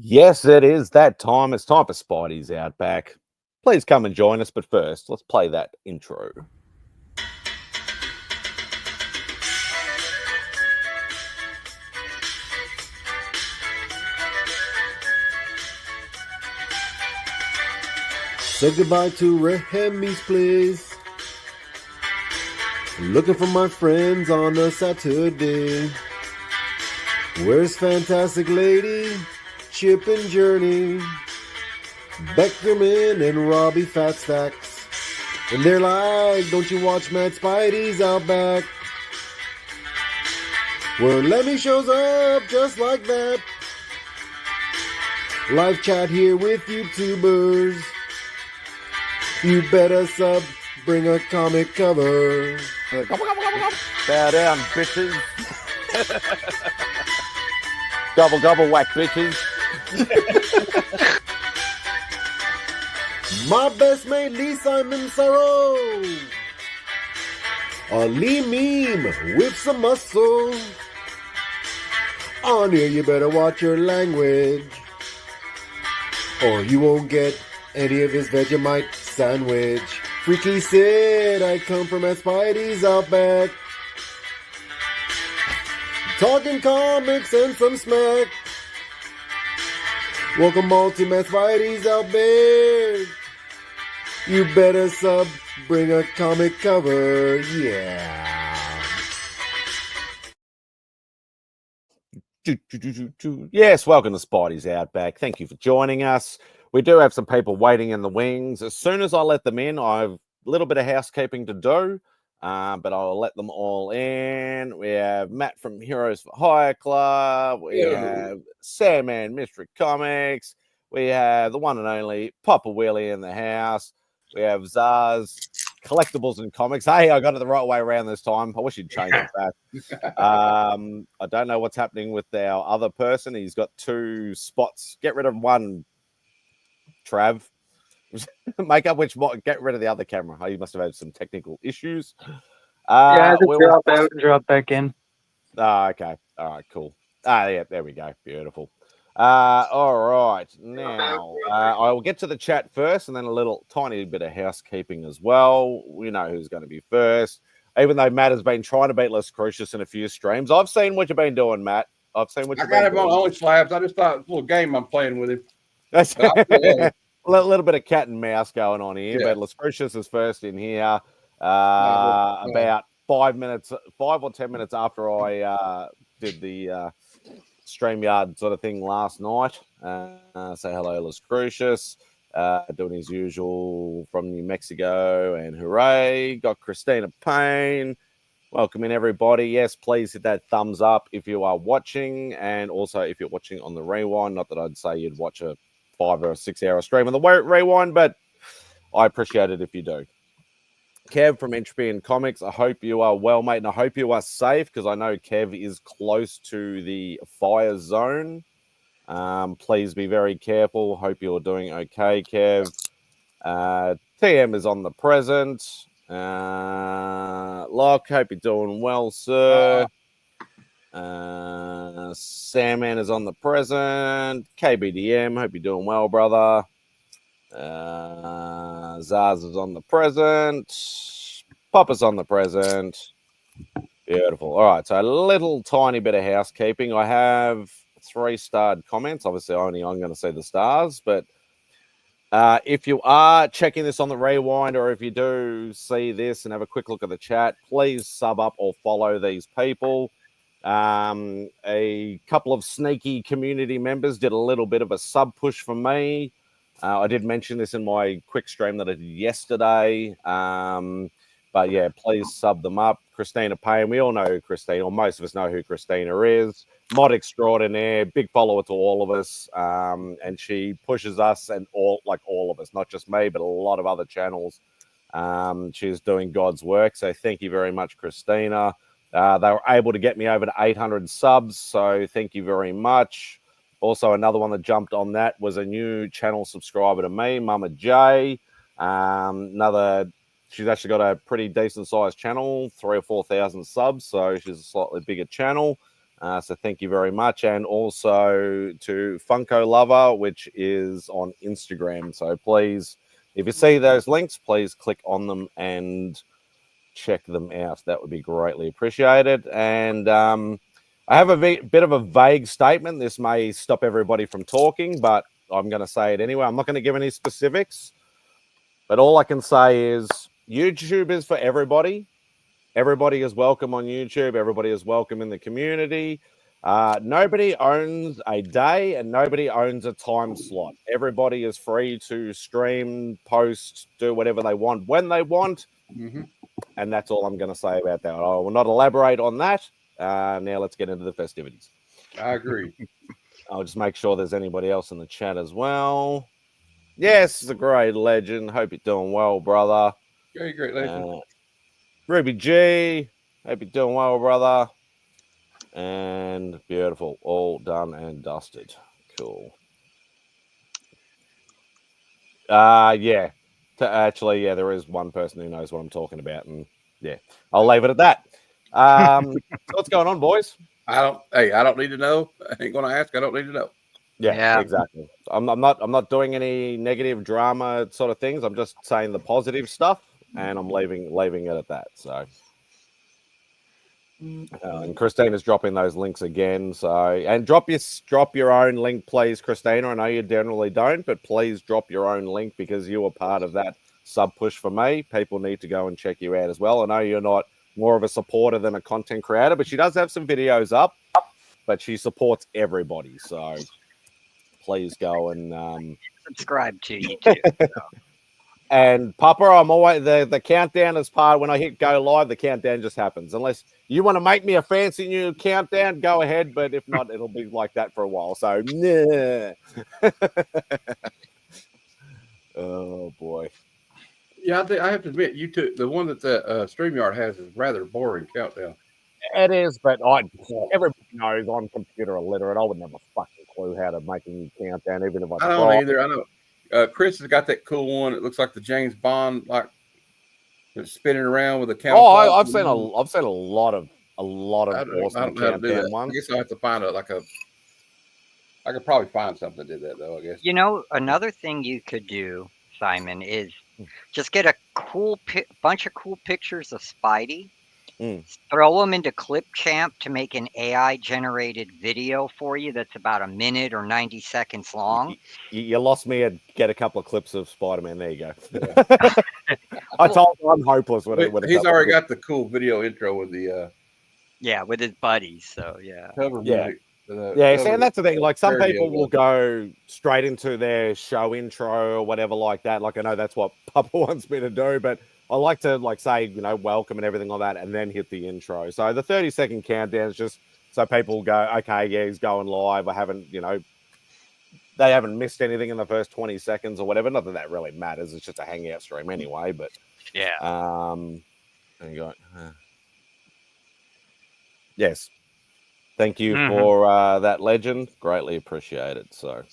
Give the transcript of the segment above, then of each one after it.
Yes, it is that time. It's time for Spidey's Outback. Please come and join us, but first, let's play that intro. Say goodbye to Remy's place. Looking for my friends on a Saturday. Where's Fantastic Lady, Chip and Journey, Beckerman and Robbie Fatstacks? And they're like, don't you watch MadSpidey'S Outback? Where Lemmy shows up just like that. Live chat here with YouTubers. You better sub, bring a comic cover. Bow down, bitches. Gobble, gobble, whack, bitches. My best mate Lee Simon Sorrow. A Lee meme with some muscle. On here you better watch your language, or you won't get any of his Vegemite sandwich. Freaky Sid, I come from MadSpidey'S Outback. Talking comics and some smack. Welcome all to MadSpidey'S Outback. You better sub, bring a comic cover, yeah. Yes, welcome to Spidey's Outback. Thank you for joining us. We do have some people waiting in the wings. As soon as I let them in, I have a little bit of housekeeping to do, but I'll let them all in. We have Matt from Heroes for Hire Club. We have Sandman Mystery Comics. We have the one and only Papa Willie in the house. We have Zaz Collectibles and Comics. Hey, I got it the right way around this time. I wish you'd change it back. I don't know what's happening with our other person. He's got two spots. Get rid of one, Trav. Make up which one. Get rid of the other camera. Oh, you must have had some technical issues. Yeah, just drop out and drop back in. Okay. All right, cool. Yeah, there we go. Beautiful. All right. Now, I will get to the chat first and then a little tiny bit of housekeeping as well. We know who's going to be first. Even though Matt has been trying to beat Less Crucius in a few streams, I've seen what you've been doing, Matt. I've seen what you've been doing. I got him on Only Slabs. I just thought it was a little game I'm playing with him. That's a little bit of cat and mouse going on here, Yeah. but Less Crucius is first in here. About 5 or 10 minutes after I did the StreamYard sort of thing last night. Say hello, Las Crucius. Doing his usual from New Mexico, and hooray, got Christina Payne. Welcome in, everybody. Yes, please hit that thumbs up if you are watching, and also if you're watching on the rewind. Not that I'd say you'd watch a 5 or 6 hour stream on the rewind, but I appreciate it if you do. Kev from Entropy and Comics, I hope you are well, mate, and I hope you are safe, because I know Kev is close to the fire zone. Please be very careful. Hope you're doing okay, Kev. TM is on the present. Locke, hope you're doing well, sir. Sandman is on the present. KBDM, hope you're doing well, brother. Zaz is on the present. Papa's on the present. Beautiful. All right, so a little tiny bit of housekeeping. I have 3-starred comments. Obviously, only I'm going to say the stars, but if you are checking this on the rewind, or if you do see this and have a quick look at the chat, please sub up or follow these people. A couple of sneaky community members did a little bit of a sub push for me. I did mention this in my quick stream that I did yesterday. But yeah, please sub them up. Christina Payne, we all know who Christina, or most of us know who Christina is. Mod extraordinaire, big follower to all of us. And she pushes us and all of us, not just me, but a lot of other channels. She's doing God's work. So thank you very much, Christina. They were able to get me over to 800 subs. So thank you very much. Also, another one that jumped on that was a new channel subscriber to me, Mama J. She's actually got a pretty decent sized channel, 3,000 or 4,000 subs, so she's a slightly bigger channel. So thank you very much. And also to Funko Lover, which is on Instagram. So please, if you see those links, please click on them and check them out. That would be greatly appreciated. And I have a bit of a vague statement. This may stop everybody from talking, but I'm going to say it anyway. I'm not going to give any specifics, but all I can say is YouTube is for everybody. Everybody is welcome on YouTube. Everybody is welcome in the community. Nobody owns a day and nobody owns a time slot. Everybody is free to stream, post, do whatever they want when they want. Mm-hmm. And that's all I'm going to say about that. I will not elaborate on that. Now let's get into the festivities. I agree. I'll just make sure there's anybody else in the chat as well. Yes, it's a great legend. Hope you're doing well, brother. Very great legend. Ruby G, hope you're doing well, brother. And beautiful, all done and dusted. Cool. Yeah. Actually, yeah, there is one person who knows what I'm talking about, and yeah, I'll leave it at that. So what's going on, boys? I don't need to know. I ain't gonna ask. I don't need to know. Yeah, exactly. I'm not doing any negative drama sort of things. I'm just saying the positive stuff, and I'm leaving it at that. So, and Christina's dropping those links again. So, and drop your own link, please, Christina. I know you generally don't, but please drop your own link because you were part of that sub push for me. People need to go and check you out as well. I know you're not more of a supporter than a content creator, but she does have some videos up. But she supports everybody, so please go and subscribe to you too. And Papa, I'm always the countdown is part when I hit go live, the countdown just happens. Unless you want to make me a fancy new countdown, go ahead. But if not, it'll be like that for a while. So nah. Oh boy. Yeah, I have to admit, YouTube, the one that the StreamYard has is rather boring countdown. It is, but everybody knows I'm computer illiterate. I would never fucking clue how to make a new countdown, even if I don't either. I know. Chris has got that cool one. It looks like the James Bond, like it's spinning around with a countdown. Oh, I've seen a lot of awesome countdown ones. I guess I'll have to find I could probably find something that did that though. I guess. You know, another thing you could do, Simon, is just get a bunch of cool pictures of Spidey. Throw them into Clipchamp to make an AI generated video for you that's about a minute or 90 seconds long. You lost me at get a couple of clips of Spider-Man. There you go. Yeah. I told you I'm hopeless with it. He's already got the cool video intro with the with his buddies. So cover music. Yeah, and that's the thing. Like some people will go straight into their show intro or whatever like that. Like I know that's what Papa wants me to do, but I like to say, welcome and everything like that, and then hit the intro. So the 30-second countdown is just so people go, okay, yeah, he's going live. I haven't, they haven't missed anything in the first 20 seconds or whatever. Not that that really matters. It's just a Hangout stream anyway. But yeah. And you go, yes. Thank you for that legend. Greatly appreciated. So.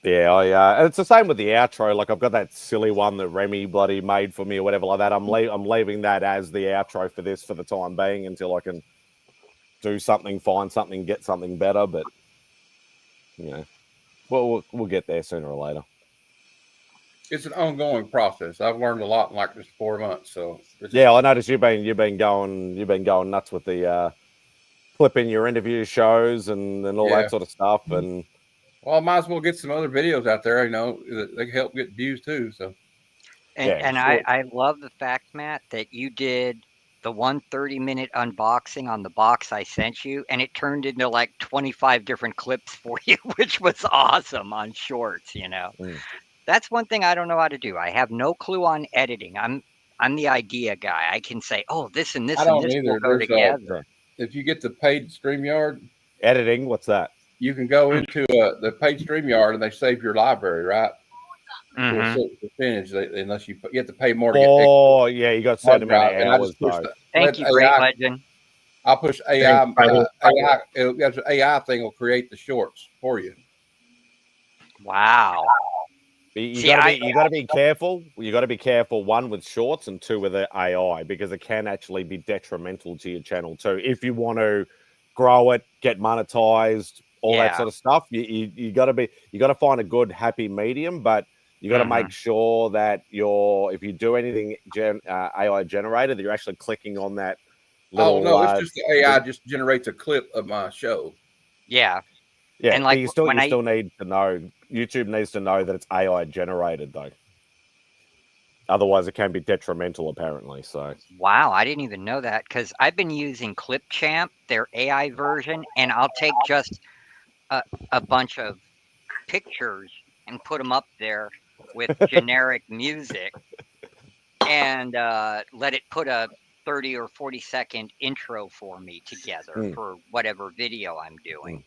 Yeah, it's the same with the outro. Like I've got that silly one that Remy bloody made for me or whatever like that. I'm leaving that as the outro for this for the time being until I can do something, find something, get something better. But we'll get there sooner or later. It's an ongoing process. I've learned a lot in like just 4 months. So yeah, I noticed you've been going nuts with the flipping your interview shows and all that sort of stuff and. Well, I might as well get some other videos out there, they can help get views too. So, I love the fact, Matt, that you did the 130-minute unboxing on the box I sent you, and it turned into like 25 different clips for you, which was awesome on Shorts. That's one thing I don't know how to do. I have no clue on editing. I'm the idea guy. I can say, oh, this and this and this will go together. If you get the paid StreamYard editing, what's that? You can go into the paid StreamYard and they save your library, right? To a certain percentage, unless you have to pay more to get. Oh, yeah, you got to send them hours. Thank you, great legend. I'll push AI. AI thing will create the shorts for you. Wow. You got to be careful. You got to be careful. 1 with shorts and 2 with the AI because it can actually be detrimental to your channel too. If you want to grow it, get monetized, all that Yeah. sort of stuff. You got to find a good happy medium, but you got to make sure that if you do anything AI generated, that you're actually clicking on that little. Oh no, it's just the AI just generates a clip of my show. Yeah. Yeah, And like but you still need to know. YouTube needs to know that it's AI generated, though. Otherwise, it can be detrimental, apparently. So. Wow, I didn't even know that, because I've been using Clipchamp, their AI version, and I'll take just a bunch of pictures and put them up there with generic music, and let it put a 30 or 40-second intro for me together for whatever video I'm doing.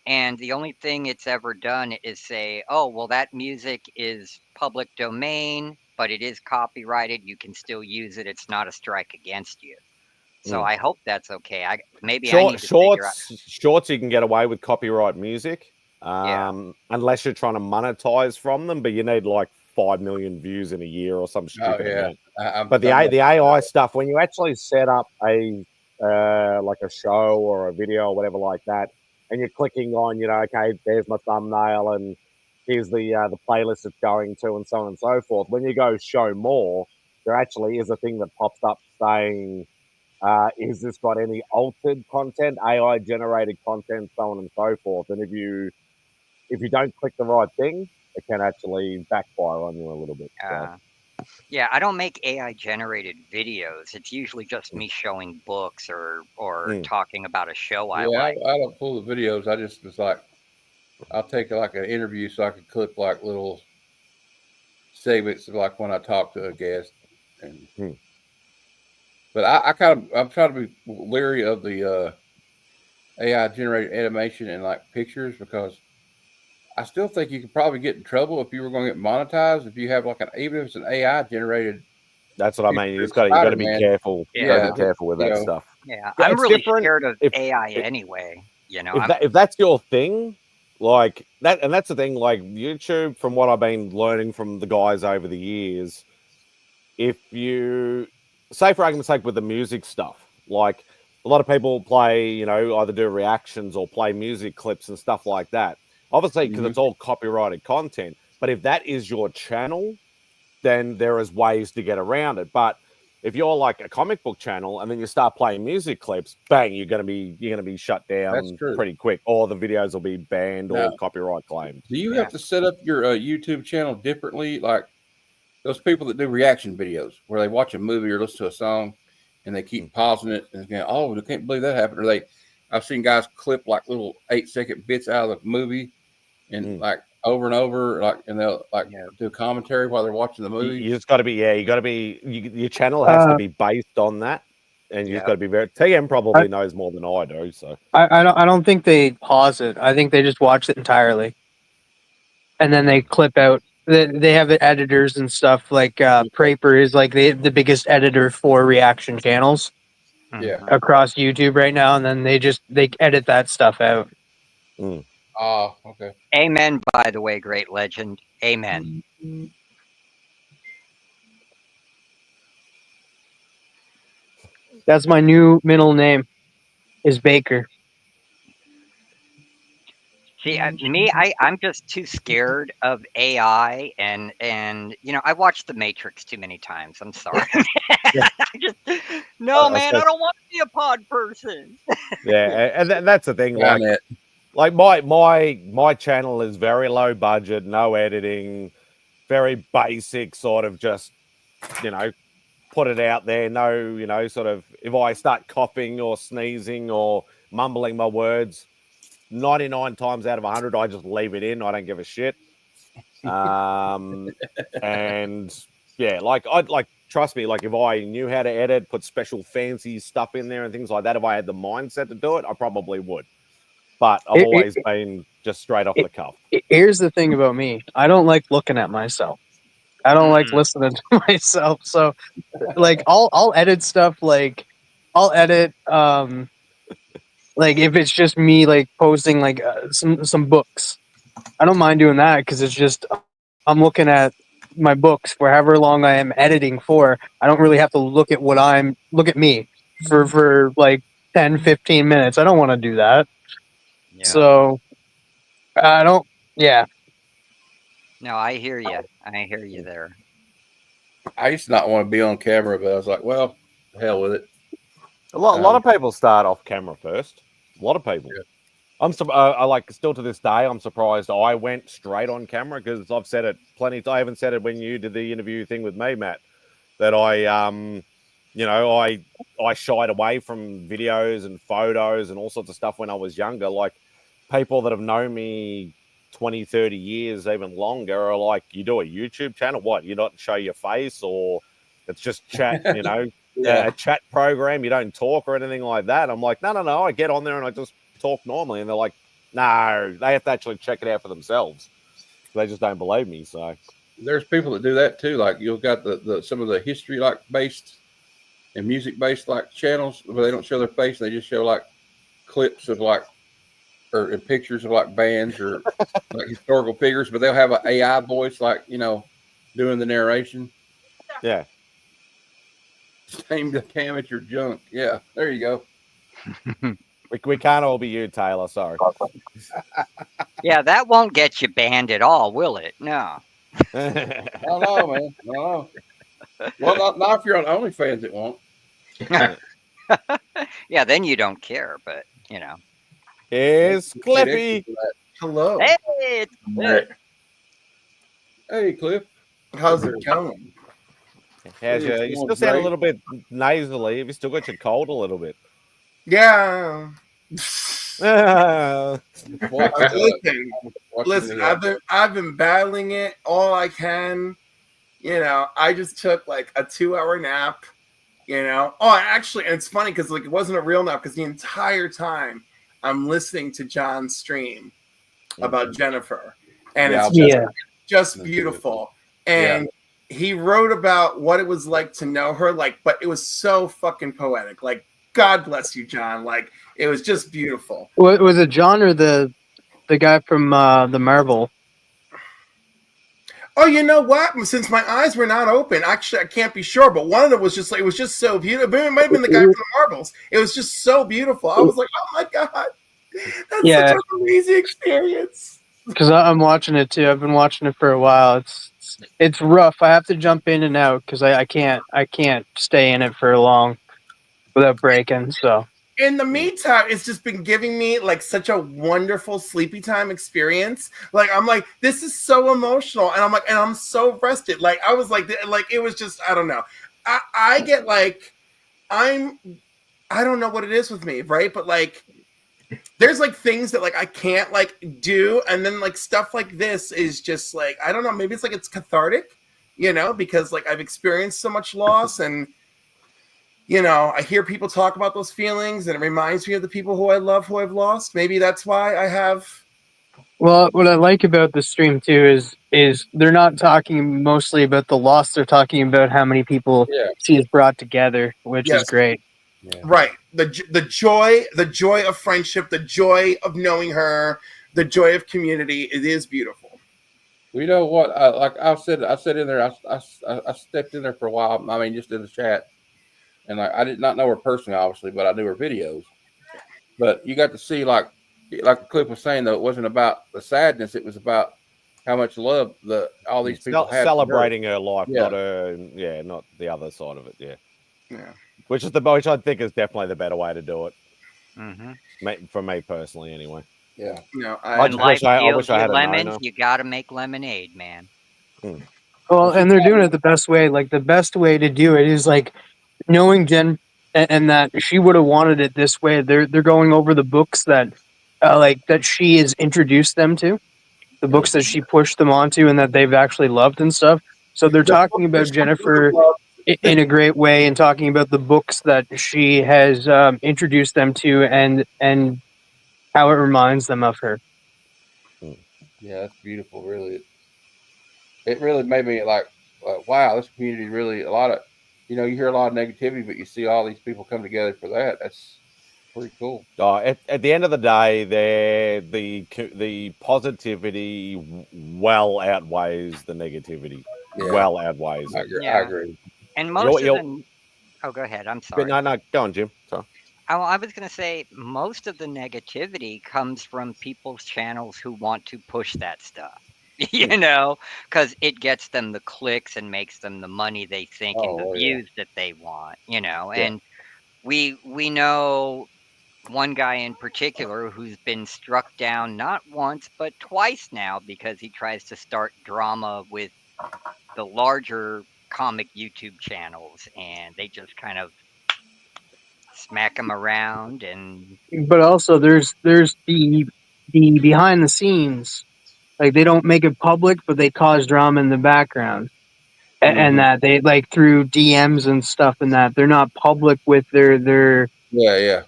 And the only thing it's ever done is say, oh, well, that music is public domain, but it is copyrighted. You can still use it. It's not a strike against you. So I hope that's okay. I need to figure out. Shorts, you can get away with copyright music, Yeah. unless you're trying to monetize from them, but you need like 5 million views in a year or some stupid amount. But the AI stuff, when you actually set up a like a show or a video or whatever like that, and you're clicking on, okay, there's my thumbnail and here's the playlist it's going to, and so on and so forth. When you go show more, there actually is a thing that pops up saying, is this got any altered content, AI generated content, so on and so forth. And if you don't click the right thing, it can actually backfire on you a little bit. Yeah, I don't make AI generated videos. It's usually just me showing books or talking about a show I like. I don't pull the videos. I just was like, I'll take like an interview so I can clip like little segments of like when I talk to a guest. And but I'm trying to be leery of the AI generated animation and like pictures, because I still think you could probably get in trouble if you were going to get monetized if you have like even if it's an AI generated. That's what I mean. You got to be careful. You got to be careful with that stuff. Yeah, I'm really scared of AI anyway. If that's your thing, like that, and that's the thing. Like YouTube, from what I've been learning from the guys over the years, if you say, for argument's sake, with the music stuff, like a lot of people play, either do reactions or play music clips and stuff like that. Obviously, because it's all copyrighted content. But if that is your channel, then there is ways to get around it. But if you're like a comic book channel and then you start playing music clips, bang, you're gonna be shut down pretty quick, or the videos will be banned or copyright claimed. Do you have to set up your YouTube channel differently, like those people that do reaction videos where they watch a movie or listen to a song and they keep pausing it and going, "Oh, I can't believe that happened"? Or I've seen guys clip like little 8-second bits out of the movie and like over and over, like, and they'll like do commentary while they're watching the movie. You just got to be, your channel has to be based on that, and you just got to be very. TM probably knows more than I do, so I don't think they pause it. I think they just watch it entirely, and then they clip out. They have editors and stuff. Like Praper is like the biggest editor for reaction channels across YouTube right now, and then they edit that stuff out. Oh, okay. Amen, by the way, great legend. Amen. That's my new middle name, is Baker. See, I'm just too scared of AI, and I watched The Matrix too many times. I'm sorry. I don't want to be a pod person. And that's the thing. Like my channel is very low budget, no editing, very basic, sort of just, put it out there. No, sort of, if I start coughing or sneezing or mumbling my words, 99 times out of 100, I just leave it in. I don't give a shit. And trust me, like if I knew how to edit, put special fancy stuff in there and things like that, if I had the mindset to do it, I probably would. But I've always been just straight off the cuff. Here's the thing about me. I don't like looking at myself. I don't like listening to myself. So like I'll edit stuff, like I'll edit like if it's just me like posting like some books. I don't mind doing that because it's just I'm looking at my books for however long I am editing for. I don't really have to look at me for like 10, 15 minutes. I don't want to do that. Yeah. So I don't. Yeah. No, I hear you. I hear you there. I used to not want to be on camera, but I was like, well, hell with it. A lot of people start off camera first. A lot of people. Yeah. I like still to this day. I'm surprised I went straight on camera because I've said it plenty. I haven't said it when you did the interview thing with me, Matt. That I shied away from videos and photos and all sorts of stuff when I was younger. Like people that have known me 20, 30 years, even longer, are like, you do a YouTube channel? What? You not show your face, or it's just chat, a chat program, you don't talk or anything like that. I'm like, no, I get on there and I just talk normally. And they're like, no, they have to actually check it out for themselves. They just don't believe me. So there's people that do that too. Like you've got the some of the history like based and music based like channels where they don't show their face. They just show like clips of like or pictures of like bands or like historical figures, but they'll have an AI voice like, doing the narration. yeah. Same amateur junk. Yeah, there you go. We can't all be you, Taylor. Sorry. Yeah, that won't get you banned at all, will it? No. I don't know, man. I don't know. Well, not if you're on OnlyFans, it won't. Yeah, then you don't care, but Here's Cliffy. Hello. Hey, it's Hey, Hey, Cliff. how's it going? How's you? You still sound a little bit nasally. Have you still got your cold a little bit? Yeah. Watching Listen, I've been battling it all I can. I just took like a 2-hour nap. Actually, and it's funny because like it wasn't a real nap because the entire time I'm listening to John's stream about Jennifer, and it's just beautiful. And he wrote about what it was like to know her, but it was so fucking poetic. Like, God bless you, John. Like, it was just beautiful. Was it John or the guy from the Marvel? Oh, you know what? Since my eyes were not open, actually, I can't be sure, but one of them was just like, it was just so beautiful. It might have been the guy from the Marvels. It was just so beautiful. I was like, oh my God, that's such an amazing experience. Because I'm watching it too. I've been watching it for a while. It's rough. I have to jump in and out because I can't stay in it for long without breaking. So in the meantime, it's just been giving me like such a wonderful sleepy time experience. Like I'm like, this is so emotional, and I'm like, and I'm so rested. Like I was like it was just, I don't know. I get like, I don't know what it is with me, right? But like, there's like things that like I can't like do, and then like stuff like this is just like, I don't know, maybe it's like it's cathartic, because like I've experienced so much loss, and I hear people talk about those feelings, and it reminds me of the people who I love who I've lost. Maybe that's why I have. Well, what I like about the stream too is they're not talking mostly about the loss. They're talking about how many people she has brought together, which is great. Yeah. Right. The joy of friendship, the joy of knowing her, the joy of community. It is beautiful. Well, you know what? I said in there. I stepped in there for a while. I mean, just in the chat, and I did not know her personally, obviously, but I knew her videos. But you got to see, like Cliff was saying, though, it wasn't about the sadness. It was about how much love all these people had. Celebrating her life, not the other side of it. Yeah. Which I think is definitely the better way to do it. Mm-hmm. For me personally, anyway. Yeah. I wish I had lemons. You got to make lemonade, man. Well, and they're doing it the best way. Like the best way to do it is like knowing Jen and that she would have wanted it this way. They're going over the books that that she has introduced them to, the books that she pushed them onto, and that they've actually loved and stuff. So they're talking about Jennifer in a great way, and talking about the books that she has introduced them to, and how it reminds them of her. Yeah, that's beautiful. Really, it really made me like, wow, this community really a lot of, you hear a lot of negativity, but you see all these people come together for that. That's pretty cool. At the end of the day, the positivity well outweighs the negativity. Yeah. Well outweighs it. I agree. And most of them. Oh, go ahead. I'm sorry. No, go on, Jim. Sorry. I was going to say most of the negativity comes from people's channels who want to push that stuff, you know, because it gets them the clicks and makes them the money they think and the Oh, yeah. views that they want, you know. Yeah. And we know one guy in particular who's been struck down not once but twice now because he tries to start drama with the larger comic YouTube channels, and they just kind of smack him around and But also, there's the behind the scenes. Like they don't make it public, but they cause drama in the background, and that they like through DMs and stuff, and that they're not public with Yeah.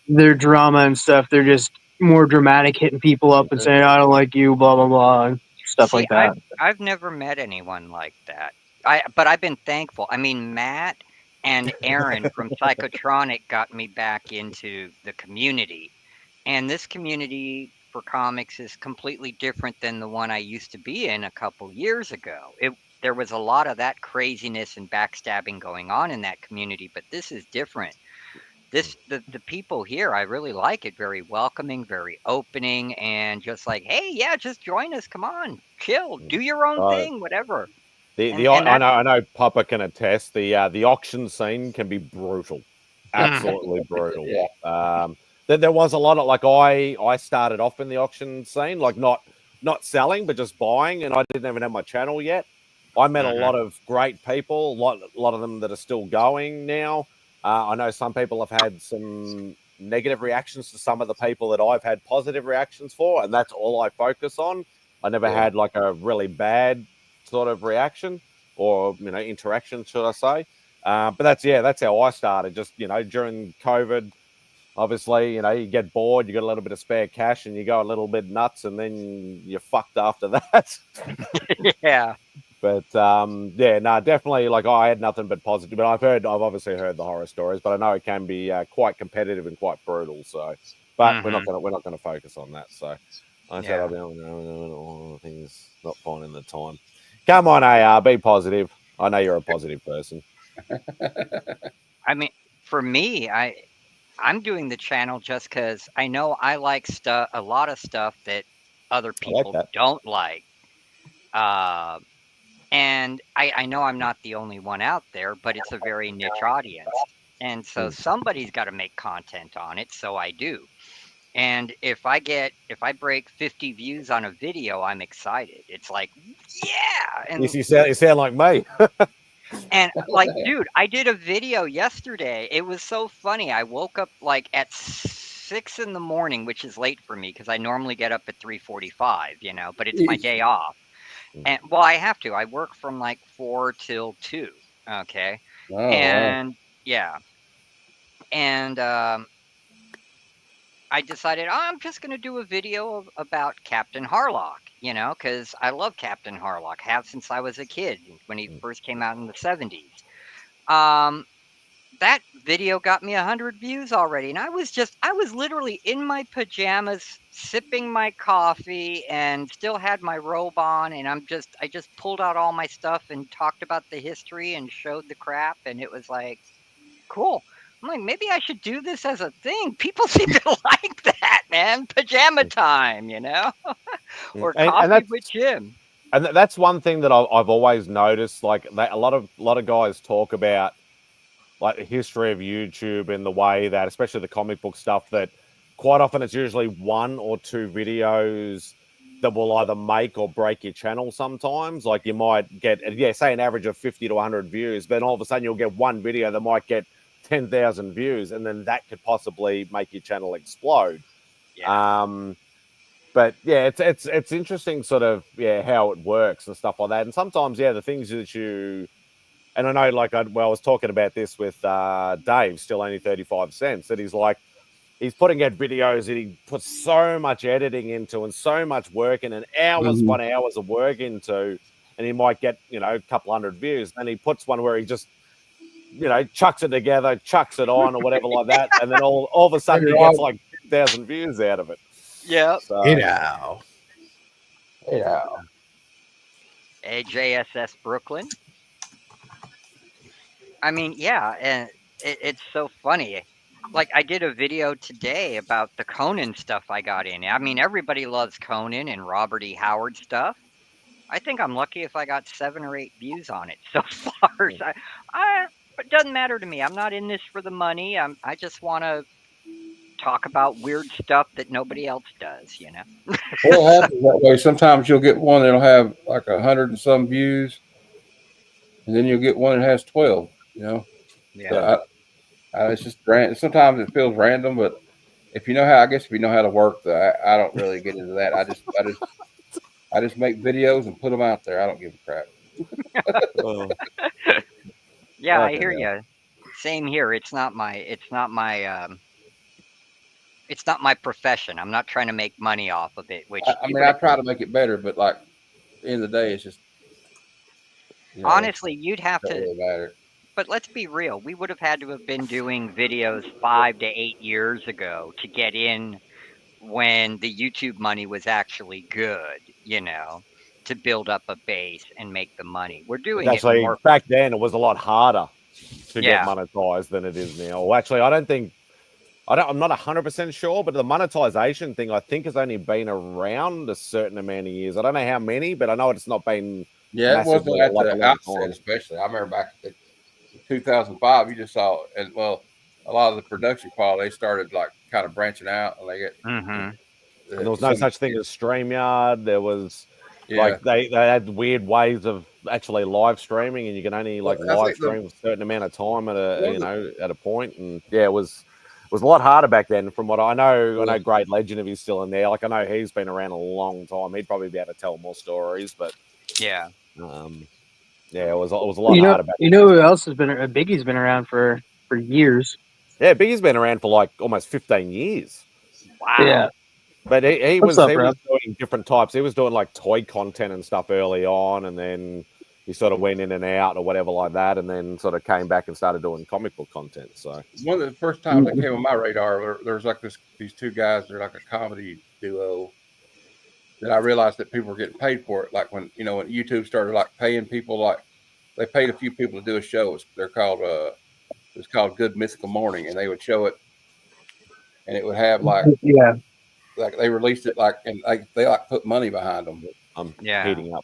their drama and stuff. They're just more dramatic, hitting people up and saying, "I don't like you," blah blah blah, and stuff see, like that. I've never met anyone like that. But I've been thankful. I mean, Matt and Aaron from Psychotronic got me back into the community. And this community for comics is completely different than the one I used to be in a couple years ago. There was a lot of that craziness and backstabbing going on in that community, but this is different. The people here, I really like it. Very welcoming, very opening, and just like, hey, yeah, just join us. Come on, chill, do your own thing, whatever. I know Papa can attest. The auction scene can be brutal, absolutely brutal. Yeah. There was a lot of like I started off in the auction scene, like not selling but just buying, and I didn't even have my channel yet. I met a lot of great people, a lot of them that are still going now. I know some people have had some negative reactions to some of the people that I've had positive reactions for, and that's all I focus on. I never had like a really bad sort of reaction or interaction, should I say. But that's how I started. Just during COVID, obviously, you get bored, you got a little bit of spare cash, and you go a little bit nuts, and then you're fucked after that. Yeah. But definitely. Like I had nothing but positive. But I've obviously heard the horror stories, but I know it can be quite competitive and quite brutal. So, but we're not gonna focus on that. So, I said I'll be on things not finding the time. Come on, AR, be positive. I know you're a positive person. I mean, for me, I'm doing the channel just because I know I like a lot of stuff that other people don't like. And I know I'm not the only one out there, but it's a very niche audience. And so somebody's got to make content on it. So I do. And if I break 50 views on a video, I'm excited. It's like, yeah. And you sound like me. And like, dude, I did a video yesterday. It was so funny. I woke up like at 6 in the morning, which is late for me because I normally get up at 3:45, but it's my day off. And well, I have to. I work from like 4 till 2. Okay. Oh, and yeah. And I decided I'm just going to do a video about Captain Harlock, because I love Captain Harlock, have since I was a kid when he first came out in the 70s. That video got me 100 views already, and I was literally in my pajamas, sipping my coffee, and still had my robe on, and I just pulled out all my stuff and talked about the history and showed the crap, and it was like, cool. I'm like, maybe I should do this as a thing. People seem to like that, man. Pajama time, or coffee with Jim. And that's one thing that I've always noticed. Like a lot of guys talk about like the history of YouTube and the way that, especially the comic book stuff, that quite often it's usually 1 or 2 videos that will either make or break your channel sometimes. Like you might get, say an average of 50 to 100 views, but all of a sudden you'll get one video that might get 10,000 views, and then that could possibly make your channel explode. Yeah. But yeah, it's interesting sort of how it works and stuff like that. And sometimes the things that you, and I know like I was talking about this with Dave, still only 35 cents, that he's putting out videos that he puts so much editing into and so much work in and hours upon hours of work into, and he might get a couple hundred views. Then he puts one where he just chucks it together, chucks it on or whatever like that, and then all of a sudden he gets like 10,000 views out of it. Yeah. So, AJSS Brooklyn. I mean, yeah, and it's so funny. like I did a video today about the Conan stuff I got in. I mean, everybody loves Conan and Robert E. Howard stuff. I think I'm lucky if I got 7 or 8 views on it so far. So it doesn't matter to me. I'm not in this for the money. I just want to talk about weird stuff that nobody else does, you know. Well, it happens that way. Sometimes you'll get one that'll have like 100 and some views, and then you'll get one that has 12. You know, Yeah. so it's just sometimes it feels random, but if you know how, I guess if you know how to work, I don't really get into that. I just make videos and put them out there. I don't give a crap. Yeah, I hear you. Same here. It's not my profession. I'm not trying to make money off of it. Which I mean, I try to make it better, but like, at the end of the day, it's just, you know, honestly, you'd have to. Really matter. But let's be real. We would have had to have been doing videos 5 to 8 years ago to get in when the YouTube money was actually good, you know, to build up a base and make the money. We're doing actually, it more. Back then, it was a lot harder to Yeah. get monetized than it is now. Well, actually, I'm not 100% sure, but the monetization thing, I think, has only been around a certain amount of years. I don't know how many, but I know it's not been. Yeah, it wasn't at like the outset, especially. I remember back in 2005, you just saw, and well, a lot of the production quality, they started like kind of branching out, and they get. Mhm. And there was no such thing as StreamYard. There was like they had weird ways of actually live streaming, and you can only like live stream a certain amount of time at a point. And yeah, it was a lot harder back then. From what I know, I know Great Legend, if he's still in there. Like I know he's been around a long time. He'd probably be able to tell more stories, but yeah, yeah, it was a lot harder back then. You know who else has been? Biggie's been around for years. Yeah, Biggie's been around for like almost 15 years. Wow. Yeah. But he was up, doing different types. He was doing like toy content and stuff early on, and then he sort of went in and out or whatever like that, and then sort of came back and started doing comic book content. So one of the first times that came on my radar, there was like these two guys. They're like a comedy duo. That I realized that people were getting paid for it. Like when YouTube started like paying people, like they paid a few people to do a show. They're called it's called Good Mythical Morning, and they would show it, and it would have like they released it like, and they like put money behind them. I'm heating up,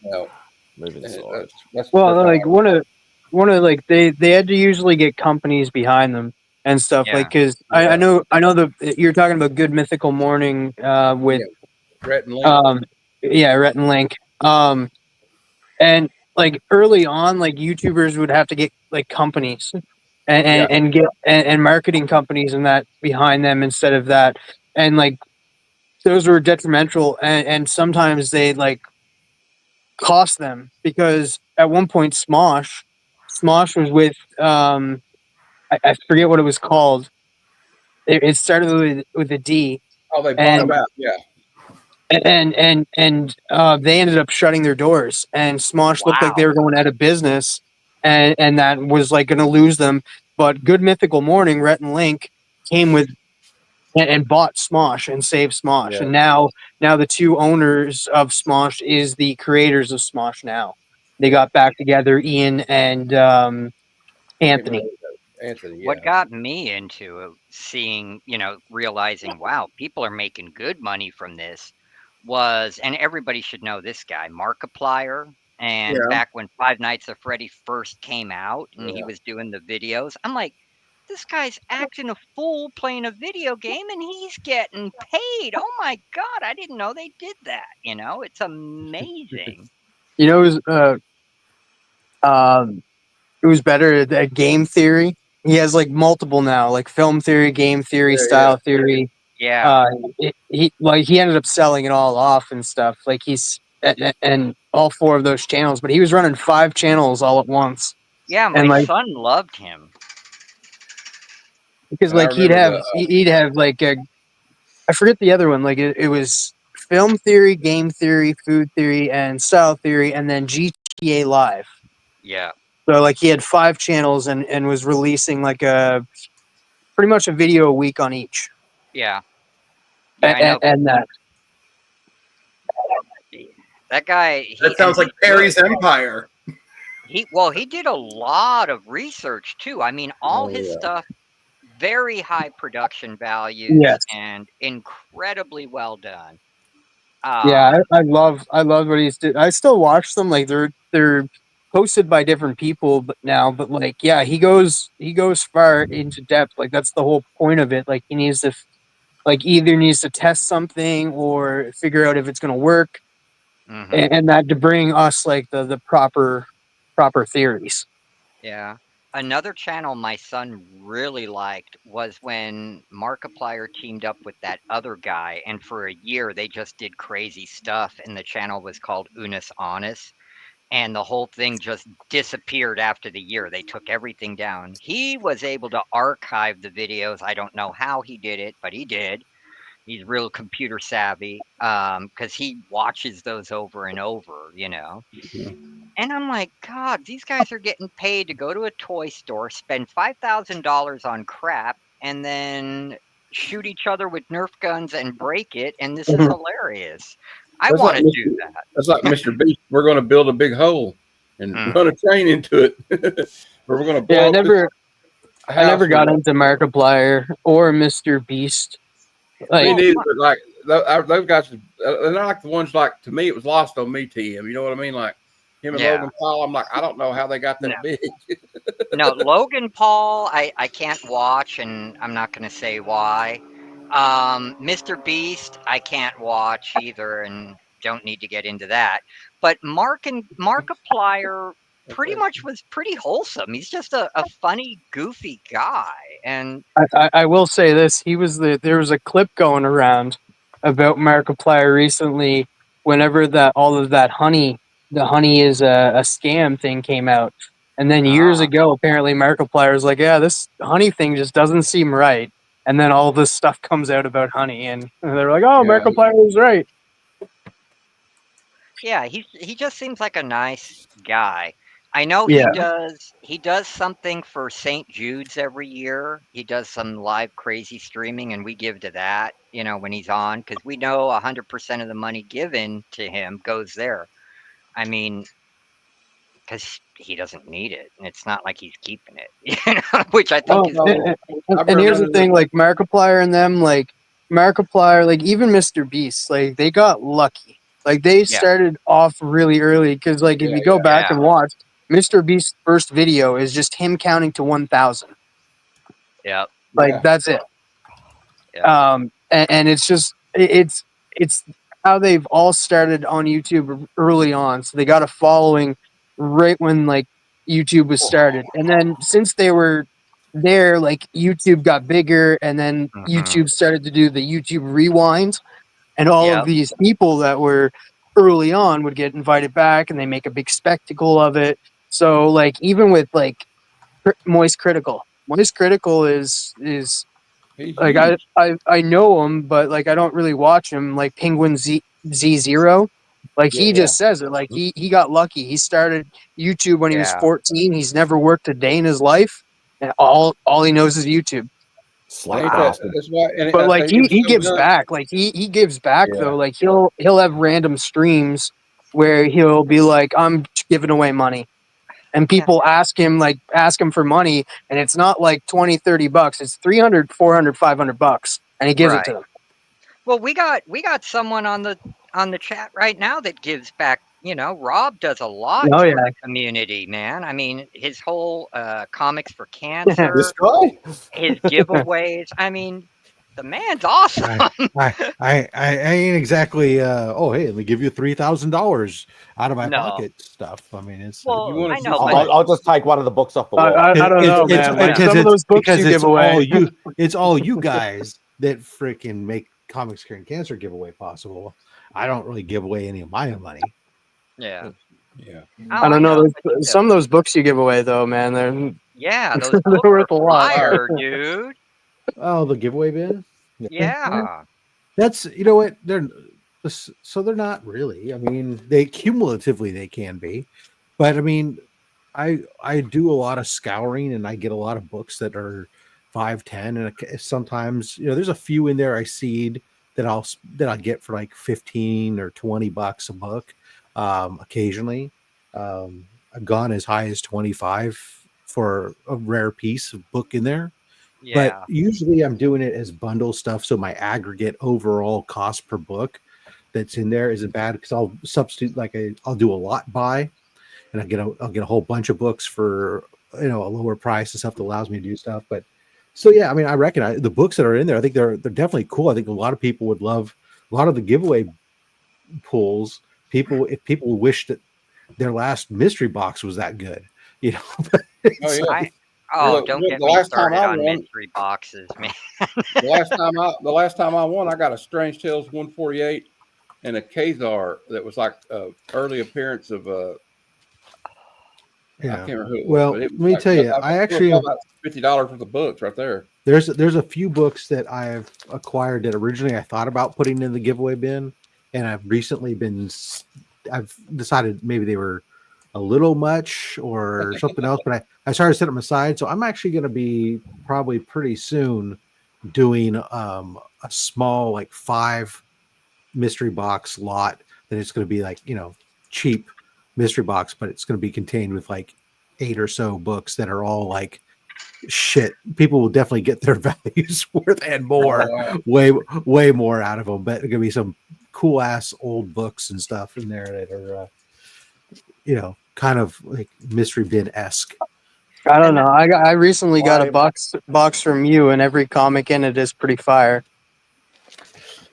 moving side. Well, like one of like they had to usually get companies behind them and stuff, like because I know you're talking about Good Mythical Morning with Rhett and Link. Rhett and Link. And like early on, like YouTubers would have to get like companies and get and marketing companies and that behind them instead of that, and like those were detrimental, and sometimes they like cost them, because at one point Smosh was with I forget what it was called. It started with a D. Oh, they bought them out, And they ended up shutting their doors, and Smosh looked like they were going out of business, and that was like going to lose them. But Good Mythical Morning, Rhett and Link came with and bought Smosh and saved Smosh, and now the two owners of Smosh is the creators of Smosh. Now they got back together, Ian and Anthony. What got me into seeing, realizing, wow, people are making good money from this was, and everybody should know this guy, Markiplier. And back when Five Nights at Freddy first came out and he was doing the videos, I'm like, this guy's acting a fool playing a video game and he's getting paid. Oh my God, I didn't know they did that. It's amazing. It was better at Game Theory. He has like multiple now, like Film Theory, Game Theory, Style Theory. Yeah. He ended up selling it all off and stuff. Like he's and all 4 of those channels, but he was running 5 channels all at once. Yeah, my son loved him. Because like he'd have like I forget the other one. Like it was Film Theory, Game Theory, Food Theory, and Style Theory, and then GTA Live. Yeah. So like he had 5 channels and was releasing like pretty much a video a week on each. Yeah. And that guy. That sounds like Perry's Empire. He did a lot of research too. I mean, all his stuff very high production values Yes. and incredibly well done. Yeah, I love what he's doing. I still watch them. Like they're hosted by different people, but now, but like, yeah, he goes far into depth. Like that's the whole point of it. Like he needs to, like, either needs to test something or figure out if it's going to work, Mhm. and that to bring us like the proper theories. Yeah. Another channel my son really liked was when Markiplier teamed up with that other guy, and for a year they just did crazy stuff, and the channel was called Unis Honest, and the whole thing just disappeared after the year. They took everything down. He was able to archive the videos. I don't know how he did it, but he did. He's real computer savvy, because he watches those over and over, you know. And I'm like, God, these guys are getting paid to go to a toy store, spend $5,000 on crap, and then shoot each other with Nerf guns and break it. And this is hilarious. I That's want like to do that. That's like Mr. Beast. We're going to build a big hole and Mm. run a train into it. Or we're going to blow Yeah, up this I never house got with- into Markiplier or Mr. Beast. Like, Me neither, but like those guys, they're not like the ones like, to me, it was lost on me, TM. You know what I mean? Like him and Yeah. Logan Paul, I'm like, I don't know how they got that No. big. No, Logan Paul, I can't watch, and I'm not going to say why. Mr. Beast, I can't watch either, and don't need to get into that. But Markiplier pretty much was pretty wholesome. He's just a funny, goofy guy, and I will say this: there was a clip going around about Markiplier recently. Whenever all of that the honey is a scam thing came out, and then years ago, apparently Markiplier was like, "Yeah, this honey thing just doesn't seem right." And then all this stuff comes out about honey, and they're like, "Oh, Yeah. Markiplier was right." yeah, he just seems like a nice guy. I know Yeah. he does something for St. Jude's every year. He does some live crazy streaming, and we give to that, you know, when he's on, because we know 100% of the money given to him goes there. I mean, because he doesn't need it, and it's not like he's keeping it, you know, which I think is cool. And here's the thing: like Markiplier and them, like Markiplier, like even Mr. Beast, like they got lucky. Like they started off really early because, like, if you go back and watch Mr. Beast's first video, is just him counting to 1,000. Yep. Like that's it. Yeah. And it's just it's how they've all started on YouTube early on. So they got a following right when like YouTube was started, and then since they were there, like YouTube got bigger, and then YouTube started to do the YouTube Rewind, and all of these people that were early on would get invited back, and they make a big spectacle of it. So like even with like Moist Critical is He's like huge. I know him, but like I don't really watch him. Like Penguin Z0, like he just says it. Like he got lucky. He started YouTube when he was 14. He's never worked a day in his life, and all he knows is YouTube. Slap Ain't bastard. that's why. And But like he was so gives young. back. Like he gives back Yeah. though. Like he'll have random streams where he'll be like, I'm giving away money. And people ask him for money, and it's not like 20, 30 bucks. It's 300, 400, 500 bucks, and he gives it to them. Well, we got someone on the chat right now that gives back. You know, Rob does a lot for the community, man. I mean, his whole comics for cancer, This guy? his giveaways. I mean, the man's awesome. I ain't exactly. Oh, hey, let me give you $3,000 out of my pocket stuff. I mean, it's. Well, I know, I'll just take one of the books off the wall. I don't know, man. Like, some of those books you give away. It's all you guys that freaking make Comics Curing Cancer giveaway possible. I don't really give away any of my own money. Yeah. I don't know. Some of those books you give away, though, man, they're those they're books worth a are lot, fire, dude. Oh, the giveaway bin. Yeah. That's what they're not really. I mean, they cumulatively they can be, but I mean, I do a lot of scouring and I get a lot of books that are 5, 10, and sometimes there's a few in there I seed that I'll get for like 15 or 20 bucks a book. Occasionally, I've gone as high as 25 for a rare piece of book in there. Yeah. But usually I'm doing it as bundle stuff, so my aggregate overall cost per book that's in there isn't bad because I'll substitute I'll do a lot buy, and I'll get a whole bunch of books for a lower price and stuff that allows me to do stuff. But so yeah, I mean, I reckon the books that are in there, I think they're definitely cool. I think a lot of people would love a lot of the giveaway pools. If people wish that their last mystery box was that good, you know. Oh yeah. Don't get me started on mystery boxes, man. The last time I won, I got a Strange Tales 148 and a Khazar that was like early appearance of I can't remember who it was. Well, but it was let me tell you, I actually about $50 worth of books right there. There's a few books that I've acquired that originally I thought about putting in the giveaway bin, and I've decided maybe they were a little much or something else, but I started setting them aside. So I'm actually going to be probably pretty soon doing a small like 5 mystery box lot that it's going to be like, cheap mystery box, but it's going to be contained with like 8 or so books that are all like shit. People will definitely get their values worth and more, way more out of them. But there's going to be some cool ass old books and stuff in there that are, kind of like mystery bin-esque. I don't know. I recently got a box from you, and every comic in it is pretty fire.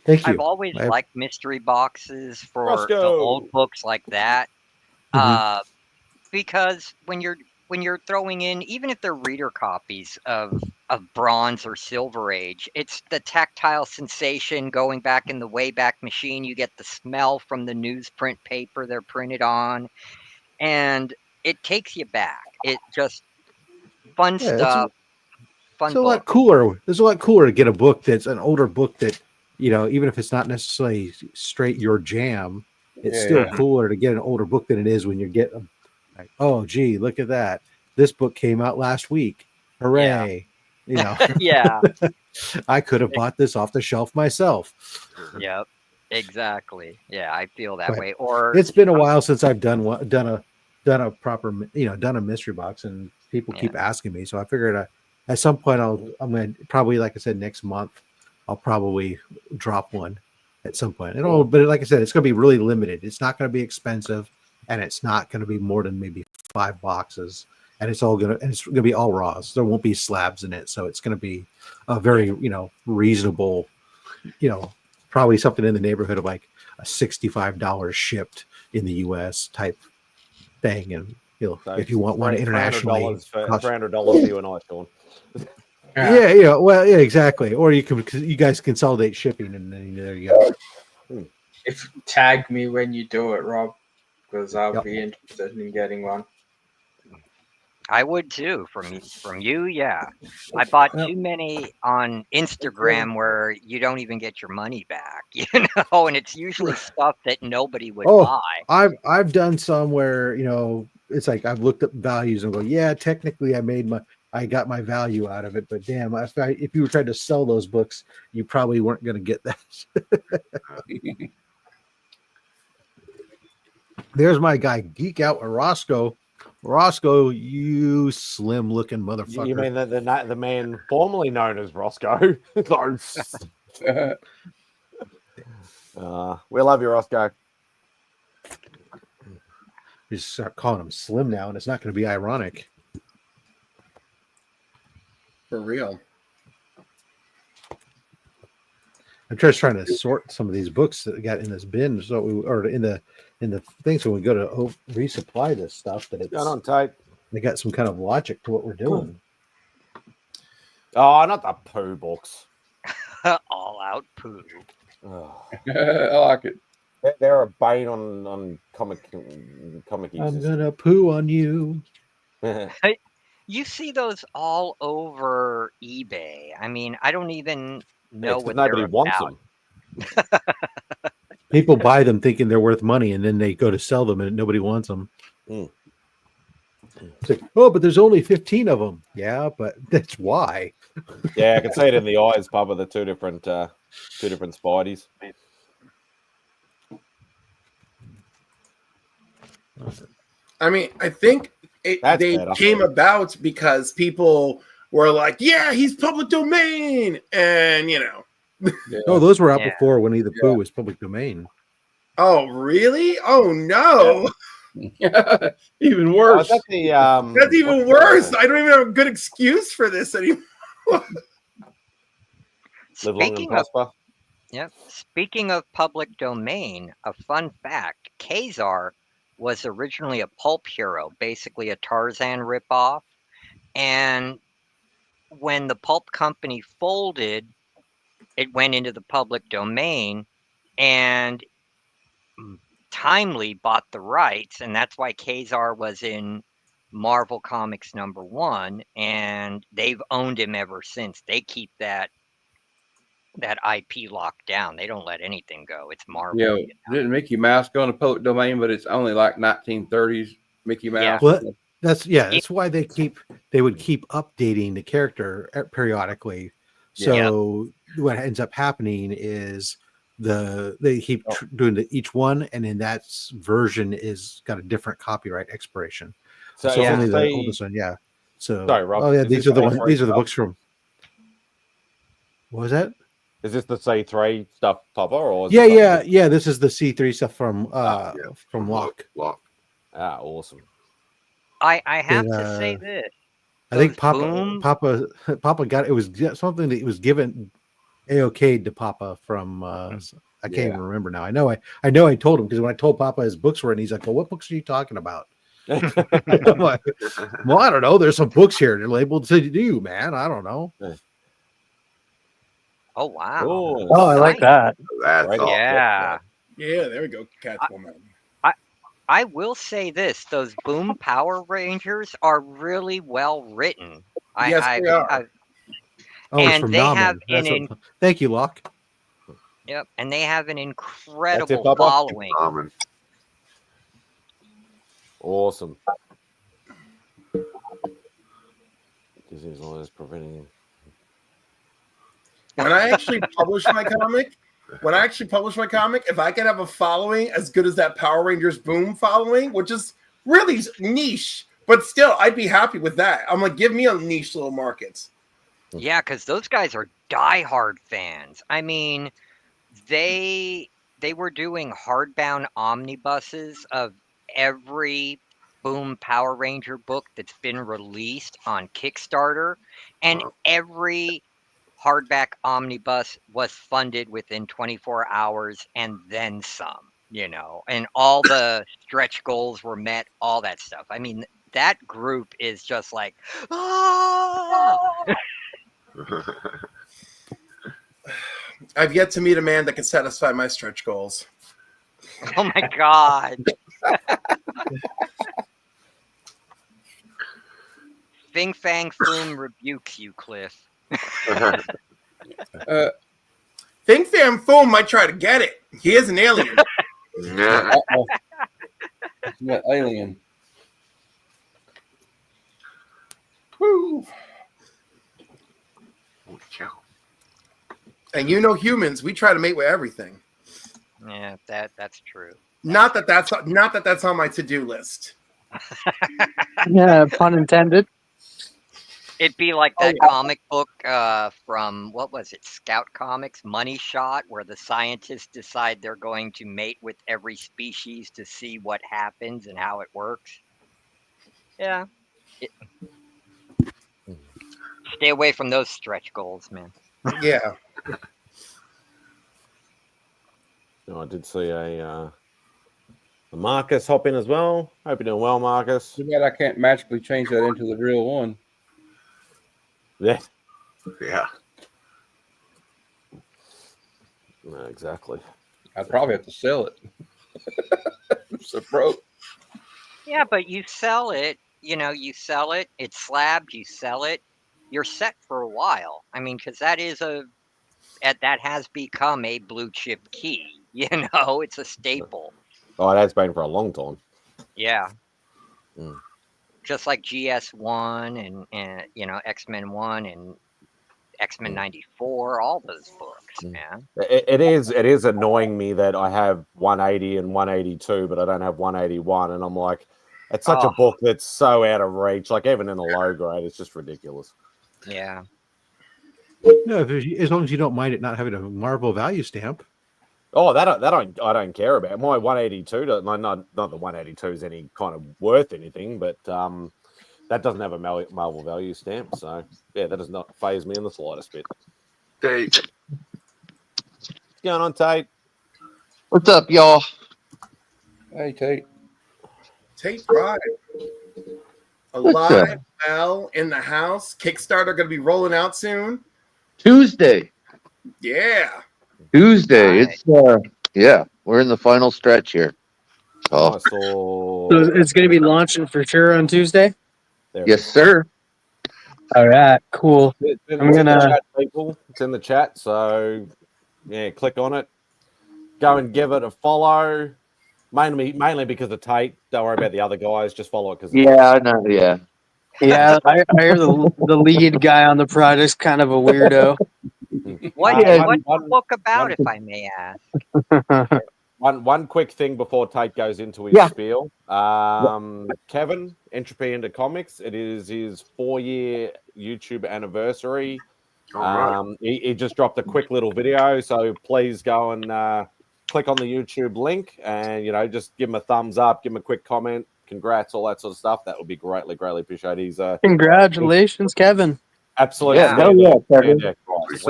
Thank you. I've always liked mystery boxes for the old books like that, because when you're throwing in, even if they're reader copies of Bronze or Silver Age, it's the tactile sensation going back in the Wayback Machine. You get the smell from the newsprint paper they're printed on, and it takes you back. It just fun stuff. It's a lot cooler. It's a lot cooler to get a book that's an older book that, even if it's not necessarily straight your jam, it's still cooler to get an older book than it is when you get like, oh gee, look at that. This book came out last week. Hooray. Yeah. I could have bought this off the shelf myself. Yep. Exactly. Yeah, I feel that way. Or it's been a while since I've done a proper, done a mystery box, and people keep asking me. So I figured at some point I'm going to probably, like I said, next month, I'll probably drop one at some point. But like I said, it's going to be really limited. It's not going to be expensive, and it's not going to be more than maybe 5 boxes. And it's going to be all raws. There won't be slabs in it. So it's going to be a very, reasonable, probably something in the neighborhood of like a $65 shipped in the US type thing. And so if you want one internationally, $300 for you and I, Sean. Yeah, exactly. Or you guys consolidate shipping, and then there you go. If tag me when you do it, Rob, because I'll be interested in getting one. I would too. From you, yeah. I bought too many on Instagram where you don't even get your money back, and it's usually stuff that nobody would buy. I've done some where it's like I've looked up values and go, yeah, technically I got my value out of it, but damn, if you were trying to sell those books, you probably weren't going to get that. There's my guy, Geek Out Roscoe. Roscoe, you slim-looking motherfucker. You mean the man formerly known as Roscoe? We love you, Roscoe. We just start calling him Slim now, and it's not going to be ironic. For real. I'm just trying to sort some of these books that we got in this bin, or in the thing, so when we go to resupply this stuff, that it's going on tight. They got some kind of logic to what we're doing. Oh, not the poo books. All out poo. Oh. I like it. They're a bane on comic users. I'm gonna poo on you. You see those all over eBay. I mean, I don't even know what nobody they're wants about. them. People buy them thinking they're worth money, and then they go to sell them, and nobody wants them. It's like, oh, but there's only 15 of them. Yeah, but that's why. Yeah, I can see it in the eyes, Papa. The two different Spideys. I mean, I think they came about because people were like, yeah, he's public domain. And, you know. Yeah. Oh, those were out Yeah. before Winnie the Pooh was public domain. Oh, really? Oh, no. Even Oh, worse. is that the, That's even worse. I don't even have a good excuse for this anymore. Live long and Speaking of prosper. speaking of public domain, a fun fact: Kazar was originally a pulp hero, basically a Tarzan ripoff, and when the pulp company folded, it went into the public domain, and Timely bought the rights, and that's why Kazar was in Marvel Comics #1, and they've owned him ever since. They keep that IP locked down. They don't let anything go. It's Marvel. Yeah, you know? didn't Mickey Mouse go in the public domain, but it's only like 1930s Mickey Mouse. Well, that's why they would keep updating the character periodically. So what ends up happening is they keep doing each one, and then that version is got a different copyright expiration. So only the oldest one, yeah. So Sorry, Rob. oh yeah, Is these this are the ones. C3 These are the stuff? books from. What was that? Is this the C3 stuff, Papa? Or is Yeah, it yeah, something- yeah. This is the C3 stuff from Locke. Ah, awesome. I have And, to say this. I think Those Boom- Papa got it was something that was given AOK'd to Papa from I can't even remember now. I know I told him, because when I told Papa his books were in, he's like, well, what books are you talking about? I'm like, well, I don't know. There's some books here. They're labeled to you, man. I don't know. Oh wow! Oh, I like that. That's Right. all. Yeah. Yeah, there we go. Catwoman. I will say this: those Boom Power Rangers are really well written. Yes, they are. Oh, it's And from they Namen. have That's an what- Thank you, Locke. Yep, and they have an incredible Papa? following. Awesome. Disney's always preventing him. When I actually publish my comic, if I could have a following as good as that Power Rangers Boom following, which is really niche, but still, I'd be happy with that. I'm like, give me a niche little market. Yeah, because those guys are diehard fans. I mean, they were doing hardbound omnibuses of every Boom Power Ranger book that's been released on Kickstarter, and every hardback omnibus was funded within 24 hours and then some, you know, and all the stretch goals were met, all that stuff. I mean, that group is just like, ah! I've yet to meet a man that can satisfy my stretch goals. Oh my God. Fing Fang Foom rebukes you, Cliff. Think Fam Foom might try to get it. He is an alien. Yeah. That alien. Woo. And you know, humans, we try to mate with everything. Yeah, that's true. Not that that's on my to-do list. Yeah, pun intended. It'd be like that comic book from, what was it, Scout Comics, Money Shot, where the scientists decide they're going to mate with every species to see what happens and how it works. Yeah. Stay away from those stretch goals, man. Yeah. No, I did see a Marcus hop in as well. Hope you're doing well, Marcus. Too bad I can't magically change that into the real one. Yeah. Yeah. No, exactly. I'd probably have to sell it. So broke. Yeah, but you sell it, it's slabbed, you sell it, you're set for a while. I mean, because that has become a blue chip key. It's a staple. Oh, it has been for a long time. Yeah. Mm. Just like GS1 and X-Men 1 and X-Men 94, all those books, man. It is annoying me that I have 180 and 182, but I don't have 181, and I'm like, it's such a book that's so out of reach. Like even in the low grade, it's just ridiculous. Yeah. No, as long as you don't mind it not having a Marvel value stamp. Oh, I don't care about. My 182, not the 182 is any kind of worth anything, but that doesn't have a Marvel value stamp. So yeah, that does not faze me in the slightest bit. Tate. What's going on, Tate? What's up, y'all? Hey, Tate. Tate Pride. Alive, well, in the house. Kickstarter going to be rolling out soon. Tuesday. Yeah. Tuesday. Nice. It's yeah, we're in the final stretch here. Oh, Oh, So it's going to be launching for sure on Tuesday. there it yes, is. sir. All right, cool. It's in I'm gonna- the chat, people. It's in the chat, so yeah, click on it. Go and give it a follow. Mainly because of Tate. Don't worry about the other guys. Just follow it because Yeah, I know. Yeah. Yeah, I hear the lead guy on the project's kind of a weirdo. What's Yeah. the book about, if I may ask? One quick thing before Tate goes into his Yeah. spiel. Kevin, Entropy into Comics. It is his 4-year YouTube anniversary. All right. He just dropped a quick little video, so please go and click on the YouTube link and just give him a thumbs up, give him a quick comment, congrats, all that sort of stuff. That would be greatly appreciated. He's Congratulations, Kevin. absolutely Yeah, hell yeah, Kevin. Way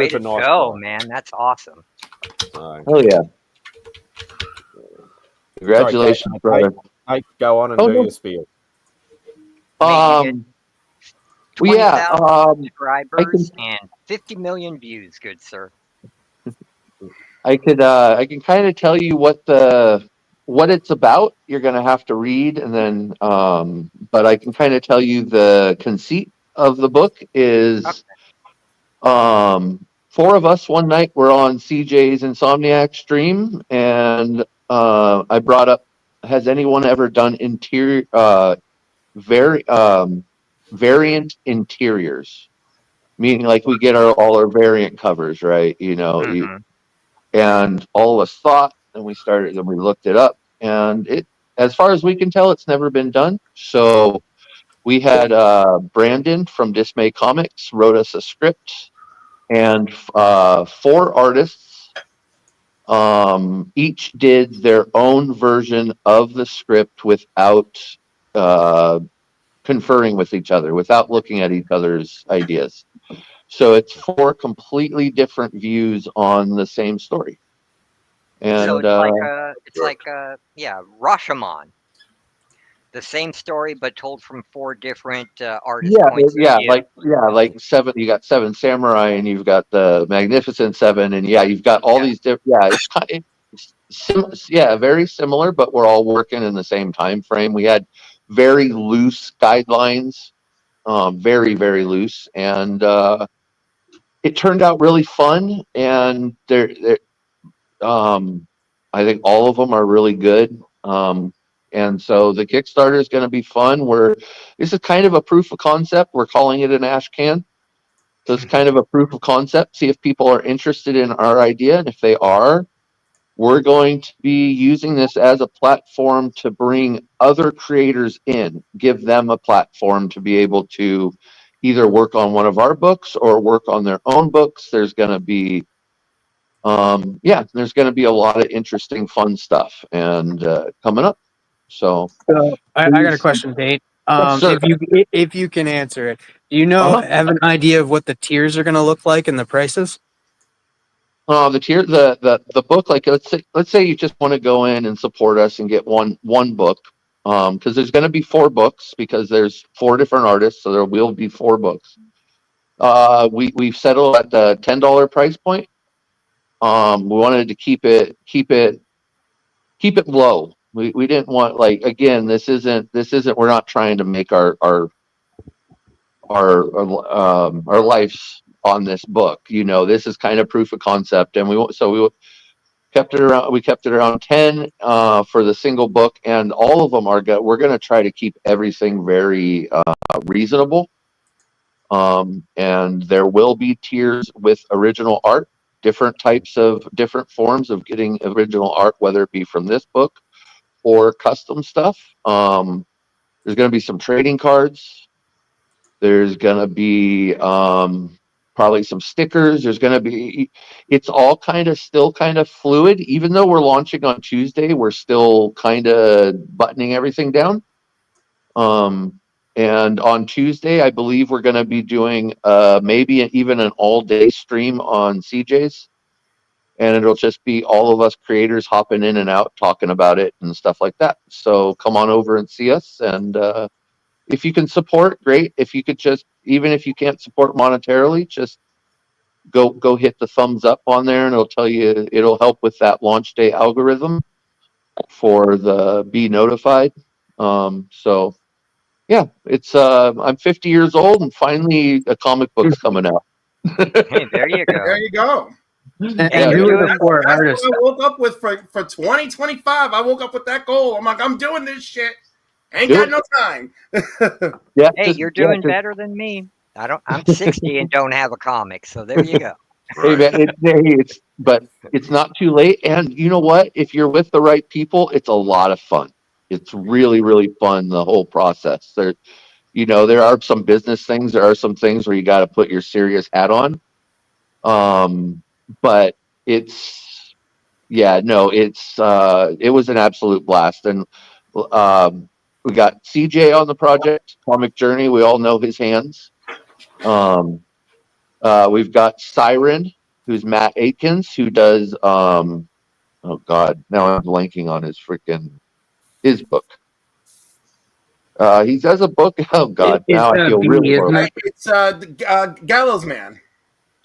super to nice go, guy. man. That's awesome. So, Hell yeah. Congratulations, Sorry, brother. Tate, go on and Oh, do no. your spiel. Well, yeah. 20,000 subscribers and 50 million views, good sir. I can kind of tell you what it's about. You're gonna have to read, and then but I can kind of tell you the conceit of the book is four of us one night were on CJ's Insomniac stream, and I brought up, has anyone ever done variant interiors? Meaning, like, we get all our variant covers, right? And all of us thought, and we looked it up, and as far as we can tell, it's never been done. So we had Brandon from Dismay Comics wrote us a script, and 4 artists each did their own version of the script without conferring with each other, without looking at each other's ideas. So it's 4 completely different views on the same story. And So it's like Rashomon. The same story, but told from 4 different artists' points of view. like 7. You got 7 Samurai, and you've got the Magnificent 7, and you've got all these different. It's very similar, but we're all working in the same time frame. We had very loose guidelines, very loose, and it turned out really fun. And I think all of them are really good. And so the Kickstarter is going to be fun. This is kind of a proof of concept. We're calling it an ash can. So it's kind of a proof of concept. See if people are interested in our idea. And if they are, we're going to be using this as a platform to bring other creators in, give them a platform to be able to either work on one of our books or work on their own books. There's going to be there's going to be a lot of interesting, fun stuff and coming up. So I got a question, Dave. Yes, sir. If you can answer it, do you have an idea of what the tiers are going to look like and the prices? The tier, the book, like let's say you just want to go in and support us and get one book, because there's going to be 4 books because there's 4 different artists, so there will be 4 books. We've settled at the $10 price point. We wanted to keep it low. We didn't want, like, again, this isn't we're not trying to make our lives on this book. This is kind of proof of concept, and we kept it around 10 for the single book, and all of them we're going to try to keep everything very reasonable. And there will be tiers with original art, different forms of getting original art, whether it be from this book or custom stuff. There's going to be some trading cards. There's gonna be probably some stickers. There's gonna be. It's all still kind of fluid. Even though we're launching on Tuesday, we're still kind of buttoning everything down. And on Tuesday, I believe we're going to be doing maybe even an all-day stream on CJ's, and it'll just be all of us creators hopping in and out, talking about it and stuff like that. So come on over and see us, and if you can support, great. If you could just, even if you can't support monetarily, just go hit the thumbs up on there, and it'll tell you, it'll help with that launch day algorithm for the be notified. So. Yeah, it's I'm 50 years old and finally a comic book's coming out. Hey, there you go. There you go. And who are the four artists? What I woke up with for 2025. I woke up with that goal. I'm like, I'm doing this shit. Ain't got no time. Yeah. Hey, you're doing better than me. I'm 60 and don't have a comic, so there you go. Hey, man, but it's not too late. And you know what? If you're with the right people, it's a lot of fun. It's really, really fun, the whole process. There are some business things. There are some things where you got to put your serious hat on. But it was an absolute blast. And we got CJ on the project, Comic Journey. We all know his hands. We've got Siren, who's Matt Aikens, who does, oh God, now I'm blanking on his book. He does a book. Oh God! Now I feel really horrible. It's Gallows Man.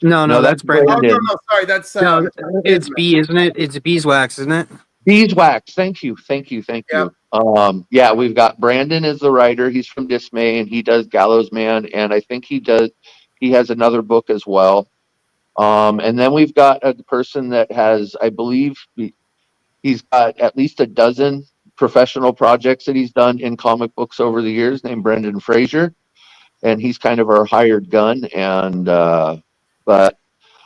No, that's Brandon. Oh, no, sorry, that's it's B, isn't it? It's Beeswax, isn't it? Beeswax. Thank you. Yeah, we've got Brandon as the writer. He's from Dismay, and he does Gallows Man, and I think he has another book as well. And then we've got a person that has, I believe, he's got at least a dozen professional projects that he's done in comic books over the years, named Brendan Fraser, and he's kind of our hired gun. And but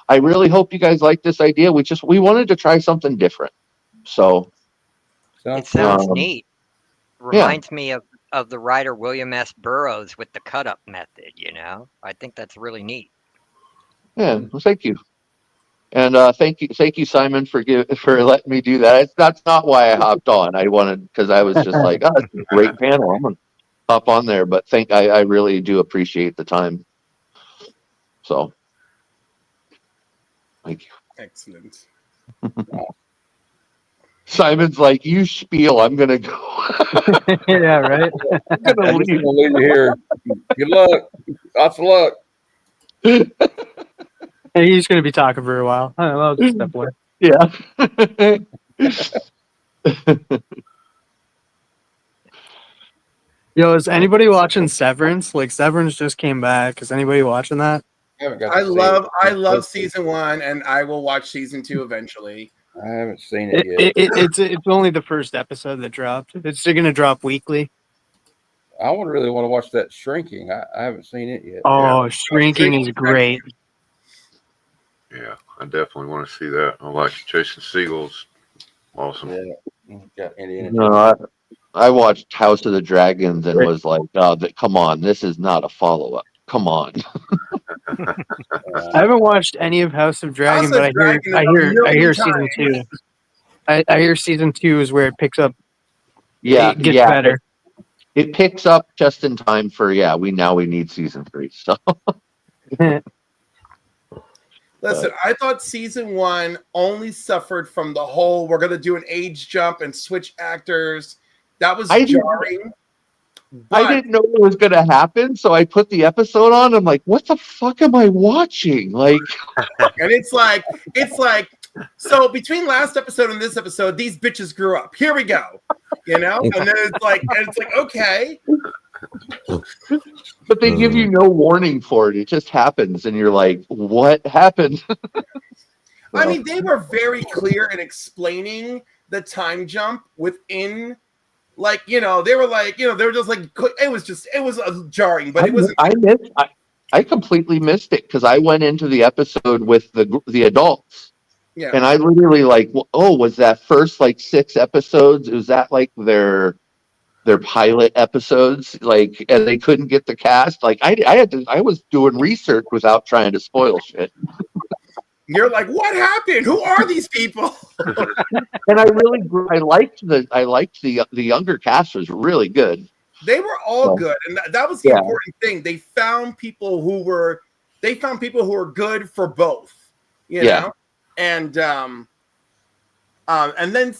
I really hope you guys like this idea. We wanted to try something different, so it sounds neat. Reminds me of the writer William S. Burroughs with the cut up method. I think that's really neat. Yeah, well, thank you. And thank you, Simon, for letting me do that. That's not why I hopped on. I wanted, because I was just like, oh, it's a great panel. I'm gonna hop on there. But I really do appreciate the time. So, thank you. Excellent. Simon's like, you spiel. I'm gonna go. Yeah, right. I'm gonna leave you here. Good luck. Lots of luck. And he's going to be talking for a while. I'll just step away. Yeah. Yo, is anybody watching Severance? Like, Severance just came back. Is anybody watching that? I love season 1, and I will watch season 2 eventually. I haven't seen it yet. It's only the first episode that dropped. It's going to drop weekly. I would really want to watch that Shrinking. I haven't seen it yet. Oh, Shrinking is great. Yeah, I definitely want to see that. I like Jason Segel's awesome. Yeah. No, I watched House of the Dragons and was like, oh, come on, this is not a follow-up. Come on. I haven't watched any of House of Dragon, but I hear season 2. I hear season 2 is where it picks up. Yeah, it gets better. It picks up just in time for we need season 3. So listen, I thought season 1 only suffered from the whole we're gonna do an age jump and switch actors. That was jarring. I didn't know it was gonna happen, so I put the episode on. I'm like, what the fuck am I watching? Like, and it's like so between last episode and this episode, these bitches grew up. Here we go. And then it's like okay. But they give you no warning for it. It just happens, and you're like, what happened? I mean, they were very clear in explaining the time jump within, they were just like, it was jarring, but it wasn't. I completely missed it because I went into the episode with the adults. Yeah. And I literally was that first 6 episodes? Was that like their pilot episodes, like, and they couldn't get the cast. Like I was doing research without trying to spoil shit. You're like, what happened? Who are these people? And I liked the younger cast was really good. They were all good, and that was the Yeah. important thing. They found people who were good for both, you know. And then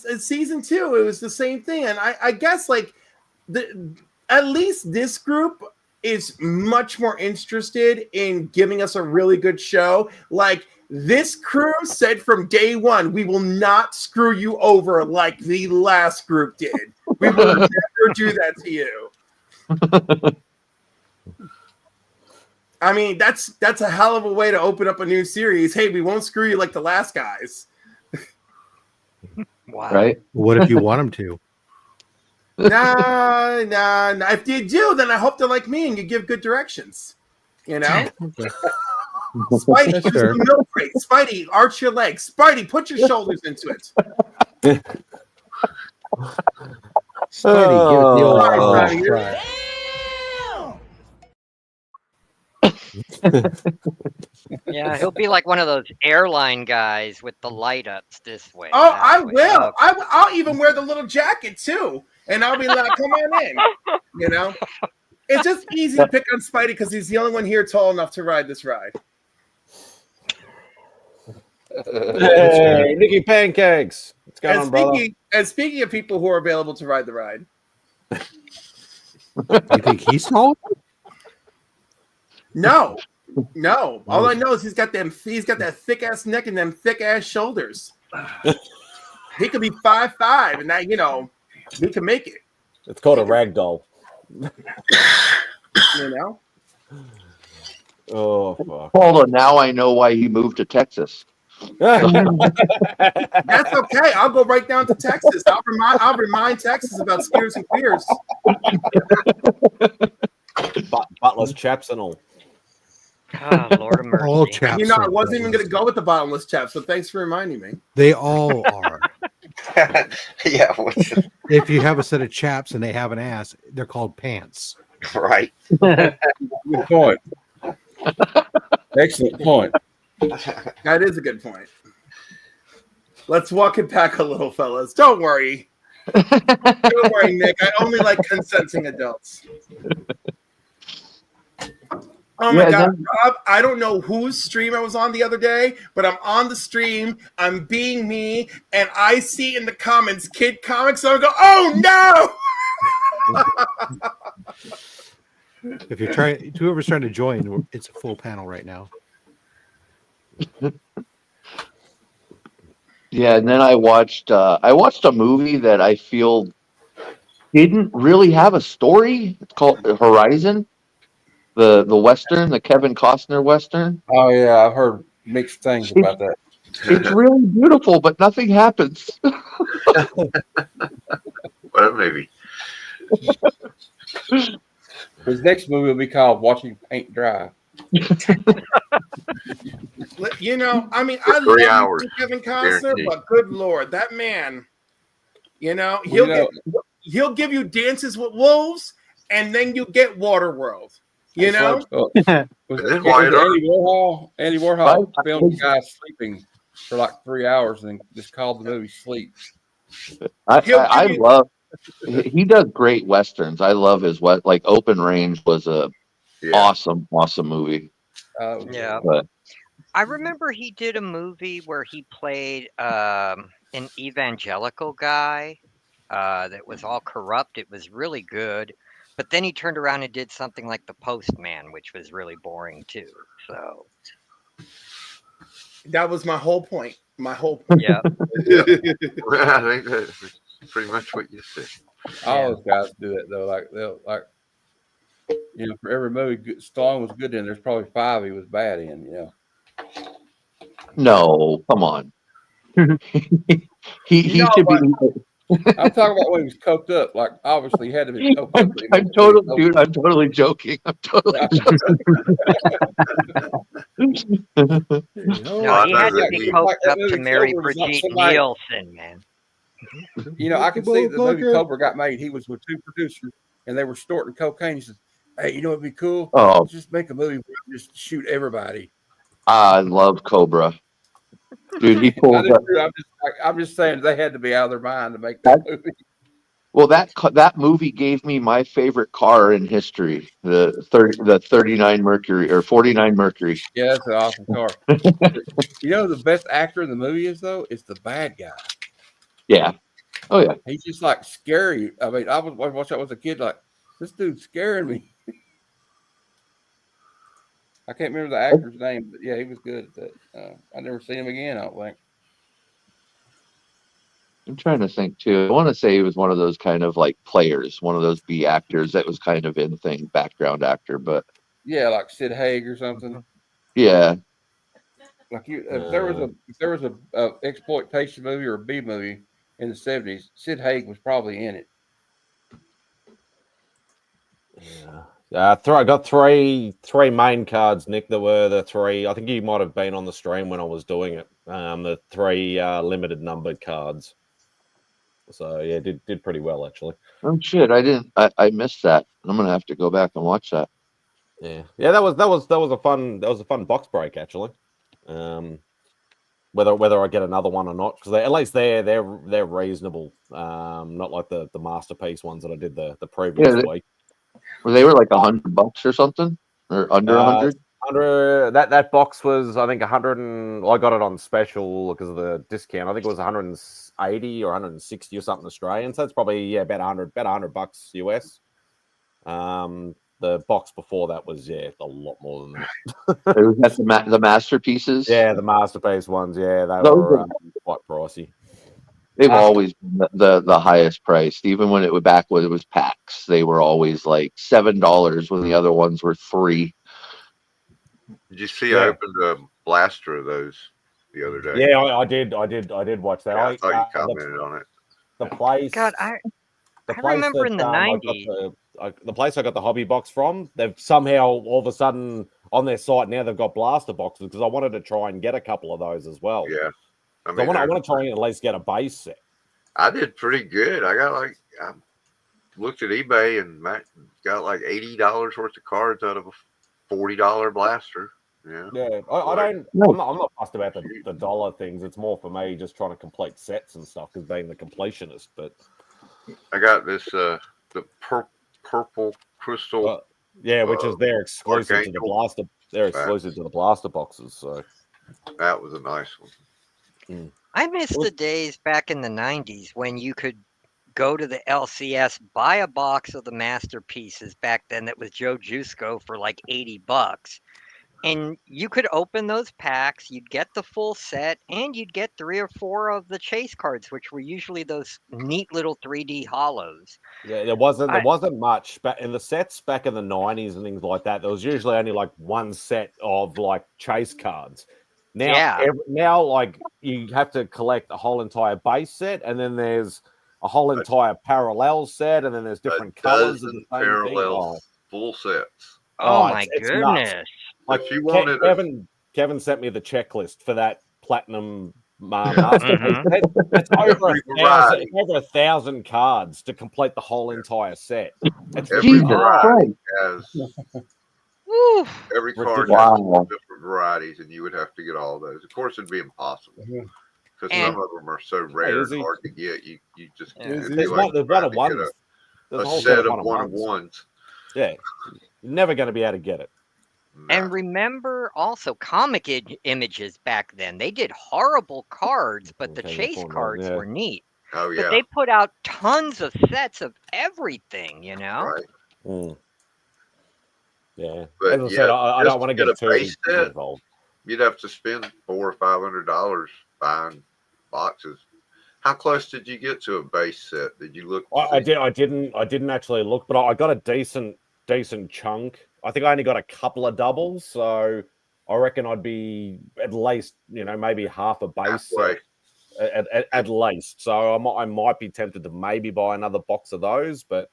in season 2, it was the same thing. And I guess like at least this group is much more interested in giving us a really good show. Like this crew said from day one, we will not screw you over like the last group did. We will never do that to you. I mean, that's a hell of a way to open up a new series. Hey, we won't screw you like the last guys. Wow. Right? What if you want them to? Nah. If you do, then I hope they're like me and you give good directions. You know? Spidey, use the milk crate. Spidey, arch your legs. Spidey, put your shoulders into it. Spidey, give it the old Right, try. Yeah, he'll be like one of those airline guys with the light ups this way. Oh, that I way. will. I'll even wear the little jacket too. And I'll be like, come on in. You know? It's just easy to pick on Spidey because he's the only one here tall enough to ride this ride. Hey, Nicky Pancakes. What's going on, brother? And speaking of people who are available to ride the ride. You think he's tall? No. All I know is he's got that thick ass neck and them thick ass shoulders. He could be 5'5", and that, you know, he can make it. It's called a rag doll. You know? Oh, fuck. Hold on, now I know why he moved to Texas. That's okay. I'll go right down to Texas. I'll remind Texas about Spears and Queers. Butler's chaps and all. Oh, Lord of mercy. All chaps. You know, I are wasn't even brothers. going to go with the bottomless chaps, so thanks for reminding me. They all are. Yeah, If you have a set of chaps and they have an ass, they're called pants. right. Good point. Excellent point. That is a good point. Let's walk it back a little, fellas. Don't worry. Don't worry, Nick. I only like consenting adults. Oh my God, Rob, I don't know whose stream I was on the other day, but I'm on the stream, I'm being me, and I see in the comments Kid Comics, so I go, oh no! If you're trying, whoever's trying to join, it's a full panel right now. Yeah, and then I watched a movie that I feel didn't really have a story. It's called Horizon, the Western, the Kevin Costner Western. Oh yeah, I've heard mixed things about that. It's really beautiful, but nothing happens. Well, maybe. His next movie will be called Watching Paint Dry. You know, I mean, I 3 love hours, Kevin Costner, guaranteed. but good Lord, that man, you know, he'll give you Dances with Wolves, and then you get Waterworld. You know? Was Then why Andy not? Warhol? Andy Warhol filmed a guy sleeping for like 3 hours and just called the movie Sleep. I love. He does great westerns. I love his like Open Range was a awesome movie. Yeah. But I remember he did a movie where he played an evangelical guy that was all corrupt. It was really good. But then he turned around and did something like The Postman, which was really boring too. So that was my whole point. My whole point. Yeah. Well, I think that's pretty much what you said. All those guys do it though. Like they'll you know, for every movie Stallone was good in, there's probably 5 he was bad in. You know. no, come on. he should be. I'm talking about when he was coked up. Like obviously he had to be coked up. I'm totally joking. I'm totally joking. No, he had to be coked up to marry Brigitte Nielsen, man. You know, I can see the movie Cobra got made. He was with 2 producers, and they were snorting cocaine. He says, "Hey, you know what'd be cool? Oh, Just make a movie where you just shoot everybody." I love Cobra, dude. He I pulls do up too. I'm just saying they had to be out of their mind to make that movie. well. That movie gave me my favorite car in history, the 39 Mercury or 49 Mercury. Yeah, that's an awesome car. You know, the best actor in the movie is though, it's the bad guy. Yeah. Oh yeah. He's just like scary. I mean, I was watching that as a kid, like this dude's scaring me. I can't remember the actor's name, but yeah, he was good at that. I never seen him again. I don't think. I'm trying to think too. I want to say he was one of those kind of like players, one of those B actors that was kind of in thing, background actor, but Yeah, like Sid Haig or something. yeah. Like if there was a exploitation movie or a B movie in the 70s, Sid Haig was probably in it. Yeah. I got three main cards, Nick. That were the 3. I think you might have been on the stream when I was doing it. The 3 limited numbered cards. So yeah, did pretty well actually. Oh shit! I missed that. I'm gonna have to go back and watch that. Yeah. That was a fun box break actually. Whether I get another one or not, because at least they're reasonable. Not like the masterpiece ones that I did the previous week. They were like $100 or something, or under 100. Under that box was, I think, 100 and I got it on special because of the discount. I think it was 180 or 160 or something Australian. So it's probably about $100 US. The box before that was a lot more than that. That's the masterpieces. Yeah, the masterpiece ones. Yeah, they were quite pricey. They've always been the highest priced, even when it was back when it was packs. They were always like $7 when the other ones were $3. Did you see? I opened a blaster of those the other day. Yeah, I did watch that. Yeah, I thought you commented on it. The place. God, I remember in the 90s. The place I got the hobby box from, they've somehow all of a sudden on their site now they've got blaster boxes because I wanted to try and get a couple of those as well. Yeah, I want to try and at least get a base set. I did pretty good. I got I looked at eBay and got like $80 worth of cards out of a $40 blaster. Yeah. I'm not fussed about the dollar things. It's more for me just trying to complete sets and stuff because being the completionist. But I got this the purple crystal. Which is they're exclusive to the blaster. They're exclusive to the blaster boxes. So that was a nice one. I miss the days back in the 90s when you could go to the LCS, buy a box of the masterpieces back then that was Joe Jusko for like $80. And you could open those packs, you'd get the full set, and you'd get 3 or 4 of the chase cards, which were usually those neat little 3D hollows. Yeah, there wasn't much back in the sets back in the 90s and things like that. There was usually only like one set of like chase cards. Now, now like you have to collect a whole entire base set, and then there's a whole entire parallel set, and then there's different colors of the same parallel thing. Full sets. Oh my goodness! Nuts. Like if you wanted Kevin sent me the checklist for that platinum masterpiece. It's over 1,000 cards to complete the whole entire set. Every variety has every card has different varieties, and you would have to get all those. Of course, it'd be impossible because some of them are so rare and hard to get. You just can't. There's one of ones. A set of one of ones. Yeah, you're never going to be able to get it. And remember also comic images back then. They did horrible cards, but the chase cards were neat. Oh, yeah. But they put out tons of sets of everything, you know? Right. Yeah. But as I said, I don't want to get too involved. You'd have to spend $400 or $500 buying boxes. How close did you get to a base set? Did you look? I didn't actually look, but I got a decent chunk. I think I only got a couple of doubles, so I reckon I'd be at least, maybe half a base at least. So I might be tempted to maybe buy another box of those, but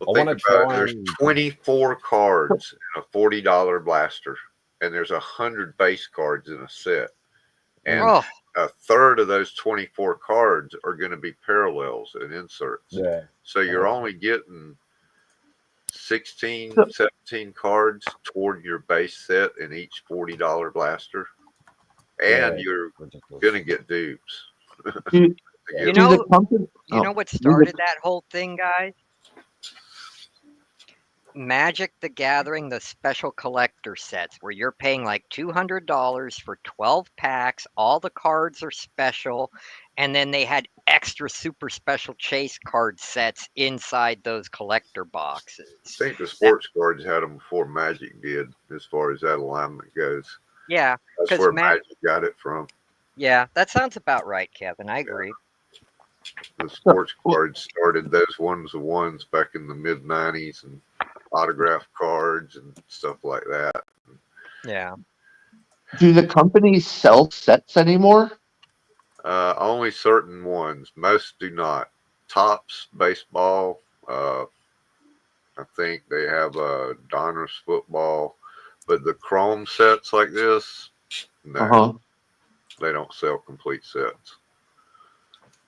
I want to try. There's 24 cards in a $40 blaster, and there's 100 base cards in a set. And a third of those 24 cards are going to be parallels and inserts. Yeah. So you're only getting 16, So- 17 cards toward your base set in each $40 blaster. And you're ridiculous. going to get dupes. Do, You do the know, company? you know what started that whole thing, guys? Magic the Gathering, the special collector sets, where you're paying like $200 for 12 packs. All the cards are special, and then they had extra super special chase card sets inside those collector boxes. I think the sports cards had them before Magic did, as far as that alignment goes. Yeah, That's where Magic got it from. Yeah, that sounds about right, Kevin. I agree. The sports cards started those ones back in the mid 90s, and autograph cards and stuff like that. Yeah. Do the companies sell sets anymore? Only certain ones. Most do not. Tops baseball. I think they have a Donruss football, but the chrome sets like this, no, they don't sell complete sets.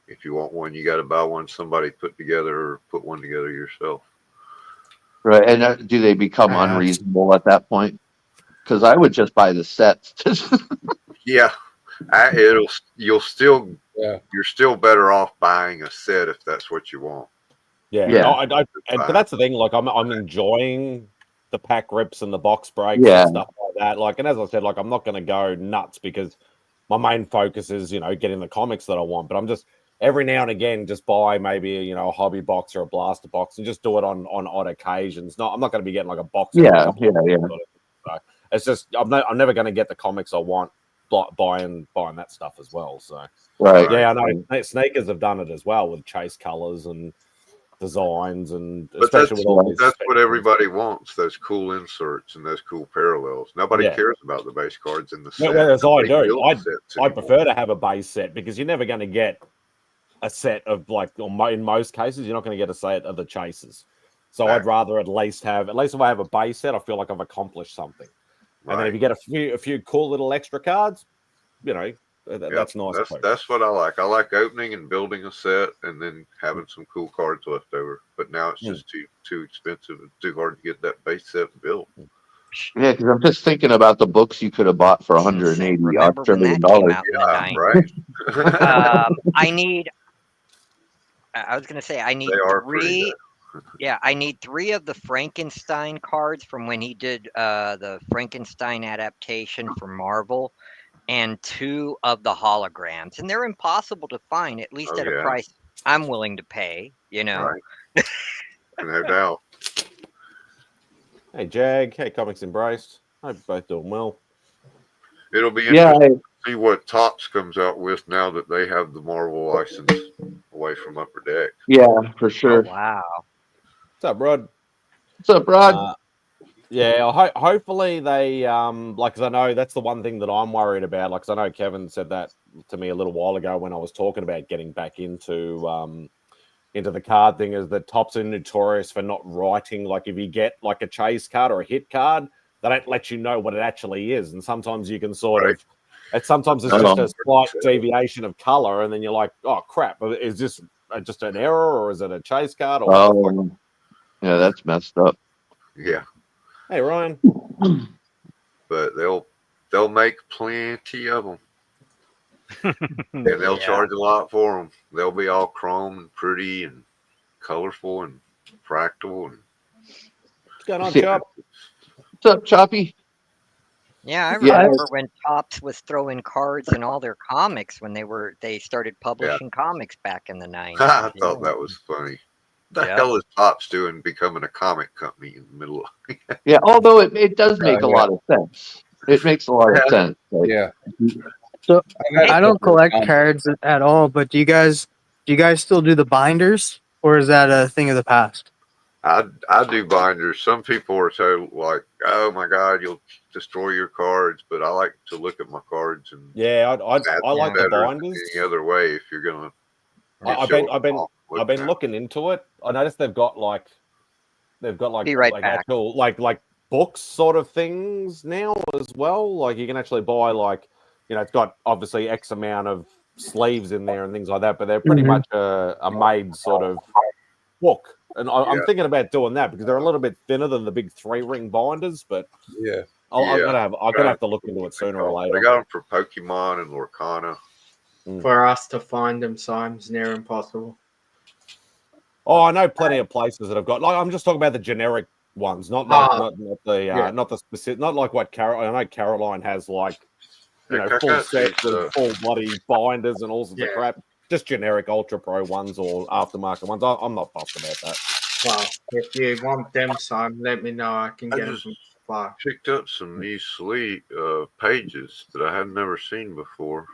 If you want one, you got to buy one somebody put together, or put one together yourself. Right, and do they become unreasonable at that point? Because I would just buy the sets. Yeah, you're still better off buying a set if that's what you want. Yeah. But that's the thing. Like, I'm enjoying the pack rips and the box breaks and stuff like that. Like, and as I said, like, I'm not going to go nuts because my main focus is, getting the comics that I want. But I'm just every now and again just buy maybe a hobby box or a blaster box and just do it on odd occasions. I'm not going to be getting like a box. Yeah. So it's just I'm never going to get the comics I want buying that stuff as well. So I know sneakers have done it as well with chase colors and designs, and especially with all that's what everybody wants, those cool inserts and those cool parallels. Nobody cares about the base cards in the set. Whereas I do. I prefer to have a base set because you're never going to get a set of in most cases, you're not going to get a set of the chases. So I'd rather at least if I have a base set, I feel like I've accomplished something. And then if you get a few cool little extra cards, that's nice. That's what I like. I like opening and building a set and then having some cool cards left over. But now it's just too expensive and too hard to get that base set built. Yeah, because I'm just thinking about the books you could have bought for $180 Australian dollars. Yeah, right. I was going to say I need 3. Yeah, I need 3 of the Frankenstein cards from when he did the Frankenstein adaptation for Marvel, and 2 of the holograms. And they're impossible to find, at least at a price I'm willing to pay, Right. No doubt. Hey, Jag. Hey, Comics Embraced. Hope you're both doing well. It'll be interesting to see what Topps comes out with now that they have the Marvel license away from Upper Deck. Yeah, for sure. Oh, wow. What's up, Rod? What's up, Rod? Hopefully they because I know that's the one thing that I'm worried about. Like, 'cause I know Kevin said that to me a little while ago when I was talking about getting back into the card thing, is that Topps are notorious for not writing. Like, if you get like a chase card or a hit card, they don't let you know what it actually is, and sometimes you can sometimes it's just a slight deviation of color, and then you're like, oh crap, is this just an error or is it a chase card? Or yeah, that's messed up. Yeah. Hey, Ryan. But they'll make plenty of them. And they'll charge a lot for them. They'll be all chrome and pretty and colorful and fractal. What's going on, Chop? What's up, Choppy? Yeah, I remember when Topps was throwing cards in all their comics when they started publishing comics back in the 90s. I thought that was funny. What the hell is Topps doing becoming a comic company in the middle of Yeah, although it does make a lot of sense. It makes a lot of sense. Yeah. So I don't collect cards at all, but do you guys still do the binders, or is that a thing of the past? I do binders. Some people are so like, oh my God, you'll destroy your cards, but I like to look at my cards and I like the binders any other way if you're gonna. I've been looking into it. I noticed they've got like actual like books sort of things now as well. Like, you can actually buy like it's got obviously X amount of sleeves in there and things like that, but they're pretty much a made sort of book. And I'm thinking about doing that because they're a little bit thinner than the big 3-ring binders, but Yeah. I'm gonna have to look into it sooner or later. I got them for Pokemon and Lorcana. For us to find them, Simon's near impossible. Oh, I know plenty of places that have got. Like, I'm just talking about the generic ones, not the specific, not like what I know Caroline has, like full sets and full bloody binders and all sorts of crap. Just generic Ultra Pro ones or aftermarket ones. I'm not fussed about that. Well, if you want them, Simon, let me know. I can get them from supply. Picked up some new sleeve pages that I had never seen before.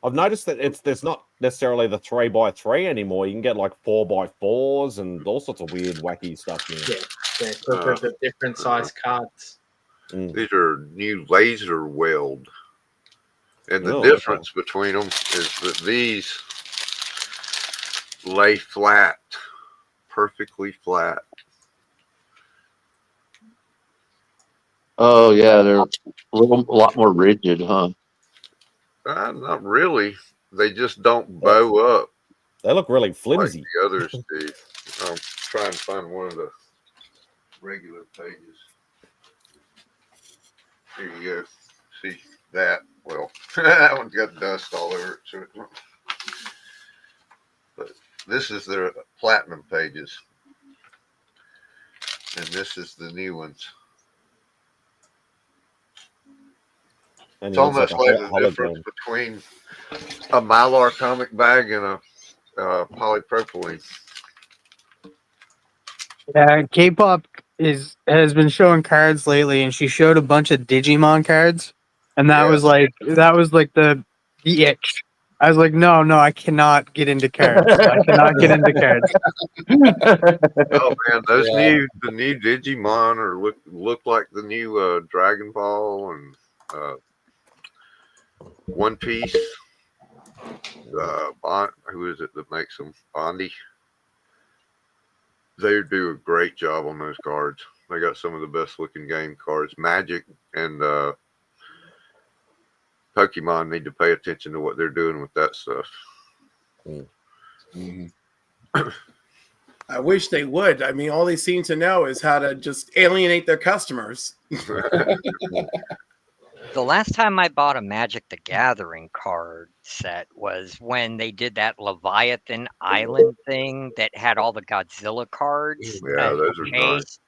I've noticed that there's not necessarily the 3x3 anymore. You can get like 4x4s and all sorts of weird, wacky stuff now. Yeah, because the different size cards. These are new laser weld. And the difference between them is that these lay flat, perfectly flat. Oh yeah, they're a lot more rigid, huh? Not really. They just don't bow up. They look really flimsy. Like the others do. I'll try and find one of the regular pages. Here you go. See that? Well, that one's got dust all over it. But this is their platinum pages. And this is the new ones. And it's almost like the difference between a Mylar comic bag and a polypropylene. Yeah, K-pop has been showing cards lately, and she showed a bunch of Digimon cards, and that was like the itch. I was like, no, I cannot get into cards. I cannot get into cards. Oh man, the new Digimon look like the new Dragon Ball and One Piece. Who is it that makes them? Bondi. They do a great job on those cards. They got some of the best looking game cards. Magic and Pokemon need to pay attention to what they're doing with that stuff. I wish they would. I mean, all they seem to know is how to just alienate their customers. The last time I bought a Magic the Gathering card set was when they did that Leviathan Island thing that had all the Godzilla cards. Yeah, those are nice.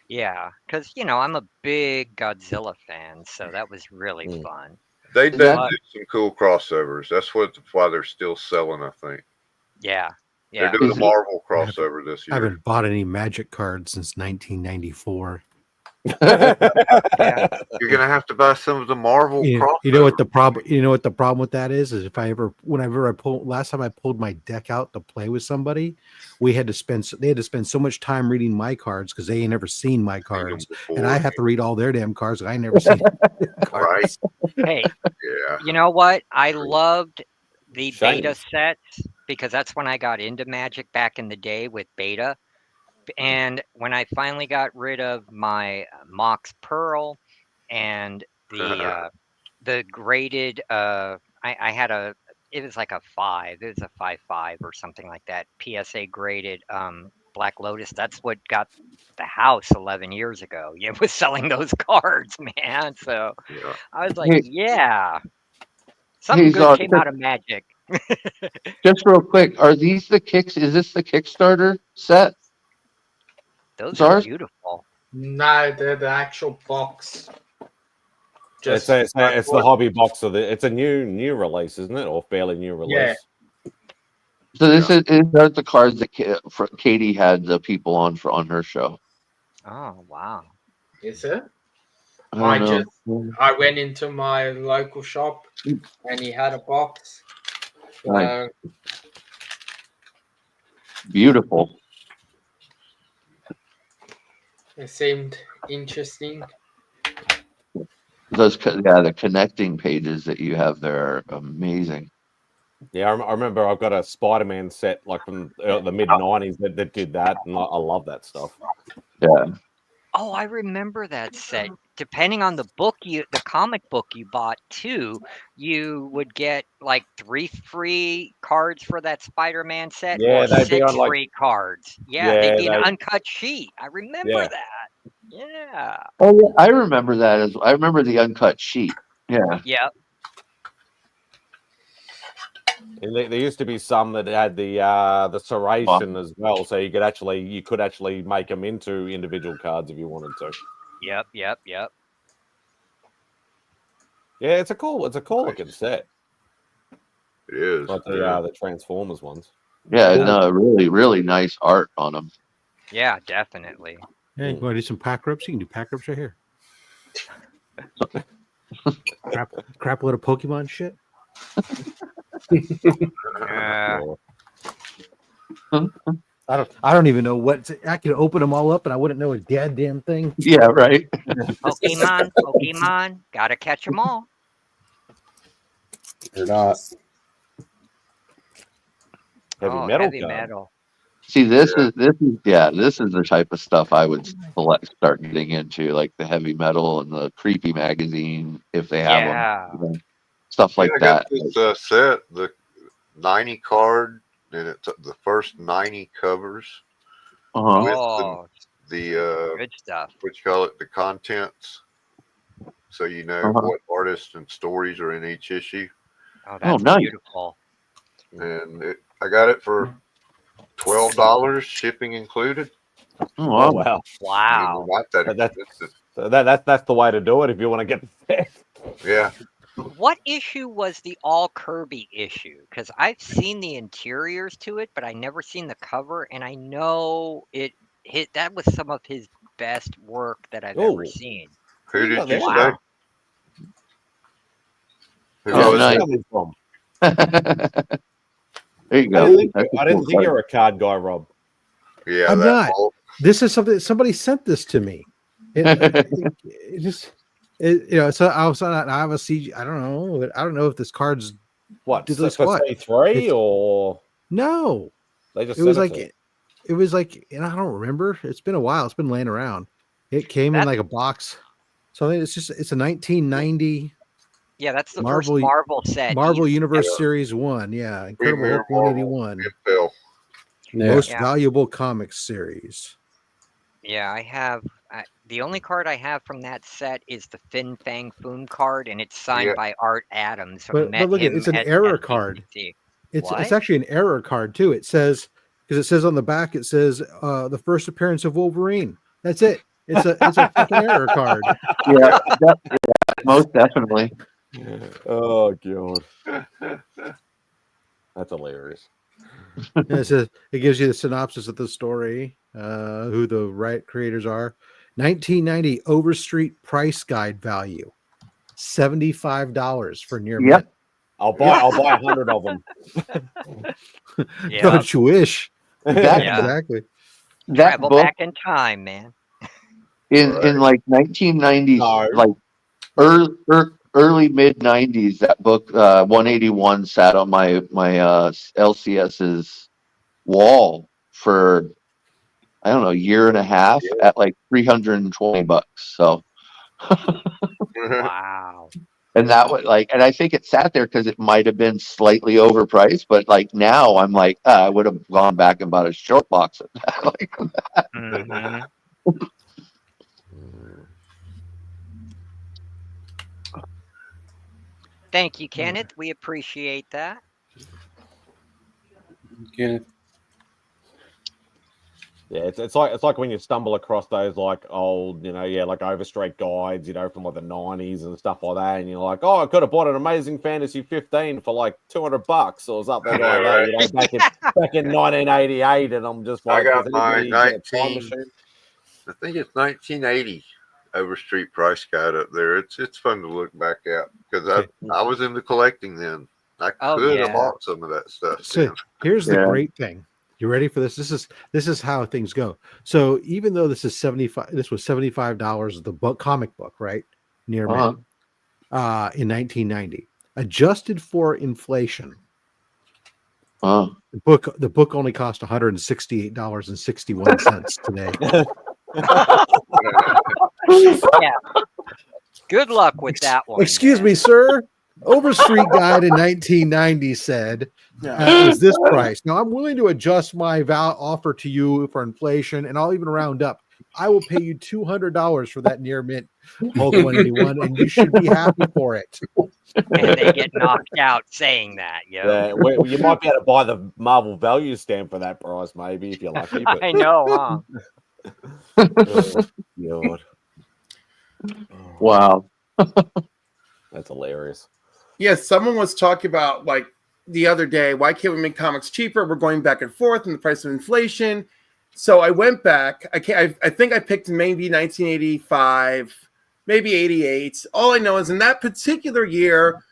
Yeah, because, I'm a big Godzilla fan, so that was really fun. They did do some cool crossovers. That's why they're still selling, I think. Yeah. They're doing the Marvel crossover this year. I haven't bought any Magic cards since 1994. You're gonna have to buy some of the Marvel. You know what the problem? You know what the problem with that is if last time I pulled my deck out to play with somebody, they had to spend so much time reading my cards because they ain't never seen my cards, and I have to read all their damn cards. I ain't never seen cards. Hey, yeah. You know what? I loved the beta sets because that's when I got into Magic back in the day with beta. And when I finally got rid of my Mox Pearl and the graded, I had it was like a 5. It was a 5.5 or something like that. PSA graded Black Lotus. That's what got the house 11 years ago. It was selling those cards, man. So I was like, something good came out of Magic. Just real quick, are these the kicks? Is this the Kickstarter set? Those are beautiful. No, they're the actual box. It's the hobby box it's a new release, isn't it, or fairly new release? Yeah. So this is the cards that Katie had the people on her show. Oh wow! Is it? I went into my local shop and he had a box. Nice. Beautiful. It seemed interesting. The connecting pages that you have there are amazing. Yeah, I remember I've got a Spider-Man set like from the mid-90s that did that, and I love that stuff. Yeah. Oh, I remember that set. depending on the comic book you bought too, you would get like 3 free cards for that Spider-Man set, Yeah, or they'd be 6 on, like- free cards. Yeah, Yeah, they'd be an they- uncut sheet. I remember Yeah. that. Yeah. Oh, yeah, I remember that. I remember the uncut sheet. Yeah. Yep. And there used to be some that had the serration as well, so you could actually make them into individual cards if you wanted to. Yep. Yeah, it's a cool looking set. It is. Like the Transformers ones. Yeah, no, really, really nice art on them. Yeah, definitely. Yeah, you want to do some pack rips? You can do pack rips right here. crap load of Pokemon shit. I don't even know what I could open them all up and I wouldn't know a goddamn thing. Yeah, right. Pokemon, gotta catch them all. Or not. Heavy metal. See, this is the type of stuff I would start getting into, like the heavy metal and the creepy magazine if they have them, you know, stuff like I that. got this set, the 90 card, and it's the first 90 covers. Oh, The good stuff. what you call it, the contents, so you know what artists and stories are in each issue. Oh, that's nice. beautiful. And I got it for $12, shipping included. Oh, wow. Wow. Not that expensive. That's the way to do it if you want to get the set. Yeah. What issue was the all Kirby issue? Because I've seen the interiors to it, but I never seen the cover, and I know that was some of his best work that I've ever seen. Who did you Wow. say? Who Oh, was nice. it? From? There you I go. didn't think you were a card guy, Rob. Yeah, I'm that not. whole- This is somebody sent this to me. It just, so I was on. I have a CG. I don't know if this card's What? Did this for what? C3 It's- or no. they just It was sent like to you? it was like, and I don't remember. It's been a while. It's been laying around. It came in like a box. So I think it's a 1990 Yeah, that's the Marvel- first Marvel set. Marvel easy. Universe Series 1. Yeah, Incredible Premier Hulk 181. Phil. Yeah. Most Yeah. valuable comics series. Yeah, I have. The only card I have from that set is the Fin Fang Foom card, and it's signed Yeah. by Art Adams. So But look at it, it's an error card. It's What? actually an error card too. It says, because it says on the back, it says the first appearance of Wolverine. That's it. It's a fucking error card. Yeah, most definitely. Oh god, that's hilarious. And it gives you the synopsis of the story, who the creators are. 1990 Overstreet price guide value, $75 for near mint. I'll buy 100 of them. Yeah. Don't you wish? Yeah. Exactly. That Travel book back in time, man. in like 1990s, No. like early mid 90s, that book 181 sat on my LCS's wall for I don't know, a year and a half at like $320. So Wow. and that was like, and I think it sat there because it might have been slightly overpriced, but like now I'm like, I would have gone back and bought a short box of that. Like, Mhm. Thank you, Kenneth. We appreciate that. Kenneth. Yeah, it's like when you stumble across those like old, like Overstreet guides, from like the 90s and stuff like that, and you're like, oh, I could have bought an Amazing Fantasy 15 for like $200 or something like that, back in 1988, and I'm just like, I got does my anybody get a time machine? I think it's 1980 Overstreet price guide up there. It's fun to look back at because I was into collecting then. I could have bought some of that stuff. So here's the great thing. You ready for this? This is how things go. So even though this was $75 the comic book, right? Near mint, in 1990, adjusted for inflation. The book only cost $168.61 today. Yeah. Good luck with that one. Excuse me, sir. Overstreet Guide in 1990 said is this price. Now I'm willing to adjust my offer to you for inflation, and I'll even round up. I will pay you $200 for that near mint Hulk 181, and you should be happy for it. And they get knocked out saying that. Yeah, well, you might be able to buy the Marvel value stamp for that price, maybe if you're lucky. But... I know, huh? Oh, God. Wow. That's hilarious. Yes, someone was talking about like the other day, why can't we make comics cheaper? We're going back and forth in the price of inflation. So I went back. I think I picked maybe 1985, maybe 88. All I know is in that particular year,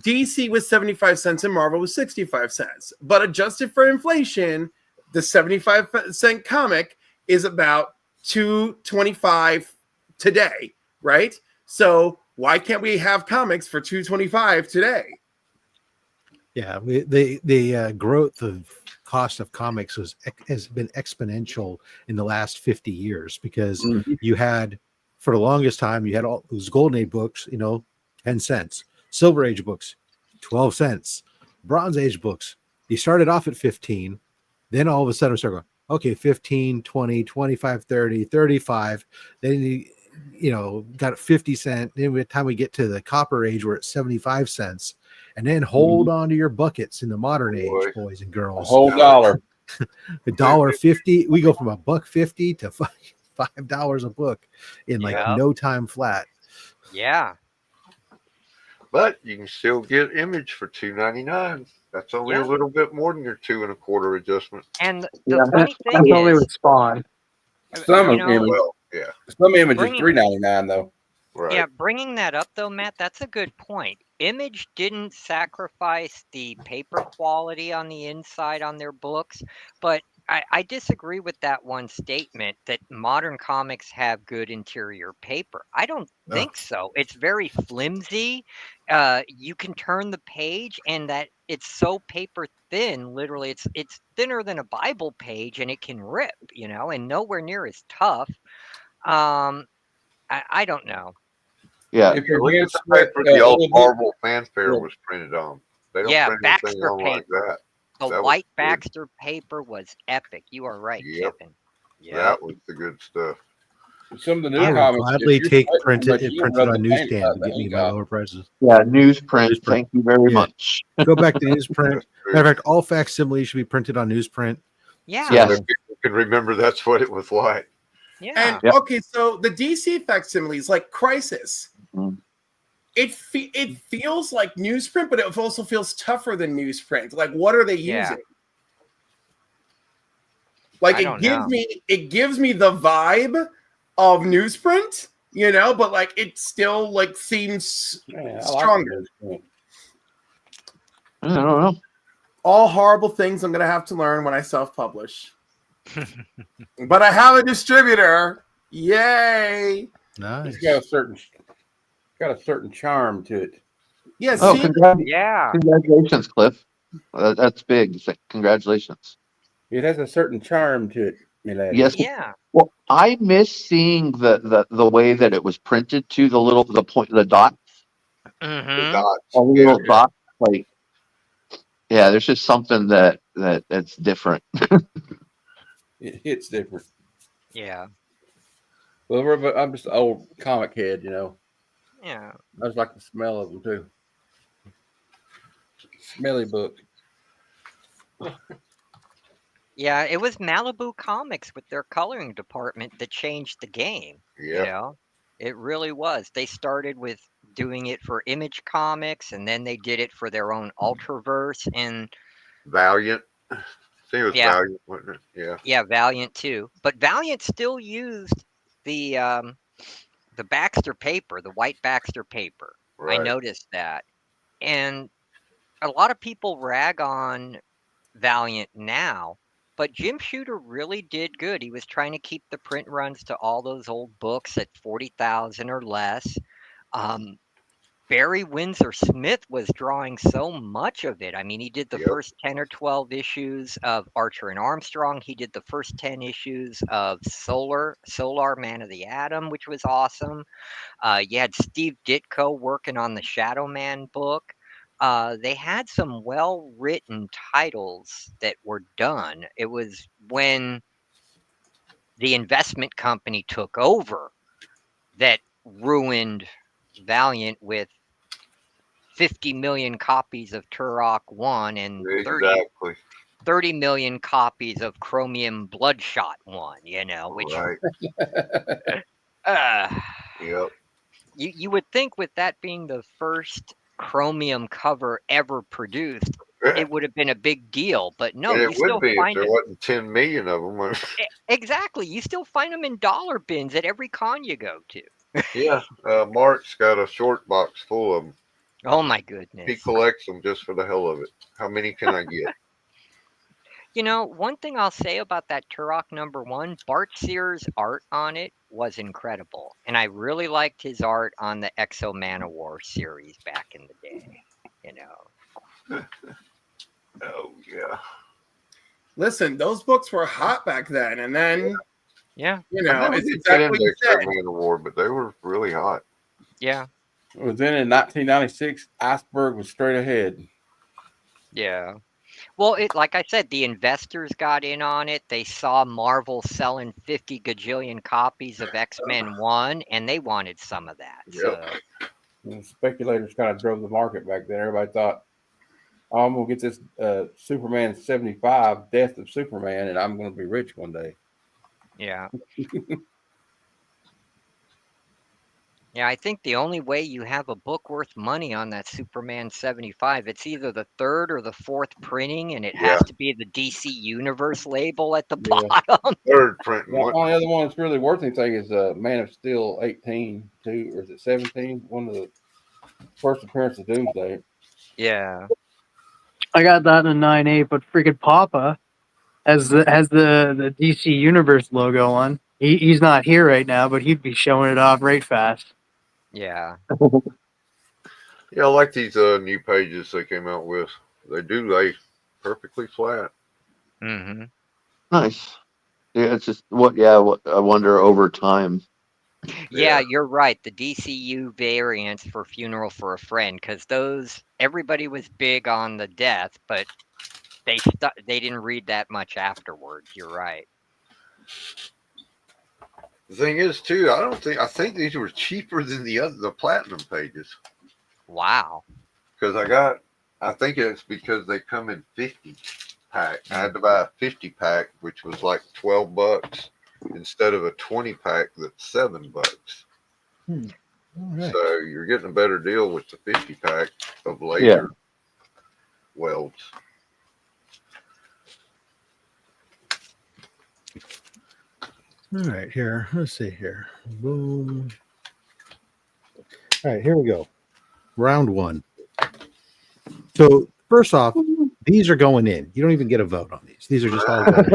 DC was 75 cents and Marvel was 65 cents. But adjusted for inflation, the 75-cent comic is about $2.25 today, right? So why can't we have comics for $2.25 today? Yeah, the growth of cost of comics has been exponential in the last 50 years because you had, for the longest time, you had all those Golden Age books, 10 cents, Silver Age books, 12 cents, Bronze Age books. You started off at 15, then all of a sudden we start going, okay, 15, 20, 25, 30, 35. Then you got 50 cent. Then by the time we get to the Copper Age, we're at 75 cents. And then hold on to your buckets in the modern age, boys and girls. A whole dollar. $1.50. We go from $1.50 to $5 a book in no time flat. Yeah. But you can still get Image for $2.99. That's only a little bit more than your 2 1/4 adjustment. And the funny thing only is, with Spawn. Some of know, Image, some Image is $3.99 though. Right. Yeah, bringing that up though, Matt, that's a good point. Image didn't sacrifice the paper quality on the inside on their books, but I disagree with that one statement that modern comics have good interior paper. I don't think so. It's very flimsy. You can turn the page, and that it's so paper thin. Literally, it's thinner than a Bible page, and it can rip. And nowhere near as tough. I don't know. Yeah. If you're reading the paper, the old Marvel fanfare was printed on. They don't print anything Baxter on paper. like that. The That white was good. Baxter paper was epic. You are right, Kevin. That was the good stuff. Some of the new I would comics. gladly take printed on newsstand and get me my lower prices. Yeah, newsprint. Thank you very much. Go back to newsprint. Matter of fact, all facsimiles should be printed on newsprint. Yeah. So that people can remember that's what it was like. Yeah. And okay, so the DC facsimiles, like Crisis, it feels like newsprint, but it also feels tougher than newsprint. Like, what are they using? Like, it gives me the vibe of newsprint, but like it still seems stronger. I don't know. All horrible things I'm gonna have to learn when I self-publish. But I have a distributor. Yay! Nice. It's got a certain charm to it. Yes. Oh, yeah. Congratulations, Cliff. That's big. It's like, congratulations. It has a certain charm to it, Milad. Yes. Yeah. Well, I miss seeing the way that it was printed to the dots. Mm-hmm. The dots. A little dot. Like, yeah, there's just something that's different. It hits different. Yeah. Well, I'm just an old comic head, Yeah. I just like the smell of them too. Smelly book. Yeah, it was Malibu Comics with their coloring department that changed the game. Yeah. It really was. They started with doing it for Image Comics, and then they did it for their own Ultraverse and Valiant. I think it was Valiant, wasn't it? Yeah. Yeah, Valiant too. But Valiant still used the Baxter paper, the white Baxter paper. Right. I noticed that. And a lot of people rag on Valiant now, but Jim Shooter really did good. He was trying to keep the print runs to all those old books at 40,000 or less. Barry Windsor Smith was drawing so much of it. I mean, he did the Yep. first 10 or 12 issues of Archer and Armstrong. He did the first 10 issues of Solar Man of the Atom, which was awesome. You had Steve Ditko working on the Shadow Man book. They had some well-written titles that were done. It was when the investment company took over that ruined Valiant with 50 million copies of Turok 1 and Exactly. 30 million copies of Chromium Bloodshot 1, you know, which Right. Yep. you would think with that being the first Chromium cover ever produced, it would have been a big deal, but no, And you it still would be if find there it. wasn't 10 million of them. Exactly. You still find them in dollar bins at every con you go to. Yeah. Mark's got a short box full of them. Oh my He goodness. collects them just for the hell of it. How many can I get? You know, one thing I'll say about that Turok #1, Bart Sears' art on it was incredible. And I really liked his art on the Exo Manowar series back in the day. You know. Oh, yeah. Listen, those books were hot back then, and then Yeah. you I know, never it's did exactly get what you into said. X-Men War, but they were really hot. Yeah. It was then in 1996, Iceberg was straight ahead. Yeah. Well, it like I said, the investors got in on it. They saw Marvel selling 50 gajillion copies of X-Men 1, and they wanted some of that. Yep. So And speculators kind of drove the market back then. Everybody thought, oh, I'm going to get this Superman 75, Death of Superman, and I'm going to be rich one day. yeah. Yeah, I think the only way you have a book worth money on that Superman 75, it's either the third or the fourth printing, and it has to be the DC Universe label at the bottom. Third printing. The only other one that's really worth anything is Man of Steel 18, too, or is it 17? One of the first appearance of Doomsday. Yeah. I got that in a 9.8, but freaking Papa has the DC Universe logo on. He's not here right now, but he'd be showing it off right fast. Yeah. Yeah, I like these new pages they came out with. They do lay perfectly flat. Mm-hmm. Nice. Yeah, it's just what I wonder over time. Yeah, you're right. The DCU variants for Funeral for a Friend, because everybody was big on the death, but they didn't read that much afterwards. You're right. The thing is, too, I think these were cheaper than the platinum pages. Wow. Because I think it's because they come in 50 pack. I had to buy a 50 pack, which was like $12 instead of a 20 pack that's $7. Right. So you're getting a better deal with the 50 pack of laser welds. All right, here. Let's see here. Boom. All right, here we go. Round one. So first off, these are going in. You don't even get a vote on these. These are just all going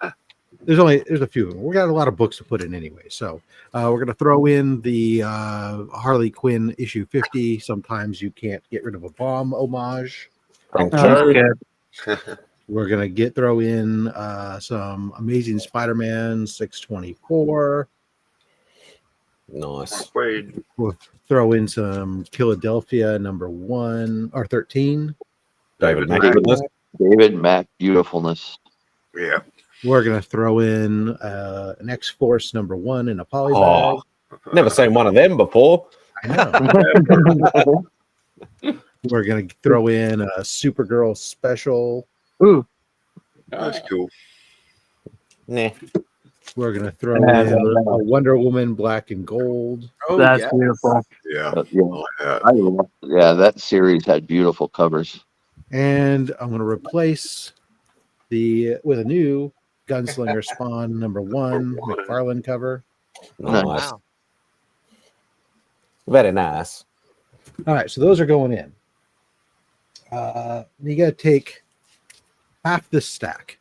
in. There's a few of them. We got a lot of books to put in anyway. So we're gonna throw in the Harley Quinn issue 50. Sometimes you can't get rid of a bomb homage. We're gonna throw in some Amazing Spider-Man 624. Nice. We'll throw in some Philadelphia #1 or 13. David Mack beautifulness. Yeah. We're gonna throw in an X-Force #1 in a polybag. Never seen one of them before. I know. We're gonna throw in a Supergirl special. Ooh, That's cool. Nah. We're gonna throw in a Wonder Woman black and gold. Oh, that's yes. beautiful. Yeah. That series had beautiful covers. And I'm gonna replace with a new Gunslinger Spawn #1 McFarlane cover. Nice. Wow. Very nice. All right, so those are going in. You got to take half this stack.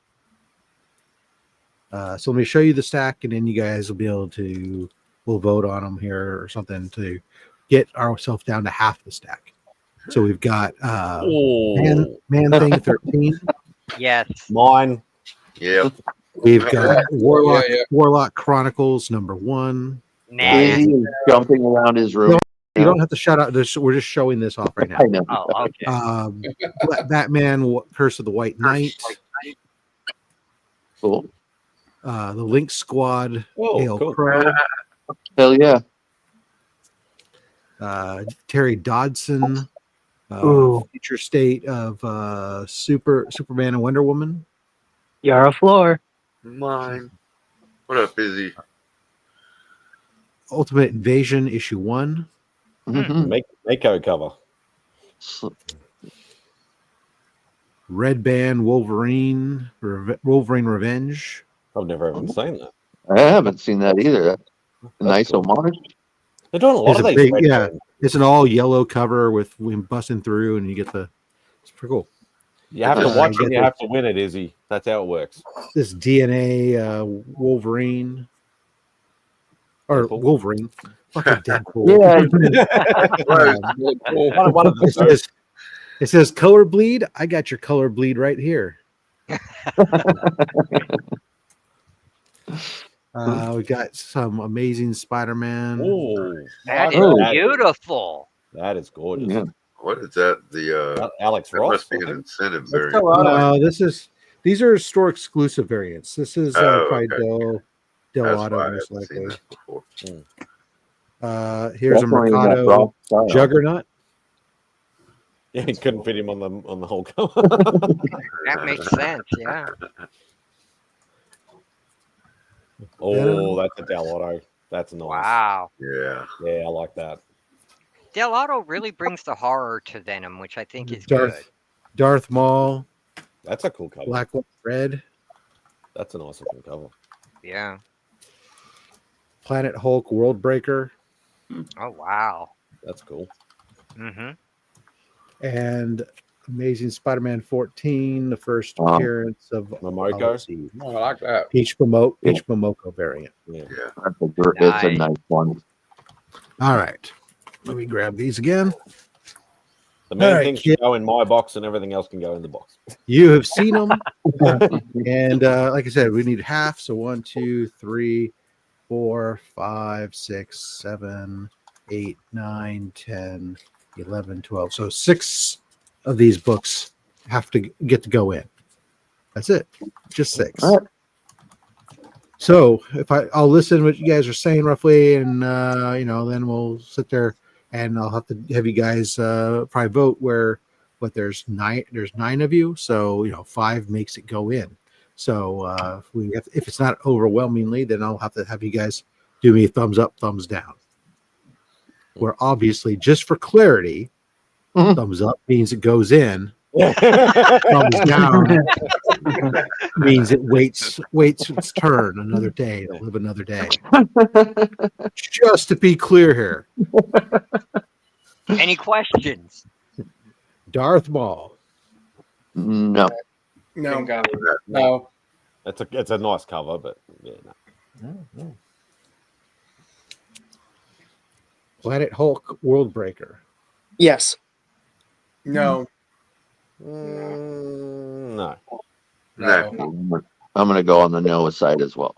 So let me show you the stack, and then you guys will be able to we'll vote on them here or something to get ourselves down to half the stack. So we've got Man Thing 13. Yes. Mine. Yep. We've got Warlock Chronicles number 1. Nah. Izzy is jumping around his room. You don't have to shout out. We're just showing this off right now. I know. Oh, okay. Batman Curse of the White Knight. Cool. The Link Squad. Oh, Hail cool. Crow. Hell yeah. Terry Dodson. Future state of Superman and Wonder Woman. Yara Floor. Mine. What up, Izzy? Ultimate Invasion issue 1. Mako cover. Red Band Wolverine. Wolverine Revenge. I've never even seen that. I haven't seen that either. That's a nice homage. They're doing a lot of these. It's an all yellow cover with wind busting through, and you get the. It's pretty cool. You have to watch it. You have to win it, Izzy. That's how it works. This DNA Wolverine or Wolverine, fucking Deadpool. It says color bleed. I got your color bleed right here. We got some Amazing Spider-Man. Oh, that is beautiful. That is gorgeous. Yeah. What is that? The Alex that Ross. must be an incentive variant. No, these are store exclusive variants. This is probably Del That's Auto why I most haven't seen likely. that before. Here's Definitely a Mercado Juggernaut. Yeah, he couldn't fit him on the whole cover. That makes sense. Yeah. Oh, that's a Del Auto. That's nice. Wow. Yeah. Yeah, I like that. Del Auto really brings the horror to Venom, which I think is good. Darth Maul. That's a cool cover. Black, white, red. That's a nice looking cover. Yeah. Planet Hulk World Breaker. Oh wow. That's cool. Mm-hmm. And Amazing Spider-Man 14, the first appearance of Momoko. I like that. Peach Momoko variant. Yeah. It's a nice one. All right. Let me grab these again. The main things can go in my box and everything else can go in the box. You have seen them. And like I said, we need half. So 1, 2, 3, 4, 5, 6, 7, 8, 9, 10, 11, 12. So 6 of these books have to get to go in. That's it. Just 6. All right. So if I'll listen to what you guys are saying roughly, and then we'll sit there and I'll have to have you guys probably vote there's 9 of you. So 5 makes it go in. So if it's not overwhelmingly, then I'll have to have you guys do me a thumbs up, thumbs down. Where obviously, just for clarity, thumbs up means it goes in. Thumbs down means it waits its turn another day to live another day. Just to be clear here. Any questions? Darth Maul. No. No. It's a nice cover, but yeah, no. Planet Hulk World Breaker. Yes. No. No. I'm gonna go on the Noah side as well.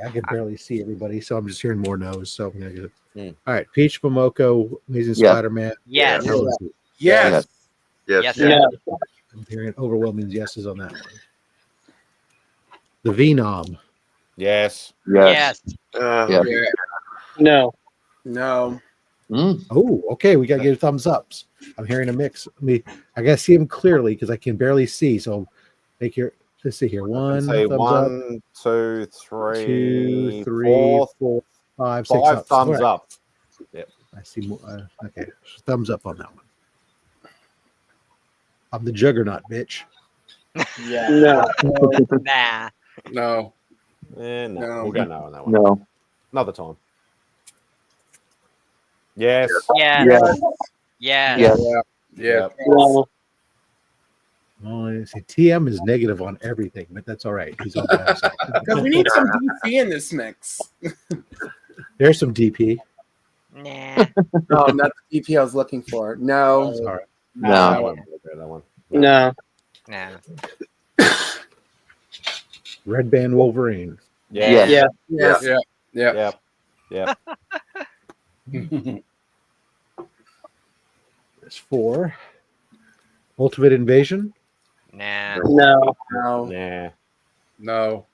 I can barely see everybody, so I'm just hearing more no's. So I'm gonna get it. All right, Peach Momoko, Amazing Spider-Man. Yes. Yes. Yes. I'm hearing overwhelming yeses on that one. The Venom. Yes. Yes. Yeah. No. No. Oh, okay. We gotta get thumbs ups. I'm hearing a mix. I gotta see them clearly because I can barely see. So make your let's see here. One, Say thumbs 1, 2, 3, 4, 5, 6 5 ups. thumbs All right. up. Yep. I see more. Okay, thumbs up on that one. I'm the juggernaut, bitch. Yeah. No. Nah. No. No. We'll go no on that one. No. Another time. Yes. Yes. Yeah. Yes. Yeah. No. Well, see, TM is negative on everything, but that's all right. He's on the outside. Because we need some DC in this mix. There's some DP. Nah. Oh, not the DP I was looking for. No. Sorry. No. That one. That one. No. Nah. Red Band Wolverine. Yeah. Yeah. Yeah. Yeah. Yeah. Yep. Yep. There's 4. Ultimate Invasion. Nah. No. No. Nah. No.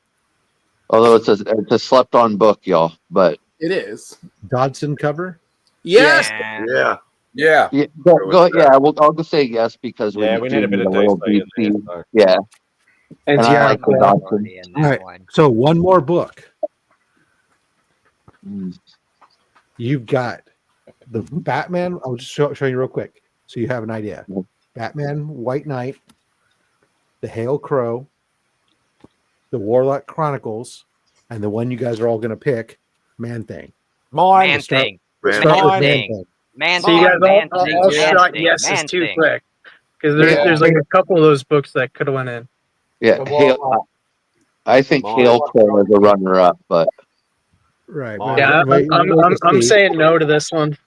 Although it's a slept-on book, y'all. But It is. Dodson cover. Yes. Nah. Yeah. Yeah. yeah, I'll just say yes because Yeah, we need a bit of little DC in there. DC. So. Yeah, And and I like the Dodson. Already in All that right. one. So one more book. Mm. You've got the Batman. I'll just show you real quick so you have an idea. Mhm. Batman White Knight, the Hail Crow, the Warlock Chronicles, and the one you guys are all going to pick, Man Thing. Mine. Man start- thing. Man, Start with Man Man Thing. Thing. Man So you thing. guys Man all thing. Man shot thing. yeses Man too thing. quick. Because there's like a couple of those books that could have went in. Yeah, The Hail, Warlock. I think Mine. Hail Crow is a runner-up, but Right. Mine. Yeah, I'm saying no to this one.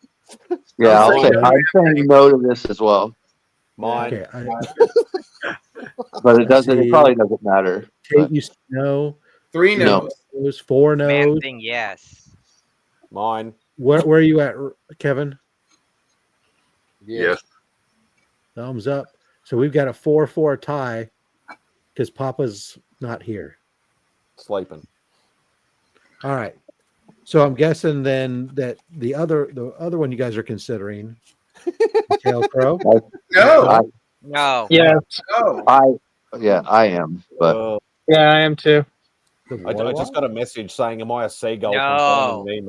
yeah, I'm I'm saying saying no to this as well. Mine. Okay. But it doesn't. See. It probably doesn't matter. Tate, you know. 3 No. no's. Those 4 Man no's. thing. Yes. Mine. Where are you at, Kevin? yes. Thumbs up. So we've got a 4-4 tie because Papa's not here. Sleeping. All right. So I'm guessing then that the other one you guys are considering, Tail Crow. No. No. Yeah. No. I am. But Uh, Yeah, I am too. The I Warlock? just got a message saying, "Am I a seagull No. from Finding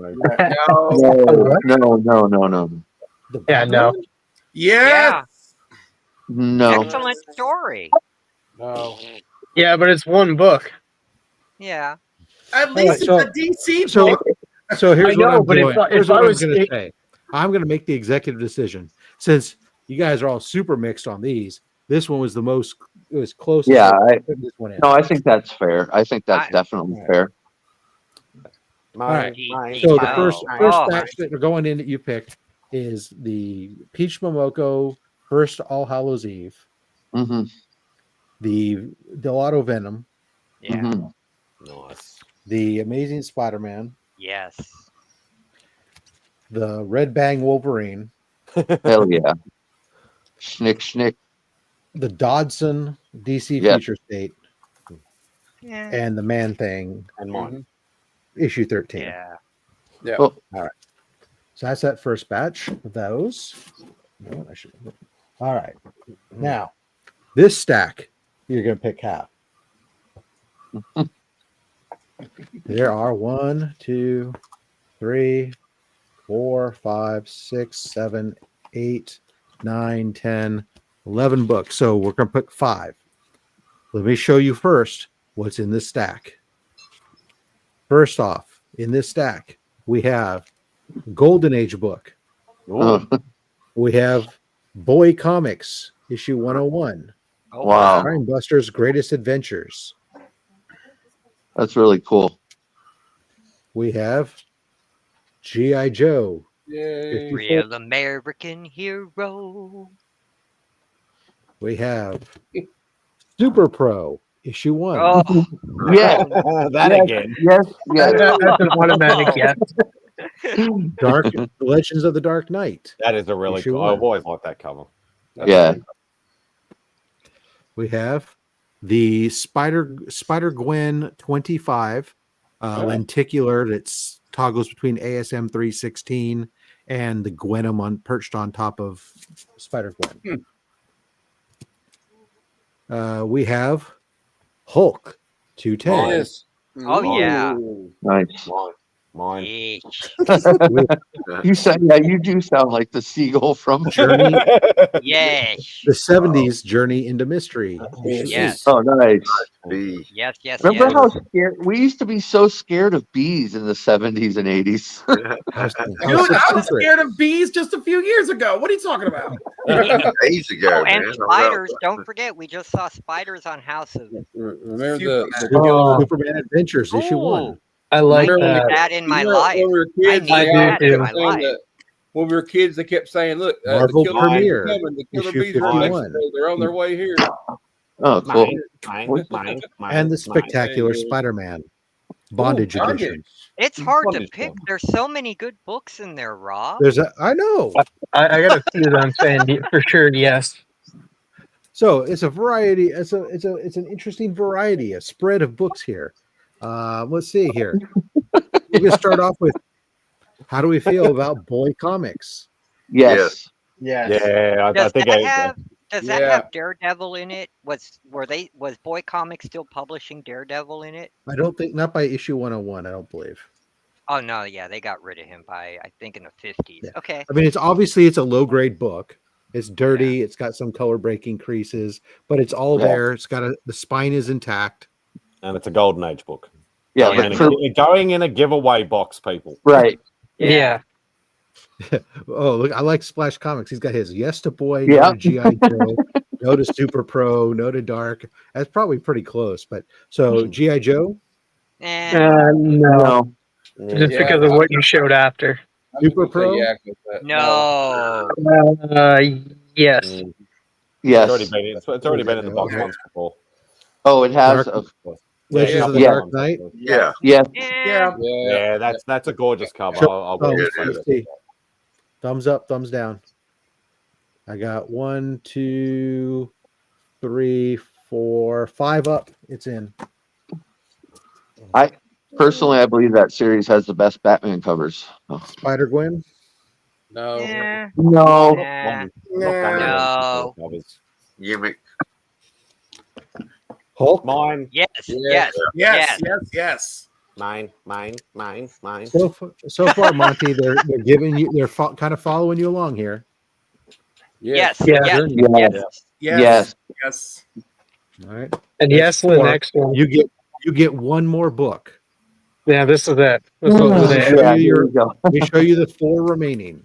Nemo?" No. no. The Yeah, no. Yes. No. Excellent story. No. Yeah, but it's one book. Yeah. At least so- it's a DC So, book. so here's I know, what I'm but doing. if Here's I what I'm was- going to say. I'm going to make the executive decision since you guys are all super mixed on these. This one was the most. It was close. Yeah, This one in. No, I think that's fair. I think that's I- definitely Alright. fair. Mine. right. Mine. So the Wow. first Oh. batch that are going in that you picked is the Peach Momoko First All Hallows Eve, hmm the Delato Venom, Yeah. hmm Nice. the Amazing Spider-Man, Yes. the Red Bang Wolverine, Hell yeah. Schnick. the Dodson DC Yes. Future State, Yeah. and the Man Thing And mine. issue 13. Yeah. Yeah. Well, So that's that first batch of those. All right. Now, this stack, you're going to pick half. There are 1, 2, 3, 4, 5, 6, 7, 8, 9, 10, 11 books. So we're going to pick 5. Let me show you first what's in this stack. First off, in this stack, we have Golden Age book. Ooh. We have Boy Comics, issue 101. Oh, Wow. Crime Busters Greatest Adventures. that's really cool. We have G.I. Joe. Yay. 54. Real American hero. We have Super Pro, issue 1. Oh, Yeah. That Yes. again. Yes. Yes. That's an automatic yes. Dark Legends of the Dark Knight. That is a really Issue cool. 1. I've always liked that cover. That's Yeah. really We have the Spider Gwen 25 lenticular that's toggles between ASM 316 and the Gwenum perched on top of Spider Gwen. We have Hulk 210. Yes. oh yeah. Nice. Mine. Yeesh. You sound, yeah, you do sound like the seagull from Journey, Yes. the 70s Journey into Mystery. Yes. Oh, nice. B. Yes. Yes. Remember yes. how scared we used to be so scared of bees in the 70s and 80s? House of Dude, I was Secret. scared of bees just a few years ago. What are you talking about? Days ago, Oh, and man. spiders. Don't forget, we just saw spiders on House of. Remember Superman. the Superman Adventures, issue 1. I like need that. that in my Remember life. When we were I kids, need I they do that always in too. my kept saying life. that when we were kids, they kept saying, "Look, Marvel the killer bees Premiere, are coming. The killer issue bees are in 51. Mexico. They're on their way here." Oh, cool. Mine. And the Spectacular Hey, Spider-Man Bondage Ooh, Edition. It's hard to Bondage pick. book. There's so many good books in there, Rob. I know. I got a few that I'm saying for sure. Yes. So it's a variety. It's an interesting variety, a spread of books here. Let's see here. We're gonna start off with how do we feel about boy comics? Yes. Yes. Yeah, I Does think that have does that Yeah. have Daredevil in it? Was Boy Comics still publishing Daredevil in it? I don't think not by issue 101. I don't believe. Oh no, yeah, they got rid of him by I think in the 50s. Yeah. Okay. I mean, it's a low grade book. It's dirty. It's got some color breaking creases, but it's all Yeah. there. It's got the spine is intact. and it's a golden age book. Yeah, Going, but in for a, going in a giveaway box, people. right. Yeah. Oh, look, I like Splash Comics. He's got his Yes to Boy, Yeah. no to G.I. Joe, no to Super Pro, no to Dark. That's probably pretty close. But so G.I. Joe, Eh, No. No. Just Yeah, because of what you showed after. I was Super gonna say Pro? yeah, 'cause that- no. Yes. Mm. Yes. It's already been in the box Okay. once before. Oh, it has. Dark- A, Legends of the Yeah. Dark Knight. Yeah. yes. Eh, Yeah, that's a gorgeous cover. Sure. I'll Oh, be it honest. is. see. Thumbs up, thumbs down. I got 1, 2, 3, 4, 5 up. It's in. Personally, I believe that series has the best Batman covers. Oh. Spider Gwen. No. eh, No. nah, No. no. Gimmick. Hulk. Mine. Yes, Yeah. yes, Yes. Mine. So far, Monty, they're giving you kind of following you along here. yes, Yeah. yes, Yeah. yes. Yes. Yes. All right. And yes, the Four. next one. You get one more book. Yeah, this is it. This was Let me it. show Yeah, you here we go. Let me show you the 4 remaining.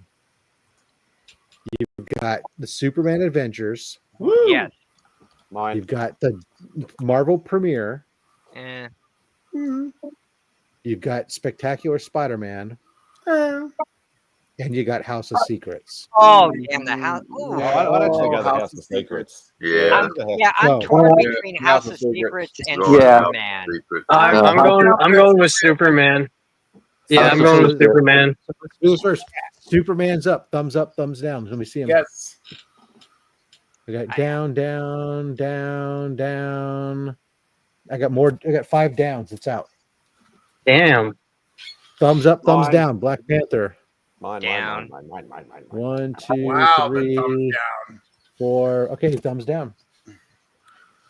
You've got the Superman Adventures. Yes. Mine. You've got the Marvel Premiere. Eh, You've got Spectacular Spider-Man, and you got House of Secrets. oh, damn the house. Ooh. I'd actually go the House House of of Secrets. Yeah. I'm So- torn Yeah, between House House of of Secrets. Secrets and Going Yeah. out Superman. secret. I'm going with Superman. Yeah, I'm Okay, going so with Superman. So let's do this first. Superman's up, thumbs up, thumbs down. Let me see him. Yes. I got down, down, down, down. I got 5 downs. It's out. Damn. Thumbs up, thumbs Mine. down. Black Panther. Mine. Down. 1, 2, Wow. The 3, thumbs down. 4. Okay, thumbs down.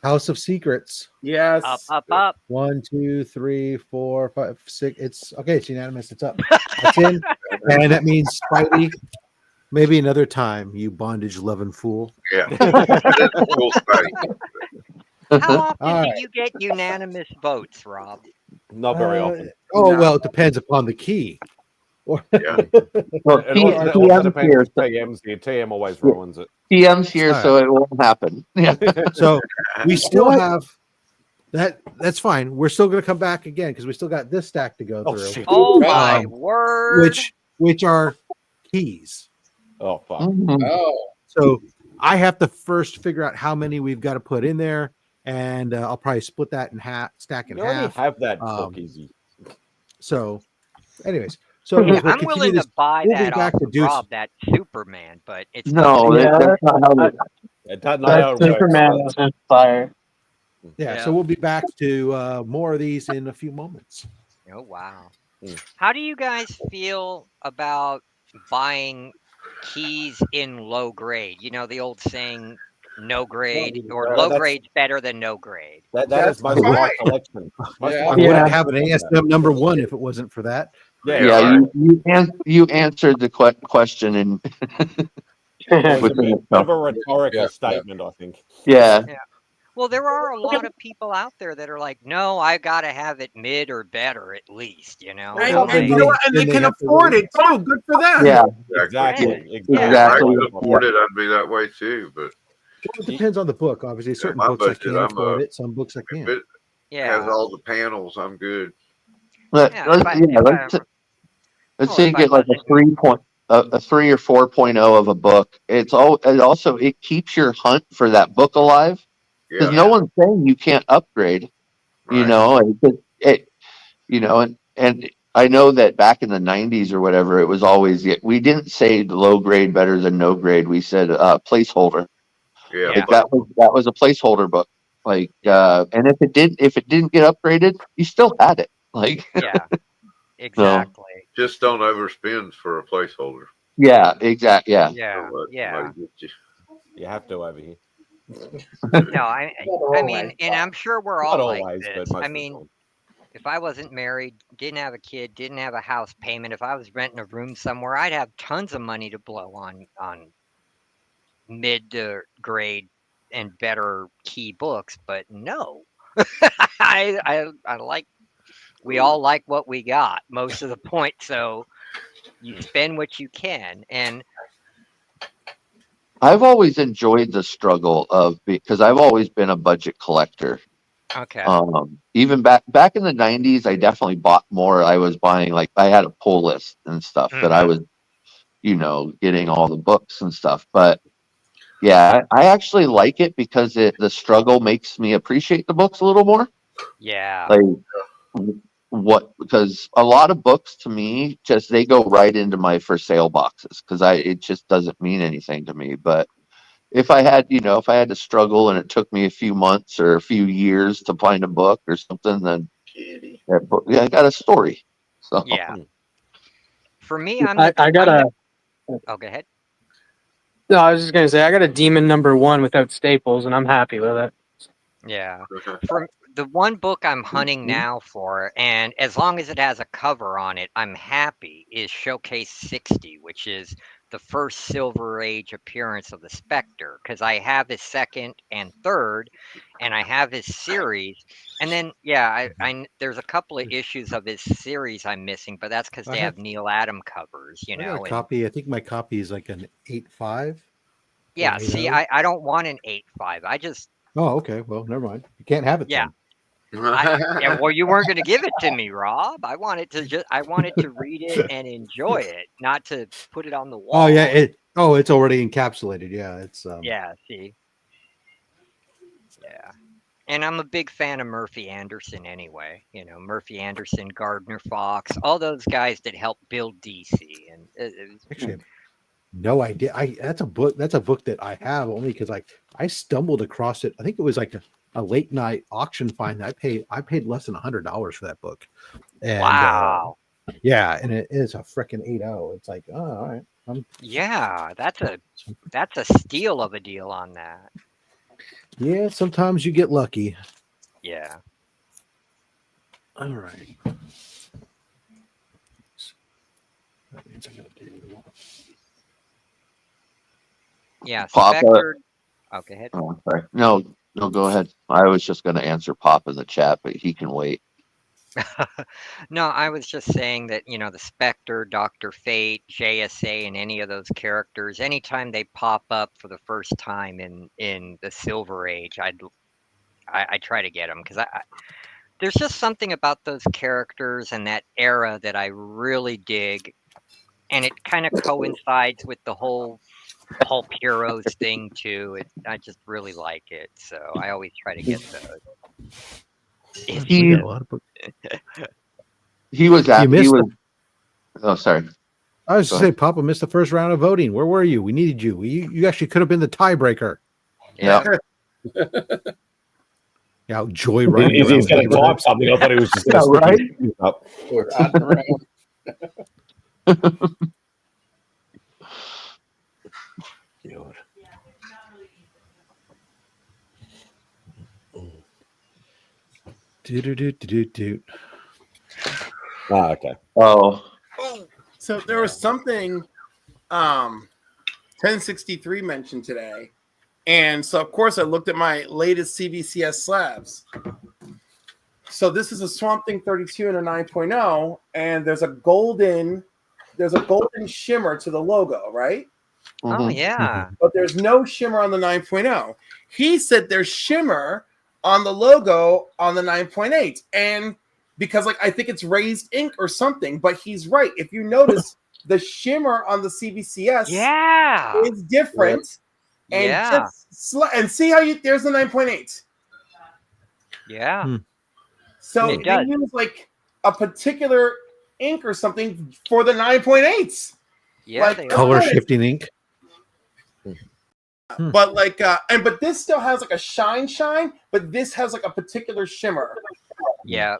House of Secrets. Yes. Up. 1, 2, 3, 4, 5, 6. It's okay. It's unanimous. It's up. That's in, and that means Spidey. Maybe another time, you bondage loving fool. Yeah. That's cool study. How often All do right. you get unanimous votes, Rob? Not very often. Oh well, it depends upon the key. Well, It also TM's depends here. if TM's here. TM always ruins it. TM's here, All so it won't happen. Yeah. So we still What? have that. That's fine. We're still going to come back again because we still got this stack to go Oh, through, shit. Oh my Um, word! which are keys. Oh, fuck. Mhm. Oh. So I have to first figure out how many we've got to put in there, and I'll probably split that in half, stack in You already half. have that Um, book easy. So, anyways, so Yeah, we'll I'm continue willing this. to buy we'll be that back off to of Deuce. Rob, that Superman, but it's No, Yeah. that's not how it It doesn't know how it works. Superman is on fire. Yeah, Yeah. so we'll be back to more of these in a few moments. Oh wow! Mm. How do you guys feel about buying keys in low grade? You know the old saying, "No grade" or Well, "Low that's- grade's better than no grade." That That's is most of my fine. collection. Most Yeah. of I my wouldn't Yeah. have an ASM number 1 if it wasn't for that. Yeah, Yeah, right. you answered the question, and It was a within bit of a itself. rhetorical Yeah. statement, I think. Yeah, Well, there are a lot of people out there that are like, "No, I got to have it mid or better at least." You know, Right? Well, I'm then And, like, you know what? And then they they can have to afford really- it too. Good for them. yeah, Exactly. Yeah. If I Exactly. could afford it, I'd be that way too. But It depends on the book. Obviously, certain my books I budget, can't I'm afford it. Some books I if can. it has yeah. all the panels, I'm good. But Yeah, let's say you get like a 3 or 4.0 of a book. It also it keeps your hunt for that book alive because Yeah. no one's saying you can't upgrade. You Right. know, and I know that back in the 90s or whatever, it was always we didn't say low grade better than no grade. We said placeholder. Yeah. Like that was a placeholder book. Like and if it didn't get upgraded, you still had it. Like Yeah, exactly. Just don't overspend for a placeholder. yeah, exactly. Yeah. Yeah, Don't let yeah. somebody get you. You have to over here. No, I mean, and I'm sure we're all Not like always, this. but most I of the mean, time. if I wasn't married, didn't have a kid, didn't have a house payment, if I was renting a room somewhere, I'd have tons of money to blow on mid to grade and better key books. But no, I like. We all like what we got most of the point. So you spend what you can, and I've always enjoyed the struggle of because I've always been a budget collector. okay. Even back in the 90s, I definitely bought more. I was buying like I had a pull list and stuff that I was, getting all the books and stuff. But yeah, I actually like it because the struggle makes me appreciate the books a little more. Yeah. Like because a lot of books to me just they go right into my for sale boxes because it just doesn't mean anything to me. But if I had to struggle and it took me a few months or a few years to find a book or something, then that book, I got a story. So Yeah. Hmm. For me, I got Oh, go ahead. No, I was just gonna say I got a Demon #1 without staples, and I'm happy with it. Yeah. For the one book I'm hunting now for, and as long as it has a cover on it, I'm happy, is Showcase 60, which is the first Silver Age appearance of the Spectre, because I have his second and third, and I have his series. And then, yeah, there's a couple of issues of his series I'm missing, but that's because I they have- have Neil Adam covers, I got a copy. I think my copy is like an 8.5. Yeah, see, I don't want an 8.5. I just Oh, okay. Well, never mind. You can't have it Yeah. then. Well, you weren't going to give it to me, Rob. I wanted to read it and enjoy it, not to put it on the wall. Oh yeah. It's already encapsulated. Yeah. It's Yeah, see. Yeah. And I'm a big fan of Murphy Anderson anyway. Murphy Anderson, Gardner Fox, all those guys that helped build DC. And actually no idea. That's a book that I have only because I stumbled across it. I think it was like a late night auction find. I paid less than $100 for that book. And wow. yeah, and it is a freaking 8.0. It's like, oh, all right. Yeah, that's a steal of a deal on that. Yeah, sometimes you get lucky. Yeah. All right. That means I gotta do. Yeah, Papa. Spectre. Oh, go ahead. Oh, sorry. No, go ahead. I was just going to answer Pop in the chat, but he can wait. No, I was just saying that, the Spectre, Dr. Fate, JSA, and any of those characters, anytime they pop up for the first time in the Silver Age, I try to get them because there's just something about those characters and that era that I really dig, and it kind of coincides with the whole Pulp Heroes thing too. I just really like it, so I always try to get those. We got a lot of books. He was at. He was. Oh, sorry. I was to say, Papa missed the first round of voting. Where were you? We needed you. You actually could have been the tiebreaker. Yeah. Yeah, Joy running. He's going to type something. I thought he was just going to right. Up. We're riding around. God. Do. Oh, okay. Oh. So there was something 1063 mentioned today. And so, of course, I looked at my latest CVCS slabs. So this is a Swamp Thing 32 and a 9.0, and there's a golden shimmer to the logo, right? Oh, yeah. But there's no shimmer on the 9.0. He said there's shimmer on the logo on the 9.8. And because like I think it's raised ink or something. But he's right. If you notice, the shimmer on the CBCS is different. And just and see how there's the 9.8. Yeah. So It they does. use like a particular ink or something for the 9.8s. Yeah, like they Color are. shifting ink. But like but this still has like a shine, but this has like a particular shimmer. Yeah.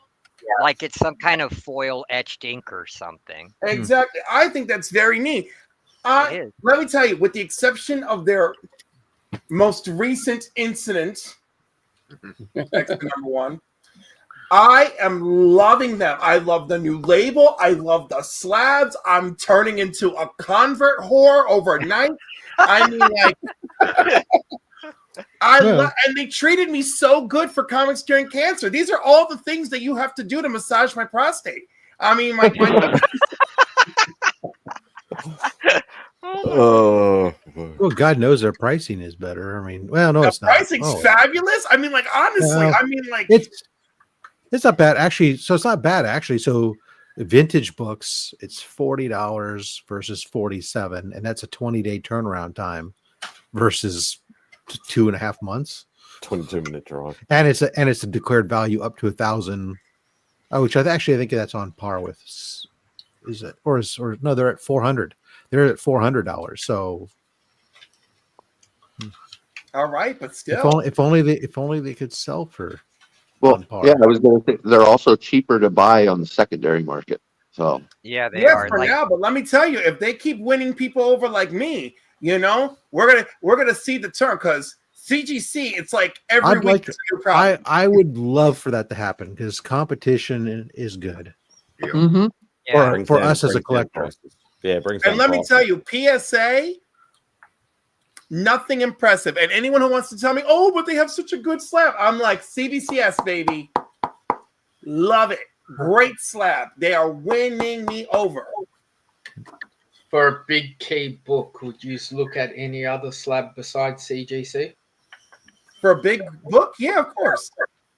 Like it's some kind of foil etched ink or something. Exactly. I think that's very neat. It is. Let me tell you, with the exception of their most recent incident, number one, I am loving them. I love the new label. I love the slabs. I'm turning into a convert whore overnight. I mean, like, and they treated me so good for Comics Curing Cancer. These are all the things that you have to do to massage my prostate. I mean, my well, God knows their pricing is better. I mean, well, no, the it's not. pricing's fabulous. I mean, like, honestly, I mean, like, it's not bad actually. So it's not bad actually. So vintage books, it's $40 versus $47, and that's a 20-day turnaround time versus 2.5 months. 22-minute drive, and it's a declared value up to 1,000, which I think that's on par with. Is it or no? They're at 400. They're at $400. So, all right, but still, if only they could sell for. Well, yeah, I was going to say they're also cheaper to buy on the secondary market. So yeah, they are for now. But let me tell you, if they keep winning people over like me, you know, we're gonna see the turn because CGC, it's like every week. I would love for that to happen because competition is good. Yeah. Mm-hmm. For us as a collector. Yeah, it brings. And let me tell you, PSA, nothing impressive. And anyone who wants to tell me, oh, but they have such a good slab, I'm like, CBCS, baby. Love it. Great slab. They are winning me over. For a big key book, would you look at any other slab besides CGC? For a big book? Yeah, of course.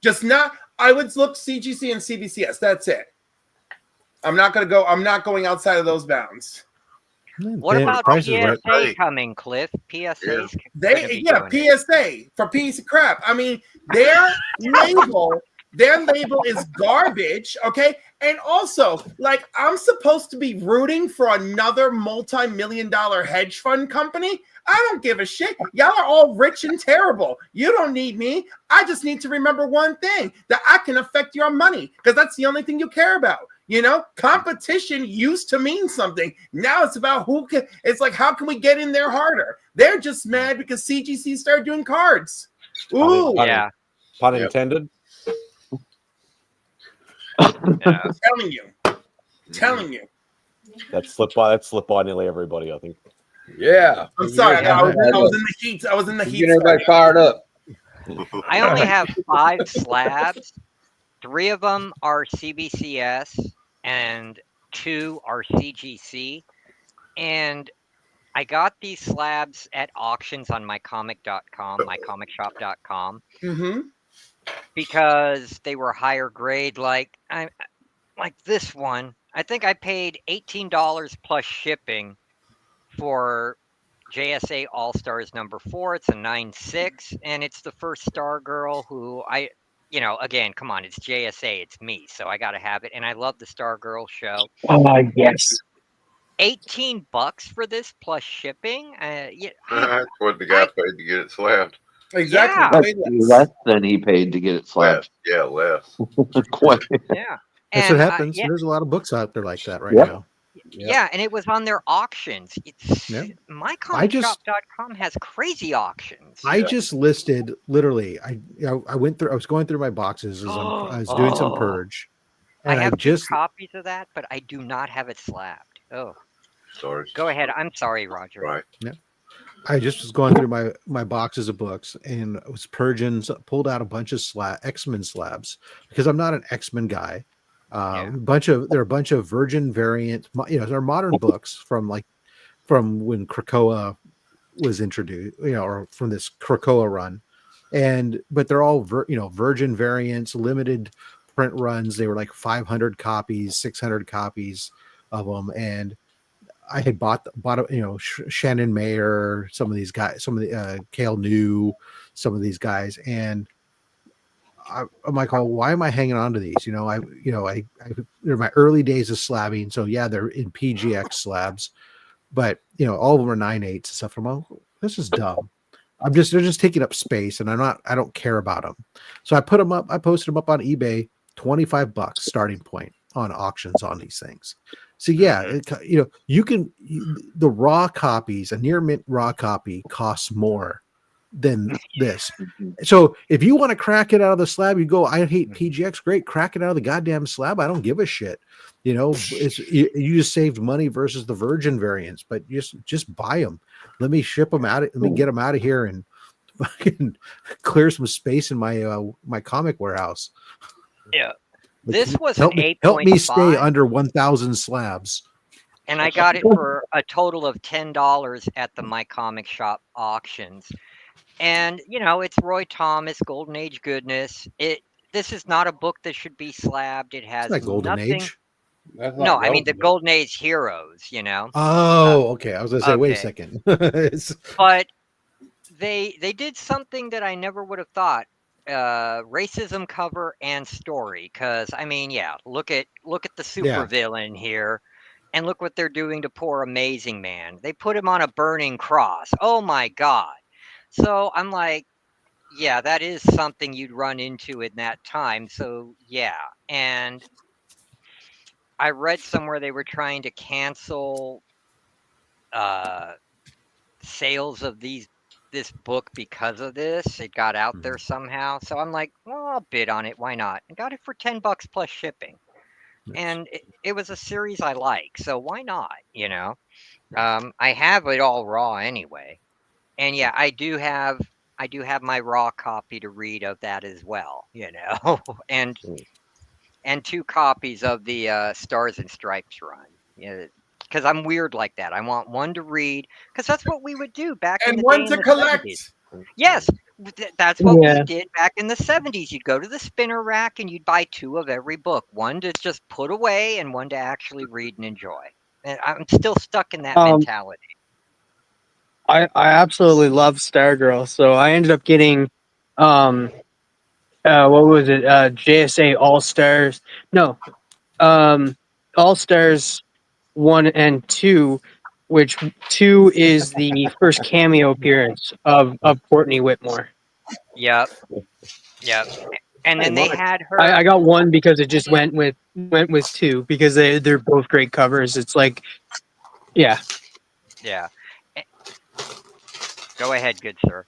Just not, I would look CGC and CBCS. That's it. I'm not going outside of those bounds. What about PSA coming, Cliff? PSA's PSA for piece of crap. I mean, their label is garbage, okay? And also, like, I'm supposed to be rooting for another multi-million-dollar hedge fund company. I don't give a shit. Y'all are all rich and terrible. You don't need me. I just need to remember one thing, that I can affect your money, because that's the only thing you care about. You know, competition used to mean something. Now it's about it's like, how can we get in there harder? They're just mad because CGC started doing cards. Ooh. Pun intended. I'm telling you. That slipped by nearly everybody, I think. Yeah. I'm sorry. I was in the heat. I was in the heat. Get everybody fired up. I only have 5 slabs. 3 of them are CBCS and 2 are CGC. And I got these slabs at auctions on mycomic.com, mycomicshop.com. Mm-hmm. Because they were higher grade. Like this one, I think I paid $18 plus shipping for JSA All Stars number 4. It's a 9.6, and it's the first Stargirl who again, come on, it's JSA, it's me, so I gotta have it. And I love the Stargirl show. Yes. $18 for this plus shipping. That's what the guy paid to get it slabbed. Exactly. That's less than he paid to get it slabbed. Less. Quite. Yeah. That's what happens. There's a lot of books out there like that right now. Yeah, and it was on their auctions. MyComicShop.com has crazy auctions. I just listed literally. I was going through my boxes as I was doing some purge. And I have 2 copies of that, but I do not have it slabbed. Oh, sorry. Go ahead. I'm sorry, Roger. Right. Yeah. I just was going through my boxes of books and I was purging, pulled out a bunch of X-Men slabs because I'm not an X-Men guy. There are a bunch of Virgin variant, they're modern books from when Krakoa was introduced, or from this Krakoa run, but they're all Virgin variants, limited print runs. They were like 500 copies, 600 copies of them, and I had bought Shannon Mayer, some of these guys, some of the Cale New, some of these guys, and I'm like, oh, why am I hanging on to these? They're my early days of slabbing, so yeah, they're in PGX slabs, but all of them are 9/8 and stuff. I'm like, oh, this is dumb. They're just taking up space, and I don't care about them. So I put them up. I posted them up on eBay, $25 starting point on auctions on these things. So yeah, the raw copies, a near mint raw copy costs more than this. So if you want to crack it out of the slab, you go, I hate PGX. Great, crack it out of the goddamn slab. I don't give a shit. You just saved money versus the virgin variants, but just buy them. Let me ship them out. Let me get them out of here and fucking clear some space in my comic warehouse. Yeah. This was help an 8.5. Help me stay under 1,000 slabs. And I got it for a total of $10 at the My Comic Shop auctions. And it's Roy Thomas, Golden Age goodness. This is not a book that should be slabbed. It has It's not Golden nothing. Age. No, I mean the Golden Age heroes. Oh, okay. I was gonna say, wait a second. But they did something that I never would have thought. Racism cover and story, because look at the supervillain here, and look what they're doing to poor Amazing Man. They put him on a burning cross. Oh my God. So I'm like, yeah, that is something you'd run into in that time. So yeah. And I read somewhere they were trying to cancel sales of this book because of this. It got out there somehow. So I'm like, well, I'll bid on it. Why not? I got it for $10 plus shipping. Nice. And it was a series I like. So why not? I have it all raw anyway. And yeah, I do have my raw copy to read of that as well, and 2 copies of the Stars and Stripes run. Because I'm weird like that. I want one to read, because that's what we would do back in the day. And one to collect. 70s. Yes, that's what we did back in the 70s. You'd go to the spinner rack and you'd buy 2 of every book. One to just put away and one to actually read and enjoy. And I'm still stuck in that mentality. I absolutely love Stargirl, so I ended up getting what was it? JSA All Stars. No. All Stars 1 and 2, which 2 is the first cameo appearance of Courtney Whitmore. Yep. And then they had her. I got 1 because it just went with 2 because they're both great covers. It's like, yeah. Go ahead, good sir.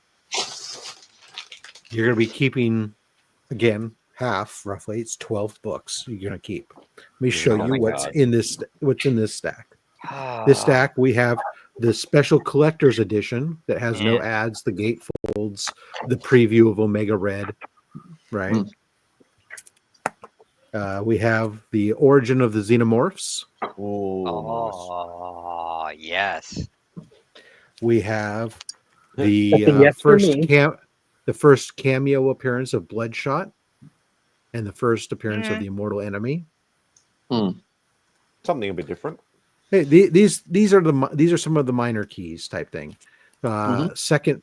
You're going to be keeping, again, half, roughly. It's 12 books you're going to keep. Let me show you what's in this stack. This stack, we have the special collector's edition that has no ads, the gatefolds, the preview of Omega Red, right? We have the origin of the Xenomorphs. Oh, yes. We have the first cameo appearance of Bloodshot and the first appearance of the Immortal Enemy. Something a bit different. Hey, these are some of the minor keys type thing. Second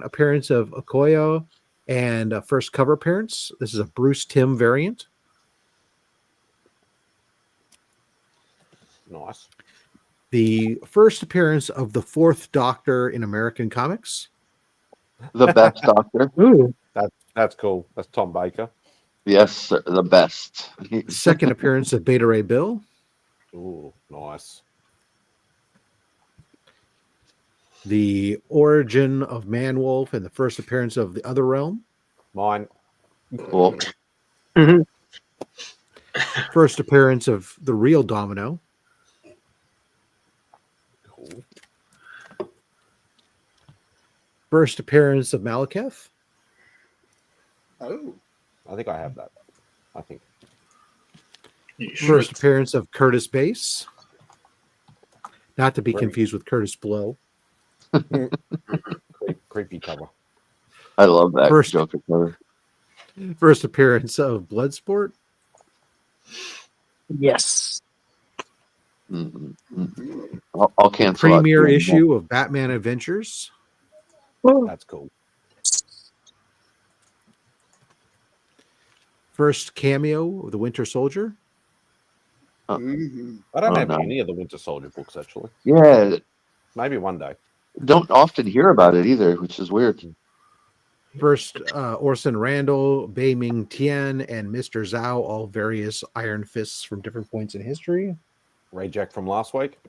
appearance of Okoye and first cover appearance. This is a Bruce Timm variant. Nice. The first appearance of the 4th Doctor in American comics. The best Doctor. Ooh, that's cool. That's Tom Baker. Yes, sir, the best. Second appearance of Beta Ray Bill. Ooh, nice. The origin of Man-Wolf and the first appearance of the Other Realm. Mine. Cool. First appearance of the real Domino. Cool. First appearance of Malekith. Oh. I think I have that. I think. First appearance of Curtis Bass. Not to be confused with Curtis Blow. Creepy cover. I love that Joker cover. First appearance of Bloodsport. Yes. I'll cancel out Premiere too. issue of Batman Adventures. That's cool. First cameo of the Winter Soldier. Mhm. I don't Oh, have no. any of the Winter Soldier books actually. Yeah, Maybe one day. don't often hear about it either, which is weird. First, Orson Randall, Bei Ming Tian, and Mr. Zhao, all various Iron Fists from different points in history. Ray Jack from last week.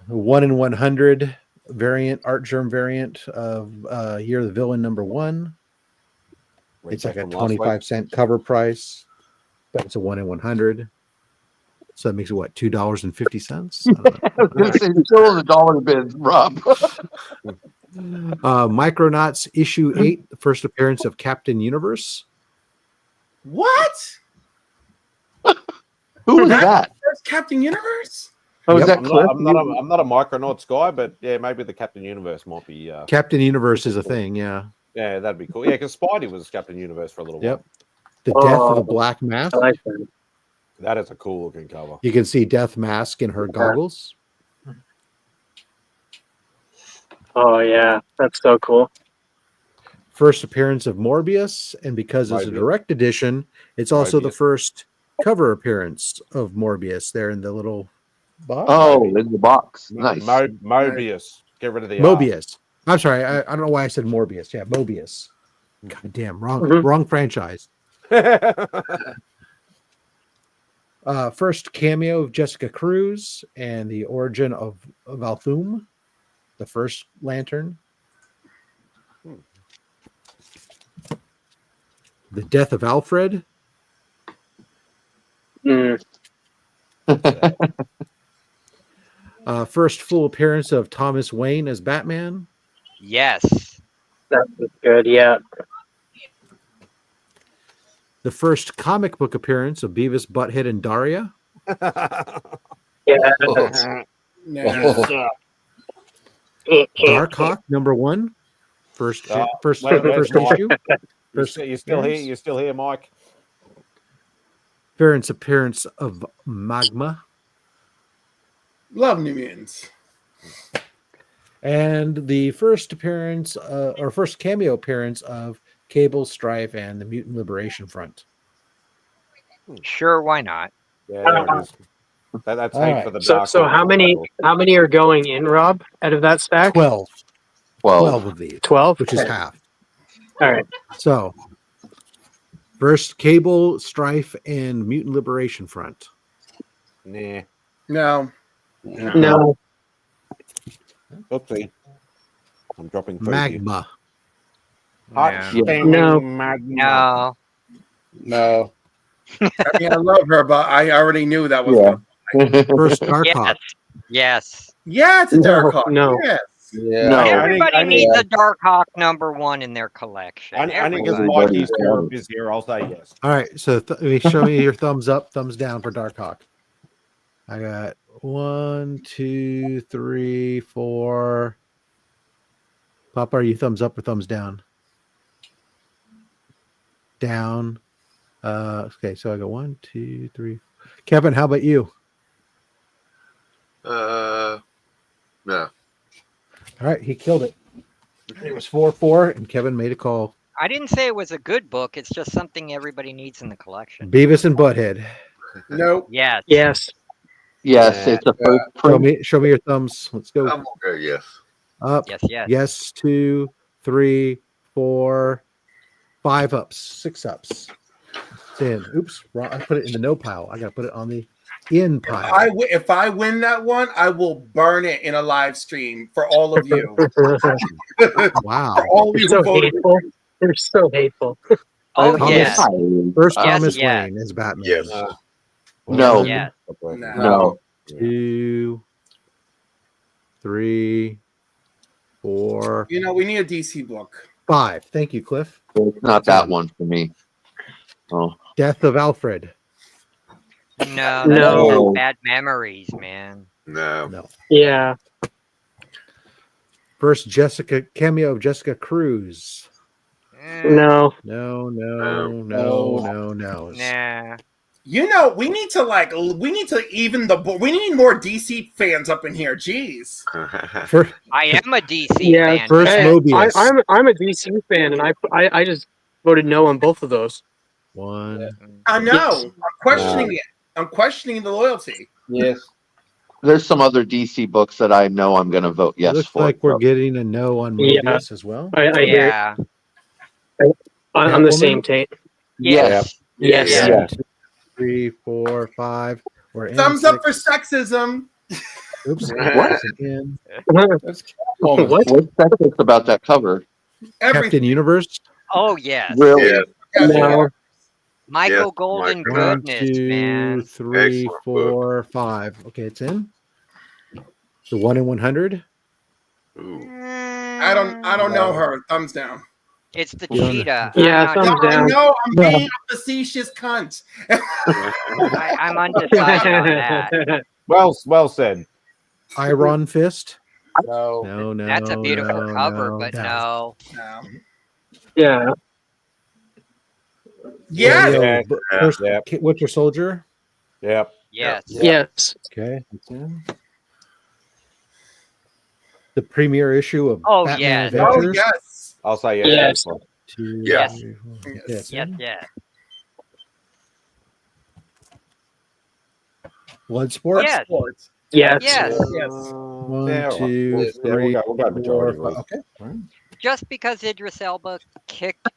1 in 100 variant, art germ variant of Year of the Villain #1. Ray It's like Jack a from last week. 25-cent cover price, but it's a 1 in 100. So that makes it what, $2.50? I don't I was going to say, still in the dollar bins, Rob. Micronauts issue 8, the first appearance of Captain Universe. What? Who was that? That's Captain Universe? Oh, was Yep. that Cliff? I'm not a Micronauts guy, but yeah, maybe the Captain Universe might be. Captain Universe is a thing, yeah. Yeah, that'd be cool. Yeah, because Spidey was Captain Universe for a little Yep. while. The Death of the Black Mask. I like that. That is a cool looking cover. You can see Death Mask in her goggles. Oh yeah, that's so cool. First appearance of Morbius, and because it's a Mobius. direct edition, it's also the Mobius. first cover appearance of Morbius there in the little box. Oh, in the box. Nice. Mobius. Get rid of the Mobius. I'm sorry, I don't know why I said Morbius. Yeah, Mobius. God damn, wrong franchise. First cameo of Jessica Cruz and the origin of Valthum, the first Lantern. The death of Alfred. First full appearance of Thomas Wayne as Batman. Yes. That was good. Yeah. The first comic book appearance of Beavis, Butthead, and Daria. Yeah. Nah. Darkhawk #1. First wait, issue. You still here? You still here, Mike? Parents appearance of Magma. Love New Mutants. And the first appearance or first cameo appearance of Cable, Strife, and the Mutant Liberation Front. Sure, why not? Yeah, there it is. That's All hate right. for the So dark. how many are going in, Rob, out of that stack? 12 of these, 12? which is half. All right. So, first Cable, Strife, and Mutant Liberation Front. Nah. No. No. Oopsie. I'm dropping food Magma. Hot No. steaming No. magma. No. No. I mean, I love her, but I already knew that was. Yeah. Gonna... First Darkhawk. Yes. Yeah, it's a Dark Hawk. No. Yes. Yeah. No. Everybody I think- needs a Darkhawk #1 in their collection. I think as Everybody. Mikey's Europe is here, I'll say yes. All right, so show me your thumbs up, thumbs down for Darkhawk. I got 1, 2, 3, 4. Papa, are you thumbs up or thumbs down? Down. Okay, so I got 1, 2, 3. Kevin, how about you? No. All right, he killed it. It was 4-4, and Kevin made a call. I didn't say it was a good book. It's just something everybody needs in the collection. Beavis and Butthead. Nope. Yes. Yes. Yes, it's a first print. Show me your thumbs. Let's go. I'm okay. Yes. Up. Yes. Yes. Yes, 2, 3, 4, 5 ups, 6 ups. It's in. Oops, wrong. I put it in the no pile. I got to put it on the in pile. If I win that one, I will burn it in a live stream for all of you. Wow. For all of you They're who so voted. hateful. They're so hateful. Oh, Thomas- yes. First Yes, Thomas yes. Wayne as Batman. Yes. No. Yes. No. 2, 3, 4, You know, we need a DC book. 5. Thank you, Cliff. It's not that one for me. Oh. Death of Alfred. No. No. That's bad memories, man. No. No. Yeah. First cameo of Jessica Cruz. No. No. Nah. You know, we need to even the board. We need more DC fans up in here. Jeez. I am a DC Yeah, fan. First Hey, Mobius. I'm a DC fan, and I just voted no on both of those. One. I know. I'm questioning it. I'm questioning the loyalty. Yes. There's some other DC books that I know I'm going to vote yes Looks for. like we're getting a no on Yeah. Mobius as well. I agree. Yeah. I'm the Catwoman? same tape. Yes. Yes. Yeah. 1, 2, 3, 4, 5. We're in Thumbs up for 6. sexism. Oops. What? Again. That's Catwoman. What? What's sexist about that cover? Everything. Captain Universe. Oh yes. Really? Yeah. No. Michael Yes, Golden Mike. 1, goodness, 2, man. 3, Excellent 4, 5. Okay, it's in. The 1 in 100. Ooh. I don't know her. Thumbs down. It's the You don't- cheetah. Yeah, I'm, thumbs not, down. I know I'm being a facetious cunt. I'm undecided on that. Well said. Iron Fist. No. No. That's a beautiful no, cover, no, but no. no. Yeah. Yes. Yeah. First, Yep. Winter Soldier. Yep. Yes. Yes. Okay, it's in. The premiere issue of Oh, Batman yes. Oh Adventures. yes. I'll say yes. Yes. 2, Yes. 3, 4. Okay, Yes. it's Yes. in. Yes. Bloodsport. Yes. Sports. Yes. Yes. Yes. 1, 2, we'll 3, go 4, majority. 5. Okay. All right. Just because Idris Elba kicked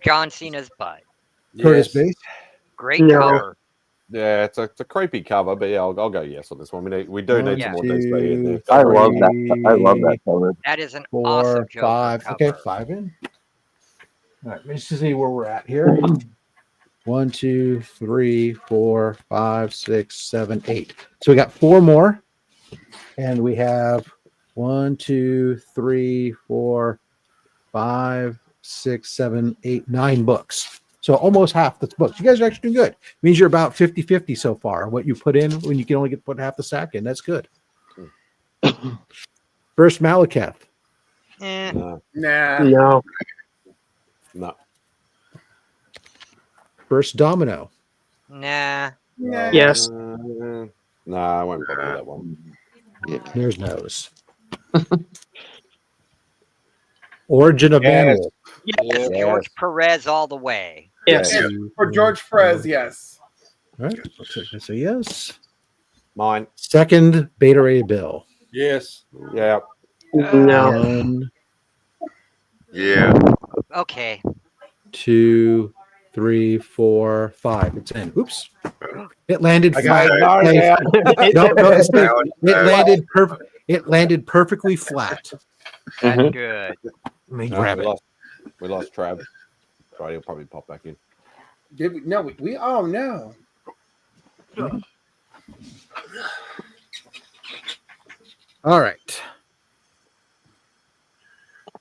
John Cena's butt. Curtis Bates. Great No. cover. Yeah, it's a creepy cover, but yeah, I'll go yes on this one. We do need some more DC in there. I love that. I love that cover. That is an 4, awesome Joker 5. cover. Okay, 5 in. All right, let's just see where we're at here. 1, 2, 3, 4, 5, 6, 7, 8. So we got 4 more, and we have 1, 2, 3, 4, 5, 6, 7, 8, 9 books. So almost half the books. You guys are actually doing good. Means you're about 50-50 so far. What you put in when you can only put half the sack in. That's good. First Malekith. No. Nah. No. No. First Domino. Nah. Nah. Yes. No, I won't bother with that one. Yeah. There's nose. Origin of Yes. Manual. Yes. George Perez all the way. Yes. Yes. For George Perez, yes. All right. So yes. Mine. Second Beta Ray Bill. Yes. Yeah. No. 1, Yeah. Okay. 2, 3, 4, 5. It's in. Oops. It landed. I got it. It landed perfect. It landed perfectly flat. That's good. Let me No, grab we it. lost Trav. Right, he'll probably pop back in. Did we? No, we. Oh no. All right.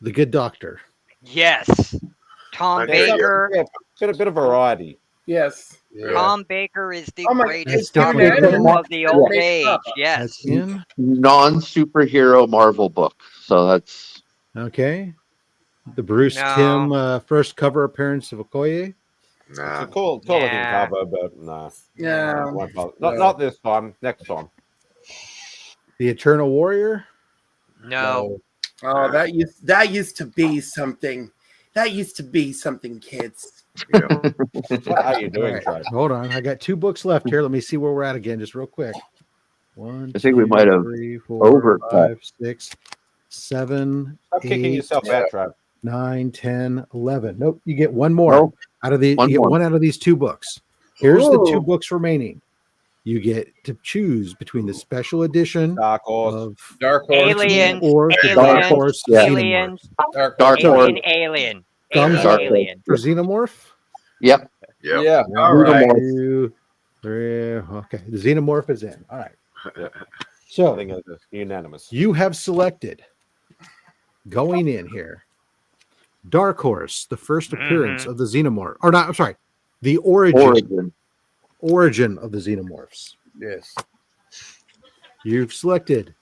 The Good Doctor. Yes. Tom I Baker. Yeah, bit of variety. Yes. Tom Baker is the Oh my- greatest it's doing doctor it. of the old Yeah. age. Yes. That's in. Non-superhero Marvel book. So that's Okay. The Bruce No. Timm first cover appearance of Okoye. It's a Nah. cool looking Yeah. cover, but no. Yeah. Won't bother. Not this time. Next time. The Eternal Warrior. No. Oh, that used to be something. That used to be something, kids. Yeah. What are you doing, All Trav? right, hold on. I got 2 books left here. Let me see where we're at again, just real quick. 1, I think we 2, might have 3, 4, overcut. 5, 6, 7, Stop kicking 8, yourself out, Trav. 9, 10, 11. Nope, you get one more Nope. out of the. One You get more. one out of these 2 books. Here's the 2 Ooh. books remaining. You get to choose between the special edition Dark Horse. of Dark Horse. Aliens. or the Dark Aliens. Horse Aliens. Dark Dark Horse. Horse. Alien. Alien. Thumbs Alien. up Alien. for Xenomorph. Yep. Yeah. Yeah. All right. 2, 3. Okay, the Xenomorph is in. All right. I So think it's unanimous. you have selected going in here. Dark Horse, the first appearance of the Xenomorph, or not? I'm sorry, the origin of the Xenomorphs. Yes. You've selected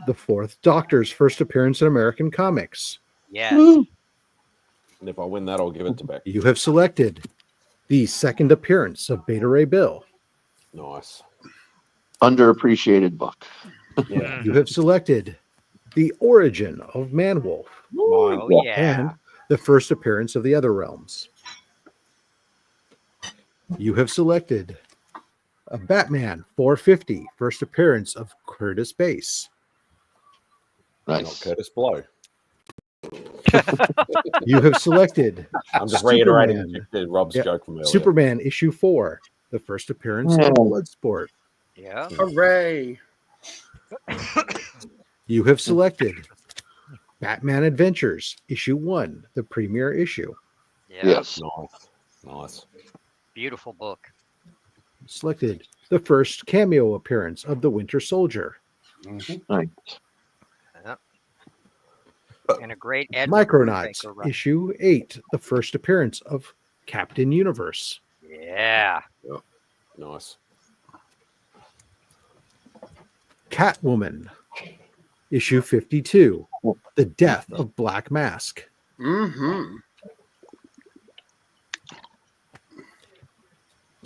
the 4th Doctor's first appearance in American comics. Yes. And if I win that, I'll give it to Beck. You have selected the second appearance of Beta Ray Bill. Nice. Underappreciated book. Yeah. You have selected the origin of Manwolf. Oh yeah. And the first appearance of the Other Realms. You have selected a Batman 450, first appearance of Curtis Bass. Not Nice. Curtis Blow. You have selected I'm just Superman. reiterating Rob's Yeah. joke from earlier. Superman issue 4, the first appearance Yeah. of Bloodsport. Yeah. Hooray! You have selected Batman Adventures issue 1, the premiere issue. Yeah. Yes. Nice. Nice. Beautiful book. Selected the first cameo appearance of the Winter Soldier. Nice. And a great Ed Micronauts Brubaker run. issue 8, the first appearance of Captain Universe. Yeah. Nice. Catwoman issue 52, the death of Black Mask. Mm-hmm.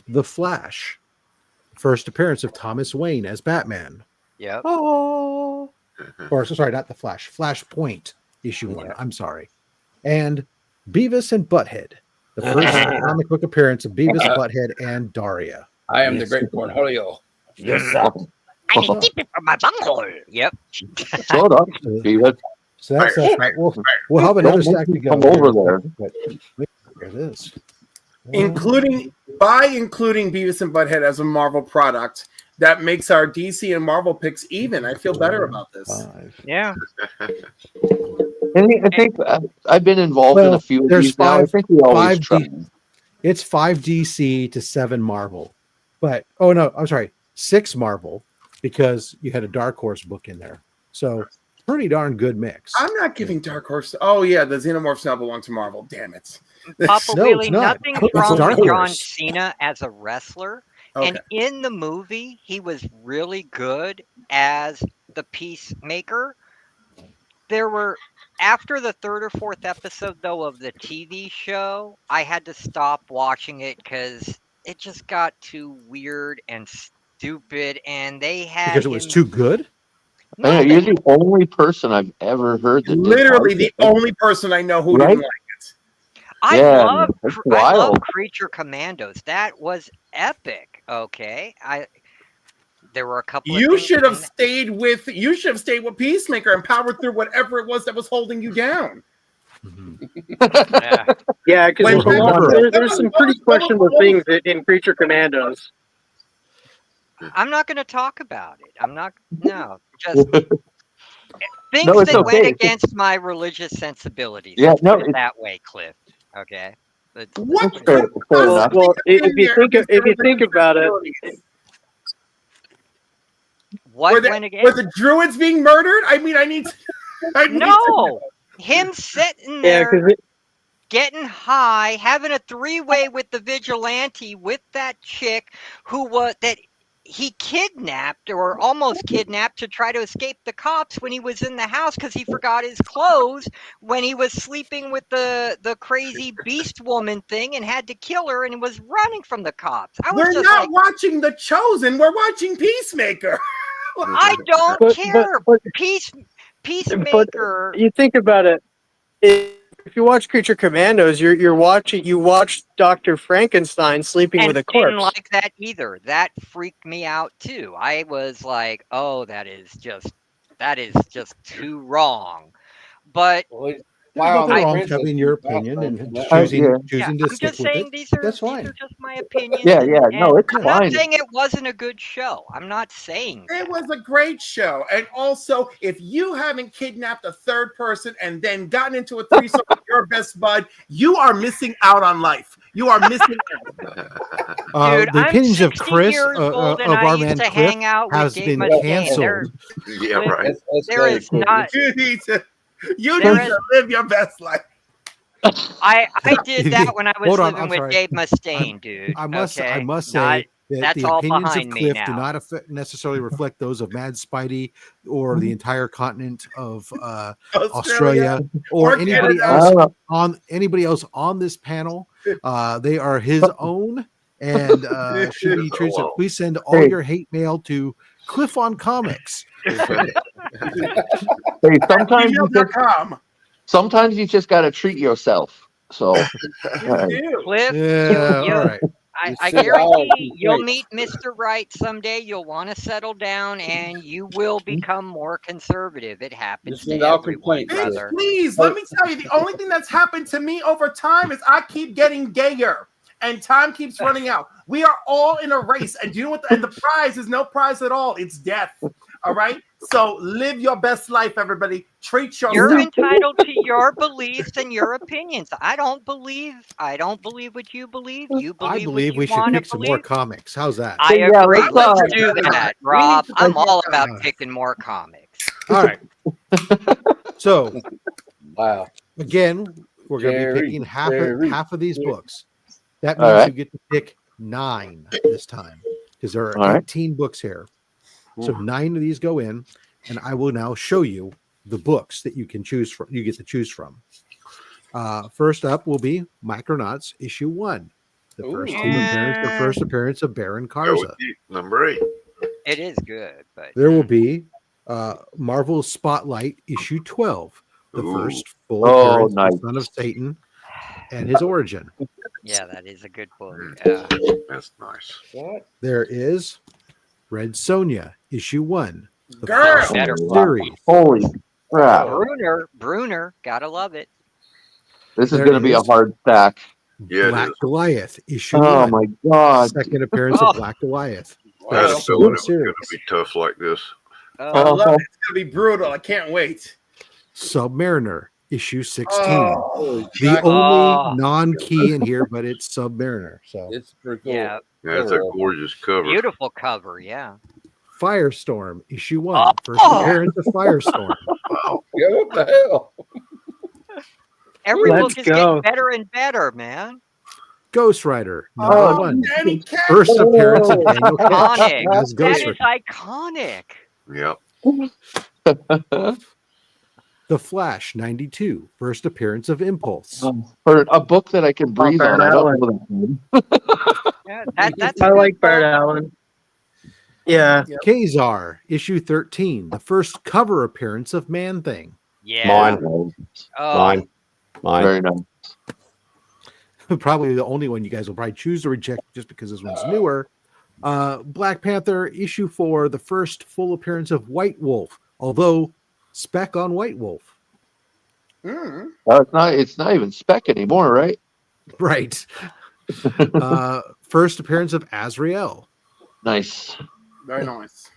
The Flash, first appearance of Thomas Wayne as Batman. Yep. Or sorry, not the Flash. Flashpoint issue 1. I'm sorry. And Beavis and Butthead, the first comic book appearance of Beavis, Butthead, and Daria. I am the great Cornholio. Yes, sir. I need deep from my bunghole. Yep. Shut up, David. So that's right. We'll have another Don't stack to make go. me come over there. But there it is. Including Beavis and Butthead as a Marvel product, that makes our DC and Marvel picks even. I feel better about this. 5. Yeah. I think I've been involved in a few of there's these now. I think we always 5 try. It's 5 DC to 7 Marvel. But oh no, I'm sorry, 6 Marvel because you had a Dark Horse book in there. So pretty darn good mix. I'm not giving Dark Horse. Oh yeah, the Xenomorphs now belong to Marvel. Damn it. Papa No, Wheelie, it's not. nothing's It's wrong Dark with John Horse. Cena as a wrestler. Okay. And in the movie, he was really good as the Peacemaker. There were, after the 3rd or 4th episode, though, of the TV show, I had to stop watching it because it just got too weird and stupid. And they had Because it was him- too good. No, I know, they- you're the only person I've ever heard that did Literally like the it. only person I know who Right? didn't like it. I Yeah, love that's I love wild. Creature Commandos. That was epic. Okay, there were a couple. Of You things should have in- stayed with Peacemaker and powered through whatever it was that was holding you down. Yeah. Yeah, because When- there's some pretty questionable things in Creature Commandos. I'm not going to talk about it. I'm not. No, just things No, it's that went okay. against my religious sensibilities. Yeah, Let's no, put it it's- that way, Cliff. Okay. What? That's fair, fair enough. Well, if you think about it, What Were went the, against? were the druids being murdered? I mean, I need to No, him sitting yeah, there. because Getting high, having a 3-way with the vigilante with that chick who was that he kidnapped or almost kidnapped to try to escape the cops when he was in the house because he forgot his clothes when he was sleeping with the crazy beast woman thing and had to kill her and was running from the cops. I was We're just not like, watching The Chosen. We're watching Peacemaker. I don't But- care. but- Peacemaker. you think about it. If you watch Creature Commandos, you watch Dr. Frankenstein sleeping And with a didn't corpse. like that either. That freaked me out too. I was like, "Oh, that is just too wrong." But There's nothing I- wrong with having your opinion and yeah. choosing yeah, to I'm stick just with saying it. these are That's fine. just my opinions. Yeah, yeah, no, it's I'm fine. not saying it wasn't a good show. I'm not saying It that. was a great show. And also, if you haven't kidnapped a third person and then gotten into a threesome with your best bud, you are missing out on life. You are missing out. Dude, The I'm opinions of 60 Chris, years of old and I our used man to Cliff, hang out with has Dave been Mustaine. canceled. Yeah, right. There is not. You need to There is- live your best life. I did that when I was Hold on, living I'm with sorry. Dave Mustaine, dude. I must okay? say Not that That's the all opinions of behind me Cliff do now. not necessarily reflect those of Mad Spidey or the entire continent of Australia or Or anybody Canada. else on this panel. They are his own. And should he treat it, please send all your hate mail to Cliff on Comics. Hey, sometimes you just got to treat yourself. So, Cliff, yeah, all right. I guarantee you'll meet Mr. Right someday. You'll want to settle down, and you will become more conservative. It happens to everyone, brother. Please, let me tell you, the only thing that's happened to me over time is I keep getting gayer. And time keeps running out. We are all in a race, and do you know what? And the prize is no prize at all. It's death. All right. So live your best life, everybody. Treat yourself. You're entitled to your beliefs and your opinions. I don't believe what you believe. You believe I believe what we you should want pick to some believe. more comics. How's that? I agree. Let's do that, Rob. I'm all about picking more comics. All right. So, wow. Again, we're going to be picking half of these books. That means you get to pick 9 this time because there are 18 books here. So 9 of these go in, and I will now show you the books that you can choose from. You get to choose from. First up will be Micronauts issue 1, the first appearance of Baron Karza. Number 8. It is good, but there will be Marvel Spotlight issue 12, the first full appearance of the Son of Satan and his origin. Yeah, that is a good book. That's nice. There is Red Sonja issue 1, the Girl! first Better series. Holy crap! Bruner, gotta love it. This is going to be a hard stack. Yeah, Black Goliath issue 1. Oh my god! Second appearance of Black Goliath. I had a feeling it was going to be tough like this. I love it. It's going to be brutal. I can't wait. Submariner issue 16. The only non-key in here, but it's Submariner. So it's pretty cool. Yeah, that's a gorgeous cover. Beautiful cover. Yeah. Firestorm issue 1. First appearance of Firestorm. Wow. Yeah, what the hell? Every book is getting better and better, man. Ghost Rider number 1. Danny First appearance of Daniel Ketch Iconic. as Ghost That is Rider. iconic. Yep. The Flash 92. First appearance of Impulse. For a book that I can breathe on. I don't know that. Yeah, that's I like Bart Allen. Yeah. Kazar issue 13. The first cover appearance of Man Thing. Yeah. Mine. Very nice. Probably the only one you guys will probably choose to reject just because this one's newer. Black Panther issue 4, the first full appearance of White Wolf, although spec on White Wolf. It's not even spec anymore, right? Right. First appearance of Azrael. Nice. Very nice.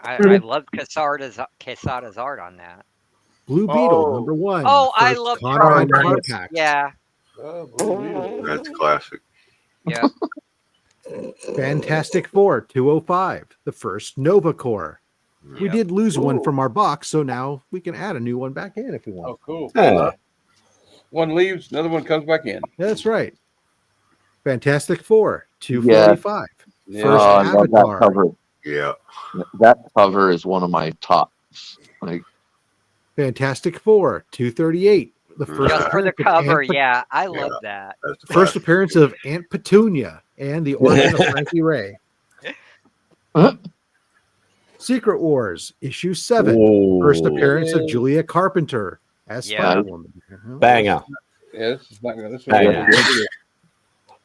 I love Quesada's art on that. Blue Beetle number 1. Oh, I First love Conrad Conrad. Compact. Yeah. That's classic. Yeah. Fantastic Four 205. The first Nova Corps. We did lose one from our box, so now we can add a new one back in if we want. Oh, cool. Yeah. One leaves, another one comes back in. That's right. Fantastic Four 245. Yeah. First I love that Avatar. cover. Yeah. That cover is one of my tops. Like, Fantastic Four 238. The first Just for the appearance of cover, Aunt yeah. I love that. That's First appearance of Aunt Petunia and the origin of Frankie Ray. Secret Wars issue 7. Ooh. First appearance of Julia Carpenter as Spider-Woman. Banger. Yeah, this is not gonna. Banger.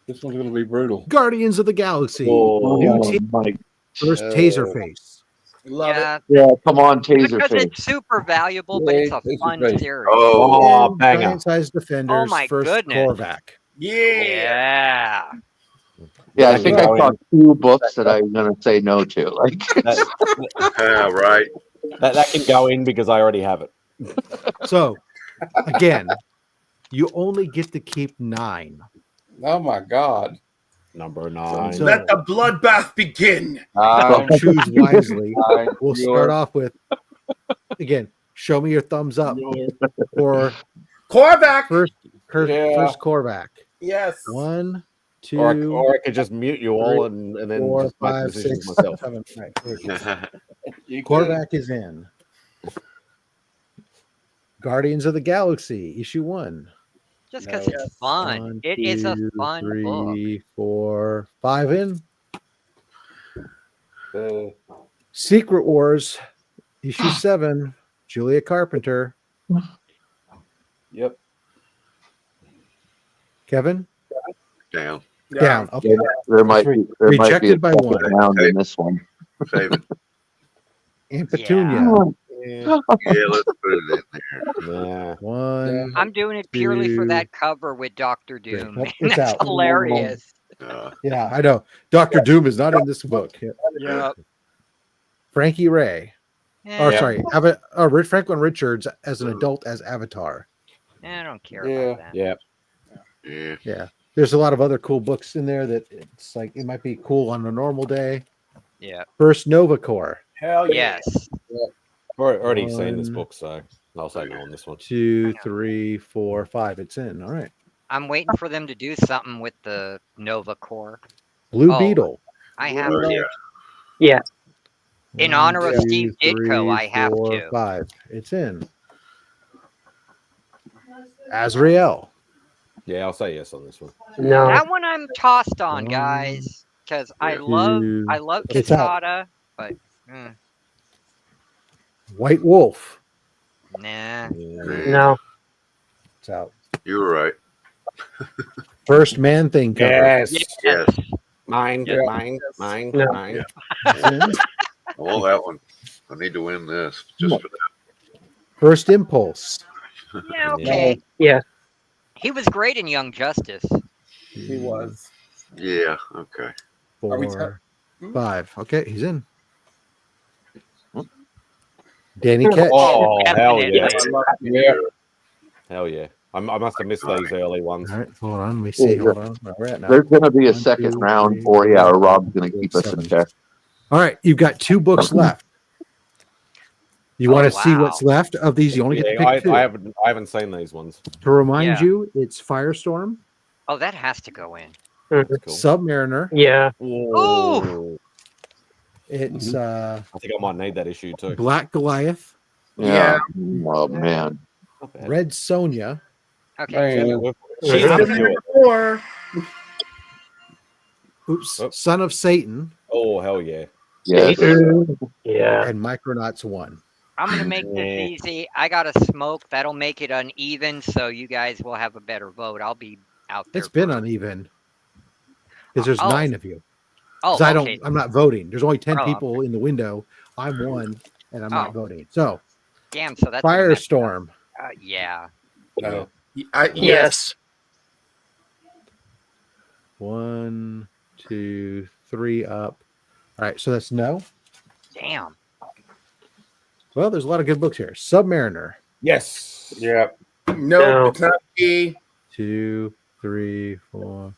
This one's gonna be brutal. Guardians of the Galaxy. Oh, New team. my. First Taserface. Love it. Yeah, come on, Because Taserface. it's super valuable, but it's a fun Taserface. series. Oh, And banger. Giant-sized Defenders. Oh, my first goodness. Korvac. Yeah. Yeah. Yeah, I think I saw 2 books that I'm gonna say no to. Like, right. That can go in because I already have it. So, again, you only get to keep 9. Oh my God. Number 9. So- Let the bloodbath begin. Choose wisely. We'll You're- start off with, again, show me your thumbs up for Korvac. first Yeah. Korvac. Yes. 1, 2, or I could just mute you all and then 4, just make 5, decisions 6, myself. 7. Right. There it is. You could. Quarterback is in. Guardians of the Galaxy, issue 1. Just because No. it's fun. 1, It is a 2, fun book. 3, 4, 5 in. Secret Wars, issue 7. Julia Carpenter. Yep. Kevin? Down. Down. Okay. There might be Rejected by a one. round in this one. Save it. And Petunia. Yeah, let's put it in there. Yeah. 1. I'm doing it purely for 2. that cover with Doctor Doom. Nope, Man. it's That's out. hilarious. Yeah, I know. Dr. Doom is not in this book. Yep. Frankie Ray. Yeah. Or sorry, Franklin Richards as an adult as Avatar. I don't care Yeah. about that. Yeah. Yeah. Yeah. There's a lot of other cool books in there that it's like it might be cool on a normal day. Yeah. First Nova Corps. Hell Yes. I've already seen this 1, book, so I'll say no on this one. 2, 3, 4, 5. It's in. All right. I'm waiting for them to do something with the Nova Corps. Blue Oh, Beetle. I have Oh, to. yeah. Yeah. In 1, honor of 2, Steve Ditko, 3, I have 4, to. 5. It's in. Azrael. Yeah, I'll say yes on this one. No. That one I'm tossed on, guys, because I love 2. It's out. Quesada, but White Wolf. nah. No. It's out. You were right. First Man Thing cover. Yes. Yes. Mine, Yeah. mine, No. mine. It's in. I want that one. I need to win this just for that. First Impulse. Yeah, okay. Yeah. He was great in Young Justice. He was. Yeah. Okay. Are we 4, 5. Okay, he's in. Danny Ketch. Oh, hell yeah. Definitely. Yeah. Hell yeah. I must have missed these early ones. All right, hold on. Let me see. Hold on. Where we're at now. There's going to be a 1, second 2, round 3, for you, 4, or Rob's going to 5, keep us 7. in check. All right, you've got 2 books left. You want to see wow. what's left of these? You only get to Yeah, pick 2. I haven't seen these ones. To remind Yeah. you, it's Firestorm, Oh, that has to go in. That's cool. Submariner. Yeah. Ooh. It's I think I might need that issue too. Black Goliath, Yeah. Oh, man. Not bad. Red Sonja, Okay. Man. She's Not gonna do number it. 4. oops, Oops. Son of Satan, Oh, hell yeah. Yes. Yeah. and Micronauts 1. I'm gonna make this Yeah. easy. I got a smoke. That'll make it uneven, so you guys will have a better vote. I'll be out there. It's been for- uneven because there's Oh. 9 of you. Oh, 'Cause okay. I'm not voting. There's only 10 Oh, people in the window. I'm 1, and I'm Oh. not voting. So Damn. So that's gonna mess- Firestorm. Yeah. No. Yes. 1, 2, 3 up. All right, so that's no. Damn. Well, there's a lot of good books here. Submariner. Yes. Yeah. No, No. it's not E. 2, 3, 4.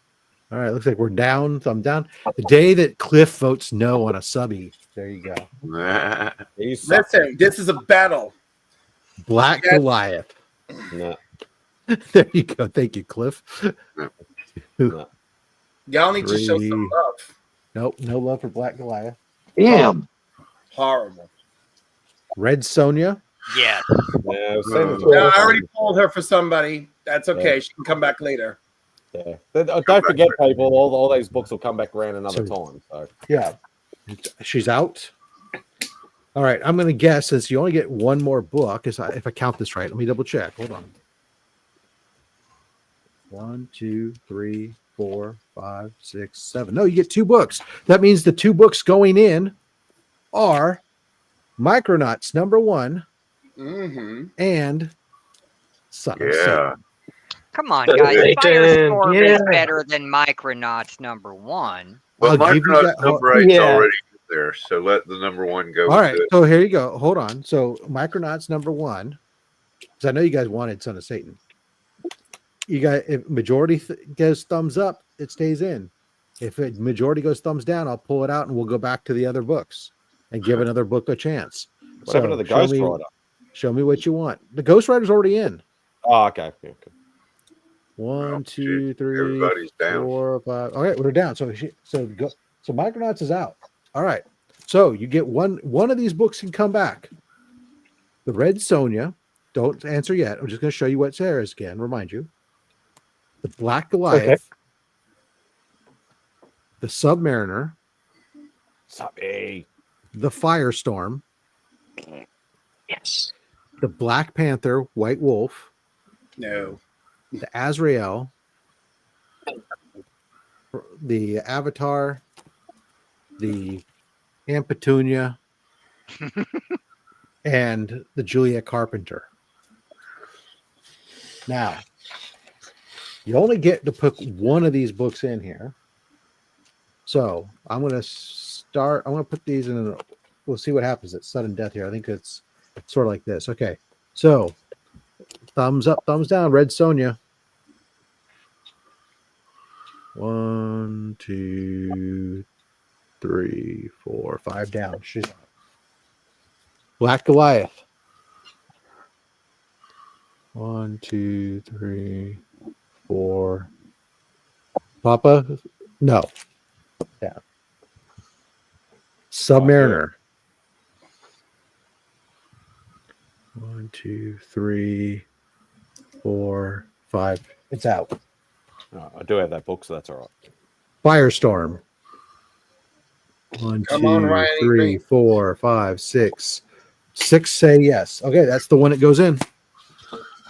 All right, looks like we're down. So I'm down. The day that Cliff votes no on a subby. There you go. He's suck. Listen, this is a battle. Black Yes. Goliath. No. There you go. Thank you, Cliff. No. Y'all need to show 3. some love. Nope, no love for Black Goliath. Damn. Horrible. Red Sonja. Yes. Yeah, I've seen them No, I all. already pulled her for somebody. That's okay. She can come back later. Yeah. Don't forget, people. All these books will come back around another time. So Yeah. She's out. All right, I'm going to guess since you only get 1 more book, if I count this right. Let me double check. Hold on. 1, 2, 3, 4, 5, 6, 7. No, you get 2 books. That means the 2 books going in are Micronauts #1 Mm-hmm. and Son of Satan. Yeah. Come on, Satan, guys. Firestorm is yeah. better than Micronauts #1. Well, I'll give you Micronauts that- number 8's Yeah. already there, so let the number 1 go. All with right, it. so here you go. Hold on. So Micronauts #1, because I know you guys wanted Son of Satan. You got if majority goes thumbs up, it stays in. If it majority goes thumbs down, I'll pull it out and we'll go back to the other books and give another book a chance. what happened to the Ghost Rider? Show me what you want. The Ghost Rider's already in. Oh, okay. Yeah, okay. 1, 2, 3, Everybody's down. 4, 5. All right, we're down. So Micronauts is out. All right. So you get one of these books can come back. The Red Sonja. Don't answer yet. I'm just going to show you what Sarah's again. Remind you. The Black Goliath. Okay. The Submariner. Subby. The Firestorm. Yes. The Black Panther, White Wolf. No. The Azrael. The Avatar. The Aunt Petunia. And the Julia Carpenter. Now, you only get to put one of these books in here. So I'm going to put these in. We'll see what happens at sudden death here. I think it's sort of like this. Okay. So thumbs up, thumbs down. Red Sonja. 1, 2, 3, 4, 5 down. She's on. Black Goliath. 1, 2, 3, 4. Papa? No. Yeah. Submariner. 1, 2, 3, 4, 5. It's out. I do have that book, so that's all right. Firestorm. 1, Come 2, on, Ryan, 3, 4, 5, 6. 6 say yes. Okay, that's the one that goes in.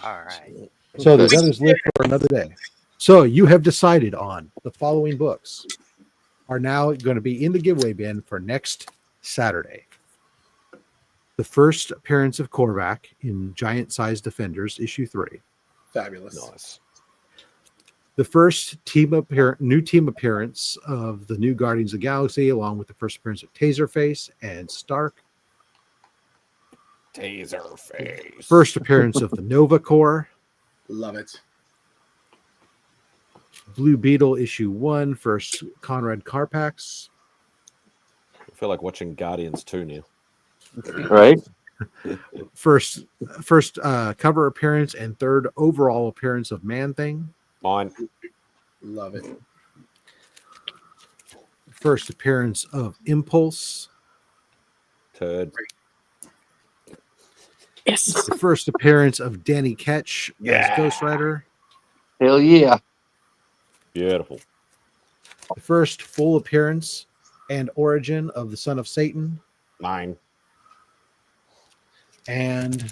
All right. So the others live for another day. So you have decided on the following books are now going to be in the giveaway bin for next Saturday. The first appearance of Korvac in Giant Size Defenders, issue 3. Fabulous. Nice. The first new team appearance of the new Guardians of the Galaxy, along with the first appearance of Taserface and Stark. Taserface. First appearance of the Nova Corps. Love it. Blue Beetle issue 1, first Conrad Carpax. I feel like watching Guardians 2 now. Right? First cover appearance and third overall appearance of Man-Thing. Mine. Love it. First appearance of Impulse. Turd. Yes. The first appearance of Danny Ketch as Ghost Rider. Hell yeah. Beautiful. The first full appearance and origin of the Son of Satan. Mine. And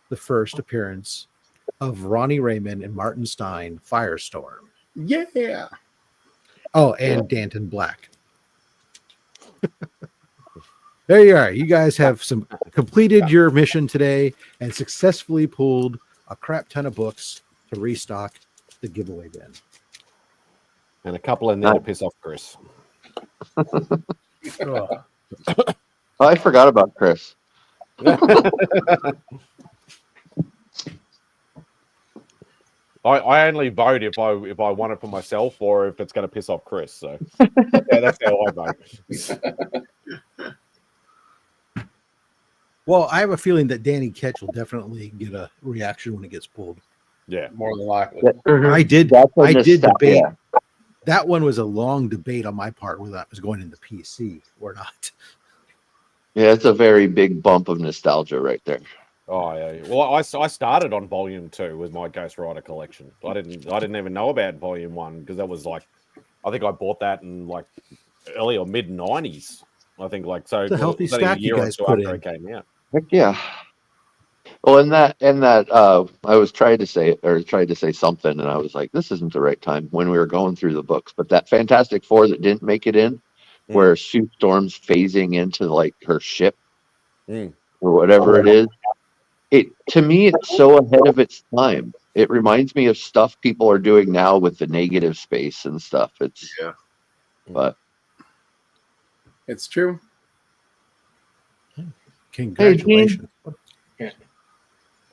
the first appearance of Ronnie Raymond and Martin Stein, Firestorm. Yeah. Oh, and Danton Black. There you are. You guys have completed your mission today and successfully pulled a crap ton of books to restock the giveaway bin. And a couple in there to piss off Chris. Oh. I forgot about Chris. I only vote if I want it for myself or if it's going to piss off Chris. So yeah, that's how I vote. Well, I have a feeling that Danny Ketch will definitely get a reaction when it gets pulled. Yeah, More than likely. I did That's a debate. nostalgia. That one was a long debate on my part whether that was going into PC or not. Yeah, it's a very big bump of nostalgia right there. Oh yeah. Well, I started on Volume 2 with my Ghost Rider collection. I didn't even know about Volume 1 because that was like, I think I bought that in like early or mid '90s. I think like so. It's a healthy it was only stack a year you or guys two put after in. it came out. Heck yeah. Well, in that, I was trying to say something, and I was like, this isn't the right time when we were going through the books. But that Fantastic Four that didn't make it in, where Sue Storm's phasing into like her ship or whatever it is, to me it's so ahead of its time. It reminds me of stuff people are doing now with the negative space and stuff. But It's true. Congratulations.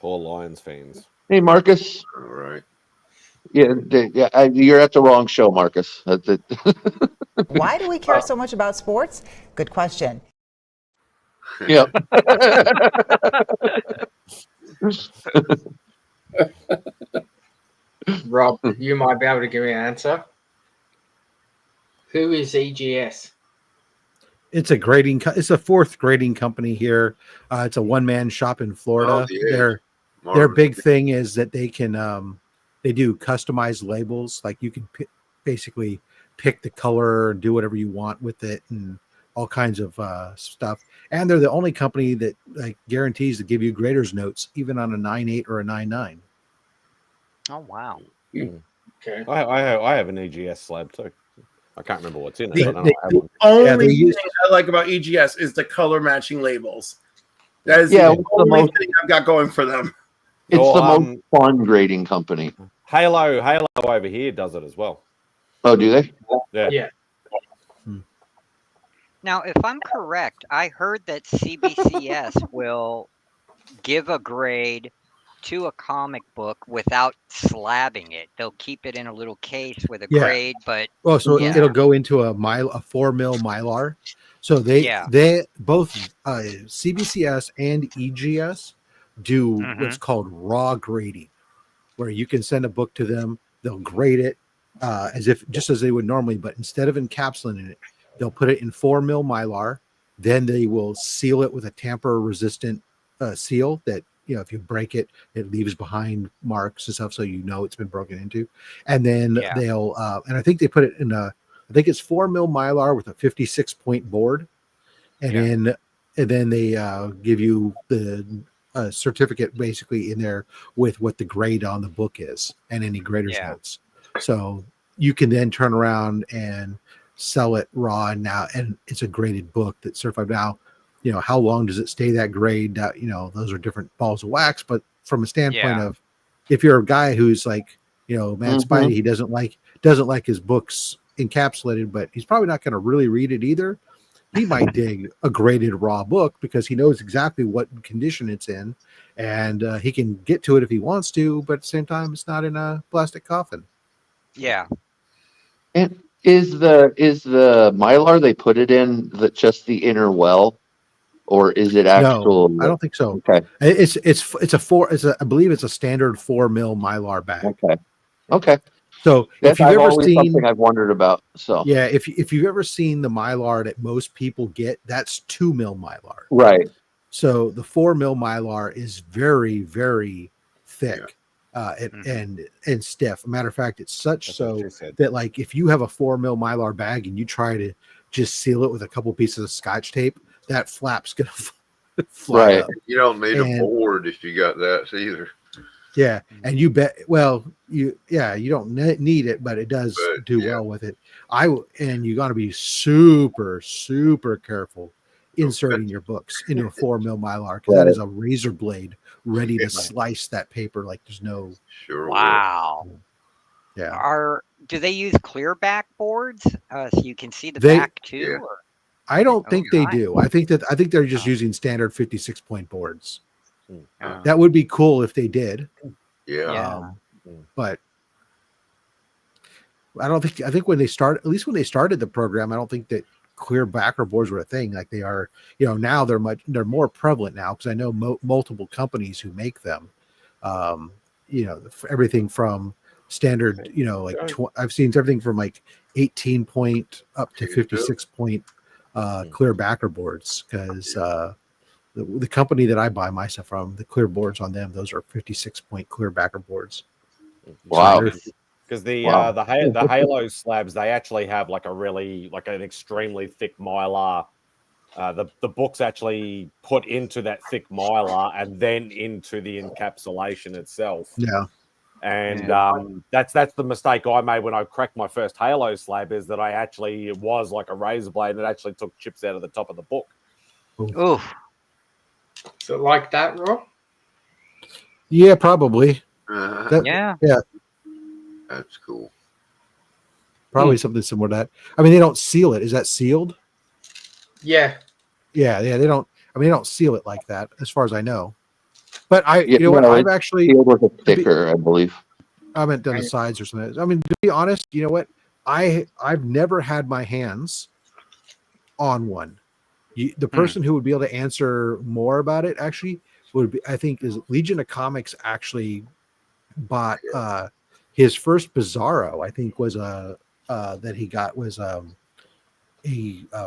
Poor Lions fans. Hey, Marcus. All right. Yeah, you're at the wrong show, Marcus. That's it. Why do we care so much about sports? Good question. Yeah. Rob, you might be able to give me an answer. Who is EGS? It's a grading. It's a fourth grading company here. It's a one-man shop in Florida. Oh, yeah. Their Marvin. big thing is that they can they do customized labels. Like you can basically pick the color and do whatever you want with it, and all kinds of stuff. And they're the only company that like guarantees to give you graders notes, even on a 9.8 or a 9.9. Oh wow. Okay. I have an EGS slab too. I can't remember what's in it. The- But I know I have one. Only they use- thing I like about EGS is the color matching labels. That is Yeah, the what's the only most- thing I've got going for them. It's Or, the most fun grading company. Halo over here does it as well. Oh, do they? Yeah. Yeah. Now, if I'm correct, I heard that CBCS will give a grade to a comic book without slabbing it. They'll keep it in a little case with a Yeah. grade, but Well, so Yeah. it'll go into a 4 mil Mylar. So Yeah. they both CBCS and EGS do Mhm. what's called raw grading, where you can send a book to them, they'll grade it just as they would normally, but instead of encapsulating it, they'll put it in 4 mil Mylar. Then they will seal it with a tamper resistant seal that, if you break it, it leaves behind marks and stuff, so it's been broken into. And then Yeah. they'll and I think they put it in I think it's 4 mil Mylar with a 56 point board, and then they give you the certificate basically in there with what the grade on the book is and any grader's Yeah. notes. So you can then turn around and sell it raw, and it's a graded book that's certified. Now, how long does it stay that grade? Those are different balls of wax, but from a standpoint Yeah. of, if you're a guy who's like, MadSpidey, he doesn't like his books encapsulated, but he's probably not going to really read it either. He might dig a graded raw book because he knows exactly what condition it's in, and he can get to it if he wants to, but at the same time, it's not in a plastic coffin. yeah. And is the Mylar they put it in just the inner well, or is it actual? No, I don't think so. Okay. I believe it's a standard 4 mil Mylar bag. Okay. So That's if you've ever always seen something I've wondered about. So yeah, if you've ever seen the Mylar that most people get, that's 2 mil Mylar. right. So the 4 mil Mylar is very, very thick and stiff. Matter of fact, it's such That's what so she said. that like if you have a 4 mil Mylar bag and you try to just seal it with a couple pieces of Scotch tape, that flap's gonna fly Right. up. You don't need And- a board if you got that either. Yeah, and you bet. Well, you don't need it, but it does But, do yeah. well with it. And you got to be super, super careful inserting your books into a 4 mil Mylar, because that is a razor blade ready to slice that paper like there's no. Sure. will. Wow. Yeah, Do they use clear backboards so you can see the They- back too? yeah. Or? I don't Oh, think they nice. do. I think they're just using standard 56 point boards. Uh, That would be cool if they did. Yeah. Yeah. But I don't think. I think when they started the program, I don't think that clear backer boards were a thing like they are. Now they're more prevalent now, because I know multiple companies who make them. Everything from standard. I've seen everything from like 18 point up to 56 point clear backer boards, because the company that I buy my stuff from, the clear boards on them, those are 56 point clear backer boards. Wow. Because the Wow. the Halo slabs, they actually have like an extremely thick Mylar. The book's actually put into that thick Mylar and then into the encapsulation itself. Yeah. And that's the mistake I made when I cracked my first Halo slab, is that it was like a razor blade, and it actually took chips out of the top of the book. Oof. So like that, Rob? Yeah, probably. Yeah. That's cool. Probably something similar to that. I mean, they don't seal it. Is that sealed? Yeah. Yeah, they don't. I mean, they don't seal it like that, as far as I know. But I've it's actually sealed with a sticker, I believe. I haven't done the sides or something. I mean, to be honest, you know what? I've never had my hands on one. The person who would be able to answer more about it actually would be, I think, is Legion of Comics actually bought his first Bizarro, I think, was that he got was a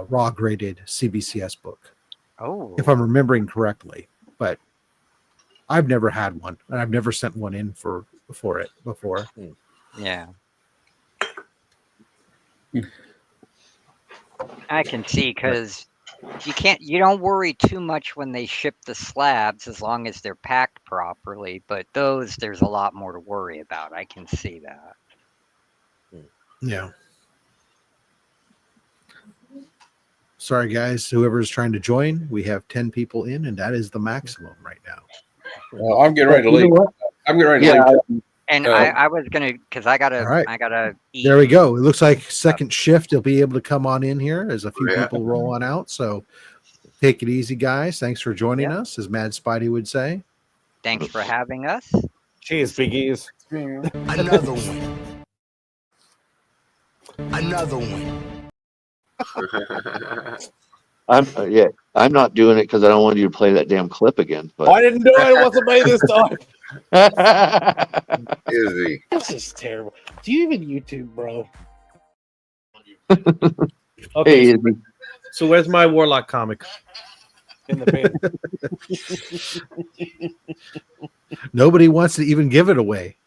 raw graded CBCS book. Oh, If I'm remembering correctly, but I've never had one, and I've never sent one in for it before. yeah. I can see because you don't worry too much when they ship the slabs as long as they're packed properly. But those, there's a lot more to worry about. I can see that. Yeah. Sorry, guys. Whoever's trying to join, we have 10 people in, and that is the maximum right now. Well, I'm getting ready to You know leave. what? I'm getting ready to Yeah, leave. And I was gonna, because I All right. gotta eat. There we go. It looks like second shift. You'll be able to come on in here as a few Yeah. people roll on out. So take it easy, guys. Thanks for joining Yeah. us, as Mad Spidey would say. Thanks for having us. Cheers, big ears. Another one. Another one. I'm not doing it because I don't want you to play that damn clip again. But I didn't do it. It wasn't me this time. Izzy. This is terrible. Do you even YouTube, bro? Hey, Izzy. So where's my Warlock comic? In the bin. Nobody wants to even give it away.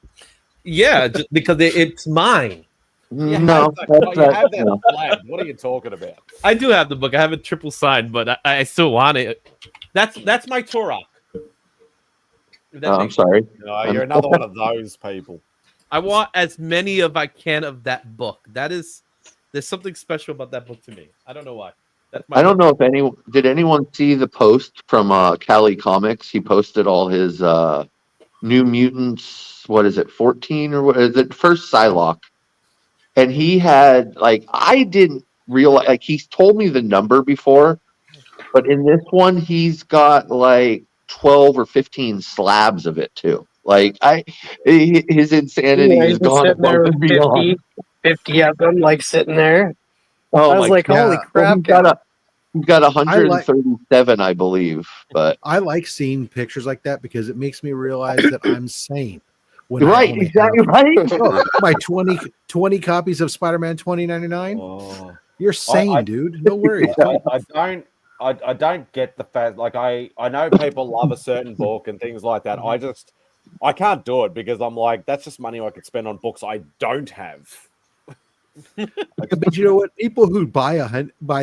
Yeah, just because it's mine. Yeah, No, you have that flag. What are you talking about? I do have the book. I have it triple signed, but I still want it. That's my Turok. I'm sorry. No, you're another one of those people. I want as many of I can of that book. There's something special about that book to me. I don't know why. That's my I don't know if did anyone see the post from Cali Comics? He posted all his New Mutants. What is it, 14 or what is it? First Psylocke, and he had I didn't realize he's told me the number before, but in this one he's got 12 or 15 slabs of it too. His insanity is gone above and beyond. 50 of them sitting there. Oh, I was like, holy crap. He's got 137, I believe. But I like seeing pictures like that because it makes me realize that I'm sane. Right, exactly right. My 20 copies of Spider-Man 2099. Oh. You're sane, dude. No worries. I don't get the fact. I know people love a certain book and things like that. I can't do it because I'm like, that's just money I could spend on books I don't have. But you know what? People who buy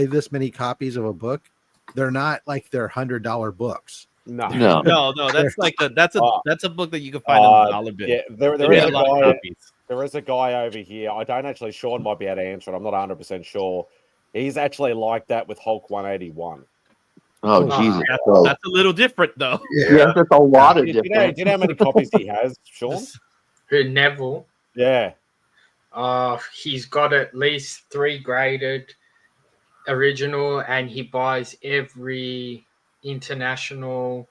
this many copies of a book, they're not they're $100 books. No. That's that's a book that you can find on the dollar bin. Yeah, there is a guy over here. I don't actually. Sean might be able to answer it. I'm not 100% sure. He's actually like that with Hulk 181. Oh, Jesus. That's a little different, though. Yeah, that's a lot of different. Do you know how many copies he has, Sean? Who, Neville? Yeah. He's got at least 3 graded original, and he buys every international.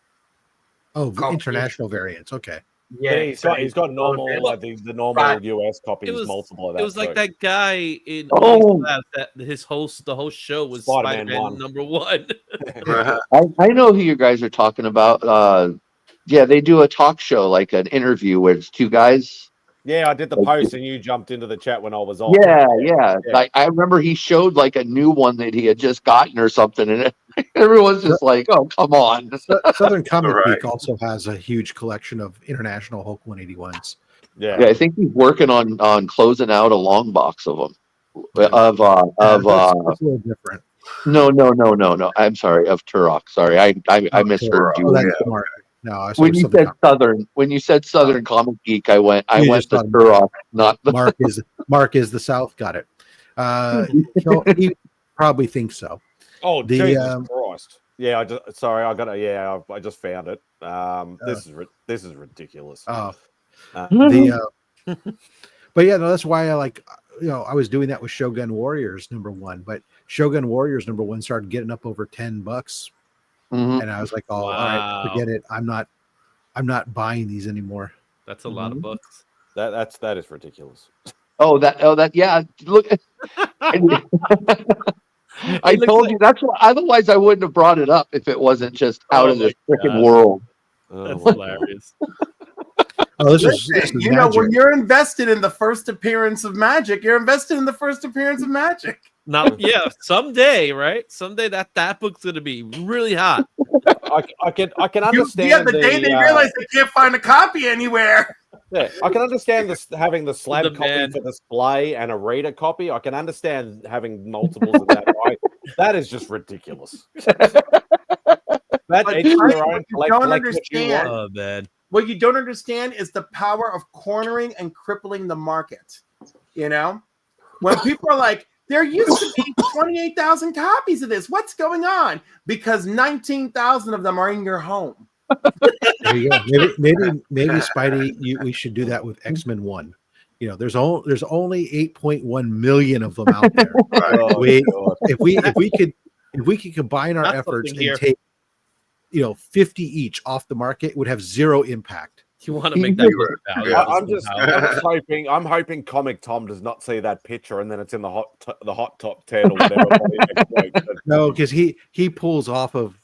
Oh, copy. International variants. Okay. Yeah, he's got normal, the normal US copies, multiple of that. It was like that guy in that the whole show was Spider-Man #1. I know who you guys are talking about. Yeah, they do a talk show, an interview where it's 2 guys. Yeah, I did the post and you jumped into the chat when I was on. Yeah. I remember he showed a new one that he had just gotten or something, and everyone's just like, "Oh, come on!" Southern Comic Geek also has a huge collection of international Hulk 181s. Yeah, I think he's working on closing out a long box of them. That's a little different. No. I'm sorry, of Turok. Sorry, I misheard you. No, when you said Southern Comic Geek, I went to Turok, not the Mark is the South. Got it. He probably thinks so. Oh, Jesus Christ! Yeah, I just found it. This is ridiculous. Oh, but yeah, no, that's why I was doing that with Shogun Warriors #1, but Shogun Warriors #1 started getting up over $10. And I was like, all right, forget it. I'm not buying these anymore. That's a lot of books. That is ridiculous. Yeah. Look, I told you that's why. Otherwise, I wouldn't have brought it up if it wasn't just out of this freaking world. That's hilarious. Oh, this Listen, is you know, when magic. you're invested in the first appearance of Magic, you're invested in the first appearance of Magic. Not yeah, someday, right? Someday that book's gonna be really hot. I can understand. Yeah, the day they realize they can't find a copy anywhere. Yeah, I can understand this having the slab The copy man. for display and a reader copy. I can understand having multiples of that. That is just ridiculous. That But each you their own. don't Collect what you understand. want. Oh man. What you don't understand is the power of cornering and crippling the market. You know, when people are like, there used to be 28,000 copies of this. What's going on? Because 19,000 of them are in your home. There you go. Maybe Spidey, we should do that with X-Men 1. You know, there's only 8.1 million of them out there. Oh, if we could combine our That's efforts something here. and take 50 each off the market, it would have zero impact. You want to make that book valuable I'm hoping Comic Tom does not see that picture and then it's in the hot top 10 or whatever. No, because he pulls off of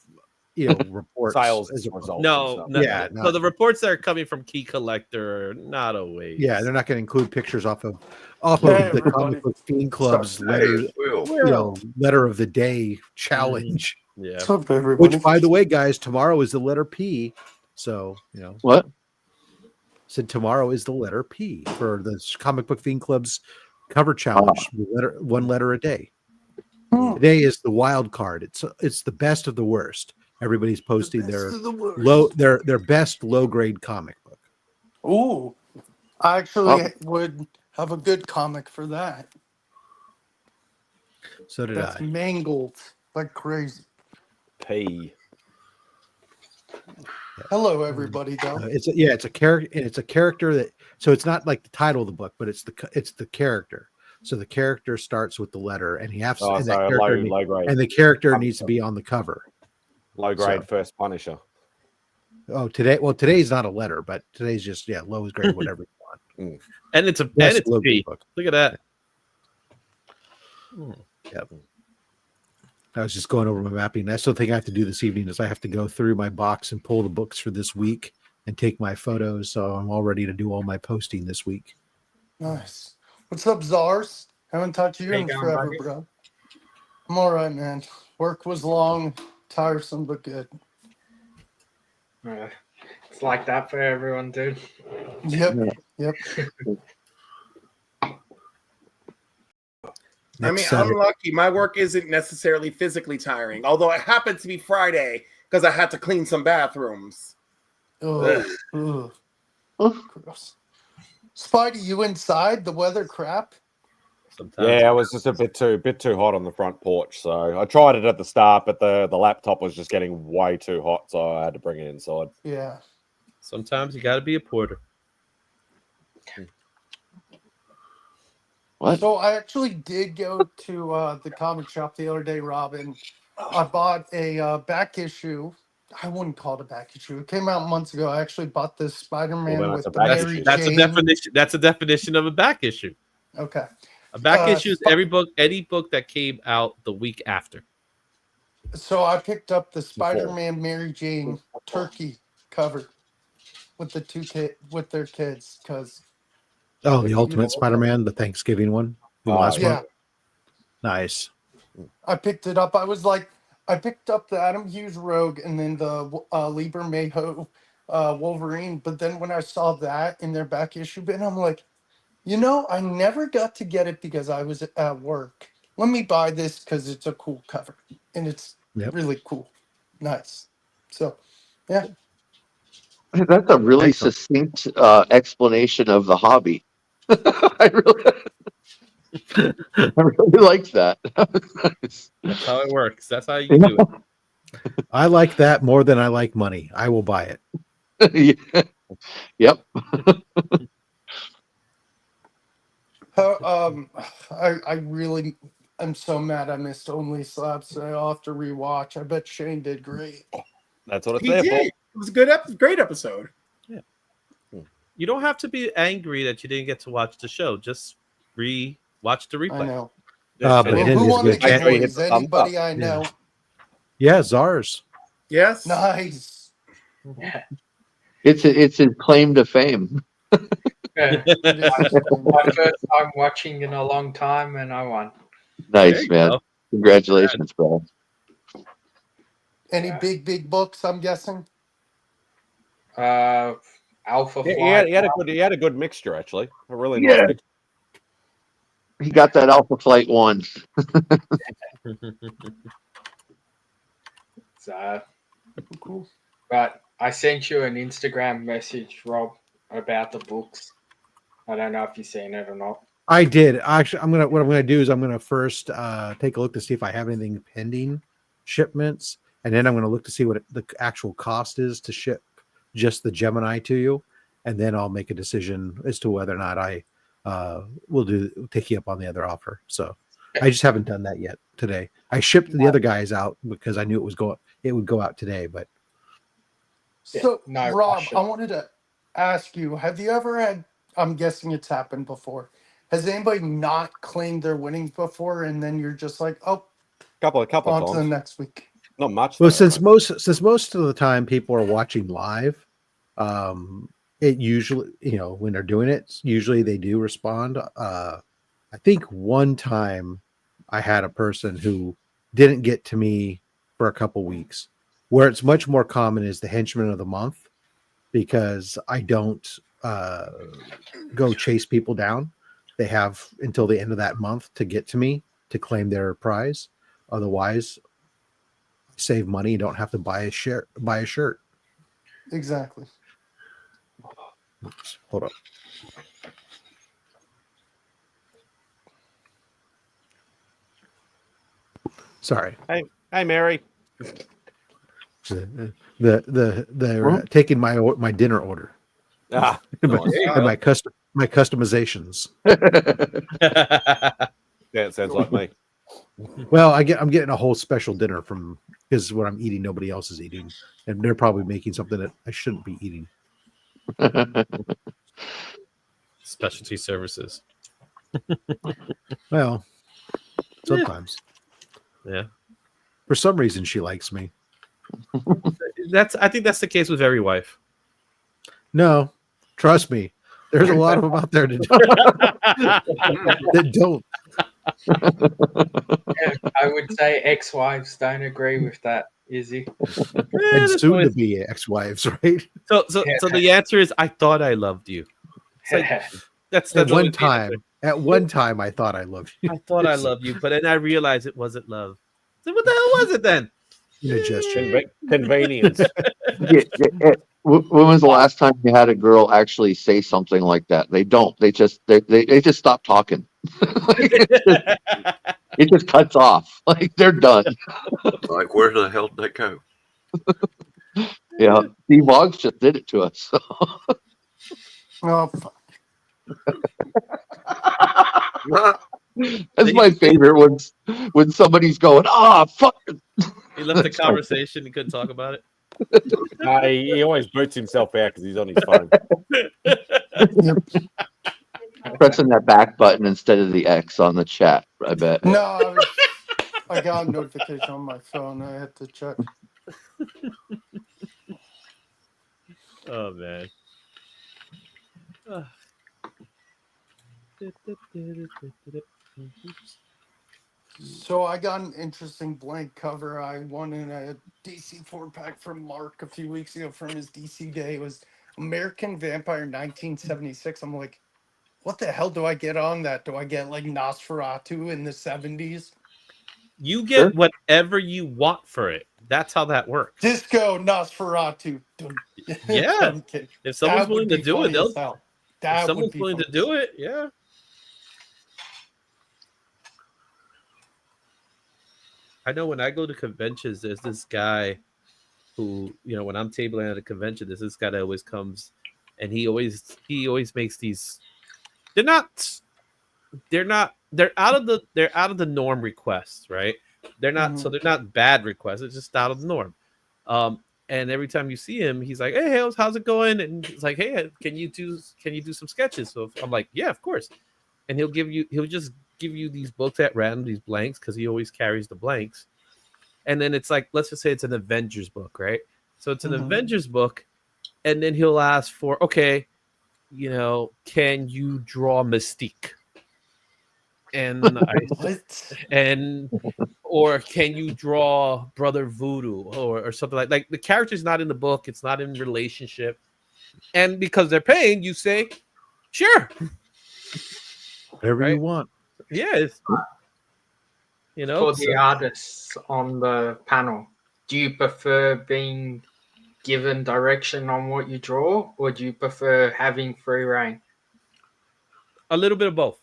reports sales as a results. No, Yeah, so the reports that are coming from Key Collector are not always. Yeah, they're not going to include pictures off of Hey, the Comic Book Fiend Club's letter of the day challenge. Yeah. What's up, everybody? Which, by the way, guys, tomorrow is the letter P. So What? Said tomorrow is the letter P for the Comic Book Fiend Club's cover challenge. One letter a day. Today is the wild card. It's the best of the worst. Everybody's posting their best low grade comic book. Ooh, I actually would have a good comic for that. So did That's I. mangled like crazy. P. Hello, everybody. Though It's a character, and it's a character that. So it's not like the title of the book, but it's the character. So the character starts with the letter, and he has Oh, and, so that character low grade. and the character needs to be on the cover. Low grade first Punisher. Oh, today's not a letter, but today's just low grade, whatever you want. And it's Best it's low P. grade book. Look at that. Yep. I was just going over my mapping. That's the thing I have to do this evening is I have to go through my box and pull the books for this week and take my photos. So I'm all ready to do all my posting this week. nice. What's up, Czars? Haven't talked to you Hey, in down, forever, buddy. bro. I'm all right, man. Work was long, tiresome, but good. It's like that for everyone, dude. Yep. I mean, I'm lucky. My work isn't necessarily physically tiring, although it happened to be Friday because I had to clean some bathrooms. Oh, gross. Spidey, you inside? The weather crap? Sometimes. Yeah, it was just a bit too hot on the front porch. So I tried it at the start, but the laptop was just getting way too hot, so I had to bring it inside. Yeah. Sometimes you got to be a porter. What? So I actually did go to the comic shop the other day, Robin. I bought a back issue. I wouldn't call it a back issue. It came out months ago. I actually bought this Spider-Man Well, then with that's the a back Mary issue. That's a Jane. definition. That's a definition of a back issue. Okay. A back issue is any book that came out the week after. So I picked up the Spider-Man Mary Jane turkey cover with the with their kids because. Oh, the Ultimate Spider-Man, the Thanksgiving one, the last Yeah. one. Nice. I picked it up. I picked up the Adam Hughes Rogue and then the Lieber Mayho Wolverine. But then when I saw that in their back issue bin, I'm like, I never got to get it because I was at work. Let me buy this because it's a cool cover and it's really cool. Nice. So, yeah. That's a really succinct explanation of the hobby. I really like that. That's how it works. That's how you do it. I like that more than I like money. I will buy it. Yep. I really am so mad I missed Only Slabs. So I'll have to rewatch. I bet Shane did great. That's what it's He there did. for. It was a great episode. Yeah. You don't have to be angry that you didn't get to watch the show. Just watch the replay. I know. But Well, it who is won the good. giveaways? Anybody I know? Yeah, Czars. Yes. Nice. It's his claim to fame. Yeah. My first time watching in a long time, and I won. Nice, man. go. Congratulations, bro. Any big books? I'm guessing. Alpha Yeah, Flight. he had a good mixture actually. A really nice mixture. He got that Alpha Flight 1. So, Cool. but I sent you an Instagram message, Rob, about the books. I don't know if you've seen it or not. I did. Actually, what I'm gonna do is I'm gonna first take a look to see if I have anything pending shipments, and then I'm gonna look to see what the actual cost is to ship just the Gemini to you, and then I'll make a decision as to whether or not I will take you up on the other offer. So I just haven't done that yet today. I shipped the other guys out because I knew it would go out today, but So, no Rob, rush. I wanted to ask you: have you ever had? I'm guessing it's happened before. Has anybody not claimed their winnings before, and then you're just like, oh, Couple on of to the times. next week? Not much. well, though, since right? most of the time people are watching live, it usually, when they're doing it, usually they do respond. I think one time I had a person who didn't get to me for a couple weeks. Where it's much more common is the henchman of the month, because I don't go chase people down. They have until the end of that month to get to me to claim their prize. Otherwise, save money. You don't have to buy a shirt. Exactly. Oops, hold up. Sorry. Hey, Mary. They're taking my dinner order. Ah, and nice. my customizations. Yeah, it sounds like me. Well, I'm getting a whole special dinner because what I'm eating nobody else is eating, and they're probably making something that I shouldn't be eating. Specialty services. Well, sometimes. Yeah. For some reason, she likes me. I think that's the case with every wife. No, trust me. There's a lot of them out there that don't. Yeah, I would say ex-wives don't agree with that, Izzy. And soon to be ex-wives, right? So the answer is, I thought I loved you. It's like, that's At one always the answer. time. At one time, I thought I loved you. I thought I loved you, but then I realized it wasn't love. So what the hell was it then? Convenience. When was the last time you had a girl actually say something like that? They don't. They just stop talking. It just cuts off. Like they're done. Like, where the hell did they go? Yeah, Steve Boggs just did it to us. Oh, fuck. That's my favorite when somebody's going, fuck. He left the conversation. He couldn't talk about it. He always boots himself out because he's on his phone. Pressing that back button instead of the X on the chat, I bet. No, I got a notification on my phone. I had to check. Oh man. So I got an interesting blank cover. I won in a DC 4-pack from Mark a few weeks ago from his DC day. It was American Vampire 1976. I'm like, what the hell do I get on that? Do I get like Nosferatu in the 70s? You get whatever you want for it. That's how that works. Disco Nosferatu. Yeah. If someone's willing to do it, they'll. If someone's willing to do it, yeah. I know when I go to conventions, there's this guy who, when I'm tabling at a convention, there's this guy that always comes, and he always makes these. They're out of the norm requests, right? They're not so they're not bad requests. It's just out of the norm. And every time you see him, he's like, "Hey, how's it going?" And he's like, "Hey, can you do some sketches?" So I'm like, "Yeah, of course." And he'll just give you these books at random, these blanks, because he always carries the blanks. And then it's like, let's just say it's an Avengers book, right? So it's an Avengers book, and then he'll ask for, okay, can you draw Mystique? And or can you draw Brother Voodoo or something like the character's not in the book, it's not in relationship, and because they're paying, you say, sure, whatever you want. Yes. For the artists on the panel, do you prefer being given direction on what you draw, or do you prefer having free reign? A little bit of both.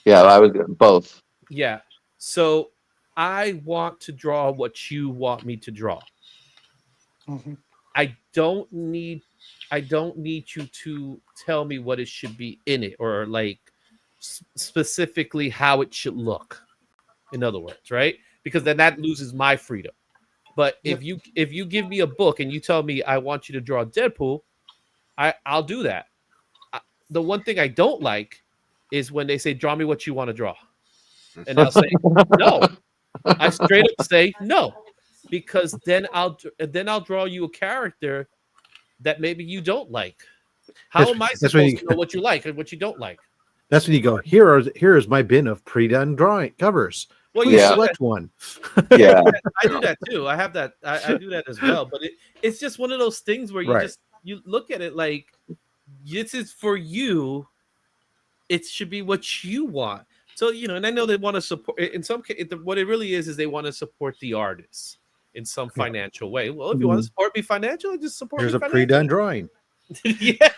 Yeah, I would both. Yeah. So I want to draw what you want me to draw. Mhm. I don't need you to tell me what it should be in it, or like specifically how it should look. In other words, right? Because then that loses my freedom. But if you give me a book and you tell me I want you to draw Deadpool, I'll do that. The one thing I don't like is when they say, draw me what you want to draw. And I'll say, no. I straight up say no. Because then I'll draw you a character that maybe you don't like. How am I supposed to know what you like and what you don't like? That's when you go, here is my bin of pre-done drawing covers. Well, Please select one. Yeah. I do that too. I have that. I do that as well. But it's just one of those things where you look at it like, this is for you. It should be what you want. So, and I know they want to support, in some case, what it really is they want to support the artists in some financial way. Well, if you want to support me financially, just support me financially. Here's a pre-done drawing. Yeah.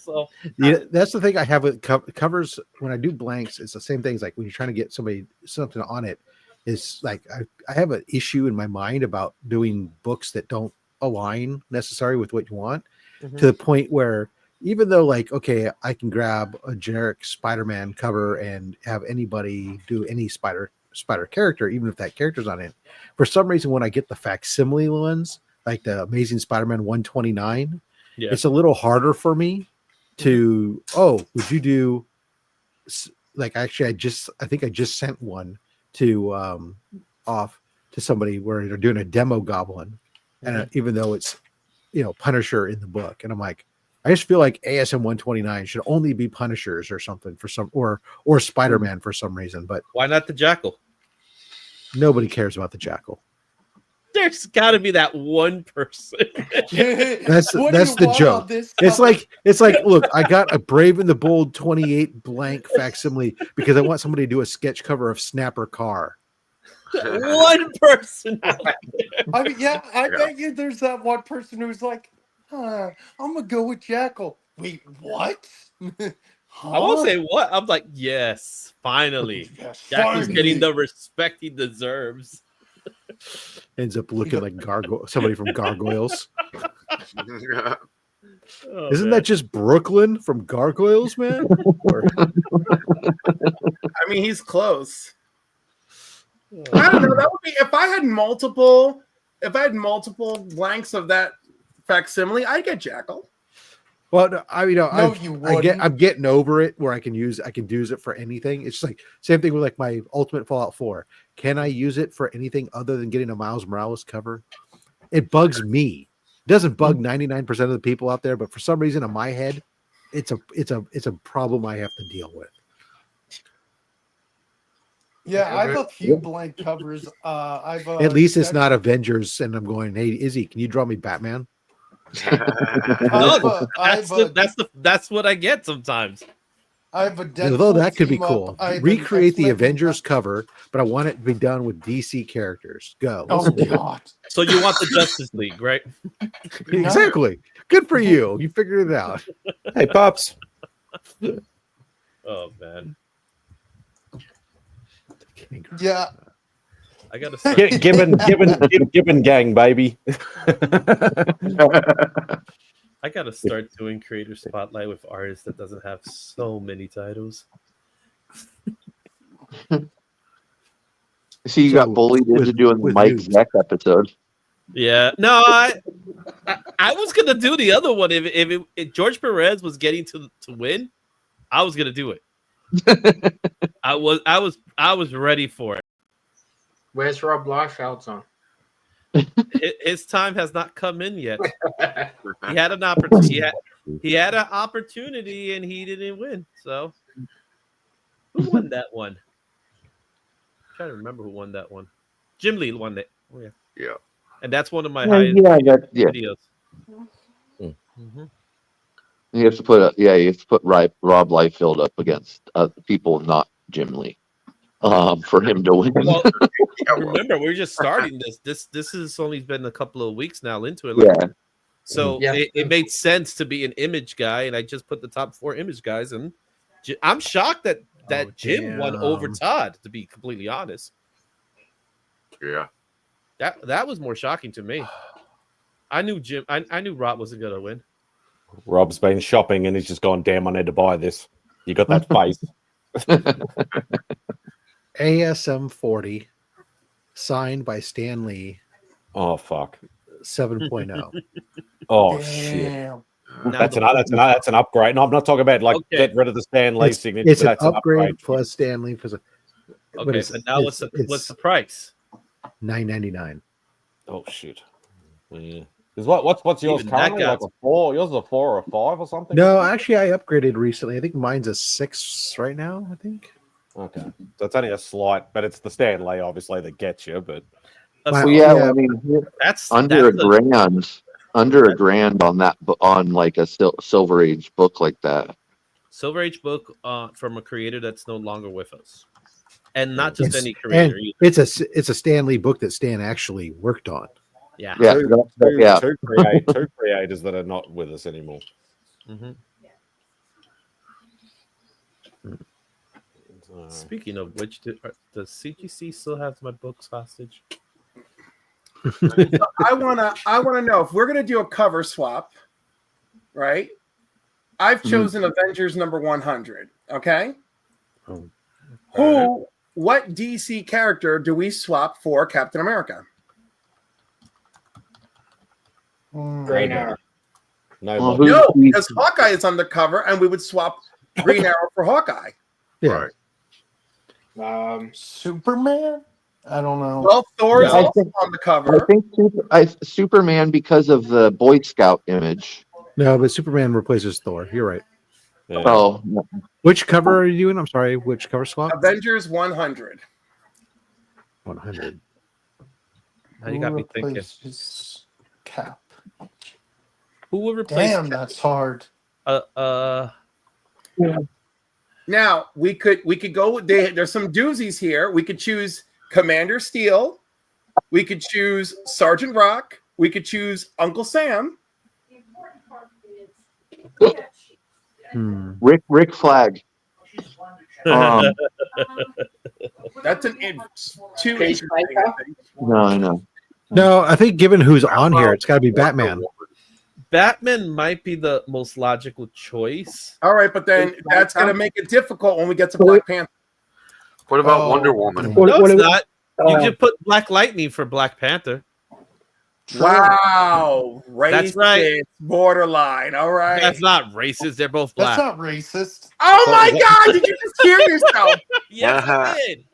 So that's the thing I have with covers. When I do blanks, it's the same things. Like when you're trying to get something on it, is like I have an issue in my mind about doing books that don't align necessarily with what you want, to the point where even though okay, I can grab a generic Spider-Man cover and have anybody do any spider character, even if that character's on it. For some reason, when I get the facsimile ones, like the Amazing Spider-Man 129, it's a little harder for me to, would you do actually I think I just sent one to off to somebody where they're doing a demo Goblin, and even though it's Punisher in the book, and I'm like, I just feel like ASM 129 should only be Punishers or something for some, or Spider-Man for some reason. But why not the Jackal? Nobody cares about the Jackal. There's got to be that one person. That's the joke. It's like, look, I got a Brave and the Bold 28 blank facsimile because I want somebody to do a sketch cover of Snapper Carr. One person. I bet you there's that one person who's like, I'm gonna go with Jackal. Wait, what? I won't say what. I'm like, yes, finally. Jackal's getting the respect he deserves. Ends up looking like somebody from Gargoyles. Isn't that just Brooklyn from Gargoyles, man? I mean, he's close. I don't know. That would be if I had multiple blanks of that facsimile, I'd get Jackal. Well, I'm getting over it where I can use it for anything. It's just like same thing with like my Ultimate Fallout 4. Can I use it for anything other than getting a Miles Morales cover? It bugs me. It doesn't bug 99% of the people out there, but for some reason in my head, it's a problem I have to deal with. Yeah, I have a few blank covers. At least it's not Avengers, and I'm going, hey, Izzy, can you draw me Batman? That's what I get sometimes. I have a Deadpool. Although that could be cool. Recreate the Avengers cover, but I want it to be done with DC characters. Go. Oh God! So you want the Justice League, right? Exactly. Good for you. You figured it out. Hey, Pops. Oh man. Yeah. I gotta start. Gibbon gang, baby. I gotta start doing creator spotlight with artists that doesn't have so many titles. See, you got bullied into doing the Mike Zeck episode. Yeah, no, I was gonna do the other one if George Perez was getting to win, I was gonna do it. I was ready for it. Where's Rob Liefeld's on? his time has not come in yet. He had an opportunity. He had an opportunity, and he didn't win. So, who won that one? I'm trying to remember who won that one. Jim Lee won that. Oh yeah. Yeah. And that's one of my Yeah, highest yeah. videos. Mm-hmm. You have to put Rob Liefeld up against people not Jim Lee, for him to win. Well, remember, we're just starting this. This has only been a couple of weeks now into it. Yeah. So it made sense to be an image guy, and I just put the top 4 image guys, and I'm shocked that Jim won over Todd. To be completely honest, Yeah. That was more shocking to me. I knew Jim. I knew Rob wasn't gonna win. Rob's been shopping and he's just gone, damn, I need to buy this. You got that face. ASM 40, signed by Stan Lee. Oh fuck. 7.0. Oh shit. That's an upgrade. No, I'm not talking about get rid of the Stan Lee signature. It's an upgrade plus Stan Lee. Okay, so now what's the price? $9.99. Oh shit. Yeah. What's yours currently? Like a 4? Yours is a 4 or a 5 or something? No, actually, I upgraded recently. I think mine's a 6 right now. I think. Okay, so it's only a slight, but it's the Stan Lee obviously that gets you. But I mean, that's under a grand on that, on like a Silver Age book like that. Silver Age book from a creator that's no longer with us, and not just any creator. And it's a Stan Lee book that Stan actually worked on. Yeah, two creators that are not with us anymore. Mm-hmm. Speaking of which, does CGC still have my books hostage? I wanna know if we're gonna do a cover swap, right? I've chosen Avengers number 100. Okay. What DC character do we swap for Captain America? Green Arrow. No, because Hawkeye is on the cover, and we would swap Green Arrow for Hawkeye. Yeah. Superman? I don't know. Well, Thor is also on the cover. I think Superman because of the Boy Scout image. No, but Superman replaces Thor. You're right. Yeah. Oh, which cover are you doing? I'm sorry. Which cover swap? Avengers 100. 100. Now you got me thinking. Cap. Who will replace? Damn, that's hard. Now we could go. There's some doozies here. We could choose Commander Steel. We could choose Sergeant Rock. We could choose Uncle Sam. Rick Flag. That's too interesting. No, I know. No, I think given who's on here, it's got to be Batman. Batman might be the most logical choice. All right, but then that's going to make it difficult when we get to Black Panther. What about Wonder Woman? No, it's not. You can put Black Lightning for Black Panther. Wow, racist, that's right. Borderline. All right, that's not racist. They're both black. That's not racist. Oh my God! Did you just hear yourself? Yes, I did.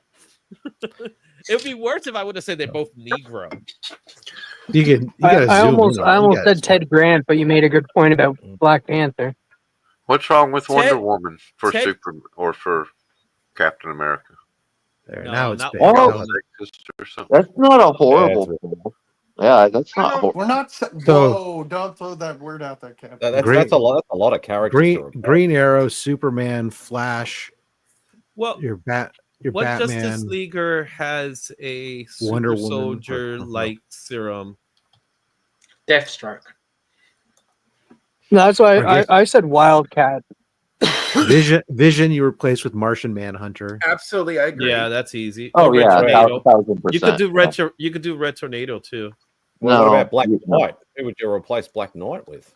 It would be worse if I would have said they're both Negro. I almost said Ted Grant, but you made a good point about Black Panther. What's wrong with Wonder Woman for Superman or for Captain America? There, now it's big. That's not a horrible. Yeah, that's not horrible. We're not. Whoa! Don't throw that word out there, Captain. That's a lot of characters. Green Arrow, Superman, Flash. Well, your what Batman, Justice Leaguer has a Wonder super Woman, soldier like serum? Deathstroke. No, that's why I said Wildcat. Vision you replaced with Martian Manhunter. Absolutely, I agree. Yeah, that's easy. Oh Red yeah, Tornado. 1000%. You could do Red. You could do Red Tornado too. What about Black Knight? Who would you replace Black Knight with?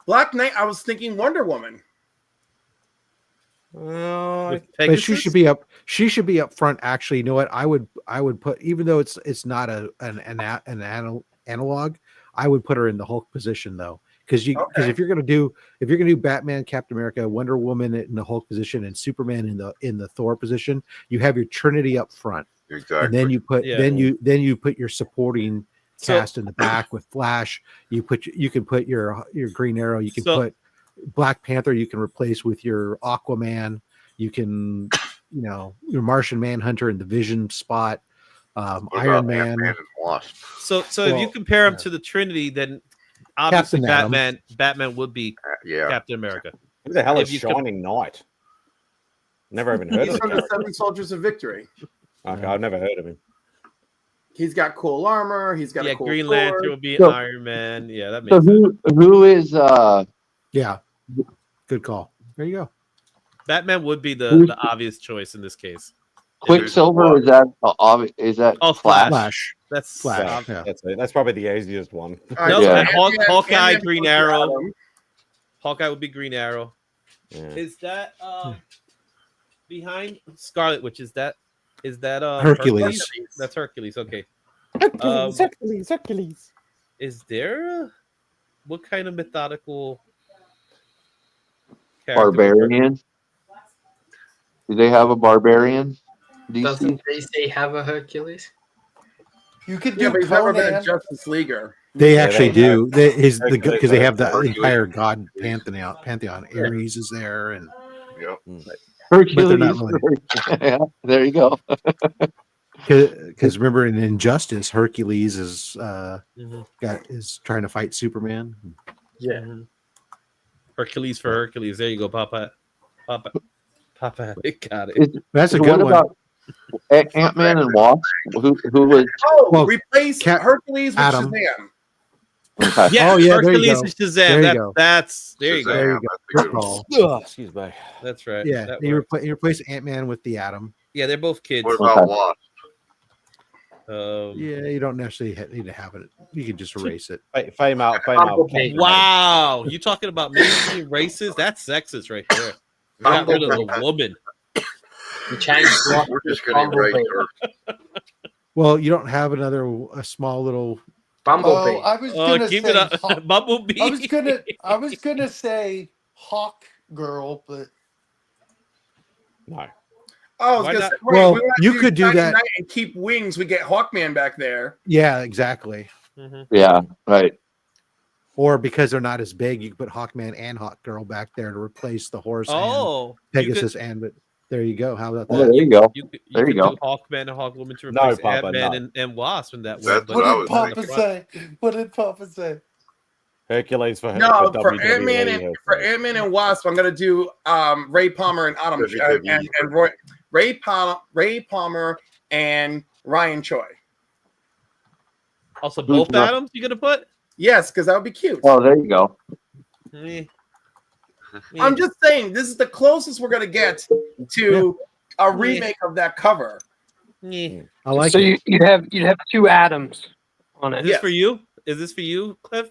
Black Knight. I was thinking Wonder Woman. But she should be up. She should be up front. Actually, you know what? I would put, even though it's not an analog, I would put her in the Hulk position though, because if you're gonna do Batman, Captain America, Wonder Woman in the Hulk position, and Superman in the Thor position, you have your Trinity up front. Exactly. And then you put then you put your supporting cast in the back with Flash. You can put your Green Arrow. You can put Black Panther. You can replace with your Aquaman. You can, your Martian Manhunter in the Vision spot. Iron Man. Ant-Man and Wasp. So if you compare them to the Trinity, then obviously Batman would be Captain America. Who the hell is Shining Knight? Never even heard of him. He's from the Seven Soldiers of Victory. Okay, I've never heard of him. He's got cool armor. He's got a cool Green sword. Lantern would be Iron Man. Yeah, that makes So who is Yeah, good call. There you go. Batman would be the obvious choice in this case. Quicksilver? Is that Flash? That's Flash. That's probably the easiest one. Hawkeye, Green Arrow. Hawkeye would be Green Arrow. Yeah. Is that behind Scarlet Witch? Is that Hercules? That's Hercules. Okay. Hercules. Is there what kind of methodical character? Barbarian? Do they have a barbarian? DC? Doesn't DC have a Hercules? You could do but he's never been a Conan. Justice Leaguer. They actually do. Because they have the Hercules. entire god pantheon. Ares is there, and Hercules. not really. Yeah, there you go. Because remember in Injustice, Hercules is is trying to fight Superman. Yeah. Hercules for Hercules. There you go, Papa. Got it. That's a What good one. about Ant-Man and Wasp? Who was? Replace Hercules with Adam. Shazam. Okay. Yeah, there you Hercules go. and Shazam. There you go. There you go. There you go. Good call. Excuse me. That's right. Yeah, That you works. replace Ant-Man with the Atom. Yeah, they're both kids. What about Wasp? Yeah, you don't necessarily need to have it. You can just erase it. Fame out. Wow, you talking about mainstream races? That's sexist right there. You got rid of the woman. You changed We're just going to erase her. Well, you don't have a small little Bumblebee. Oh, I was gonna keep say it up. Bumblebee. I was gonna say Hawk Girl, but No. Oh, I was Why gonna not? say, Well, we wanna you do could do Shiny that. Knight and keep wings. We get Hawkman back there. Yeah, exactly. Yeah, right. Or because they're not as big, you can put Hawkman and Hawk Girl back there to replace the horse Oh, and Pegasus but there you go. How about Oh, that? there you go. You There could you go. do Hawkman and Hawkwoman to No, replace Papa, Ant-Man no. and Wasp in that way. That's but what I what was did Papa thinking. say? What did Papa say? Hercules for No, for WWE Ant-Man and Wasp, I'm gonna do Ray Palmer and Ray Palmer and Ryan Choi. Also, both not- Adams you gonna put? Yes, because that would be cute. Oh, there you go. Eh. I'm just saying this is the closest we're gonna get to a remake of that cover. Eh. I like So it. you'd have two Adams on Is it. this for you? Is this for you, Cliff?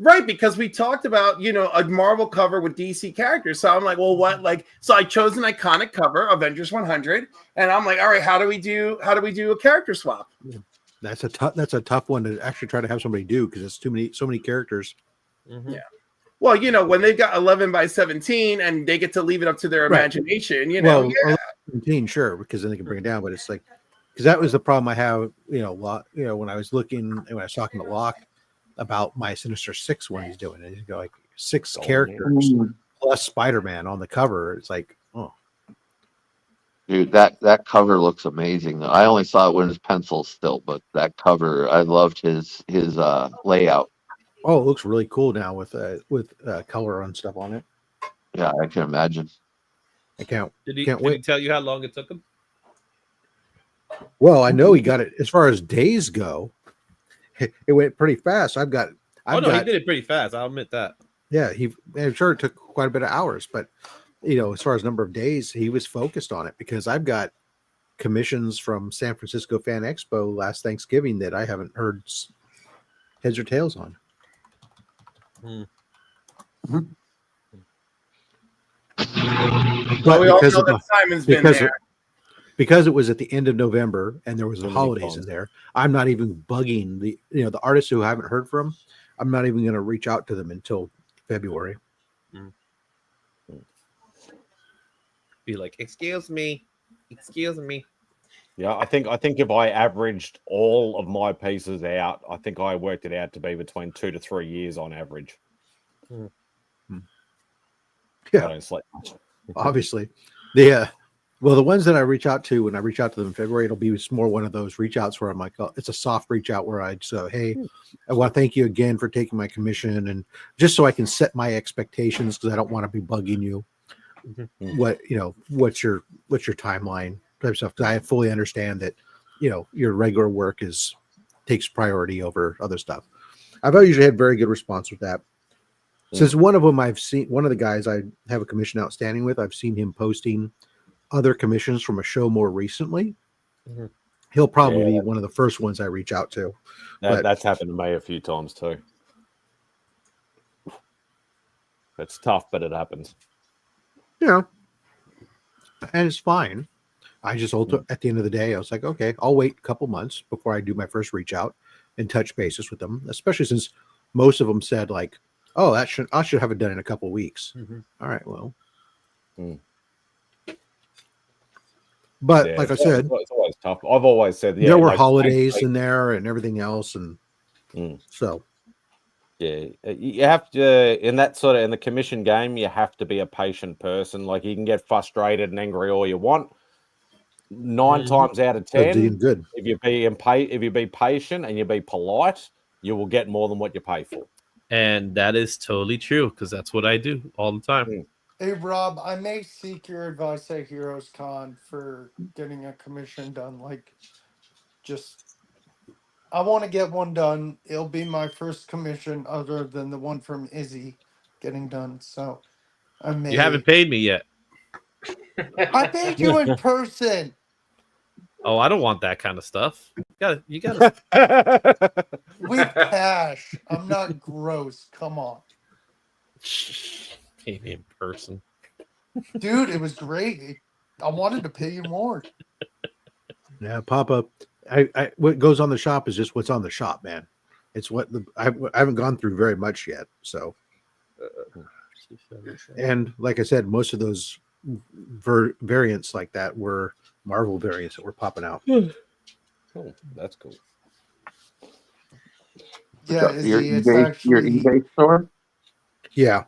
Right, because we talked about, a Marvel cover with DC characters. So I'm like, well, what? So I chose an iconic cover, Avengers 100, and I'm like, all right, how do we do a character swap? That's a tough one to actually try to have somebody do because it's so many characters. Mm-hmm. Yeah. Well, when they've got 11 by 17 and they get to leave it up to their imagination, Well, 17, sure, because then they can bring it down. But it's like, because that was the problem I have, when I was talking to Locke about my Sinister Six one he's doing, and he's got like 6 characters plus Spider-Man on the cover. It's like, oh, Dude, that cover looks amazing. I only saw it when it was pencils still, but that cover, I loved his layout. oh, it looks really cool now with color and stuff on it. Yeah, I can imagine. I can't Did he wait. tell you how long it took him? Well, I know he got it as far as days go. It went pretty fast. He did it pretty fast. I'll admit that. Yeah, I'm sure it took quite a bit of hours, but as far as number of days, he was focused on it because I've got commissions from San Francisco Fan Expo last Thanksgiving that I haven't heard heads or tails on. But we all because know of that the- Simon's been because there. Because it was at the end of November and there was the Too many holidays in phones. there, I'm not even bugging the artists who I haven't heard from. I'm not even going to reach out to them until February. Be like, excuse me. Yeah, I think if I averaged all of my pieces out, I think I worked it out to be between 2 to 3 years on average. Yeah, I don't sleep much. obviously. The the ones that I reach out to when I reach out to them in February, it'll be more one of those reach outs where I'm like, oh, it's a soft reach out where I'd say, hey, I want to thank you again for taking my commission, and just so I can set my expectations because I don't want to be bugging you. What's your timeline type stuff? Because I fully understand that your regular work takes priority over other stuff. I've usually had very good response with that. Since one of them I've seen, one of the guys I have a commission outstanding with, I've seen him posting other commissions from a show more recently. He'll probably be one of the first ones I reach out to. That's happened to me a few times too. It's tough, but it happens. And it's fine. I just at the end of the day, I was like, okay, I'll wait a couple months before I do my first reach out and touch bases with them, especially since most of them said like, oh, I should have it done in a couple weeks. All right, well. But like I said, it's always tough. I've always said there were holidays in there and everything else, and so you have to in the commission game. You have to be a patient person. Like you can get frustrated and angry all you want. 9 times out of 10, good. If you be patient and you be polite, you will get more than what you pay for. And that is totally true because that's what I do all the time. Hey, Rob, I may seek your advice at Heroes Con for getting a commission done. Like, I want to get one done. It'll be my first commission other than the one from Izzy getting done. So, I may. You haven't paid me yet. I paid you in person. Oh, I don't want that kind of stuff. You gotta. With cash. I'm not gross. Come on. Pay me in person. Dude, it was great. I wanted to pay you more. Yeah, Papa. What goes on the shop is just what's on the shop, man. It's what I haven't gone through very much yet. So, and like I said, most of those variants like that were Marvel variants that were popping out. Cool. That's cool. Yeah, your eBay store. Yeah.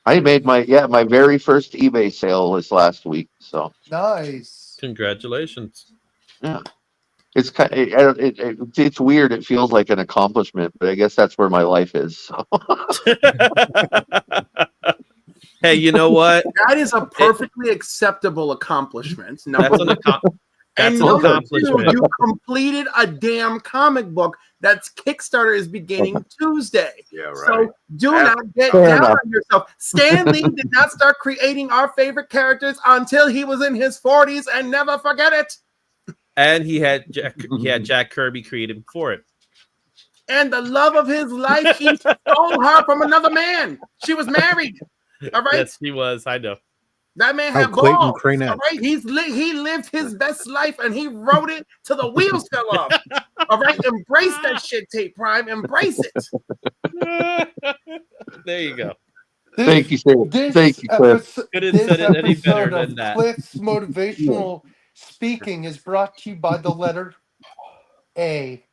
I made my very first eBay sale this last week. So nice. Congratulations. Yeah, it's it's weird. It feels like an accomplishment, but I guess that's where my life is. So. Hey, you know what? That is a perfectly acceptable accomplishment. That's an accomplishment. You completed a damn comic book that's Kickstarter is beginning Tuesday. Yeah, right. So do not get down on yourself. Stan Lee did not start creating our favorite characters until he was in his 40s, and never forget it. And he had Jack Kirby created for it. And the love of his life, he stole her from another man. She was married. All right. Yes, he was. I know. That man had balls. All right. He lived his best life and he wrote it till the wheels fell off. All right. Embrace that shit, Tape Prime. Embrace it. There you go. Thank you, Sam. Thank you, Cliff. Couldn't said it any better than that. Cliff's motivational speaking is brought to you by the letter A.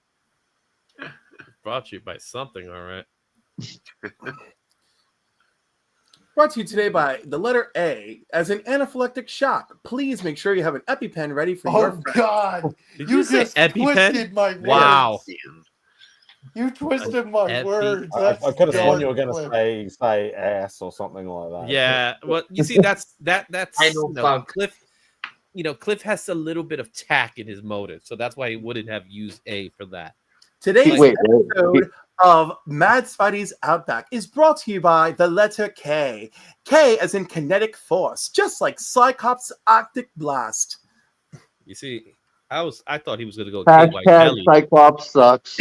Brought to you by something, all right. Brought to you today by the letter A. As an anaphylactic shock, please make sure you have an EpiPen ready for your friend. Oh, God. Did you say just EpiPen? twisted my words. Wow. You twisted my words. I could have sworn you were going to say ass or something like that. Yeah. Well, you see, that's I know, Cliff. You know, Cliff has a little bit of tack in his motive, so that's why he wouldn't have used A for that. Today's episode of MadSpidey'S Outback is brought to you by the letter K. K as in kinetic force, just like Cyclops' Arctic Blast. You see, I thought he was going to go Hashtag Cyclops sucks.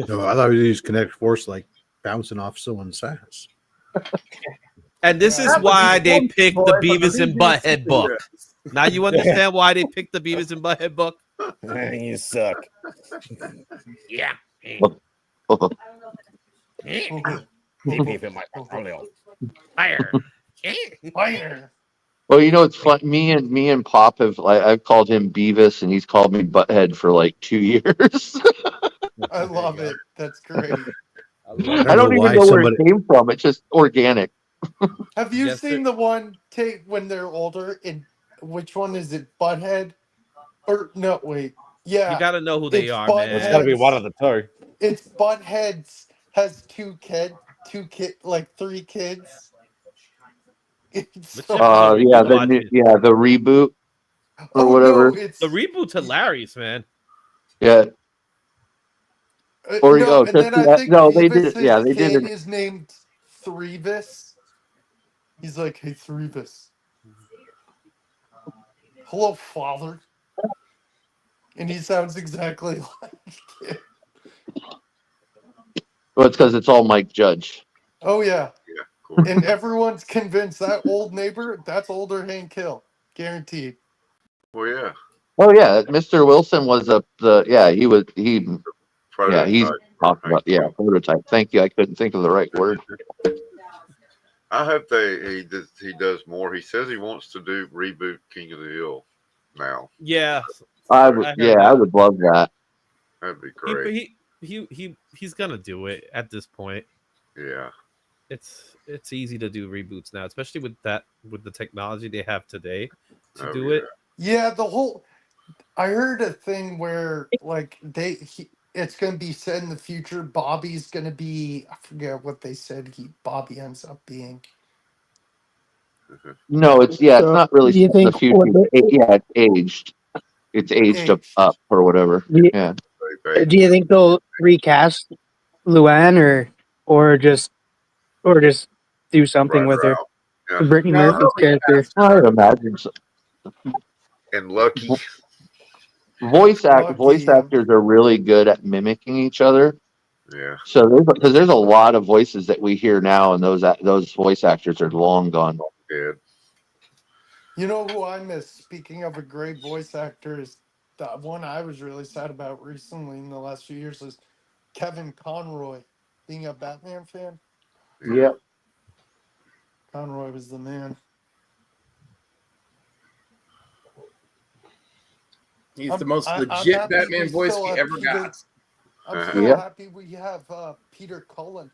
No, I thought he used kinetic force like bouncing off someone's ass. And this is why they picked the Beavis and Butthead book. Now you understand why they picked the Beavis and Butthead book? You suck. Yeah. Fire. Fire. Well, you know, it's fun. Me and Pop have I've called him Beavis, and he's called me Butthead for like 2 years. I love it. That's great. I don't even know where it came from. It's just organic. Have you seen the one take when they're older? And which one is it? Butthead? Or no, wait. Yeah. You got to know who they are, man. It's got to be one of the two. It's Buttheads has like 3 kids. It's so Yeah, the reboot or whatever. No, it's the reboot's hilarious, man. Yeah. Or no, and then I think no, they did it. Yeah, they did kid it. is named Threevis. He's like, hey, Threevis. Hello, father. And he sounds exactly like it. Well, it's because it's all Mike Judge. Oh, yeah. Yeah, cool. And everyone's convinced that old neighbor, that's older Hank Hill. Guaranteed. Well, yeah. Oh yeah, Mr. Wilson was he's talking about prototype. Thank you. I couldn't think of the right word. I hope he does more. He says he wants to do reboot King of the Hill now. Yeah, I would love that. That'd be great. He's gonna do it at this point. Yeah, it's easy to do reboots now, especially with the technology they have today to do it. Yeah, I heard a thing where like it's gonna be said in the future. Bobby's gonna be, I forget what they said. Bobby ends up being. No, it's not really set in the future. It's aged. It's aged up or whatever. Yeah. Do you think they'll recast Luann or just do something with her? Yeah. Brittany Murphy's character. I would imagine so. And Lucky. Voice actors are really good at mimicking each other. Yeah. So there's a lot of voices that we hear now, and those voice actors are long gone. Dead. You know who I miss? Speaking of a great voice actor, is the one I was really sad about recently in the last few years is Kevin Conroy. Being a Batman fan. Yeah. Conroy was the man. He's the most legit Batman voice we ever got. I'm still happy we have Peter Cullen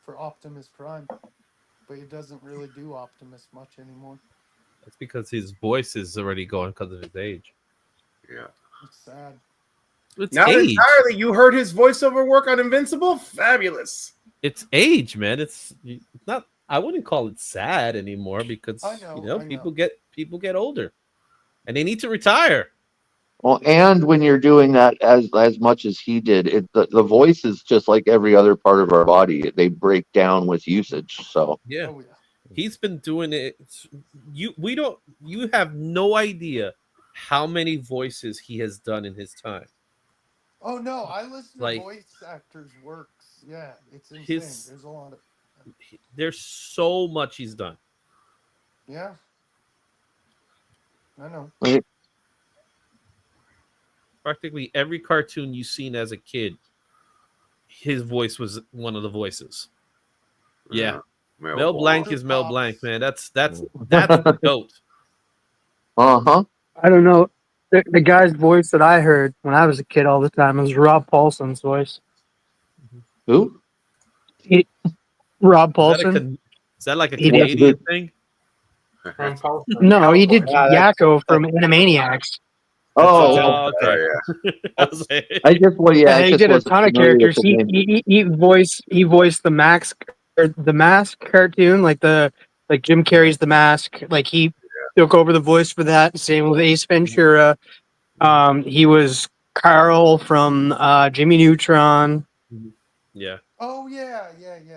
for Optimus Prime, but he doesn't really do Optimus much anymore. That's because his voice is already going because of his age. Yeah, it's sad. It's not age. entirely. You heard his voiceover work on Invincible? Fabulous. It's age, man. It's not. I wouldn't call it sad anymore because people get older, and they need to retire. Well, and when you're doing that as much as he did, the voice is just like every other part of our body. They break down with usage. So yeah, he's been doing it. You have no idea how many voices he has done in his time. Oh no, I listen to voice actors' works. Yeah, it's insane. There's a lot of. There's so much he's done. Yeah, I know. Practically every cartoon you've seen as a kid, his voice was one of the voices. Yeah, Mel Blanc is Mel Blanc, man. That's the goat. I don't know. The guy's voice that I heard when I was a kid all the time was Rob Paulson's voice. Who? Rob Paulson. Is that like a Canadian thing? No, he did Yakko from Animaniacs. Oh, okay. I just he did a ton of characters. He voiced the Mask cartoon, like Jim Carrey's The Mask. Like he took over the voice for that. Same with Ace Ventura. He was Carl from Jimmy Neutron. Yeah. Oh yeah.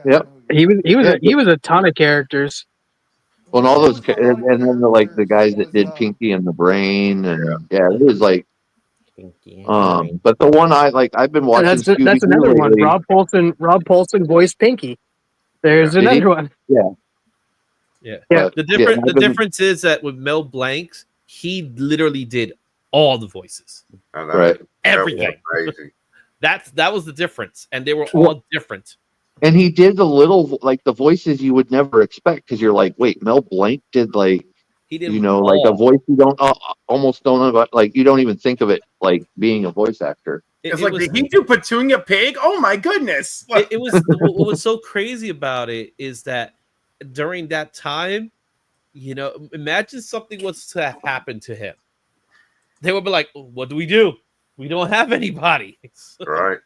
Yep. He was a ton of characters. Well, and all those, and then the guys that did Pinky and the Brain, and it was like, but the one I've been watching. That's another lately. one. Rob Paulson voiced Pinky. There's another one. Yeah. The difference is that with Mel Blanc, he literally did all the voices. Right. Everything. That was the difference, and they were all different. And he did the little the voices you would never expect because you're like, wait, Mel Blanc did He did you know, like a all. voice you don't almost don't know about, like you don't even think of it like being a voice actor. It's like, did he do Petunia Pig? Oh my goodness! It was what was so crazy about it is that during that time, you know, imagine something was to have happened to him. They would be like, "What do? We don't have anybody." Right.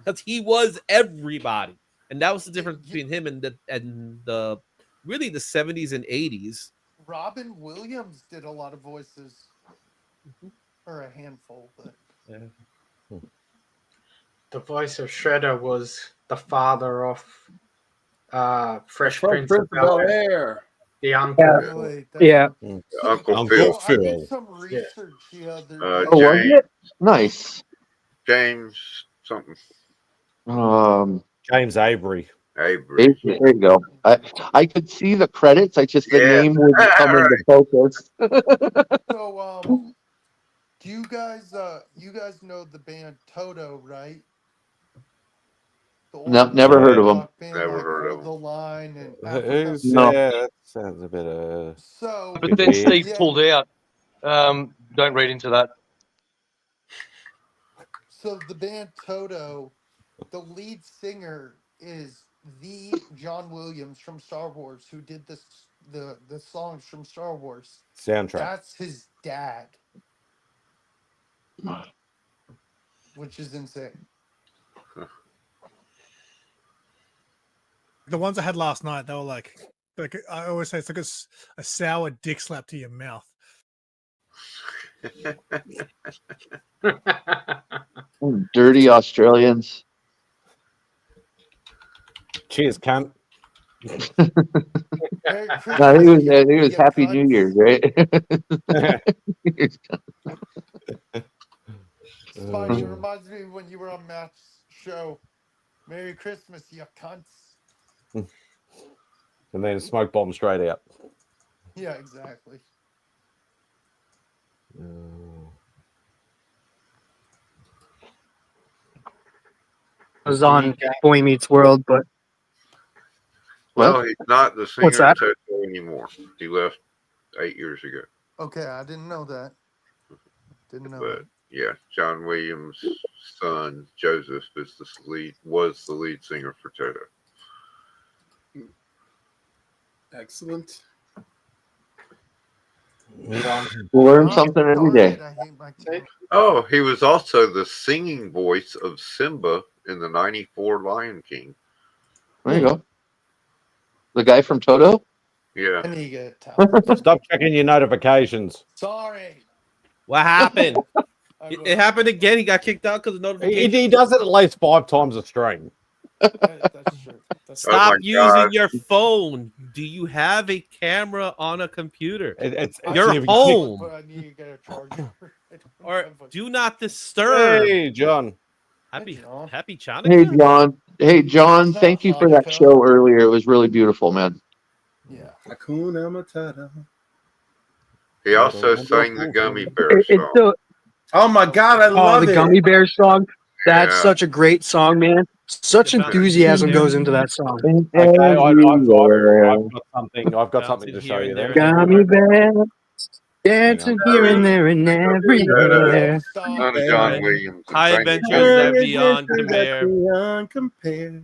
Because he was everybody, and that was the difference between him and the really the 70s and 80s. Robin Williams did a lot of voices, or a handful, but yeah. The voice of Shredder was the father of Fresh Prince of Bel Bel-Air. Air. The uncle. really, Yeah. Uncle Phil. I did some research the other day. Oh, was James. it? Nice. James something. James Avery. Avery. There you go. I could see the credits. I just the Yeah. name wouldn't come into focus. So, do you guys know the band Toto, right? No, never heard of them. Never heard of The them. Line and Who's No. that sounds a bit So, But then weird. Steve pulled out. Don't read into that. So the band Toto, the lead singer is the John Williams from Star Wars, who did the songs from Star Wars. Soundtrack. That's his dad, which is insane. The ones I had last night, they were like I always say, it's like a sour dick slap to your mouth. Dirty Australians. Cheers, cunt. No, he was Happy New Year's, right? Spidey, it reminds me when you were on Matt's show. Merry Christmas, you cunts. And then smoke bomb straight out. Yeah, exactly. I was on Boy Meets World, but Well, he's not the singer What's of that? Toto anymore. He left 8 years ago. Okay, I didn't know that. Didn't know But yeah, John Williams' son Joseph was the lead singer for Toto. Excellent. Learn something every day. Oh, he was also the singing voice of Simba in the '94 Lion King. There you go. The guy from Toto? Yeah. I need to get Stop checking your notifications. Sorry. What happened? It happened again. He got kicked out because of notifications. He does it at least 5 times a stream. That's true. Stop my using God. your phone. Do you have a camera on a computer? It's Your home. But I need to get a charger. Or do not disturb. Hey, John. Happy Hey, Chanukah? John. Hey, John, thank you for that show earlier. It was really beautiful, man. Yeah. Hakuna Matata. He also sang the Gummy Bear it's song. so, Oh my God, I love the it. Gummy Bear song. That's Yeah. such a great song, man. Such enthusiasm goes into that song. Okay, Everywhere. I've got something to show you there. Gummy Bear dancing here and there and everywhere. Son of John Williams. and High thank you. adventures that beyond compare. Beyond compare.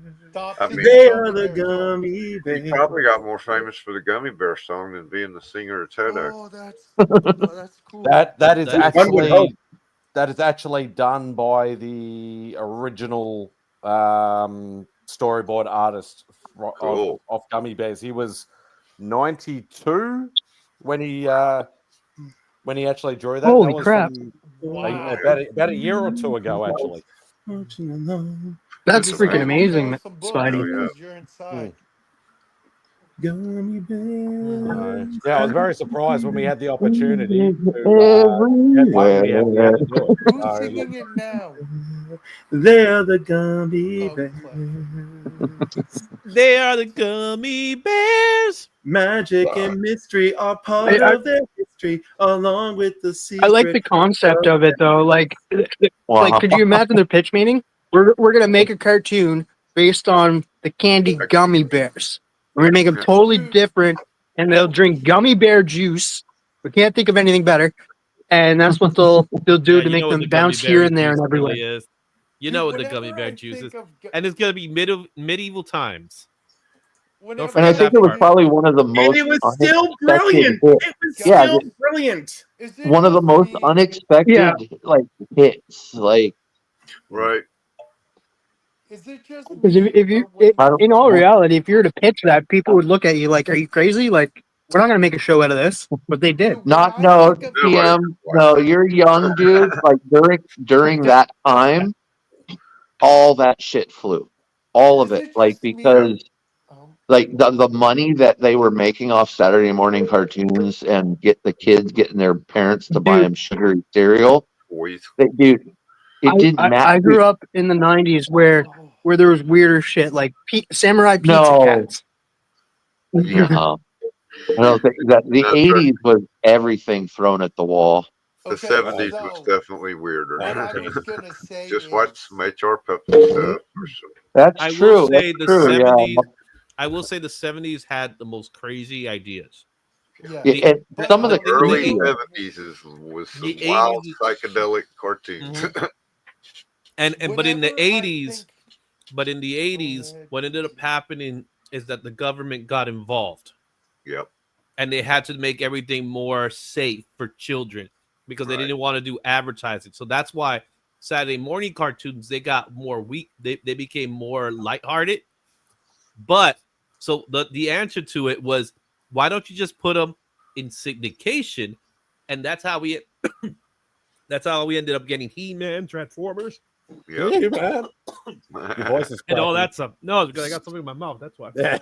I mean, They are the gummy he bears. probably got more famous for the Gummy Bear song than being the singer of Toto. Oh, that's cool. That is That is- One would hope. that is actually done by the original storyboard artist Cool. of Gummy Bears. He was 92 when he actually drew that. Holy That was crap. from Wow. about a year or two ago, actually. That's freaking amazing, Some books Spidey. Oh, yeah. because you're inside. Gummy bears. Yeah, I was very surprised when we had the opportunity to Everywhere. do it. Who's So, singing it now? They're the gummy Oh, bears. They are the Gummy Bears. Magic and mystery are part I- of their history, along with the secret. I like the concept of it though. Like, could you imagine their pitch meeting? We're gonna make a cartoon based on the candy gummy bears. We're gonna make them totally different, and they'll drink gummy bear juice, We can't think of anything better, and that's what they'll do to make them bounce here and there and everywhere. Really is. You know what the gummy bear juice is, and it's gonna be medieval times. Don't And I forget think that it was part. probably one of the most And it was still unexpected brilliant. hits. It was Yeah, still brilliant. one of the most unexpected like hits. Like Right. Is it just Because if you, in all reality, if you were to pitch that, people would look at you like, "Are you crazy? Like, we're not gonna make a show out of this." But they did. no PM. No, you're young, dude. Like during that time, all that shit flew, all of it. Like because like the money that they were making off Saturday morning cartoons and get the kids getting their parents to buy them sugary cereal. Dude, it didn't matter. I grew up in the '90s where there was weirder shit like samurai pizza No. cats. No. I don't think that the That's '80s was everything thrown at the wall. The 70s was definitely weirder. What I was gonna say Just is, watch some HR Pepsi stuff. For sure. That's I true. will say That's true. Yeah. 70s. I will say the 70s had the most crazy ideas. Yeah. Yeah, and some of the early crazy- 70s was some The wild 80s psychedelic cartoons. and but in the 80s, what ended up happening is that the government got involved. Yep. And they had to make everything more safe for children because they didn't want to do advertising. So that's why Saturday morning cartoons, they got more weak. They became more lighthearted. But so the answer to it was, why don't you just put them in syndication? And that's how we ended up getting He-Man, Transformers. Yeah, man. Your voice is and all cracking. that stuff. No, it's because I got something in my mouth. That's why. Yeah.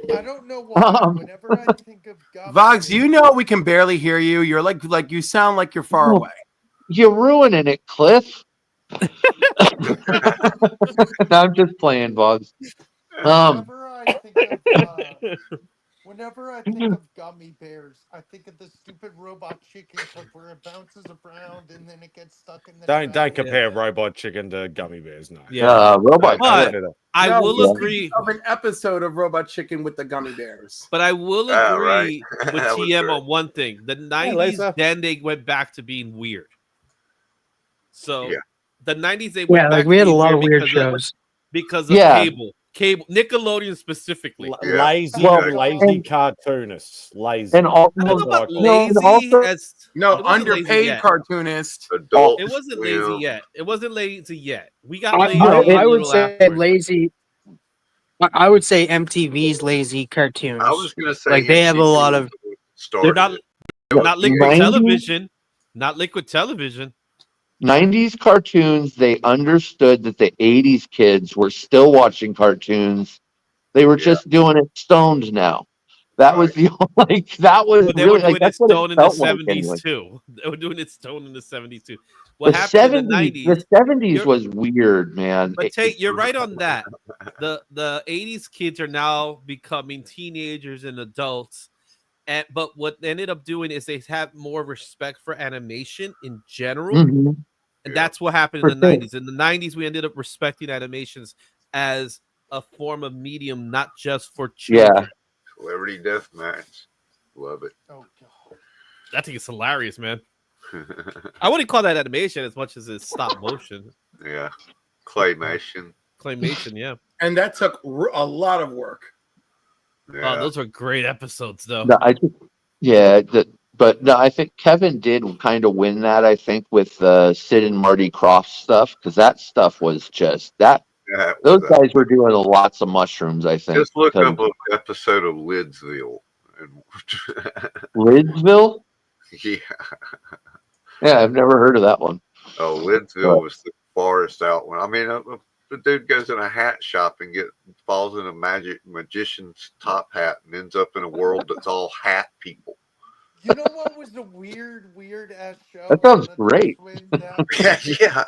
I don't know why. Whenever I think of Vox, you know we can barely hear you. You're like you sound like you're far away. You're ruining it, Cliff. No, I'm just playing, Bugs. Whenever I think of gummy bears, I think of the stupid robot chicken clip where it bounces around and then it gets stuck in the. Don't compare Robot Chicken to Gummy Bears. No. Robot. But I No, will he's agree. thinking of an episode of Robot Chicken with the gummy bears. But I will Ah, agree right. with That was TM good. on one thing. The 90s, Lisa. then they went back to being weird. So Yeah. the 90s, they went Yeah, back like we to had a being lot of weird because shows. because of Yeah. cable, Nickelodeon specifically. Lazy, Well, lazy and- cartoonists. Lazy. And all, I don't know That's about what I call lazy also- as No, it wasn't lazy underpaid yet. cartoonist. Adult It wasn't Swim. lazy yet. It wasn't lazy yet. We got I, lazy. I, a I would little say afterwards. lazy. I would say MTV's lazy cartoons. I was going to say Like they have a MTV lot of. was what They're started not it. not liquid 90s? television. Not liquid television. 90s cartoons, they understood that the 80s kids were still watching cartoons. They were just doing it stoned now. That was the like that was But they really were doing like that's it what it stone in the felt like 70s anyway. too. They were doing it stone in the 70s too. The What happened in the 70s, 90s? the 70s you're- was weird, man. But Tate, you're right on that. The 80s kids are now becoming teenagers and adults. But what they ended up doing is they have more respect for animation in general. Mhm. And that's what happened For in the sure. 90s. In the 90s, we ended up respecting animations as a form of medium, not just for children. Yeah. Celebrity Deathmatch. Love it. Oh god. I think it's hilarious, man. I wouldn't call that animation as much as it's stop motion. Yeah. Claymation. Claymation, yeah. And that took a lot of work. Yeah. Oh, those were great episodes, though. No, but no, I think Kevin did kind of win that. I think with Sid and Marty Krofft stuff because that stuff was just that. Yeah, Those guys were doing lots of mushrooms. I think. just look because- up an episode of Lidsville. And Lidsville. yeah. Yeah, I've never heard of that one. Oh, Lidsville was the farthest out one. I mean, the dude goes in a hat shop and falls in a magician's top hat and ends up in a world that's all hat people. You know what was the weird ass show? That sounds great. Yeah,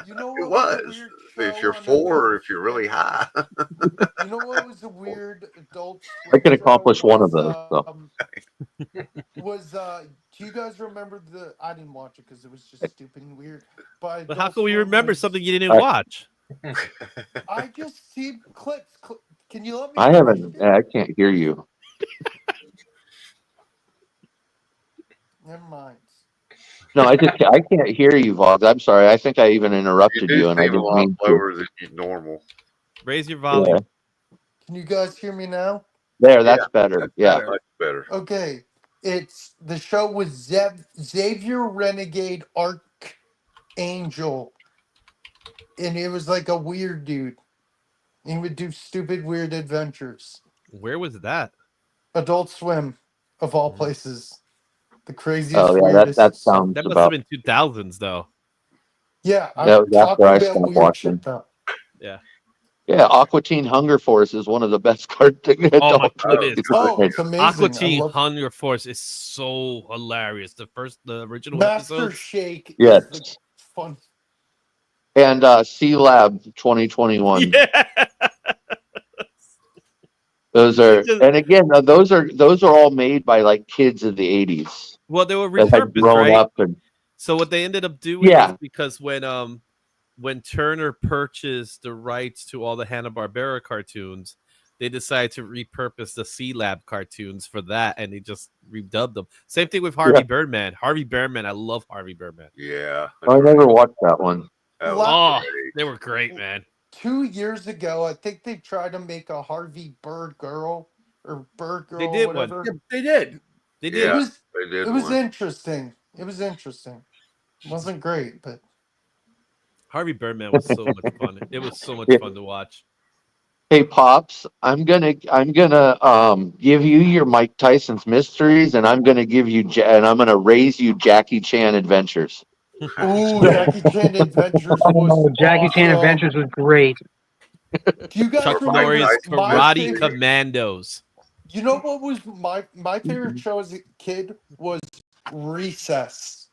You know it what was. the weird If show you're on four or Adult if you're really high. You know what was the weird Adult I Swim can show accomplish one of was, those. So. do you guys remember I didn't watch it because it was just stupid and weird. But But how Adult can we Swim remember was- something you didn't watch? I just see clips. Can you let me? I haven't. I can't hear you. Never mind. No, I can't hear you, Vogs. I'm sorry. I think I even interrupted You you, do and I seem a didn't lot mean to. lower than normal. Raise your volume. Can you guys hear me now? There, that's better. Yeah. Much better. Okay. It's the show was Xavier Renegade Archangel, and it was like a weird dude. He would do stupid, weird adventures. Where was that? Adult Swim, of all places. The craziest, Oh yeah, weirdest. that sounds That must about. have been 2000s though. Yeah, That I'm was after talking I about stopped weird watching. shit though. Yeah. Yeah, Aqua Teen Hunger Force is one of the best cartoon. Oh my goodness. Oh, it's amazing. Aqua I Teen love Hunger Force is so hilarious. The original Master episodes. Shake. Yes. Is the fun. And C Lab 2021. Yeah. Those are, and again, those are all made by like kids in the 80s. Well, they were that had repurposed, grown right? up and So what they ended up doing Yeah. is because when Turner purchased the rights to all the Hanna-Barbera cartoons, they decided to repurpose the C Lab cartoons for that, and they just redubbed them. Same thing with Harvey Birdman. Harvey Birdman, I love Harvey Birdman. Yeah. I never watched that one. Oh, they were great, man. 2 years ago, I think they tried to make a Harvey Bird Girl or Bird Girl. They did or whatever. one. They did. They did. It was. They did It was one. interesting. It was interesting. It wasn't great, but Harvey Birdman was so much fun. It was so much fun to watch. Hey Pops, I'm gonna give you your Mike Tyson's Mysteries, and I'm gonna give you and I'm gonna raise you Jackie Chan Adventures. ooh, Jackie Chan Adventures was Oh, Jackie Chan awesome. Adventures was great. Do you guys Chuck remember Norris my Karate favorite- Commandos. You know what was my favorite show as a kid was Recess.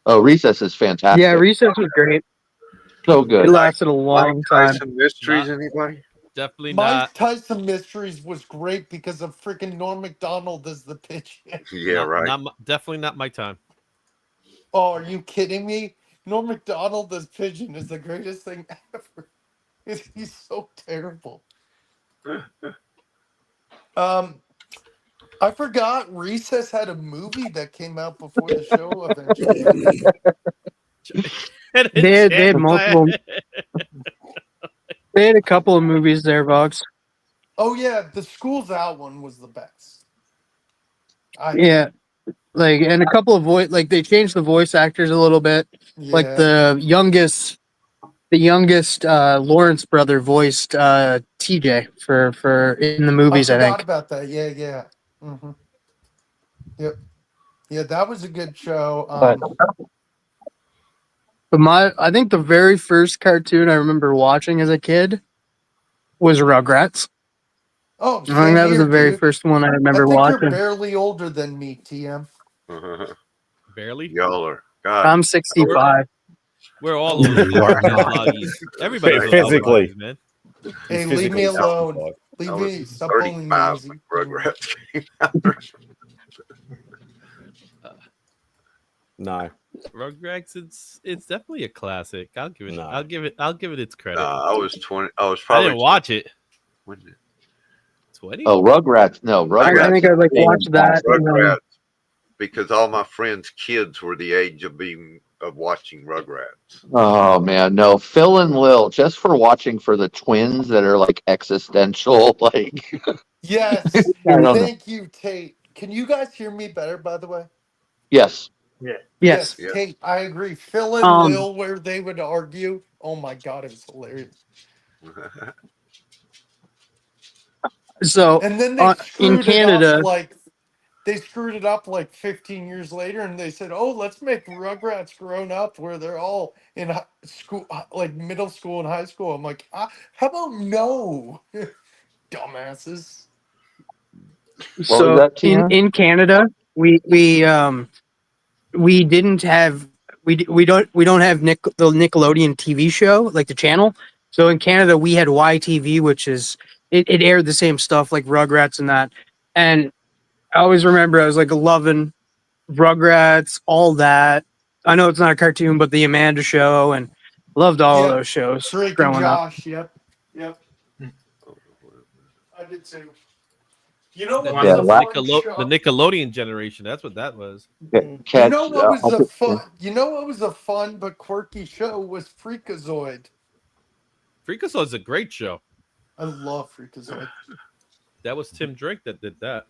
Oh, Recess is fantastic. Yeah, Recess was great. So good. It lasted a long time. Tyson Mysteries, anybody? Definitely Mike not. Tyson Mysteries was great because of freaking Norm Macdonald as the pitch. Yeah, right. Definitely not my time. Oh, are you kidding me? Norm Macdonald as Pigeon is the greatest thing ever. He's so terrible. I forgot Recess had a movie that came out before the show eventually. They had multiple. They had a couple of movies there, Vox. Oh yeah, the School's Out one was the best. Yeah, like and a couple of they changed the voice actors a little bit. Like Yeah. the youngest Lawrence brother voiced TJ for in the movies. I forgot think. about that. Yeah. Mm-hmm. Yep. Yeah, that was a good show. But I think the very first cartoon I remember watching as a kid was Rugrats. Oh, I think that was the very first one I remember I think watching. you're barely older than me, TM. Barely. Y'all are. God. I'm 65. We're all over Everybody's physically, man. Hey, He's leave me physically alone. 65. Leave I me. was Stop bullying me. 35 Izzy. when Rugrats came out. No. Rugrats, it's definitely a classic. I'll give it its credit. I was 20. I was I probably. didn't watch it. When did 20? Oh, Rugrats. No, Rugrats. I think I watched that. Rugrats, because all my friends' kids were the age of watching Rugrats. Oh man, no, Phil and Lil, just for watching for the twins that are like existential, like Yes. I don't know. Thank you, Tate. Can you guys hear me better, by the way? Yes. Yeah. Yes. Yes, Tate, I agree. Phil and Lil, where they would argue. Oh my God, it was hilarious. So And then they in screwed Canada, they screwed it up like 15 years later, and they said, "Oh, let's make Rugrats grown up, where they're all in school, like middle school and high school." I'm like, how about no, dumbasses? so in Canada, we didn't have we don't have the Nickelodeon TV show, like the channel. So in Canada, we had YTV, which is it aired the same stuff like Rugrats and that. And I always remember I was like loving Rugrats, all that. I know it's not a cartoon, but the Amanda Show, and loved all of those shows Drake growing and up. Josh. Yep. did too. You know That what Yeah, was a la- fun show? the Nickelodeon generation. That's what that was. Catch. You know what was I'll a put- fun? You know what was a fun but quirky show was Freakazoid. Freakazoid's a great show. I love Freakazoid. That was Tim Drake that did that.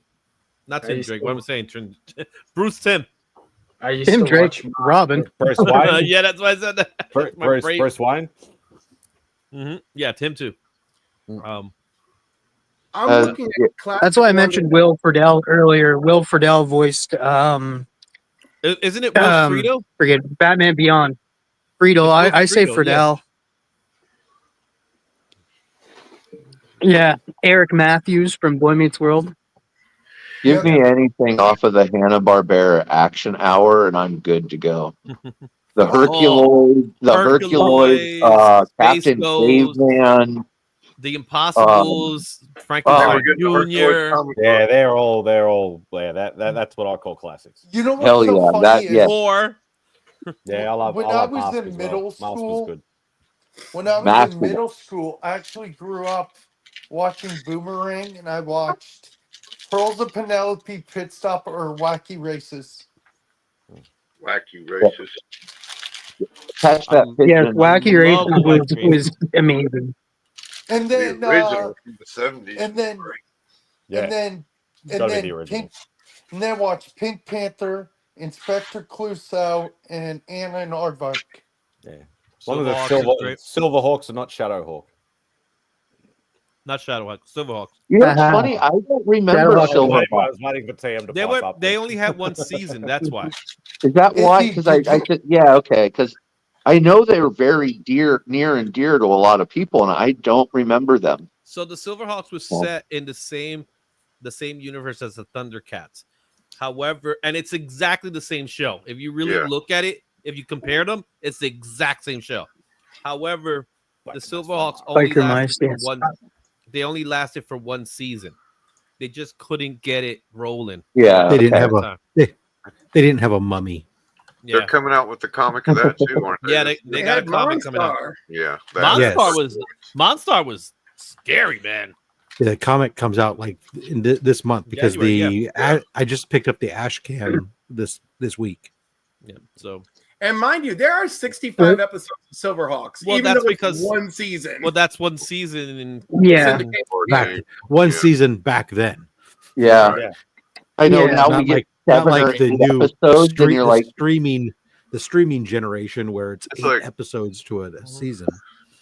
Not I Tim used Drake. to- What am I saying? Bruce Tim. I used Tim to Drake, watch Robin. Bruce Wayne. Yeah, that's why I said that. Bruce Wayne. Yeah, Tim too. I'm Uh, looking yeah. at classic That's why I Wonder mentioned Will Friedle earlier. Will Friedle voiced Isn't it Will Frito? forget Batman Beyond. Friedle. It's Will I say Friedle, yeah. Friedle. Yeah, Eric Matthews from Boy Meets World. Give me anything off of the Hanna-Barbera Action Hour, and I'm good to go. The Herculoid, Herculoids, Space Captain Ghost, Caveman, The Impossibles, Frankenstein Jr. Yeah, they're all that's what I call classics. You know what's Hell so yeah, funny that- is yeah. Or Yeah, I love. when I I love was Mask in as middle well. Mask was school, good. when I was Mask in was- middle school, I actually grew up watching Boomerang, and I watched Pearls of Penelope, Pit Stop, or Wacky Races. Wacky Races. Catch that Yeah, pigeon. Wacky love Races Wacky was amazing. And The then, original from the 70s. and then, Yeah, and then, it's and gotta be then the original. Pink, and then watch Pink Panther, Inspector Clouseau, and Anna and Aardvark. Yeah, as long as Silverhawks it's is great. Silverhawks and not Shadowhawk. Not Shadowhawk, Silverhawks. You know, it's Uh-huh. funny. I don't remember Shadowhawk. I Silverhawk. was waiting for TM to They pipe up. they only had one season. That's why. Is that Is why? he- Because did I you- could, yeah, okay. Because I know they were very near and dear to a lot of people, and I don't remember them. So the Silverhawks was Well- set in the same universe as the Thundercats. However, and it's exactly the same show. If you really Yeah. look at it, if you compare them, it's the exact same show. However, the Silverhawks only Biker lasted Mice, for yes. one. They only lasted for one season. They just couldn't get it rolling. Yeah, They didn't okay. have a they didn't have a mummy. Yeah, They're coming out with the comic of that too, aren't they? yeah. They got a had comic coming out. Monstar. Yeah. Yes. Monstar was scary, man. The comic comes out like in this month because January, I just picked up the Ash Can this week. Yeah. So And mind you, there are 65 episodes of Silverhawks, Well, even that's though it's because- one season. well, that's one season in Yeah. Syndication. Back one season back then. Yeah. Yeah. I know Yeah. now Not we get like not 7 or like the 8 new episodes, and you're like, the streaming generation where it's It's 8 like- episodes to a season.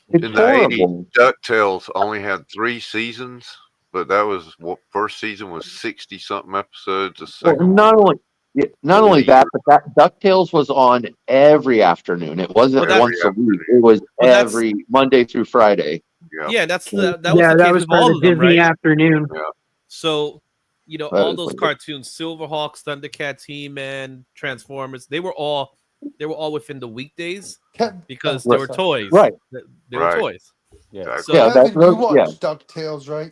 it's In the 80s, horrible. DuckTales only had 3 seasons, but that was what first season was 60 something episodes. The Well, second not one, only that, but that DuckTales was on every afternoon. It wasn't Well, that's- once a week. It was Well, that's- every Monday through Friday. yeah. That was the case That was with part all of of them, Disney right? Afternoon. So, That all is those like- cartoons, Silverhawks, Thundercats, He-Man, Transformers, they were all within the weekdays because they were toys. Right. They were Right. toys. Yeah. So, Yeah, Kevin, those- you watched yeah. DuckTales, right?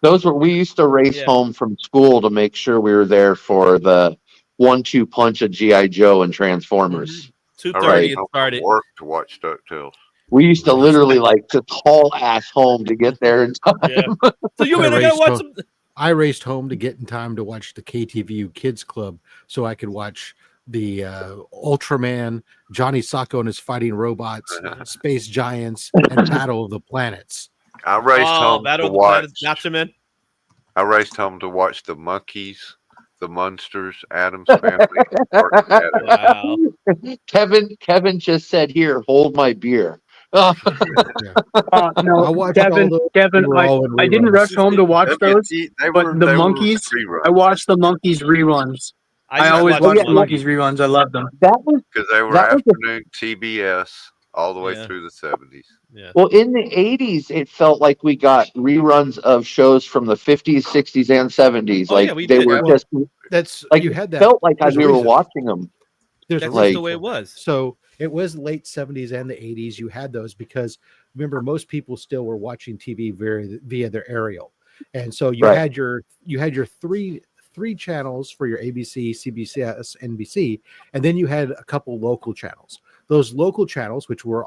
Those were we used to race Yeah. home from school to make sure we were there for the 1-2 punch of GI Joe and Transformers. 2:30 I it rode started. from work to watch DuckTales. We used to literally like just haul ass home to get there in time. Yeah. So you I gotta raced watch home- some. I raced home to get in time to watch the KTVU Kids Club so I could watch the Ultraman, Johnny Sacco and his fighting robots, Space Giants, and Battle of the Planets. I raced home Battle to of the watch. Planets, Gotcha, man. I raced home to watch the Monkeys, the Munsters, Adams Family. Martin Adams. Wow. Kevin just said, "Here, hold my beer." No, I watched all Kevin, those. Kevin, They were all in I didn't reruns. rush home to watch those, They but were- the they were Monkeys, reruns I watched the Monkeys reruns. I used to always watch watch the the Monkeys reruns. I love them. That was because they were that was a- afternoon TBS all the way Yeah. through the 70s. Yeah. well in the 80s. It felt like we got reruns of shows from the 50s, 60s, and 70s. Oh, like yeah, we they did. were Well, just That's like you had that. felt like There's a we were reason. watching them. There's That's a like- just the way it was. So it was late 70s and the 80s. You had those because remember most people still were watching TV via their aerial, and so you Right. had your three channels for your ABC, CBS, NBC, and then you had a couple local channels. Those local channels, which were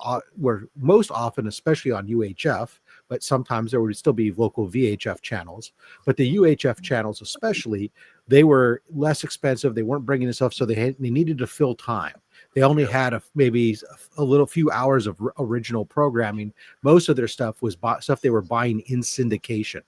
most often, especially on UHF, but sometimes there would still be local VHF channels. But the UHF channels, especially, they were less expensive. They weren't bringing in stuff, so they needed to fill time. They only had maybe a few hours of original programming. Most of their stuff was stuff they were buying in syndication.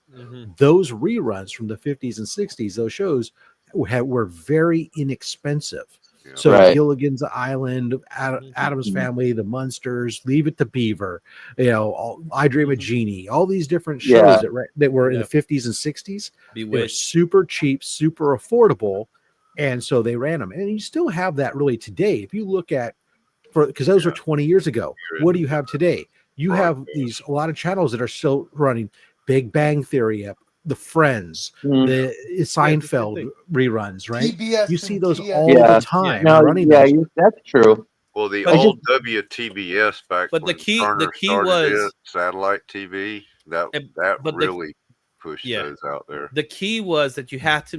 Those reruns from the 50s and 60s, those shows were very inexpensive. So Gilligan's Island, Addams Family, The Munsters, Leave It to Beaver, I Dream of Jeannie, all these different shows that were in the 50s and 60s. They were super cheap, super affordable, and so they ran them. And you still have that really today. If you look at, because those were 20 years ago, what do you have today? You have a lot of channels that are still running Big Bang Theory, The Friends, the Seinfeld reruns, right? PBS You see and those TNT. all the time running. That's true. Well, the old WTBS back but when the key started was satellite TV. That really pushed those out there. The key was that you had to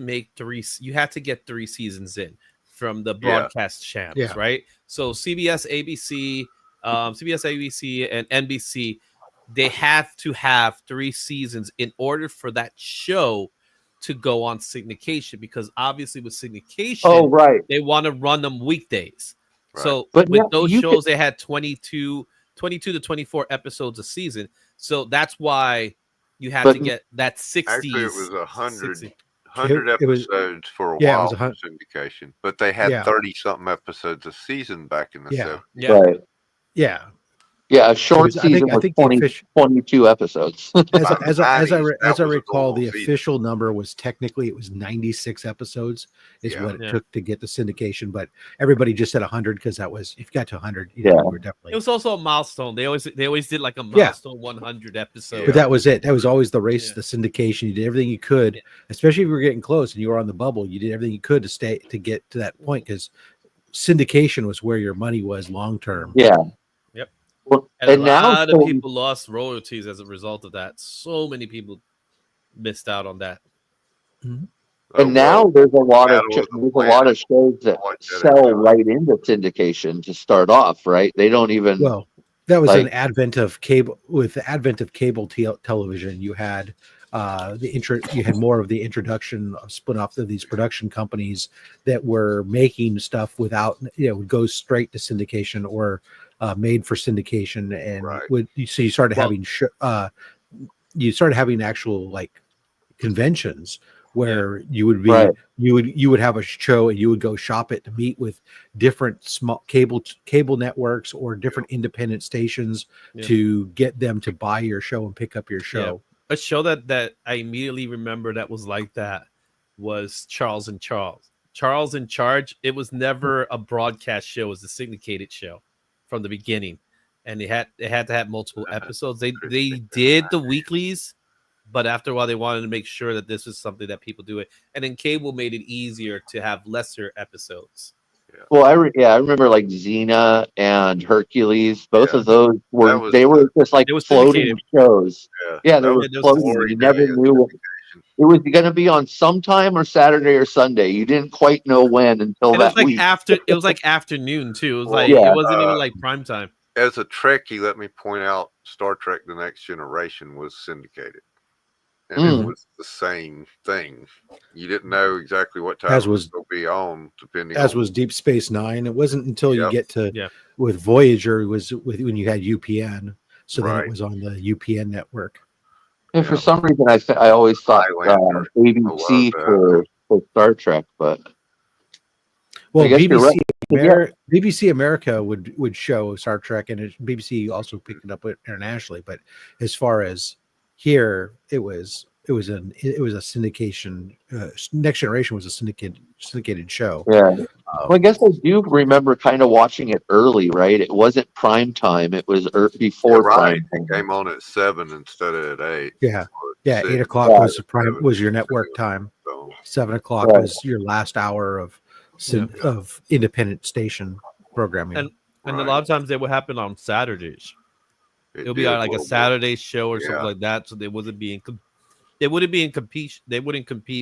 get 3 seasons in from the broadcast channels, right? So CBS, ABC, and NBC, they have to have 3 seasons in order for that show to go on syndication, because obviously with syndication, they want to run them weekdays. Right. So with those shows, they had 22 to 24 episodes a season. So that's why you had to get that 60s. Actually, it was 100 episodes for a while for syndication, but they had 30-something episodes a season back in the 70s. Yeah, a short season was 22 episodes. As I recall, the official number was technically 96 episodes is what it took to get the syndication, but everybody just said 100 because that was, if you got to 100, you were definitely. It was also a milestone. They always did like a milestone 100 episode. But that was it. That was always the race, the syndication. You did everything you could, especially if you were getting close and you were on the bubble. You did everything you could to get to that point, because syndication was where your money was long term. Yeah. Well, and a lot of people lost royalties as a result of that. So many people missed out on that. And now there's a lot of shows that sell right into syndication to start off, right? They don't even. Well, that was an advent of cable. With the advent of cable television, you had you had more of the introduction of split off of these production companies that were making stuff without, would go straight to syndication or made for syndication, and so you started having actual like conventions where you would be you would have a show and you would go shop it to meet with different small cable networks or different independent stations to get them to buy your show and pick up your show. A show that I immediately remember that was like that was Charles and Charles. Charles in Charge. It was never a broadcast show; it was a syndicated show from the beginning, and they had to have multiple episodes. They did the weeklies, but after a while they wanted to make sure that this was something that people do it, and then cable made it easier to have lesser episodes. Well, I remember like Xena and Hercules. Both of those were just like floating shows. Yeah, they were floating. You never knew it was going to be on sometime or Saturday or Sunday. You didn't quite know when until and that week. It was like afternoon too. It was it wasn't even like prime time. As a Trekkie, let me point out, Star Trek: The Next Generation was syndicated, and it was the same thing. You didn't know exactly what time it was going to be on, depending. Was Deep Space Nine. It wasn't until you get to with Voyager when you had UPN. So then it was on the UPN network. And for some reason, I always thought ABC for Star Trek, but BBC America would show Star Trek, and BBC also picked it up internationally. But as far as here, it was a syndication. Next Generation was a syndicated show. Yeah. Well, I guess I do remember kind of watching it early, right? It wasn't prime time; it was before prime time. It came on at 7 instead of at 8. Yeah, 8 o'clock was your network time. 7 o'clock was your last hour of independent station programming. And a lot of times they would happen on Saturdays. It'll be on like a Saturday show or something like that. So they wouldn't compete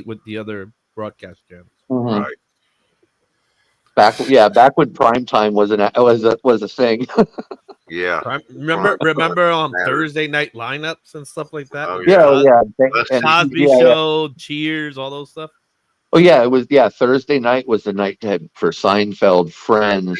with the other broadcast channels. Mm-hmm. Right. Back when prime time was a thing. Yeah. Remember on Thursday night lineups and stuff like that. Oh, Cosby Show, Cheers, all those stuff. Oh yeah, it was. Yeah, Thursday night was the night for Seinfeld, Friends,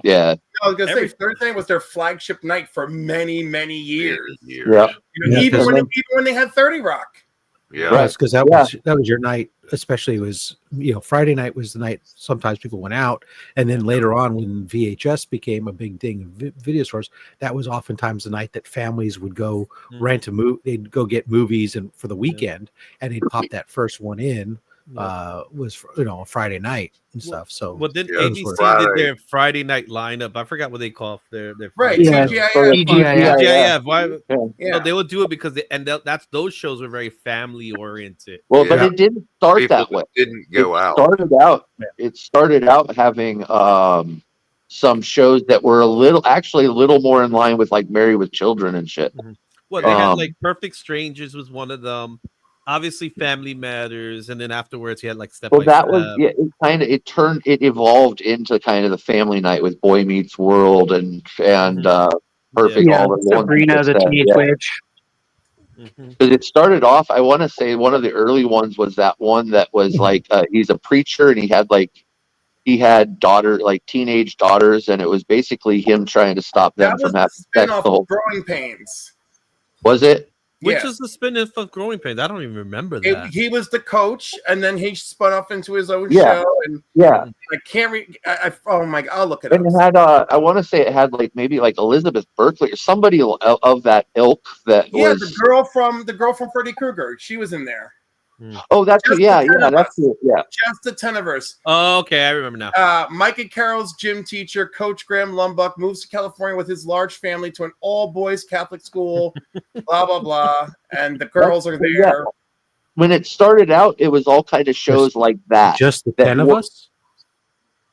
yeah. I was gonna say Thursday was their flagship night for many, many years. Yeah. Even when they had 30 Rock. Yeah, because that was your night. Especially was Friday night was the night sometimes people went out, and then later on when VHS became a big thing in video stores, that was oftentimes the night that families would go rent a movie. They'd go get movies and for the weekend, and they'd pop that first one in. Was a Friday night and stuff. So then ABC did their Friday night lineup. I forgot what they call their right TGIF. Why? No, they would do it because those shows were very family oriented. Well, but it didn't start that way. Didn't go out. It started out having some shows that were a little more in line with like Married with Children and shit. Well, they had like Perfect Strangers was one of them. Obviously, Family Matters, and then afterwards, you had like Step by Step. It evolved into kind of the family night with Boy Meets World and Perfect. Sabrina the Teenage Witch. Because it started off, I want to say one of the early ones was that one that was like he's a preacher and he had teenage daughters, and it was basically him trying to stop them from having sex. Growing Pains. Was it? Which is the spin-off of Growing Pains? I don't even remember that. He was the coach, and then he spun off into his own show. And I can't read. Oh my! I'll look it up. And it had, I want to say it had maybe Elizabeth Berkley or somebody of that ilk. The girl from Freddy Krueger. She was in there. Oh, that's that's it. Yeah. Just the Teniverse. Oh, okay, I remember now. Micah Carroll's gym teacher, Coach Graham Lumbuck, moves to California with his large family to an all-boys Catholic school. Blah blah blah, and the girls are there. Yeah. When it started out, it was all kind of shows like that. Just the 10 of us.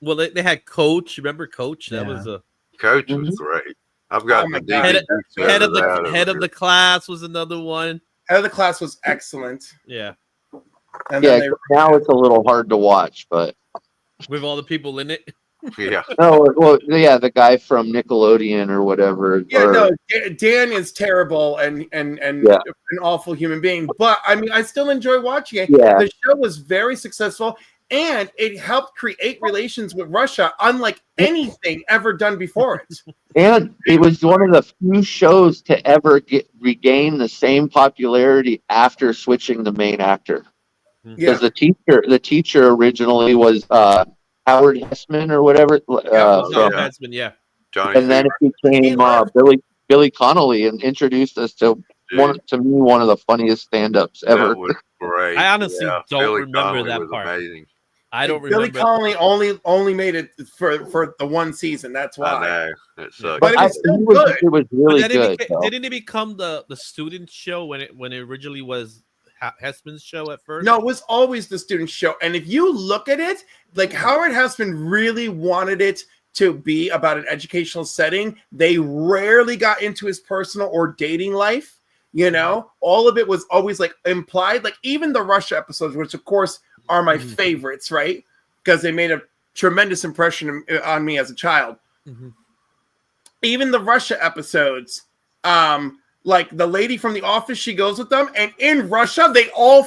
Well, they had Coach. Remember Coach? That was a Coach was great. I've got head of the class was another one. Head of the Class was excellent. Yeah. And now it's a little hard to watch, but with all the people in it. Yeah. No, well, the guy from Nickelodeon or whatever. Yeah, Dan is terrible and an awful human being, but I mean, I still enjoy watching it. Yeah. The show was very successful, and it helped create relations with Russia, unlike anything ever done before it. And it was one of the few shows to ever regain the same popularity after switching the main actor. Because the teacher originally was Howard Hessman or whatever. Hessman, yeah. And then it became Billy Connolly and introduced us to one of the funniest stand-ups ever. That was great. I honestly don't Billy remember Connolly that was part. Amazing. I don't remember. Billy Connolly only made it for the one season. That's why. I know. It sucked. But it was still good. It was really good. Didn't it become the student show when it originally was Hessman's show at first? No, it was always the student show. And if you look at it, like Howard Hessman really wanted it to be about an educational setting. They rarely got into his personal or dating life. All of it was always like implied. Like even the Russia episodes, which of course are my favorites, right? Because they made a tremendous impression on me as a child. Even the Russia episodes, like the lady from The Office, she goes with them, and in Russia, they all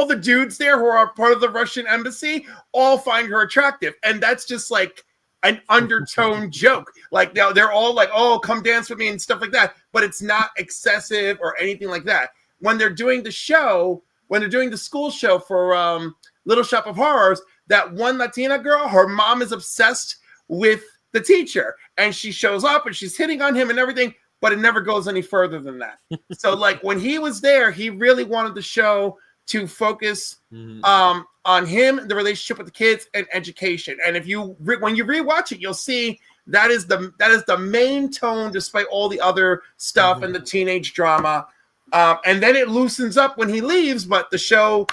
the dudes there who are part of the Russian embassy all find her attractive, and that's just like an undertone joke. Like they're all like, "Oh, come dance with me" and stuff like that, but it's not excessive or anything like that. When they're doing the show, when they're doing the school show for Little Shop of Horrors, that one Latina girl, her mom is obsessed with the teacher, and she shows up and she's hitting on him and everything. But it never goes any further than that. So, like, when he was there, he really wanted the show to focus on him, the relationship with the kids, and education. And when you rewatch it, you'll see that is the main tone, despite all the other stuff and the teenage drama. And then it loosens up when he leaves. But the show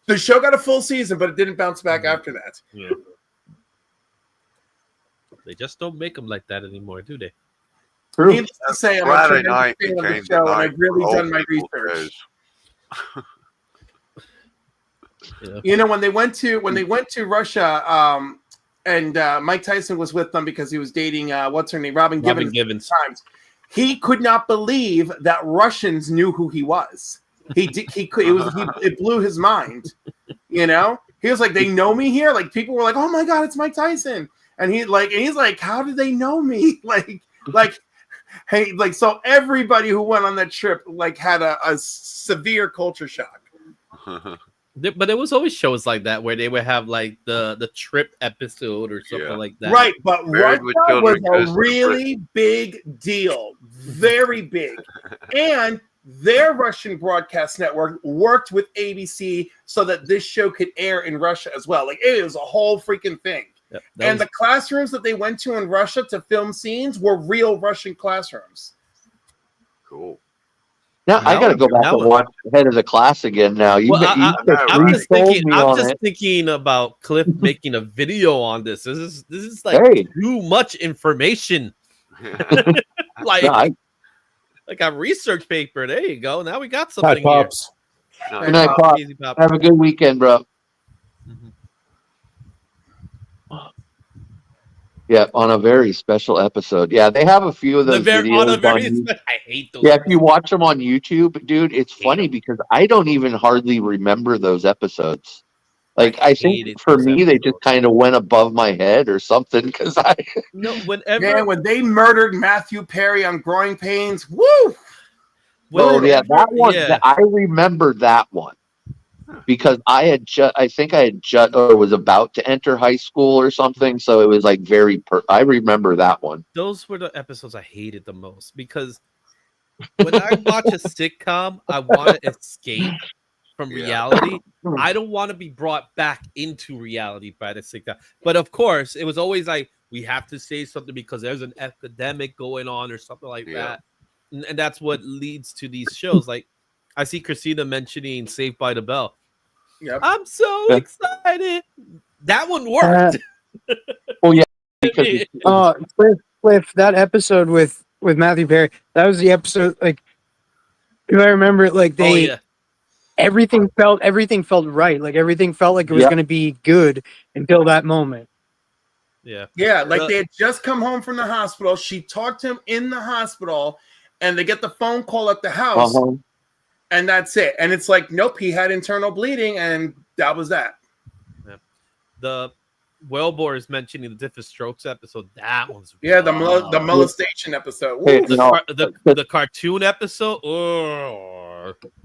got a full season, but it didn't bounce back after that. Yeah. They just don't make them like that anymore, do they? Needless to say, I'm Friday a night fan of the became show, the and night I've really for done my old people research. shows. When they went to Russia, and Mike Tyson was with them because he was dating what's her name, Robin Givens. Times. He could not believe that Russians knew who he was. It blew his mind. You know, he was like, they know me here. Like people were like, oh my god, it's Mike Tyson, and he's like, how did they know me? like. Hey, like so everybody who went on that trip like had a severe culture shock. But there was always shows like that where they would have like the trip episode or something like that. Right, but Russia was a really big deal, very big, and their Russian broadcast network worked with ABC so that this show could air in Russia as well. Like it was a whole freaking thing. Yep, and the classrooms that they went to in Russia to film scenes were real Russian classrooms. Cool. Now I got to go back and watch Head of the Class again. Now I'm just thinking about Cliff making a video on this. This is like too much information. like a research paper. There you go. Now we got something. Hi, Pops. Good night, Pop. Have a good weekend, bro. Yeah, on a very special episode. Yeah, they have a few of those videos. I hate those. Yeah, if you watch them on YouTube, dude, it's funny because I don't even hardly remember those episodes. Like, I think for me, they just kind of went above my head or something because when they murdered Matthew Perry on Growing Pains, woo! That one. Yeah. I remember that one. Because I think I had just or was about to enter high school or something, so it was like I remember that one. Those were the episodes I hated the most because when I watch a sitcom, I want to escape from reality. I don't want to be brought back into reality by the sitcom. But of course, it was always like we have to say something because there's an epidemic going on or something like that, and that's what leads to these shows. Like I see Christina mentioning Saved by the Bell. Yep. I'm so excited. That one worked. Because Cliff, that episode with Matthew Perry, that was the episode. Like, if I remember it, like everything felt right. Like everything felt like it was going to be good until that moment. Yeah, like they had just come home from the hospital. She talked to him in the hospital, and they get the phone call at the house. And that's it. And it's like, nope, he had internal bleeding, and that was that. Yeah. The Wellbore is mentioning the different strokes episode. That one's the molestation episode. The cartoon episode.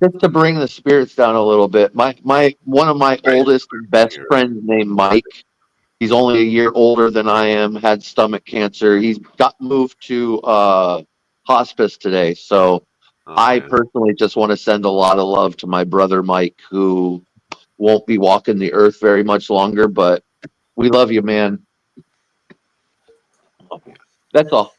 Just to bring the spirits down a little bit, one of my oldest and best friends named Mike. He's only a year older than I am. Had stomach cancer. He's got moved to hospice today. So. I personally just want to send a lot of love to my brother Mike, who won't be walking the earth very much longer, but we love you, man. That's all.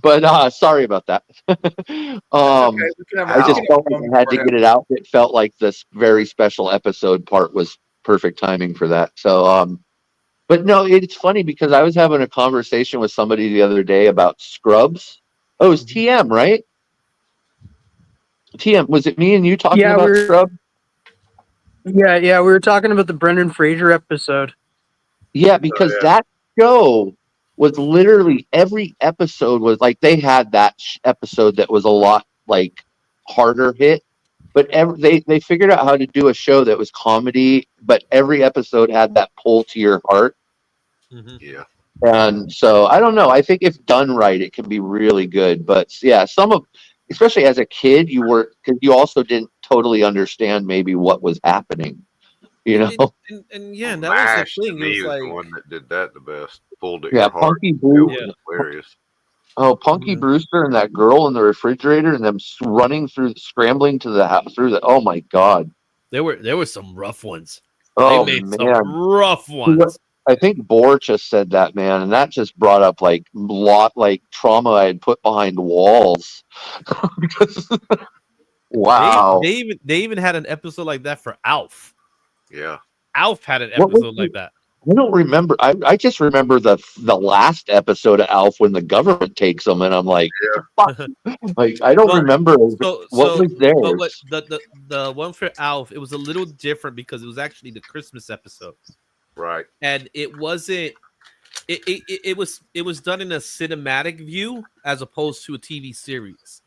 But sorry about that. I just felt like I had to get it out. It felt like this very special episode part was perfect timing for that. So, but no, it's funny because I was having a conversation with somebody the other day about Scrubs. Oh, it was TM, right? TM, was it me and you talking about Scrubs? Yeah, we were talking about the Brendan Fraser episode. Yeah, because that show was literally every episode was like they had that episode that was a lot like harder hit, but they figured out how to do a show that was comedy, but every episode had that pull to your heart. Yeah. And so I don't know. I think if done right, it can be really good. But yeah, especially as a kid, because you also didn't totally understand maybe what was happening, you know. And that was the thing. He was like the one that did that the best. Pulled it. Punky Brewster. Hilarious. Oh, Punky Brewster and that girl in the refrigerator and them scrambling to the house through the. Oh my God. There were some rough ones. Oh they made man, some rough ones. I think Bohr just said that, man, and that just brought up like trauma I had put behind walls. Wow. They even had an episode like that for Alf. Yeah. Alf had an episode like that. I don't remember. I just remember the last episode of Alf when the government takes them, and I'm like, like I don't remember what was there. But the one for Alf, it was a little different because it was actually the Christmas episode. Right. And it wasn't. It was done in a cinematic view as opposed to a TV series.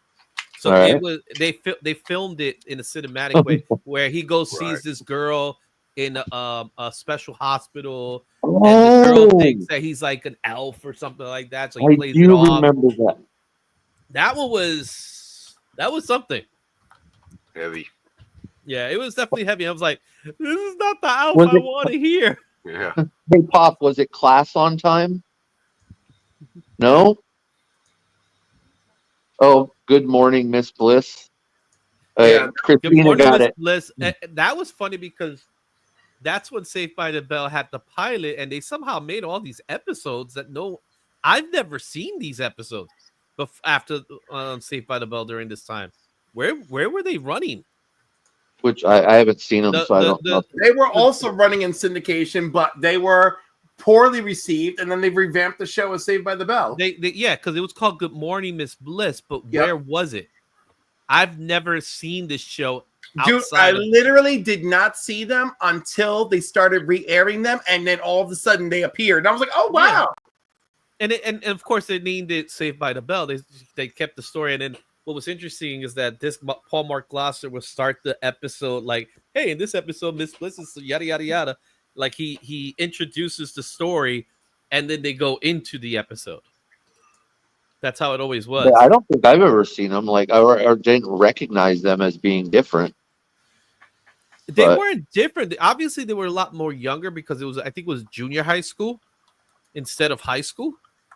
So it was they filmed it in a cinematic way where he goes sees this girl in a special hospital, and the girl thinks that he's like an elf or something like that. So he plays it off. Remember that. That one was something heavy. Yeah, it was definitely heavy. I was like, this is not the elf I want to hear. Yeah. Hey, Pop, was it Class on Time? No? Oh, Good Morning, Miss Bliss. Christina Morning, got Miss it. Bliss. That was funny because that's when Saved by the Bell had the pilot, and they somehow made all these episodes that I've never seen these episodes after Saved by the Bell during this time. Where were they running? Which I haven't seen them, so I don't know. They were also running in syndication, but they were poorly received, and then they revamped the show as Saved by the Bell. Yeah, because it was called Good Morning, Miss Bliss, but where was it? I've never seen this show Dude, I literally did not see them until they started re-airing them, and then all of a sudden they appeared. And I was like, oh, wow. Yeah. And of course, they named it Saved by the Bell. They kept the story, and then what was interesting is that this Paul Mark Glasser would start the episode like, hey, in this episode, Miss Bliss is yada, yada, yada. Like he introduces the story, and then they go into the episode. That's how it always was. Yeah, I don't think I've ever seen them or didn't recognize them as being different. They weren't different. Obviously, they were a lot more younger because I think it was junior high school instead of high school.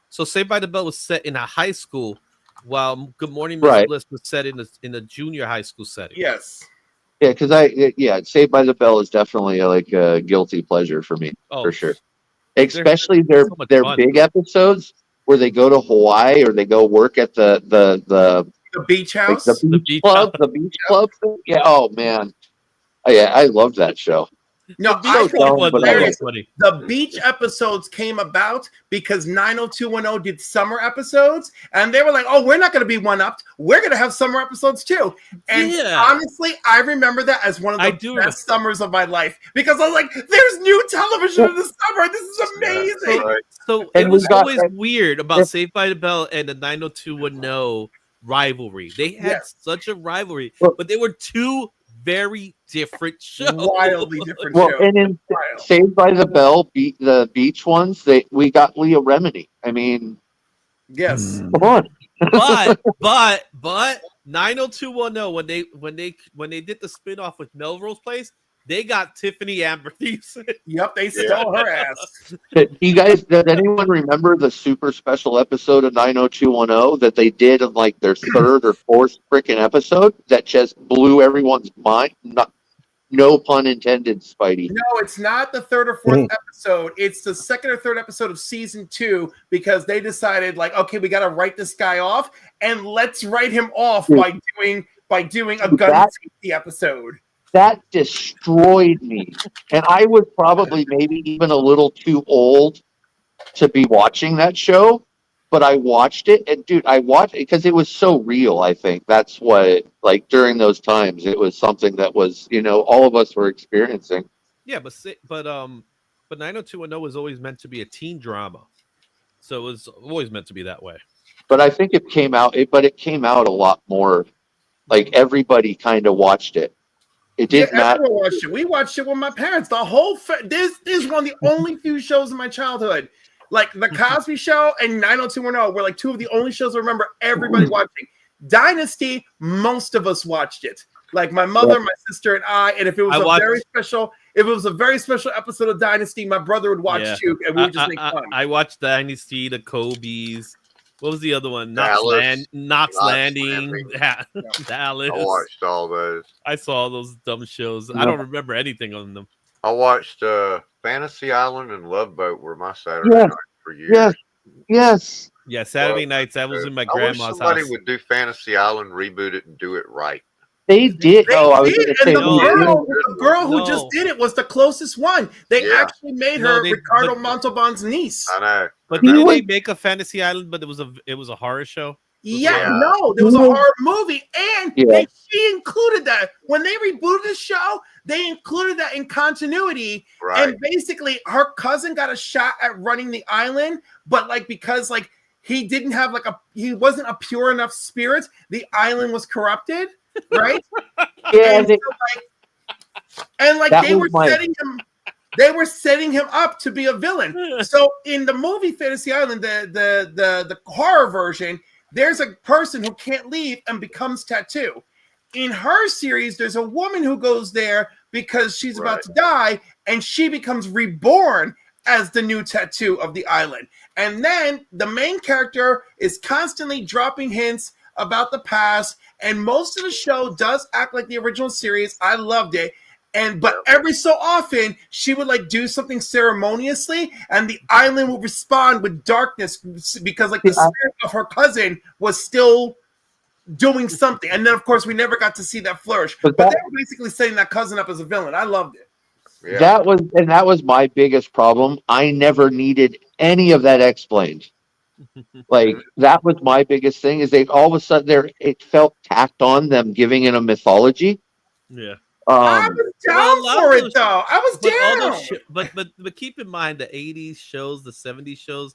So Saved by the Bell was set in a high school, while Good Morning, Miss Bliss was set in a junior high school setting. Yes. Yeah, because Saved by the Bell is definitely like a guilty pleasure for me, for sure. Especially their big episodes where they go to Hawaii or they go work at the beach house, the beach club. Yeah. Oh man. Oh, yeah, I love that show. No, the beach episodes came about because 90210 did summer episodes, and they were like, "Oh, we're not going to be one-upped. We're going to have summer episodes too." And honestly, I remember that as one of the best summers of my life because I was like, "There's new television in the summer. This is amazing." So it was always weird about Saved by the Bell and the 90210 rivalry. They had such a rivalry, but they were two very different shows. Wildly different shows. And in Saved by the Bell, the beach ones, we got Leah Remini. I mean, yes. Come on. but 90210 when they did the spinoff with Melrose Place, they got Tiffany Amber Thiessen. Yep, they stole her ass. Does anyone remember the super special episode of 90210 that they did in like their third or fourth freaking episode that just blew everyone's mind? No pun intended, Spidey. No, it's not the third or fourth episode. It's the second or third episode of season 2 because they decided like, okay, we got to write this guy off, and let's write him off by doing a gun safety episode. That destroyed me. And I was probably maybe even a little too old to be watching that show, but I watched it. And dude, I watched it because it was so real. I think that's what, like during those times, it was something that was, all of us were experiencing. Yeah, but 90210 was always meant to be a teen drama. So it was always meant to be that way. But I think it came out a lot more, like everybody kind of watched it. It did not. Watched it. We watched it with my parents. The whole this is one of the only few shows in my childhood, like the Cosby Show and 90210 were like two of the only shows I remember everybody watching. Dynasty, most of us watched it. Like my mother, my sister, and I. And if it was a very special episode of Dynasty, my brother would watch too, and we would just make fun. I watched Dynasty, the Cobys. What was the other one? Knots Landing. Dallas. I watched all those. I saw those dumb shows. I don't remember anything on them. I watched Fantasy Island and Love Boat were my Saturday nights for years. Yes. Yeah, Saturday nights. I was in my grandma's house. Somebody would do Fantasy Island, reboot it, and do it right. They did. I was going to say the girl who just did it was the closest one. They actually made her Ricardo Montalban's niece. I know. But didn't they make a Fantasy Island? But it was a horror show. No, there was a horror movie, and she included that when they rebooted the show. They included that in continuity, Right. and basically her cousin got a shot at running the island, but like because like he didn't have like he wasn't a pure enough spirit, the island was corrupted, right? Yeah, and like that they was were setting him up to be a villain. So in the movie Fantasy Island, the horror version, there's a person who can't leave and becomes Tattoo. In her series, there's a woman who goes there because she's about to die, and she becomes reborn as the new Tattoo of the island. And then the main character is constantly dropping hints about the past, and most of the show does act like the original series. I loved it. But every so often she would like do something ceremoniously, and the island would respond with darkness because like the spirit of her cousin was still doing something. And then of course we never got to see that flourish. But they were basically setting that cousin up as a villain. I loved it. Yeah. That was my biggest problem. I never needed any of that explained. Like that was my biggest thing, is they all of a sudden it felt tacked on, them giving it a mythology. Yeah. I was down for it though. I was down. But keep in mind the 80s shows, the 70s shows,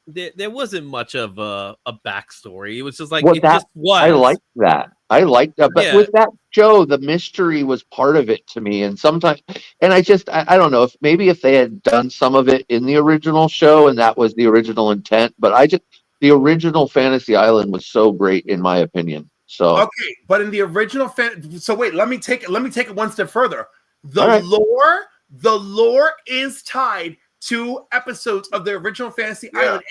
there wasn't much of a backstory. It was just like just was. I liked that. But with that show, the mystery was part of it to me. And sometimes, and I don't know if they had done some of it in the original show and that was the original intent. But the original Fantasy Island was so great in my opinion. So okay, but in the original so wait, let me take it one step further. The lore is tied to episodes of the original Fantasy Island,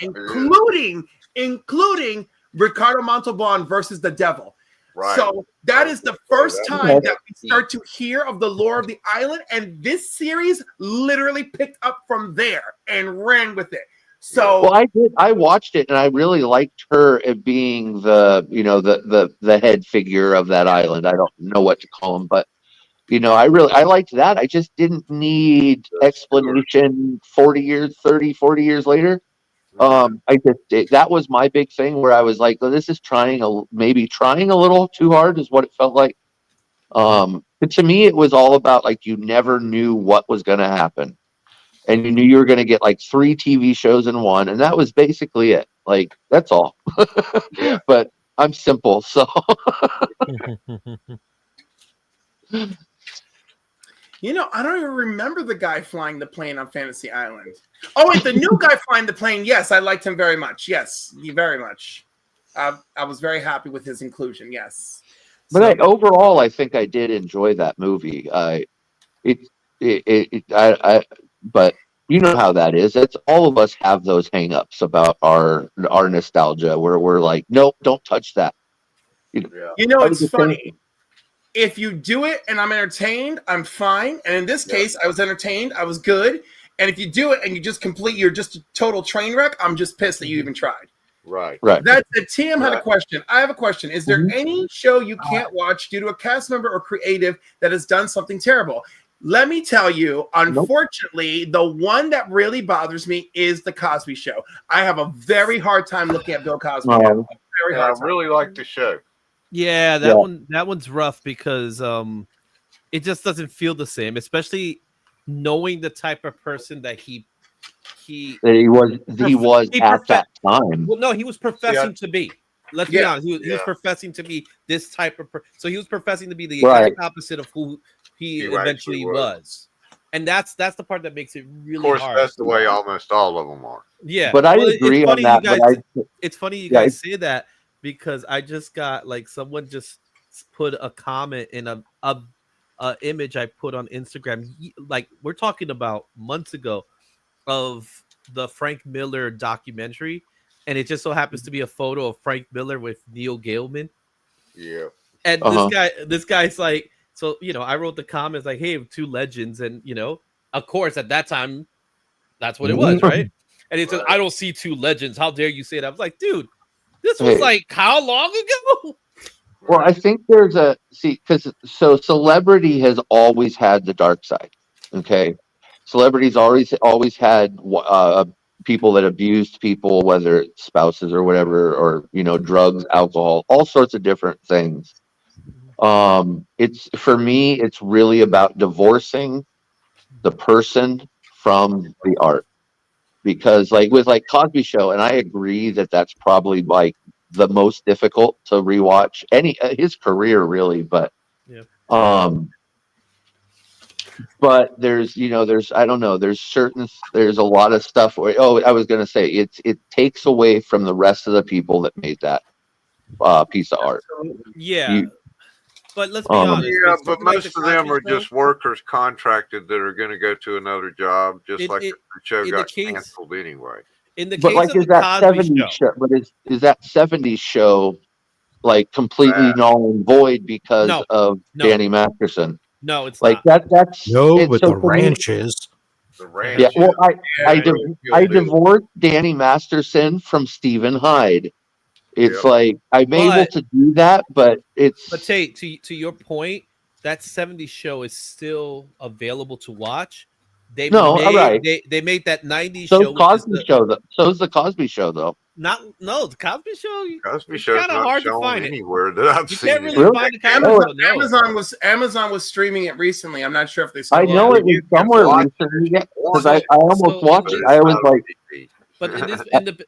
including Ricardo Montalban versus the Devil. Right. So that is the first time that we start to hear of the lore of the island, and this series literally picked up from there and ran with it. So I watched it and I really liked her as being the head figure of that island. I don't know what to call him, but I liked that. I just didn't need explanation 40 years later. That was my big thing where I was like, well, this is maybe trying a little too hard is what it felt like. But to me, it was all about like, you never knew what was going to happen. And you knew you were going to get like 3 TV shows in one. And that was basically it. Like, that's all. But I'm simple. So. I don't even remember the guy flying the plane on Fantasy Island. Oh, wait, the new guy flying the plane. Yes, I liked him very much. Yes, very much. I was very happy with his inclusion. Yes. But overall, I think I did enjoy that movie. But you know how that is. It's all of us have those hang-ups about our nostalgia where we're like, nope, don't touch that. It's funny. If you do it and I'm entertained, I'm fine. And in this case, I was entertained. I was good. And if you do it and you're just a total train wreck, I'm just pissed that you even tried. Right. That's it. TM had a question. I have a question. Is there any show you can't watch due to a cast member or creative that has done something terrible? Let me tell you, unfortunately, the one that really bothers me is The Cosby Show. I have a very hard time looking at Bill Cosby. I really like the show. Yeah, that one's rough because it just doesn't feel the same, especially knowing the type of person that he was at that time. Well, no, he was professing to be. Let's be honest. He was professing to be this type of so he was professing to be the exact opposite of who he eventually was. And that's the part that makes it really hard. Of course, that's the way almost all of them are. Yeah. But I agree on that. It's funny you guys say that because I just got like someone just put a comment in a image I put on Instagram. Like we're talking about months ago of the Frank Miller documentary, and it just so happens to be a photo of Frank Miller with Neil Gaiman. Yeah. And this guy's like, so I wrote the comments like, hey, 2 legends, and of course at that time that's what it was, right? And it says, I don't see 2 legends. How dare you say that? I was like, dude, this was like how long ago? Well, I think there's celebrity has always had the dark side. Okay. Celebrities always had people that abused people, whether it's spouses or whatever, or drugs, alcohol, all sorts of different things. It's for me, it's really about divorcing the person from the art. Because like with like Cosby Show, and I agree that that's probably like the most difficult to rewatch any his career really, but Yeah. But there's there's I don't know, there's a lot of stuff where, I was gonna say it takes away from the rest of the people that made that piece of art. Yeah. But let's be honest. Yeah, with but something like most the of them Cosby are Show, just workers contracted that are going to go to another job, just It- like it- the show in the got case- canceled anyway. in the But case like, of is the that Cosby 70s Show, show? But is that 70s show like completely null and void because of No. Danny Masterson? no, it's Like not. that's No, it's but so the for me- ranch is. The ranch. Yeah, well, I killed it. divorced Danny Masterson from Stephen Hyde. It's Yep. like I'm able But- to do that, but it's But Tate, to your point, that 70s show is still available to watch. They No, made right. they made that 90s so's show, which is Cosby the Show. So's the Cosby Show, though. the Cosby Show. Cosby It's Show's kind of not hard to shown find it. anywhere that I've You seen. can't really Really? find the Cosby Show. No. Amazon was streaming it recently. I'm not sure if they still I know are. it was somewhere recently because I almost So watched in it. this- I was like, But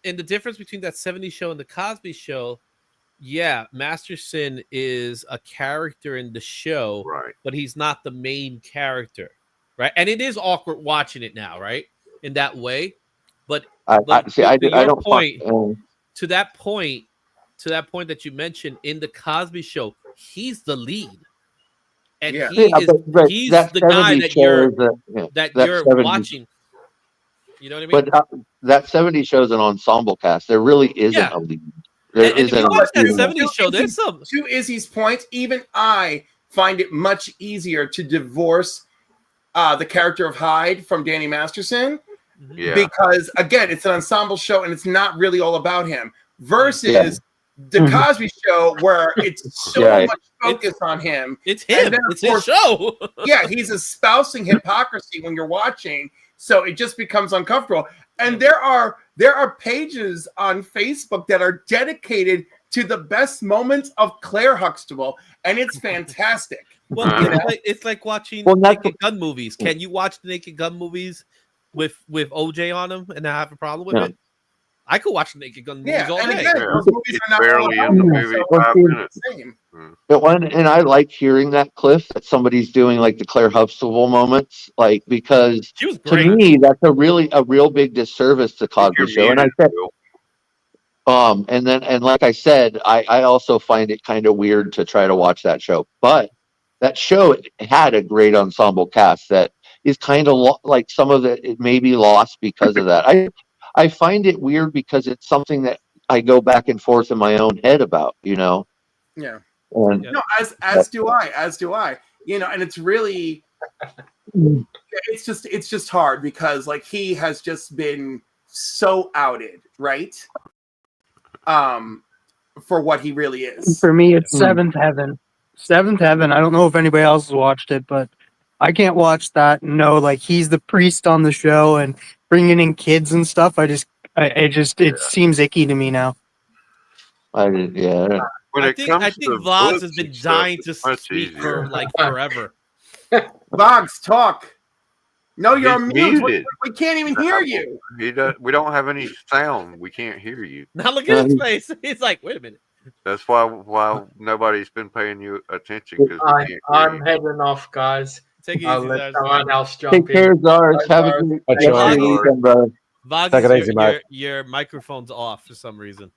in the difference between that 70s show and the Cosby Show, yeah, Masterson is a character in the show, right? But he's not the main character, right? And it is awkward watching it now, right? In that way, but I your don't point fuck, to that point that you mentioned in the Cosby Show, he's the lead, and Yeah. he is but he's that the guy 70s that show you're is a- that that you're 70s watching. You know what I mean? But that 70s show's an ensemble cast. There really isn't a lead. There And if isn't. you watch that a- 70s show, there's some. To Izzy's point, even I find it much easier to divorce the character of Hyde from Danny Masterson, Yeah. because again, it's an ensemble show and it's not really all about him. Versus Yeah. the Cosby Show, where it's so Yeah. much focus on him. It's And him. then, of It's his course, show. yeah, he's espousing hypocrisy when you're watching, so it just becomes uncomfortable. And there are pages on Facebook that are dedicated to the best moments of Claire Huxtable, and it's fantastic. Well, it's like watching Naked Gun movies. Can you watch the Naked Gun movies with OJ on them and not have a problem with No. it? I could watch the Naked Gun movies Yeah, all and day. again, those movies are not barely all in the about movie, so 5 it's minutes. the same. And I like hearing that, Cliff, that somebody's doing like the Claire Huxtable moments, like because She was to great. me that's a real big disservice to Cosby You're Show. And I muted, said, Will. and like I said, I also find it kind of weird to try to watch that show, but that show had a great ensemble cast that is kind of like some of it may be lost because of that. I find it weird because it's something that I go back and forth in my own head about, Yeah. And No, as do I. You know, and it's really it's just hard because like he has just been so outed, right? For what he really is. For me, it's Seventh Heaven. Seventh Heaven. I don't know if anybody else has watched it, but I can't watch that and know like he's the priest on the show and bringing in kids and stuff. It seems icky to me now. When I it think comes to Vlogs has books been and stuff, dying to it's much speak easier. for like forever. Boggs, talk. No, you're He's muted. muted. We can't even hear you. We don't have any sound. We can't hear you. Now look at his face. He's like, wait a minute. That's why nobody's been paying you attention, because we can't hear I'm you. heading off, guys. Take it I'll easy, let Zars. someone else jump take in. care, Zars. Have a Zars. great Bye, rest of Zars. your weekend, brother. Vlogs, Take it easy, mate. your microphone's off for some reason.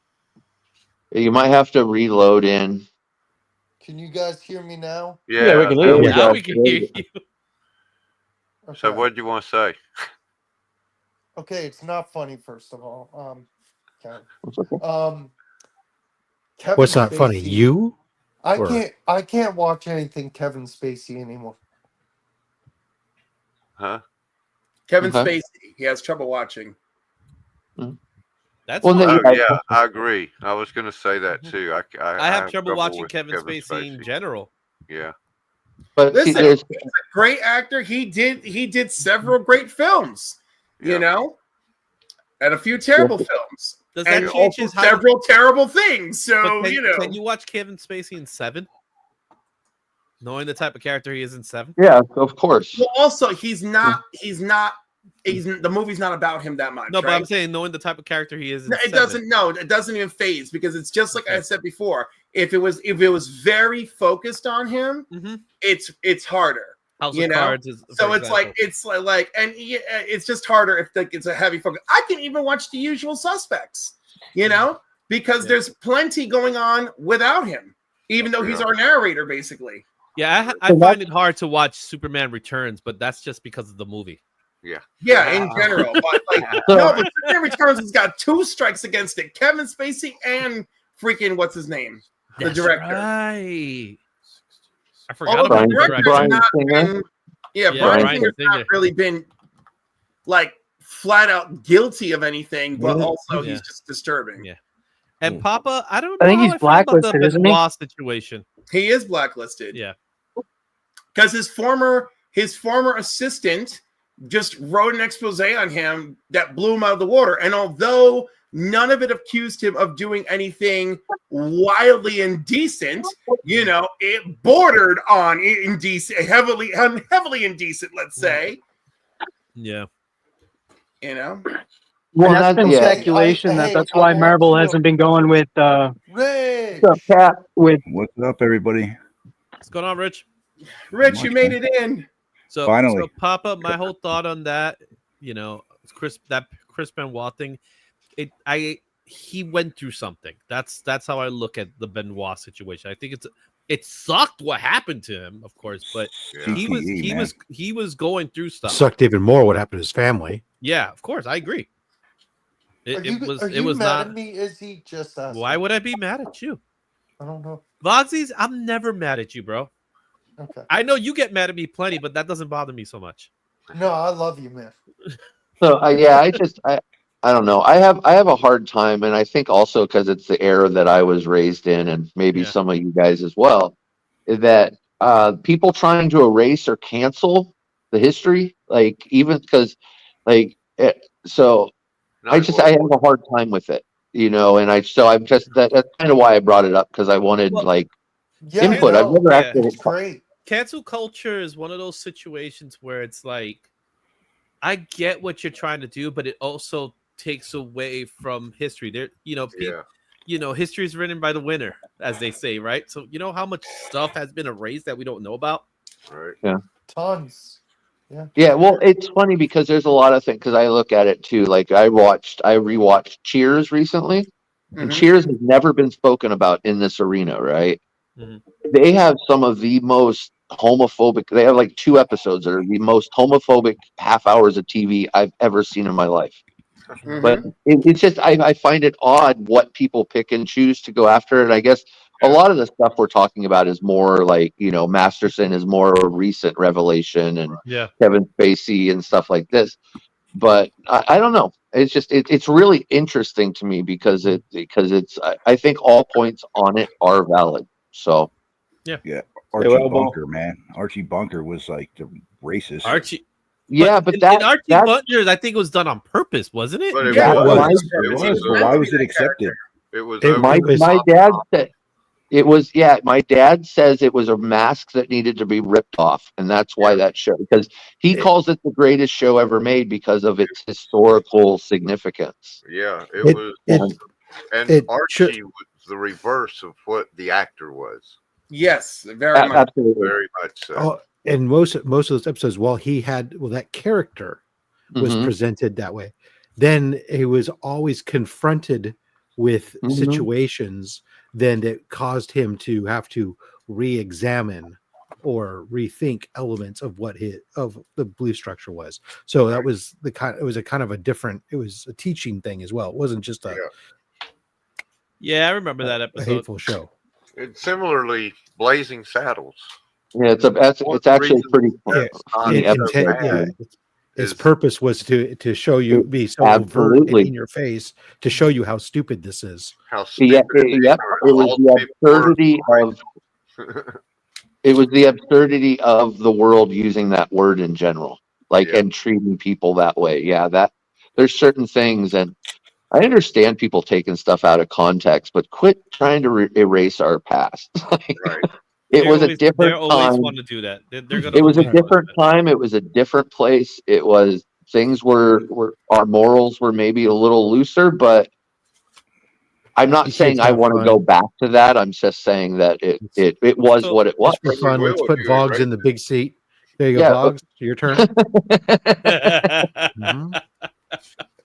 You might have to reload in. Can you guys hear me now? Yeah, we can hear you. Now we can hear you. So Okay. what do you want to say? Okay, it's not funny. First of all, Kevin. What's not funny? Spacey- You? I or- can't watch anything Kevin Spacey anymore. Huh? Kevin Okay. Spacey, he has trouble watching. That's Well, fine. then- Oh, yeah, I agree. I was going to say that too. I have trouble watching with Kevin Spacey in general. Yeah. But see, Listen, there's he's a great actor. He did several great films, you know, and a few terrible films. Does that and change also his several terrible things. So But you know, can you watch Kevin Spacey in 7? Knowing the type of character he is in Seven. Yeah, of course. Well, also he's not. The movie's not about him that much. No, but right? I'm saying knowing the type of character he is in It Seven. doesn't. No, it doesn't even phase because it's just like I said before. If it was very focused on him, it's harder. House you of know? Cards is, So for it's example. like, and it's just harder if it's a heavy focus. I can even watch The Usual Suspects, because there's plenty going on without him, even though he's our narrator, basically. Yeah, I find it hard to watch Superman Returns, but that's just because of the movie. Yeah, in general. But but Superman Returns has got 2 strikes against it: Kevin Spacey and freaking what's his name, the director. Right. I forgot Although about the director's Bryan not Singer. been, Bryan Singer's not really been like flat out guilty of anything, but also he's just disturbing. Yeah. And Papa, I don't know. I think he's how I feel about blacklisted, the isn't he? Benoit situation. He is blacklisted. Yeah. Because his former assistant just wrote an expose on him that blew him out of the water. And although none of it accused him of doing anything wildly indecent, it bordered on indecent, heavily indecent, let's say. Yeah. Well, Well, that's been speculation that's why Marvel hasn't been going with Rich. What's up, everybody? What's going on, Rich? Rich, you made it in. So Finally. So Papa, my whole thought on that, Chris Benoit thing, he went through something. That's how I look at the Benoit situation. I think it sucked what happened to him, of course, but he was going through stuff. Sucked even more what happened to his family. Yeah, of course, I agree. It was mad not. at me? Is he just asking? Why would I be mad at you? I don't know. Voxies, I'm never mad at you, bro. Okay. I know you get mad at me plenty, but that doesn't bother me so much. No, I love you, man. So I don't know. I have a hard time, and I think also because it's the era that I was raised in, and maybe some of you guys as well, is that people trying to erase or cancel the history, like even because, so I have a hard time with it, and I'm just that's kind of why I brought it up because I wanted input. I've never actually. It's great. Cancel culture is one of those situations where it's like, I get what you're trying to do, but it also takes away from history. History is written by the winner, as they say, right? So you know how much stuff has been erased that we don't know about? Right. Yeah. Tons. Yeah. Yeah, well, it's funny because there's a lot of things because I look at it too. Like I rewatched Cheers recently, and Cheers has never been spoken about in this arena, right? They have some of the most homophobic. They have like 2 episodes that are the most homophobic half hours of TV I've ever seen in my life. But it's just I find it odd what people pick and choose to go after. And I guess a lot of the stuff we're talking about is more like Masterson is more a recent revelation, and Kevin Spacey and stuff like this. But I don't know. It's just it's really interesting to me because it's I think all points on it are valid. So yeah, Archie Bunker, man. Archie Bunker was like the racist. Archie. Yeah, but that Archie Bunker, I think it was done on purpose, wasn't it? But it was. Why was it accepted? It was. My dad said it was. Yeah, my dad says it was a mask that needed to be ripped off, and that's why that show. Because he calls it the greatest show ever made because of its historical significance. Yeah, it was. And Archie was the reverse of what the actor was. Yes, very much. Absolutely. Very much so. Oh, and most of those episodes, that character was presented that way, then he was always confronted with situations then that caused him to have to re-examine or rethink elements of what the belief structure was. So that was it was a teaching thing as well. It wasn't just a I remember that episode. A hateful show. And similarly, Blazing Saddles. Yeah, it's actually pretty funny. His purpose was to show you, be so overt and in your face, to show you how stupid this is. How stupid it was the absurdity of it was the absurdity of the world using that word in general, and treating people that way. Yeah, that there's certain things, and I understand people taking stuff out of context, but quit trying to erase our past. Right. It was a They different always time. want to do that. They're gonna. It was a always wanna do different time. It was a different place. It was things were our morals were maybe a little looser, but I'm not You saying kids I have want to fun. go back to that. I'm just saying that it was So- what it was. Just for fun, let's put Vogs in the big seat. There you go, Yeah, Vogs. Your turn. Mhm.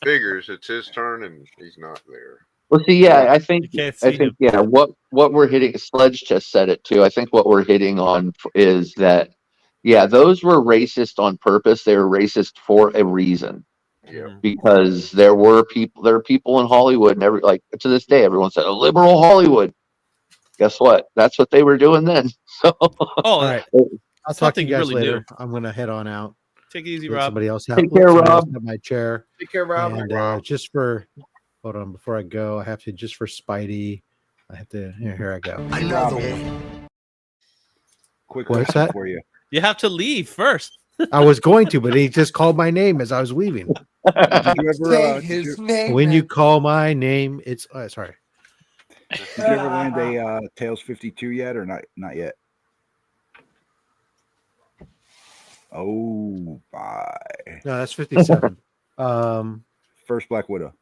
Figures it's his turn and he's not there. Well, see, yeah, I think You can't see him. yeah, what we're hitting. Sledge just said it too. I think what we're hitting on is that, yeah, those were racist on purpose. They were racist for a reason. Yeah. Because there are people in Hollywood, and like to this day, everyone said a liberal Hollywood. Guess what? That's what they were doing then. So, all right. I'll talk to you guys later. I'm gonna head on out. Take it easy, Let Rob. somebody else have, Take care, somebody else Rob. have my chair. Take care, Rob. And just for hold on, before I go, I have to just for Spidey. I have to here I go. Another one. Quick What's question that? for you. You have to leave first. I was going to, but he just called my name as I was leaving. Did you ever, When you call my name, it's sorry. did you ever land a Tails 52 yet, or not yet? Oh, bye. No, that's 57. First Black Widow.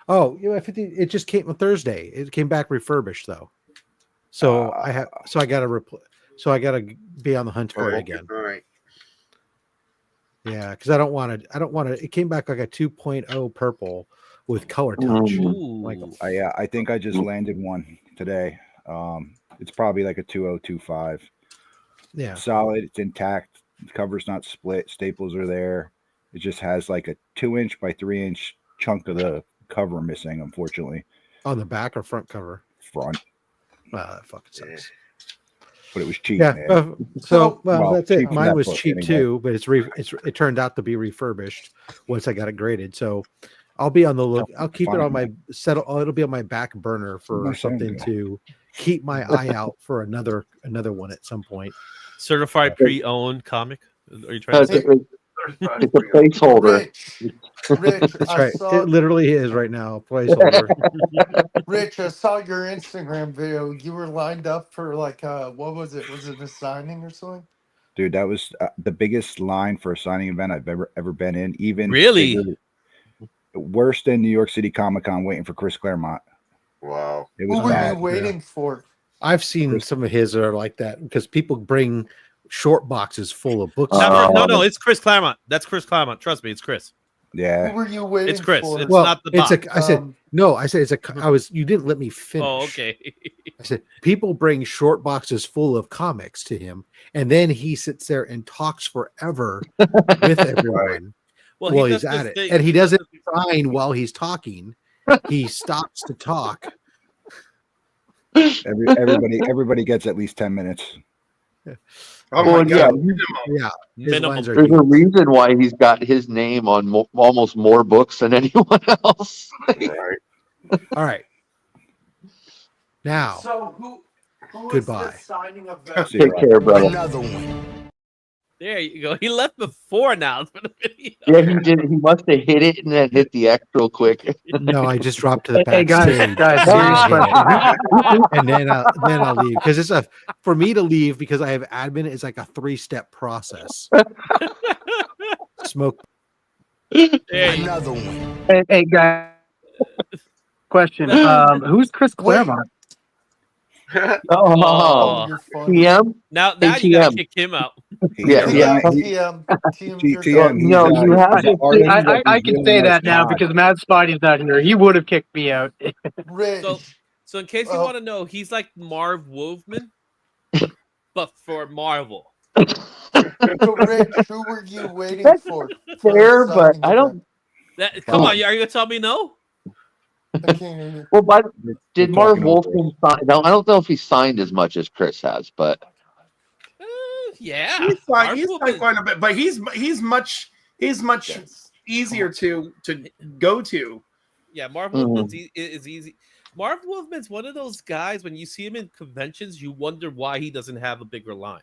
Oh, yeah, 50. It just came on Thursday. It came back refurbished though. So I gotta be on the hunt for it again. Right. Yeah, because I don't want to. It came back like a 2.0 purple with color touch. Like, I think I just landed one today. It's probably like a 2025. Yeah, solid. It's intact. The cover's not split. Staples are there. It just has like a 2-inch by 3-inch chunk of the cover missing, unfortunately. on the back or front cover. Front, Wow, that fucking sucks. but it was cheap. Yeah. man. Well, that's it. cheap for Mine that was book cheap anyway. too, but it turned out to be refurbished once I got it graded. So I'll be on the look. I'll keep it on my it'll be on my back burner for That sounds something good. to keep my eye out for another one at some point. Certified pre-owned comic. Are you trying to say? It's a placeholder. Rich, That's I right. saw It literally is right now. Placeholder. Rich, I saw your Instagram video. You were lined up for like what was it? Was it a signing or something? Dude, that was the biggest line for a signing event I've ever been in. Even Really? worse than New York City Comic Con waiting for Chris Claremont. Wow. It Who was were bad. you waiting for? I've seen some of his that are like that because people bring short boxes full of books. No, it's Chris Claremont. That's Chris Claremont. Trust me, it's Chris. Yeah. Who were you waiting It's Chris. for? It's not the box. I said no. I said it's a. I was. You didn't let me finish. Oh, okay. I said people bring short boxes full of comics to him, and then he sits there and talks forever with everyone Well, while he he's does at this it, thing- and he doesn't sign while he's talking. He stops to talk. Everybody gets at least 10 minutes. Oh Well, my yeah, god. Yeah, his Minimum. lines are there's a huge. reason why he's got his name on almost more books than anyone else. Right. All right. Now, So who was Goodbye. the signing event? See you, Take Rob. care, brother. Another one. There you go. He left before now for the video. Yeah, he did. He must have hit it and then hit the X real quick. no, I just dropped to the Hey, backstage. guys, serious and then I'll leave because it's for me to leave because I have admin is like a 3-step process. Smoke. There you Another one. Hey, guys. Question. Who's Chris Claremont? Oh, You're funny. TM? Now you gotta ATM. kick him out. Yeah, TM, you're TM, funny. No, you have to. I can say that now because MadSpidey's not here. He would have kicked me out. Rich, So in case you want to know, he's like Marv Wolfman, but for Marvel. so Rich, who were you waiting for? Fair, the but signing I don't. That come on, are you gonna tell me no? event? I can't hear you. Well, but did We're Marv talking over Wolfman sign? No, I don't know if he signed as much as Chris has, but Yeah, He's Marv fine. He's Wolfman- fine quite a bit, but he's much easier to go to. Yeah, Marv Wolfman's is easy. Marv Wolfman's one of those guys. When you see him in conventions, you wonder why he doesn't have a bigger line.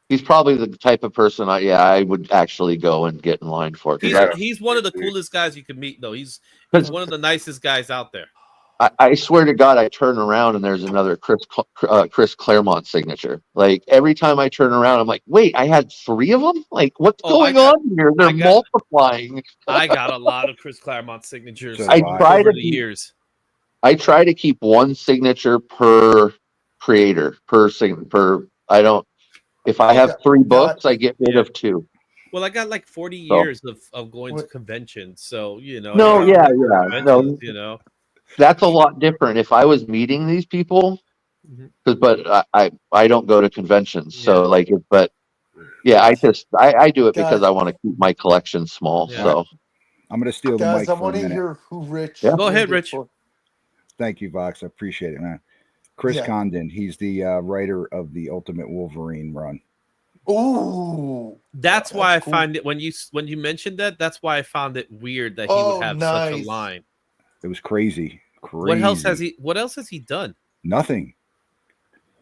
he's probably the type of person I would actually go and get in line for. He's one of the coolest guys you can meet, though. He's one of the nicest guys out there. I swear to God, I turn around and there's another Chris Claremont signature. Like every time I turn around, I'm like, wait, I had 3 of them. Like what's going on here? They're multiplying. I got a lot of Chris Claremont signatures So I try over to the be- years. I try to keep 1 signature per creator per. I don't. If I have 3 books, I get rid of 2. Well, I got like 40 So- years of going to conventions, so No, anytime I yeah, go to yeah, conventions, no. That's a lot different. If I was meeting these people, but I don't go to conventions, so but yeah, I do it because Guys. I want to keep my collection small. Yeah. So I'm going to steal the Guys, mic I for a want to minute. hear who Rich. Yeah. Go ahead, rated Rich. for. Thank you, Vox. I appreciate it, man. Chris Yeah. Condon. He's the writer of the Ultimate Wolverine run. Ooh. That's why I cool. find it when you mentioned that. That's why I found it weird that he would have such a nice. line. It was crazy. Crazy. What else has he done? Nothing.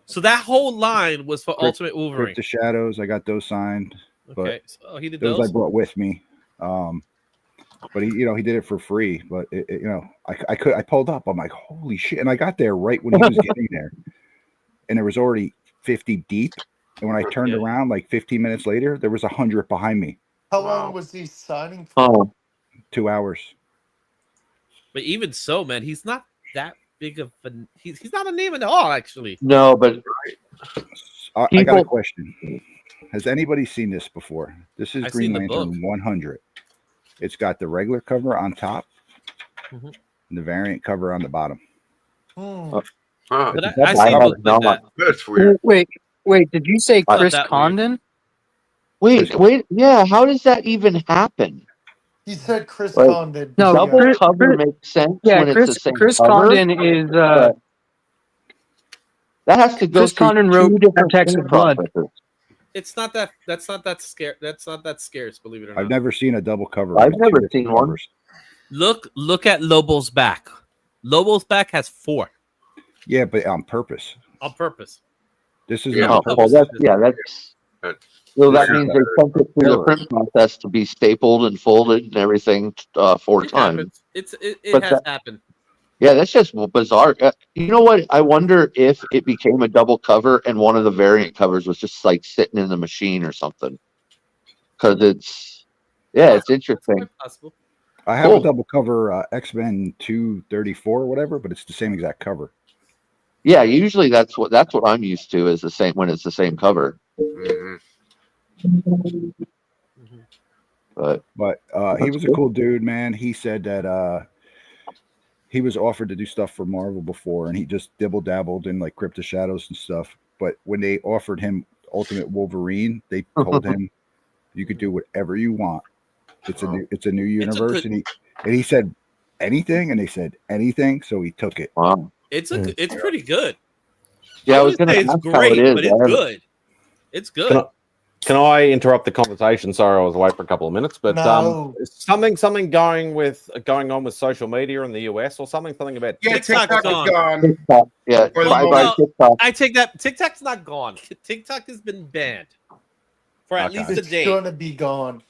So that whole line was for Ultimate Wolverine. Crypt of Shadows. I got those signed. Okay, But so he did those those. I brought with me. But he did it for free. But I pulled up. I'm like, holy shit! And I got there right when he was getting there, and there was already 50 deep. And when I turned around, like 15 minutes later, there was 100 behind me. How long was he signing for? Oh, 2 hours. But even so, man, he's not that big of a he's not a name at all, actually. no, but I got a question. Has anybody seen this before? This is I've Green seen the Lantern 100. It's got the regular cover on top Mhm. and the variant cover on the bottom. Hmm. But It's I a see double books like that. That's weird. Wait, did you say Not Chris that weird. Condon? wait, yeah. How does that even happen? He said Chris Like, Condon. No, double Chris- cover Chris- makes sense Yeah, when it's the same Chris cover. Condon is but that has to go Chris through Condon 2 wrote different Texas print Blood. processes. That's not that scare. That's not that scarce. Believe it or not. I've never seen a double cover. I've with never 2 different seen one. covers. Look at Lobo's back. Lobo's back has 4 Yeah, but on purpose. on purpose. This is Oh, not well, purpose. that's well, that means they sent it through the print process to be stapled and folded and everything 4 It times. happens. It But has happened. Yeah, that's just bizarre. You know what? I wonder if it became a double cover and one of the variant covers was just like sitting in the machine or something. Because it's interesting. Quite possible. I have Cool. a double cover X-Men 234 or whatever, but it's the same exact cover. Yeah, usually that's what I'm used to is the same when it's the same cover. Mhm. But He was a cool dude, man. He said that he was offered to do stuff for Marvel before, and he just dibble dabbled in like Crypt of Shadows and stuff. But when they offered him Ultimate Wolverine, they told him you could do whatever you want. It's a new universe, and he said anything, and they said anything, so he took it. Wow, it's pretty good. Yeah, I was wouldn't going to say ask it's how great, it is. but it's good. It's good. Can I interrupt the conversation? Sorry, I was away for a couple of minutes, but No. something going on with social media in the US or something about Yeah, TikTok's TikTok is gone. TikTok, yeah, Or the bye bye well, TikTok. I take that. TikTok's not gone. TikTok has been banned for at least a It's day. gonna be gone.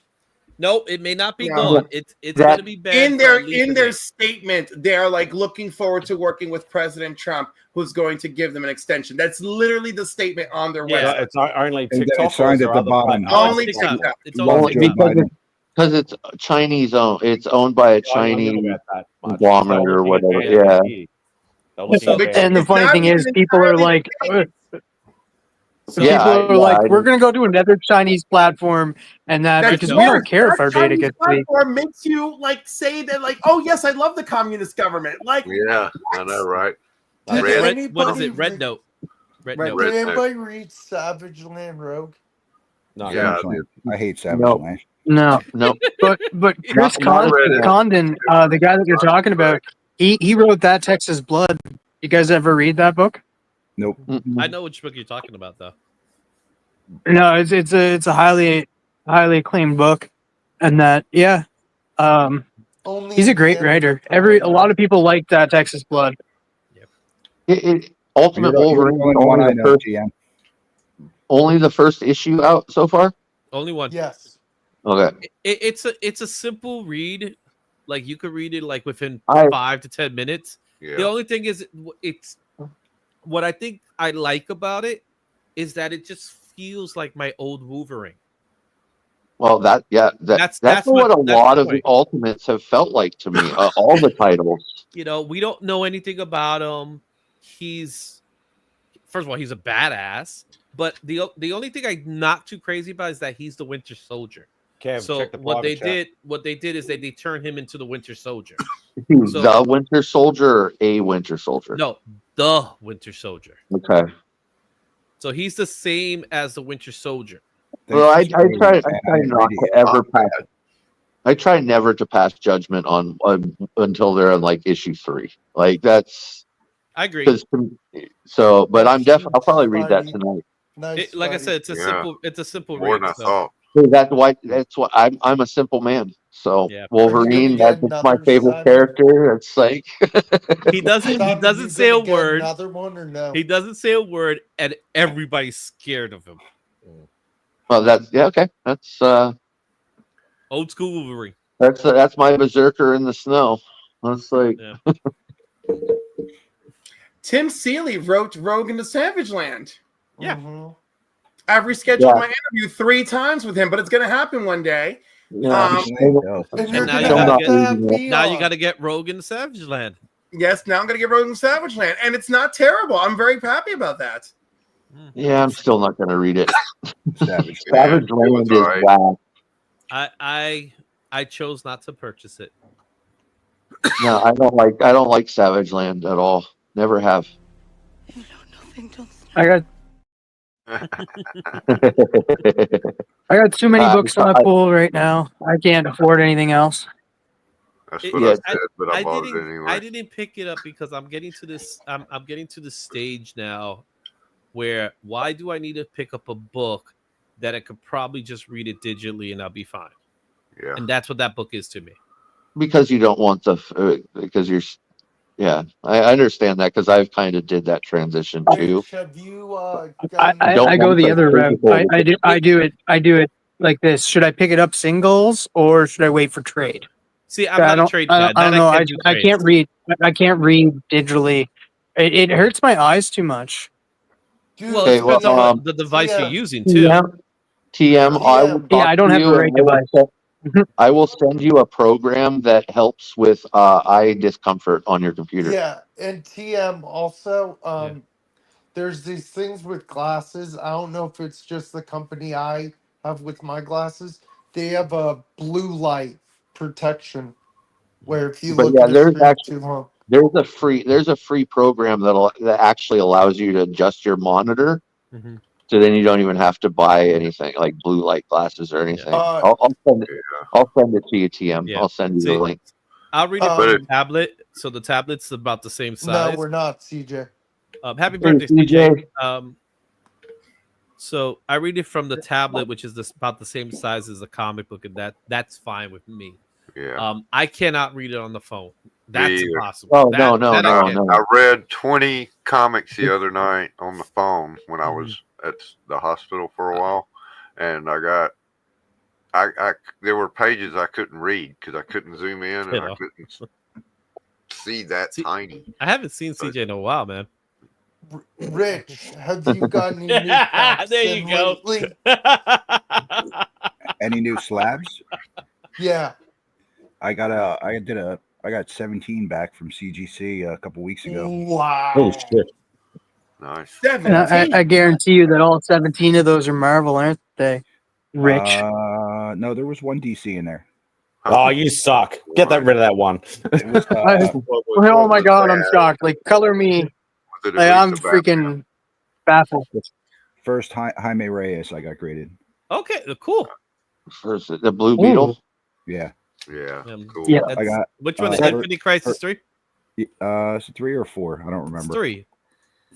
No, it may not be No. gone. It's That- going to be banned In for their at least a their day. statement, they're like looking forward to working with President Trump, who's going to give them an extension. That's literally the statement on their Yeah. website. It's only And then TikTok. it's signed at the bottom. Only TikTok. TikTok. It's Love only Joe TikTok. Biden. Because it's Chinese owned. It's owned by a Chinese conglomerate or whatever. Yeah. And the funny thing is, people are like, Yeah, people are like, we're gonna go to another Chinese platform, and that because we don't care if our data Chinese gets leaked. platform makes you like say that like, oh yes, I love the communist government. Like, Yeah, I know, right? Did Red- What is anybody it? Red Note. Red Red Note. Note. Did anybody read Savage Land Rogue? No, Yeah, Savage Land. I hate Savage No. Land. No, No. but Chris Not read it. Condon, the guy that you're talking about, he wrote that Texas Blood. You guys ever read that book? Nope. I know which book you're talking about, though. No, it's a highly acclaimed book, and that Only he's a great writer. A lot of people like that Texas Blood. Ultimate Wolverine. Only the first issue out so far. Only one. Yes. Okay. It's a simple read. Like you could read it like within I- 5 to 10 minutes. Yeah. The only thing is, it's what I think I like about it is that it just feels like my old Wolverine. Well, that's what a lot of the Ultimates have felt like to me. All the titles. You know, we don't know anything about him. He's first of all, he's a badass. But the only thing I'm not too crazy about is that he's the Winter Soldier. Kev, so check the what they private chat. did is they turned him into the Winter Soldier. So- The Winter Soldier or a Winter Soldier? No, the Winter Soldier. Okay. So he's the same as the Winter Soldier. Well, I try not to ever pass. I try never to pass judgment on until they're on like issue 3. Like that's. I agree. So, but I'm definitely. I'll probably read that tonight. Nice, Like I said, it's a simple More read. than I so- thought. That's what I'm a simple man. So Yeah. Wolverine, that's my favorite character. It's like He doesn't You say a gonna get word. Another one or no? He doesn't say a word, and everybody's scared of him. well, okay. That's Old school Wolverine. that's my berserker in the snow. That's like Tim Seeley wrote Rogue into Savage Land. Yeah. Mm-hmm. I've rescheduled my interview 3 times with him, but it's going to happen one day. And And you're now gonna you have me now you on. got to get Rogue in Savage Land. Yes, now I'm going to get Rogue into Savage Land, and it's not terrible. I'm very happy about that. yeah. I'm still not going to read it. Savage. Savage Land is whack. I chose not to purchase it. No, I don't like Savage Land at all. Never have. I got I got too many books on my pool right now. I can't afford anything else. That's what I said, but I I bought it didn't. anyway. I didn't pick it up because I'm getting to this. I'm getting to the stage now where why do I need to pick up a book that I could probably just read it digitally and I'll be fine. Yeah. And that's what that book is to me. Because you don't want because you're. Yeah, I understand that because I've kind of did that transition too. Have you I go the other route. I do it like this. Should I pick it up singles or should I wait for trade? See, I'm not a trade guy. I don't know. I trades. can't read. I can't read digitally. It hurts my eyes too much. Well, it depends on the device you're using too. TM, I will I don't have the right device. I will send you a program that helps with eye discomfort on your computer. Yeah, and TM also. There's these things with glasses. I don't know if it's just the company I have with my glasses. They have a blue light protection where if you But look yeah, at a there's screen actually too long. there's a free program that actually allows you to adjust your monitor. Mm-hmm. So then you don't even have to buy anything like blue light glasses or anything. I'll send it. I'll send it to you, TM. Yeah. I'll send you the link. I'll read it from the tablet. So the tablet's about the same size. No, we're not, CJ. Happy birthday, CJ. So I read it from the tablet, which is about the same size as a comic book, and that's fine with me. Yeah. I cannot read it on the phone. That's either. impossible. Oh, That- no. I read 20 comics the other night on the phone when I was at the hospital for a while, and I there were pages I couldn't read because I couldn't zoom in and I couldn't see that tiny. I haven't seen CJ in a while, man. Rich, have you gotten any new packs There you in go. lately? Any new slabs? Yeah. I got 17 back from CGC a couple weeks ago. Wow. Oh shit! Nice. And I guarantee you that all 17 of those are Marvel, aren't they? Rich. No, there was one DC in there. Oh, you suck! Get rid of that one. It was, Oh my god, I'm shocked. Like, color me. Like, I'm freaking baffled. First Jaime Reyes I got graded. Okay, cool. First, the Blue Beetle. Yeah. Yeah. Cool. Yeah. I got Which one? Infinity Crisis 3? Is it 3 or 4? I don't remember. 3.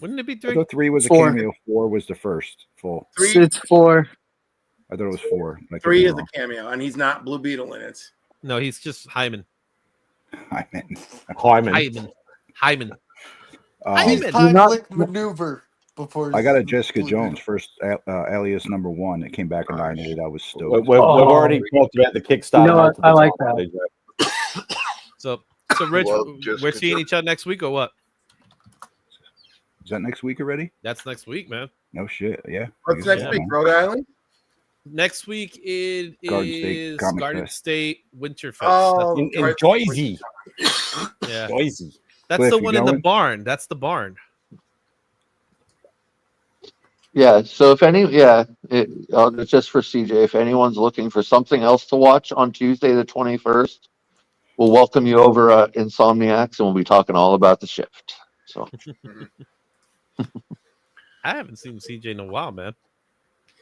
Wouldn't it be 3? I thought 3 was 4. a cameo. 4 was the first full. It's 4. I thought it was 4. I could 3 be is a wrong. cameo, and he's not Blue Beetle in it. No, he's just Hyman. Hyman. Hyman. He's Heimlich maneuver before. I got a Jessica Jones first alias number 1. It came back in 98. I was stoked. We've already talked about the Kickstarter. You know what? I like that. So Rich, Love we're Jessica seeing Jones. each other next week or what? Is that next week already? That's next week, man. No shit. Yeah. What's next week, Rhode Island? Next week it Garden State is Comic Garden Fest. State Winterfest. Oh, In Jersey. Yeah. Jersey. That's Cliff, the you one in the going? barn. That's the barn. Yeah. So if any, just for CJ, if anyone's looking for something else to watch on Tuesday the 21st, we'll welcome you over at Insomniacs, and we'll be talking all about The Shift. So I haven't seen CJ in a while, man.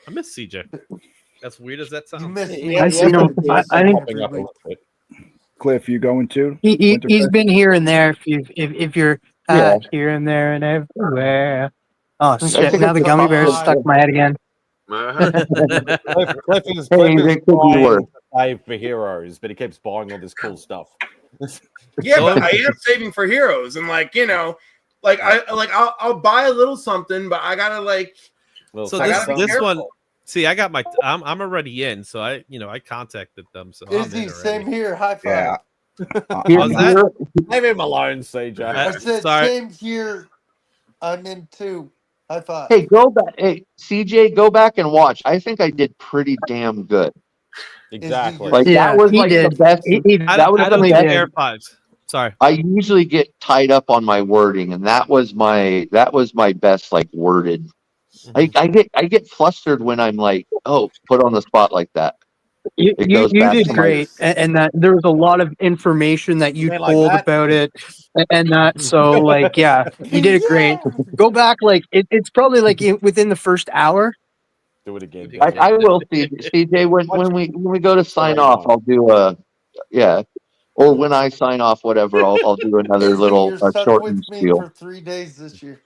I miss CJ. As weird as that sounds. You missed me. I see him. I think Popping up a little bit. Cliff, you going too? he's Winterfest? been here and there. If you're Yeah. here and there and everywhere. Oh shit! think Now it's the gummy bears stuck in my head again. Uh-huh. Cliff is Hey, they could be trying worse. to save for heroes, but he keeps buying all this cool stuff. Yeah, but I am saving for heroes, and I'll buy a little something, but I gotta So I gotta be this one, careful. see, I got I'm already in, so I contacted them. So I'm in Izzy, already. same here. High five. Yeah. How's that? Leave him alone, CJ. I said Sorry. same here. I'm in too. High five. Hey, go back. Hey, CJ, go back and watch. I think I did pretty damn good. Exactly. Like Yeah, that was he like did. the best. I That was don't the do best. air fives. Sorry. I usually get tied up on my wording, and that was my best like worded. I get flustered when I'm like, oh, put on the spot like that. You goes back did to my- great, and that there was a lot of information that you mean like told that? about it, and that. So like, yeah, you did it great. Go back, like it's probably like within the first hour. Do it again. I will see CJ when we go to sign off. I'll do or when I sign off, whatever. I'll do another Izzy, little you're stuck shortened with me spiel. for 3 days this year.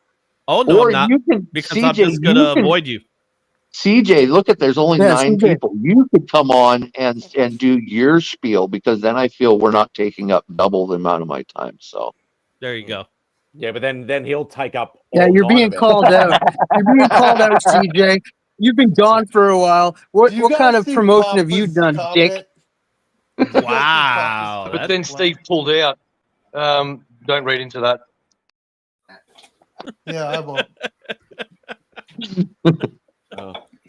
Oh no, Or I'm not. you can Because CJ, I'm just gonna you can- avoid you. CJ, look at there's only Yeah, 9 CJ. people. You could come on and do your spiel because then I feel we're not taking up double the amount of my time. So There you go. Yeah, but then he'll take up. Yeah, all you're nine being of it. called out. You're being called out, CJ. You've been gone for a while. What Do you what kind guys of see promotion have you Papa's done, Dick? comment? You guys see Wow. Papa's But That, then Steve pulled out. Don't read into that. Yeah, I won't.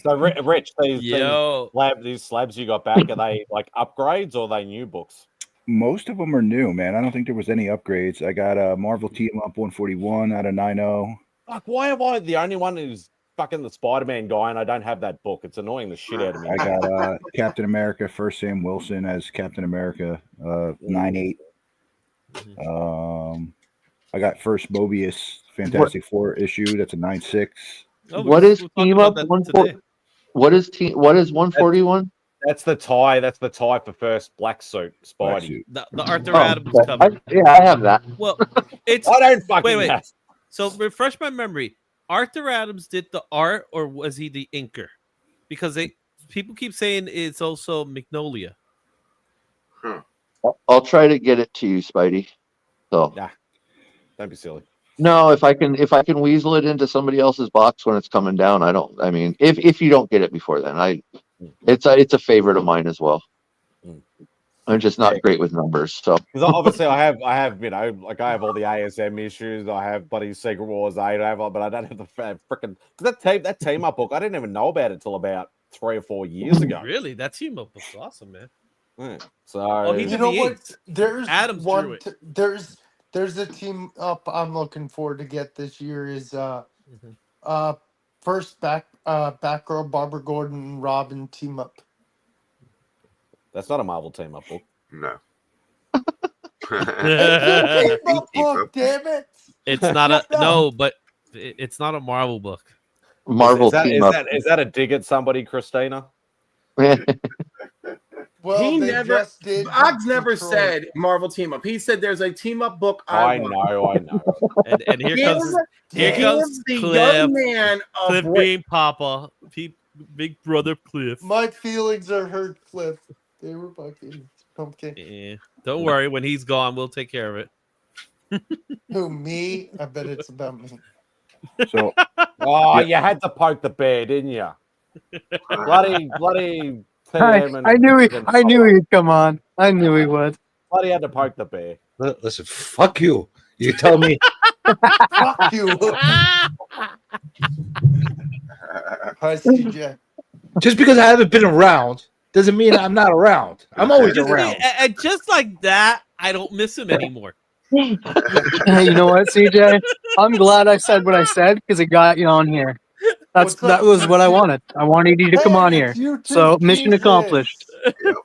So, Rich, yo. these slabs you got back, are they like upgrades or are they new books? Most of them are new, man. I don't think there was any upgrades. I got a Marvel Team Up 141 out of 90. Fuck, why am I the only one who's fucking the Spider-Man guy and I don't have that book? It's annoying the shit out of me. I got Captain America, first Sam Wilson as Captain America, 9/8. I got first Mobius Fantastic Four issue. That's a 9/6. Oh, what we is talked team about up that 140? today. What is 141? That's the tie. That's the tie for first black suit Black Spidey. suit. The Arthur Oh, Adams okay. cover. I have that. Well, it's I don't fucking wait. have. So refresh my memory. Arthur Adams did the art, or was he the inker? Because people keep saying it's also Magnolia. I'll try to get it to you, Spidey. So Nah, don't be silly. no, if I can weasel it into somebody else's box when it's coming down, I mean, if you don't get it before then, it's a favorite of mine as well. I'm just not great with numbers, so Because obviously I have I have all the ASM issues. I have bloody Secret Wars 8. But I don't have the freaking that team up book. I didn't even know about it till about 3 or 4 years ago. Really, that team up was awesome, man. Yeah. So he You did know the what? inks. There's Adams drew one. it. There's a team up I'm looking forward to get this year is first Batgirl, Barbara Gordon, and Robin team up. That's not a Marvel team up book. No. It's a team up book, damn it! It's not a no, but it's not a Marvel book. Marvel team up. Is that a dig at somebody, Christina? Well, He they never, just did. Boggs never Detroit. said Marvel team up. He said there's a team up book. I want. know. And here Give- comes give the Cliff. young man a Cliff break. being Papa, big brother Cliff. My feelings are hurt, Cliff. They were my feelings. Okay. Yeah. Don't worry, when he's gone, we'll take care of it. Who, me? I bet it's about me. So You had to poke the bear, didn't you? bloody. I knew he'd come on. I knew he would. Bloody had to poke the bear. Listen, fuck you. You tell me. Fuck you. Hi, CJ. Just because I haven't been around doesn't mean I'm not around. I'm always around. And just like that, I don't miss him anymore. Hey, you know what, CJ? I'm glad I said what I said because it got you on here. That was what I wanted. I wanted you to come on here. So mission accomplished.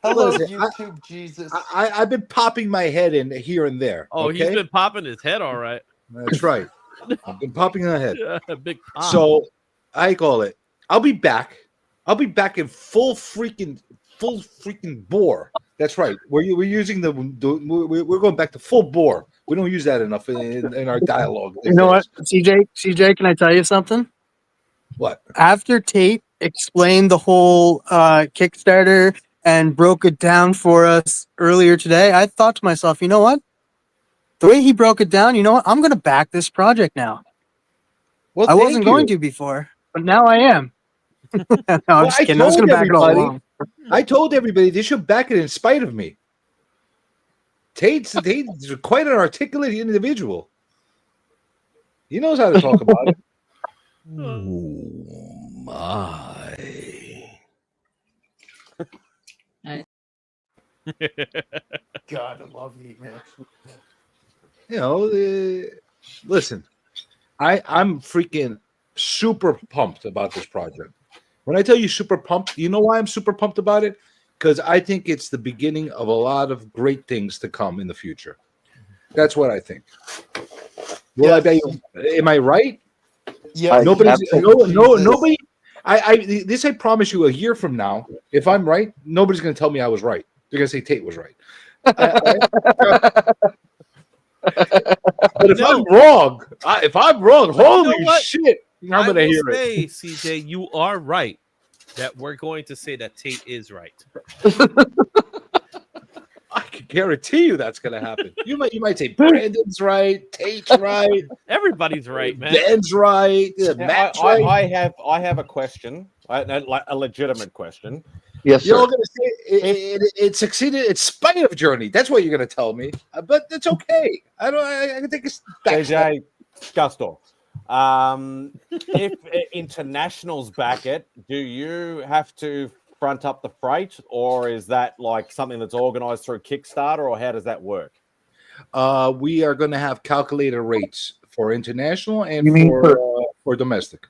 Hello, Listen, YouTube Jesus. I've been popping my head in here and there. Oh, okay? he's been popping his head, all right. That's right. I've been popping my head. Big pop. So I call it. I'll be back. I'll be back in full freaking bore. That's right. We're using we're going back to full bore. We don't use that enough in our dialogue. You know what, CJ? Can I tell you something? What? After Tate explained the whole Kickstarter and broke it down for us earlier today, I thought to myself, you know what? The way he broke it down, you know what? I'm going to back this project now. Well, I wasn't going to before, but now I am. No, I'm just kidding. I was going to back it all along. I told everybody they should back it in spite of me. Tate's quite an articulate individual. He knows how to talk about it. Oh my. God, I love you, man. You know, listen, I'm freaking super pumped about this project. When I tell you super pumped, you know why I'm super pumped about it? Because I think it's the beginning of a lot of great things to come in the future. That's what I think. Well, am I right? Yeah. Nobody. I promise you, a year from now, if I'm right, nobody's going to tell me I was right. They're going to say Tate was right. But if I'm wrong, holy shit, I'm going to hear it. CJ, you are right that we're going to say that Tate is right. I can guarantee you that's going to happen. You might say Brandon's right, Tate's right, everybody's right, man. Ben's right, Matt's right. I have a question, like a legitimate question. Yes, you're sir. all going to say it succeeded in spite of Journey. That's what you're going to tell me, but it's okay. I can take a back. JJ, Gusto. If internationals back it, do you have to front up the freight, or is that like something that's organized through Kickstarter, or how does that work? We are going to have calculated rates for international and for domestic.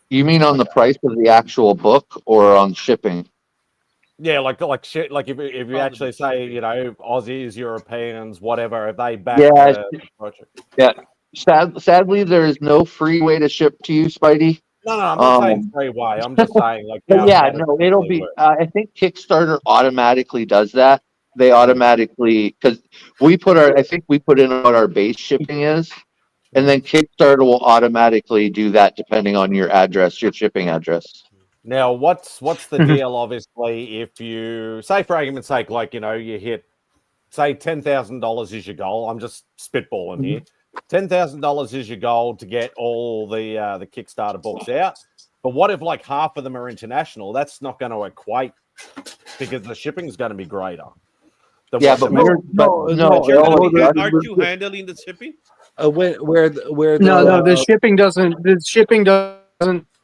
You mean on the price of the actual book or on shipping? Yeah, like if you actually say, you know, Aussies, Europeans, whatever, if they back the project. Yeah. Sadly, there is no free way to ship to you, Spidey. No, I'm not saying free way. I'm just saying like. It'll be. I think Kickstarter automatically does that. They automatically, because we put in what our base shipping is, and then Kickstarter will automatically do that depending on your address, your shipping address. Now, what's the deal? Obviously, if you say, for argument's sake, like, you know, you hit, say, $10,000 is your goal. I'm just spitballing here. $10,000 is your goal to get all the Kickstarter books out. But what if like half of them are international? That's not going to equate because the shipping is going to be greater. No. Aren't you handling the shipping? The shipping doesn't. The shipping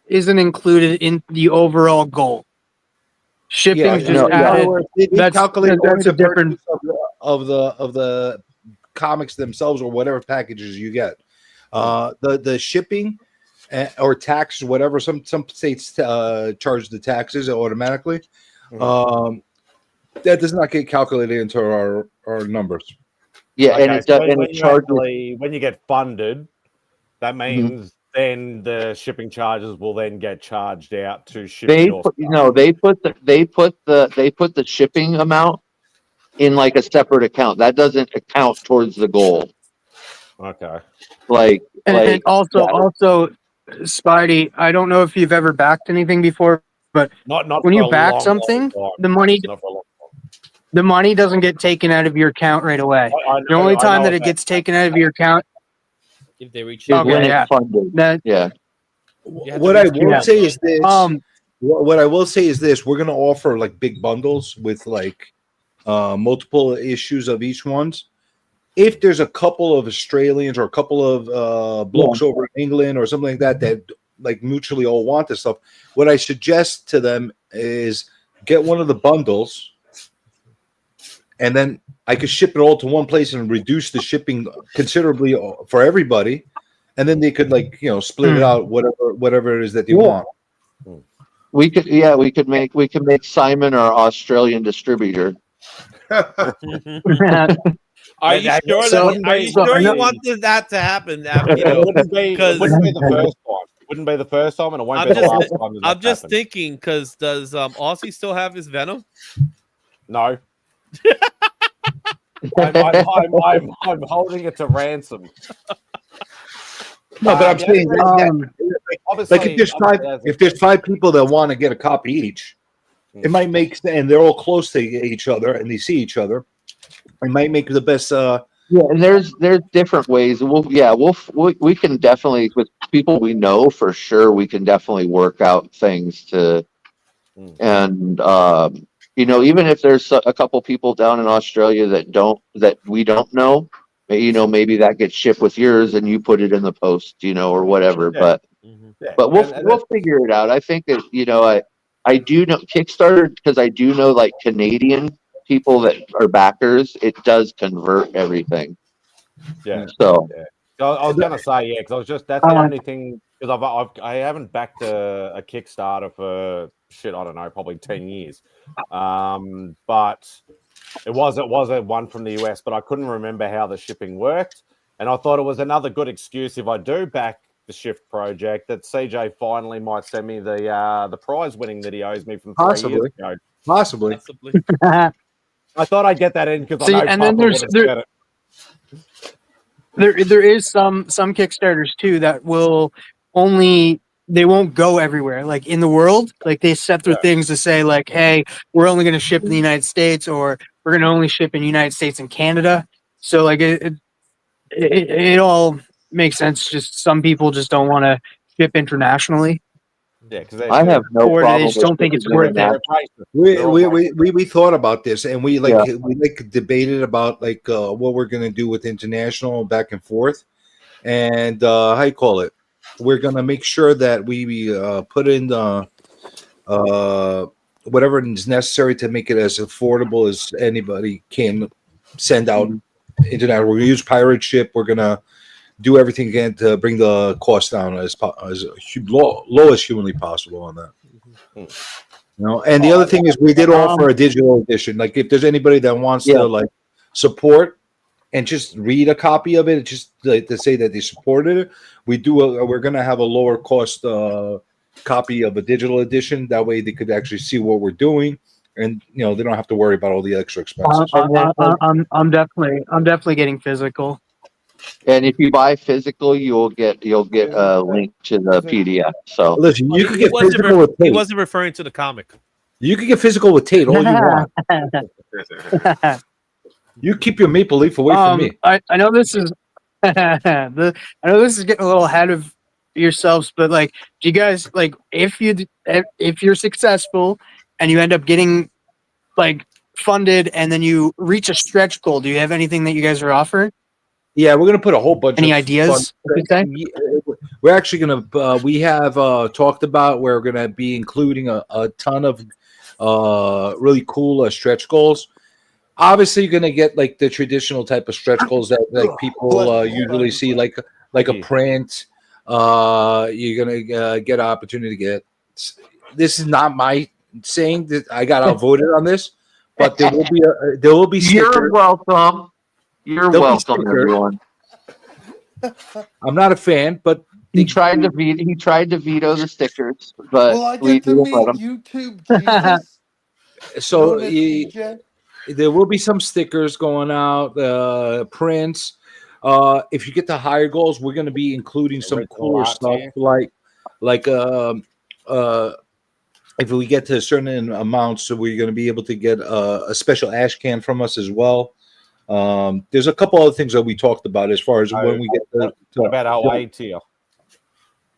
isn't included in the overall goal. Shipping just added. That's a different of the comics themselves or whatever packages you get. The shipping or taxes, whatever. Some states charge the taxes automatically. That does not get calculated into our numbers. Yeah, okay, and it does. And it charges when you get funded. That means then the shipping charges will then get charged out to ship. They put the shipping amount in like a separate account. That doesn't account towards the goal. Okay. And also, Spidey, I don't know if you've ever backed anything before, but not when you back something, the money doesn't get taken out of your account right away. The only time that it gets taken out of your account if they reach when it's funded. What I will say is this. What I will say is this: we're going to offer like big bundles with like multiple issues of each ones. If there's a couple of Australians or a couple of blokes over in England or something like that that like mutually all want this stuff, what I suggest to them is get one of the bundles, and then I could ship it all to one place and reduce the shipping considerably for everybody, and then they could split it out whatever it is that they want. We could make Simon our Australian distributor. Are you sure you want that to happen? Wouldn't be the first time. Wouldn't be the first time, and it won't be the last time. I'm just thinking, because does Aussie still have his Venom? No. I'm holding it to ransom. No, but I'm saying if there's five people that want to get a copy each, it might make, and they're all close to each other and they see each other, it might make the best. And there's different ways. We can definitely, with people we know for sure, we can definitely work out things to, and even if there's a couple people down in Australia that we don't know, maybe that gets shipped with yours and you put it in the post, or whatever. Yeah. But we'll figure it out. I think that I do know Kickstarter, because I do know like Canadian people that are backers, it does convert everything. Yeah. So I was gonna say because that's the only thing, because I haven't backed a Kickstarter for I don't know, probably 10 years. But it was a one from the US, but I couldn't remember how the shipping worked, and I thought it was another good excuse if I do back the Shift project that CJ finally might send me the prize winning that he owes me from 3 years ago. Possibly. I thought I'd get that in because I know and Papa then would have said it. There is some Kickstarters too that they won't go everywhere. Like in the world, like they set their things to say like, hey, we're only going to ship in the United States, or we're going to only ship in the United States and Canada. So like it all makes sense. Just some people just don't want to ship internationally. Yeah, because I have no problem. They just don't think it's worth it. We thought about this, and we debated about what we're gonna do with international back and forth, and how you call it. We're gonna make sure that we put in whatever is necessary to make it as affordable as anybody can send out international. We're gonna use pirate ship. We're gonna do everything again to bring the cost down as low as humanly possible on that. And the other thing is we did offer a digital edition. Like if there's anybody that wants to support and just read a copy of it, just to say that they supported it, we're going to have a lower cost copy of a digital edition. That way they could actually see what we're doing, and they don't have to worry about all the extra expenses. I'm definitely getting physical. And if you buy physical, you'll get a link to the PDF. So listen, you can get physical with Tate. He wasn't referring to the comic. You can get physical with Tate all you want. You keep your Maple Leaf away from me. I know this is I know this is getting a little ahead of yourselves, but like, do you guys like if you're successful and you end up getting like funded and then you reach a stretch goal, do you have anything that you guys are offering? Yeah, we're gonna put a whole bunch. Any of ideas? We're actually gonna. We have talked about we're gonna be including a ton of really cool stretch goals. Obviously, you're gonna get like the traditional type of stretch goals that like people usually see, like a print. You're gonna get an opportunity to get. This is not my saying that I got outvoted on this, but there will be. You're welcome. You're welcome, everyone. I'm not a fan, but he tried to veto the stickers, but I get to meet YouTube Jesus. So there will be some stickers going out, prints. If you get the higher goals, we're going to be including some cooler stuff, like if we get to a certain amount, so we're going to be able to get a special ash can from us as well. There's a couple other things that we talked about as far as when we get to about OA tier.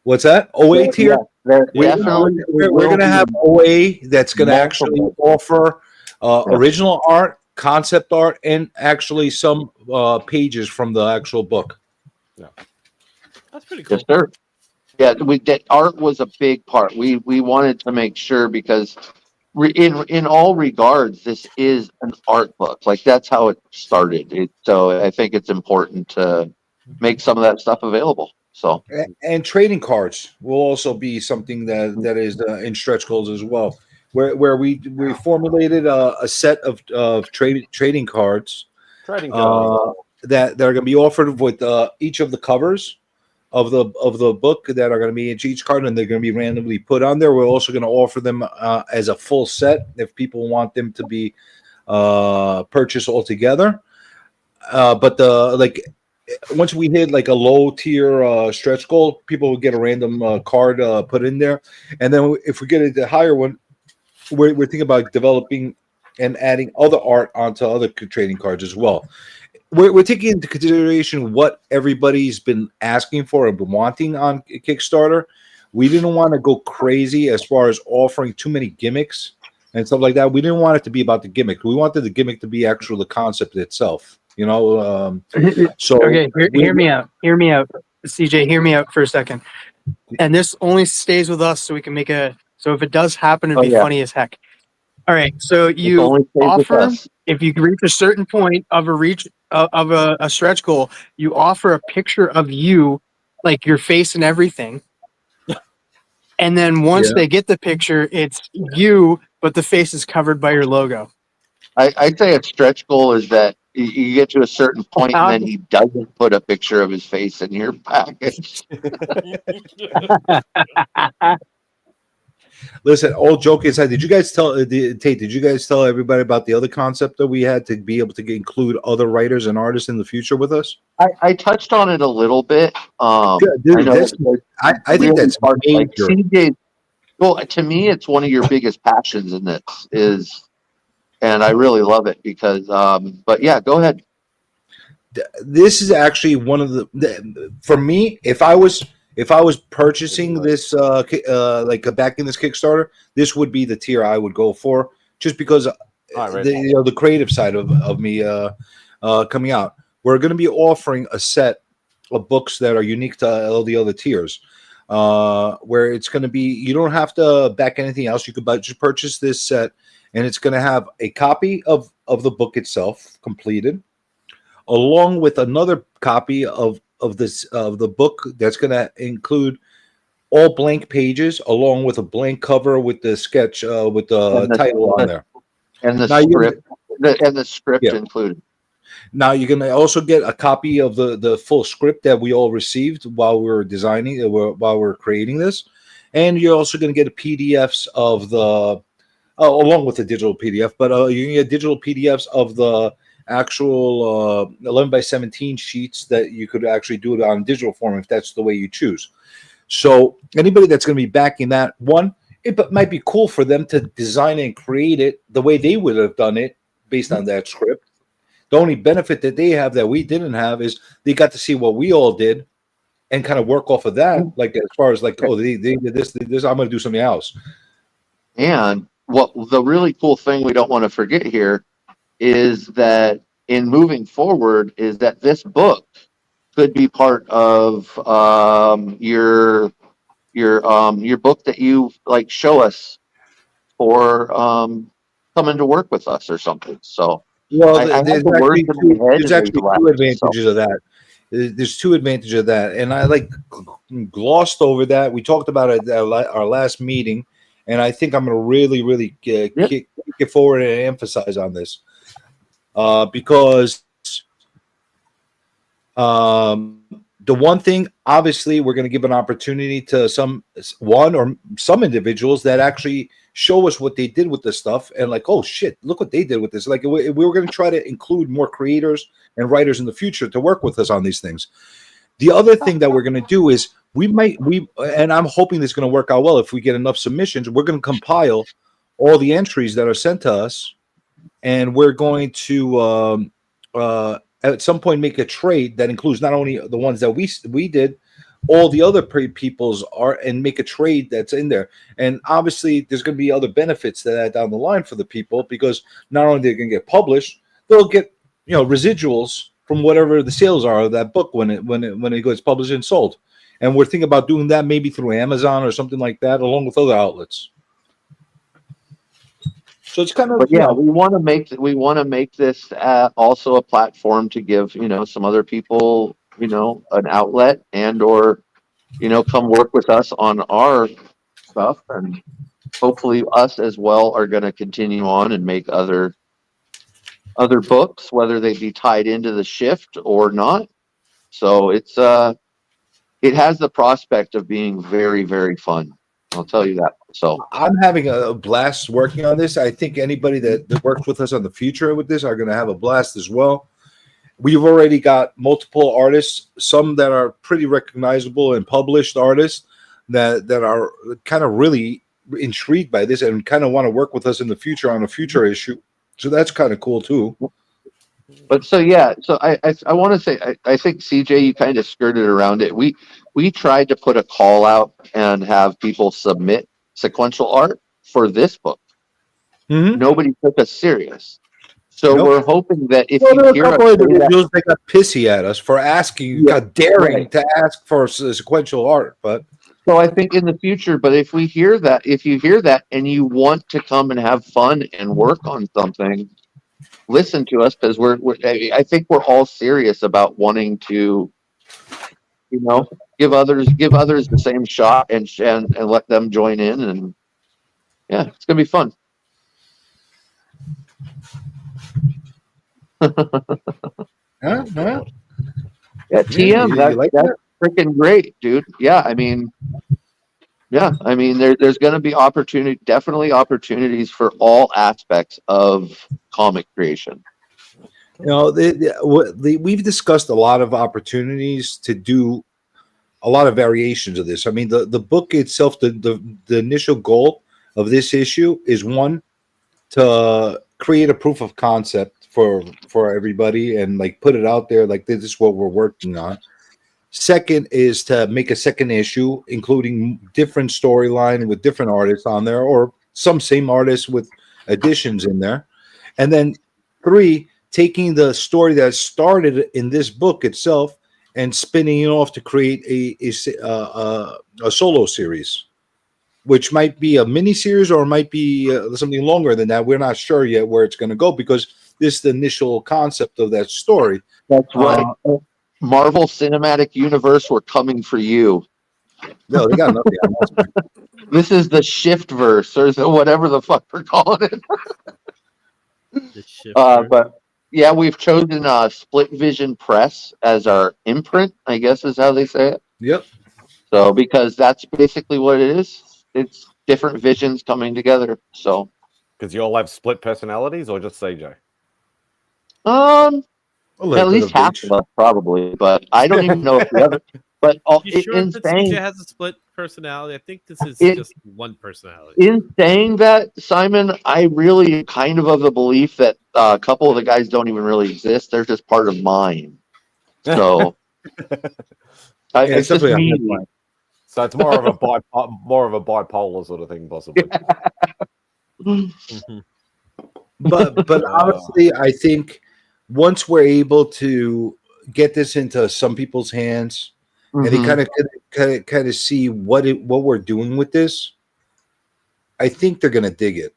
What's that? OA tier? We're going to have OA that's going to actually offer original art concept art and actually some pages from the actual book. Yeah, that's pretty cool. Yes, sir. Yeah, that art was a big part. We wanted to make sure because in all regards, this is an art book. Like that's how it started. So I think it's important to make some of that stuff available. So And trading cards will also be something that is in stretch goals as well, where we formulated a set of trading cards Trading cards. that are going to be offered with each of the covers of the book that are going to be in each card, and they're going to be randomly put on there. We're also going to offer them as a full set if people want them to be purchased all together. But once we hit like a low tier stretch goal, people will get a random card put in there, and then if we get into the higher one, we're thinking about developing and adding other art onto other trading cards as well. We're taking into consideration what everybody's been asking for and been wanting on Kickstarter. We didn't want to go crazy as far as offering too many gimmicks and stuff like that. We didn't want it to be about the gimmick. We wanted the gimmick to be actual the concept itself. You know, so okay, hear me out, CJ. Hear me out for a second. And this only stays with us, so we can make a. So if it does happen, it'd be funny as heck. All right, so you offer if you reach a certain point of a stretch goal, you offer a picture of you, like your face and everything. And then once they get the picture, it's you, but the face is covered by your logo. I'd say a stretch goal is that you get to a certain point and then he doesn't put a picture of his face in your package. Listen, all joking aside, did you guys tell Tate? Did you guys tell everybody about the other concept that we had to be able to include other writers and artists in the future with us? I touched on it a little bit. Dude, I think that's major. CJ, well, to me, it's one of your biggest passions in this and I really love it because. But yeah, go ahead. This is actually one of the for me. If I was purchasing this, like backing this Kickstarter, this would be the tier I would go for, just because the creative side of me coming out. We're going to be offering a set of books that are unique to all the other tiers, where it's going to be you don't have to back anything else. You could just purchase this set, and it's going to have a copy of the book itself completed, along with another copy of the book that's going to include all blank pages, along with a blank cover with the sketch with the title on there, and the script included. Now you're going to also get a copy of the full script that we all received while we were designing, while we are creating this, and you're also going to get PDFs of the along with the digital PDF, but you can get digital PDFs of the actual 11 by 17 sheets that you could actually do it on digital form if that's the way you choose. So anybody that's going to be backing that one, it might be cool for them to design and create it the way they would have done it based on that script. The only benefit that they have that we didn't have is they got to see what we all did and kind of work off of that. Like as far as like, oh, they did this, I'm going to do something else. And what the really cool thing we don't want to forget here is that in moving forward is that this book could be part of your book that you like show us for coming to work with us or something. So well, there's actually two advantages of that. There's two advantages of that, and I like glossed over that. We talked about it at our last meeting, and I think I'm going to really kick it forward and emphasize on this. Because the one thing, obviously, we're going to give an opportunity to some individuals that actually show us what they did with this stuff and like, oh shit, look what they did with this. Like we were going to try to include more creators and writers in the future to work with us on these things. The other thing that we're going to do is and I'm hoping this is going to work out well. If we get enough submissions, we're going to compile all the entries that are sent to us. And we're going to at some point make a trade that includes not only the ones that we did, all the other people's art, and make a trade that's in there. And obviously, there's going to be other benefits to that down the line for the people, because not only they're going to get published, still get residuals from whatever the sales are of that book when it gets published and sold. And we're thinking about doing that maybe through Amazon or something like that, along with other outlets. So it's kind of, but yeah, we want to make this also a platform to give some other people an outlet and or come work with us on our stuff, and hopefully us as well are going to continue on and make other books, whether they be tied into the shift or not. So it has the prospect of being very, very fun. I'll tell you that. So I'm having a blast working on this. I think anybody that works with us on the future with this are going to have a blast as well. We've already got multiple artists, some that are pretty recognizable and published artists that are kind of really intrigued by this and kind of want to work with us in the future on a future issue. So that's kind of cool too. But so I want to say I think CJ, you kind of skirted around it. We tried to put a call out and have people submit sequential art for this book. Mm-hmm. Nobody took us serious. So Nope. we're hoping that if Well, there you were hear a couple us of say that, individuals that got pissy at us for asking, daring to ask for sequential art, but so I think in the future, but if you hear that and you want to come and have fun and work on something, listen to us, because I think we're all serious about wanting to, give others the same shot and let them join in, and yeah, it's gonna be fun. Huh? Yeah, TM, that's freaking great, dude. Yeah, I mean, there's going to be definitely opportunities for all aspects of comic creation. We've discussed a lot of opportunities to do a lot of variations of this. I mean, the book itself, the initial goal of this issue is, one, to create a proof of concept for everybody and put it out there, this is what we're working on. Second is to make a second issue, including different storyline with different artists on there, or some same artists with additions in there. And then 3, taking the story that started in this book itself and spinning it off to create a solo series, which might be a mini series or might be something longer than that. We're not sure yet where it's going to go, because this is the initial concept of that story. That's right. Marvel Cinematic Universe, we're coming for you. No, they got nothing on us. This is the shift verse, or whatever the fuck we're calling it. But yeah, we've chosen Split Vision Press as our imprint, I guess is how they say it. Yep. So because that's basically what it is. It's different visions coming together. So because you all have split personalities, or just CJ? At least half of us probably, but I don't even know if the other. But you sure that CJ has a split personality? I think this is just one personality. In saying that, Simon, I really am kind of the belief that a couple of the guys don't even really exist. They're just part of mine. So it's just me. So it's more of a bipolar sort of thing, possibly. But honestly, I think once we're able to get this into some people's hands, and they kind of see what we're doing with this, I think they're gonna dig it.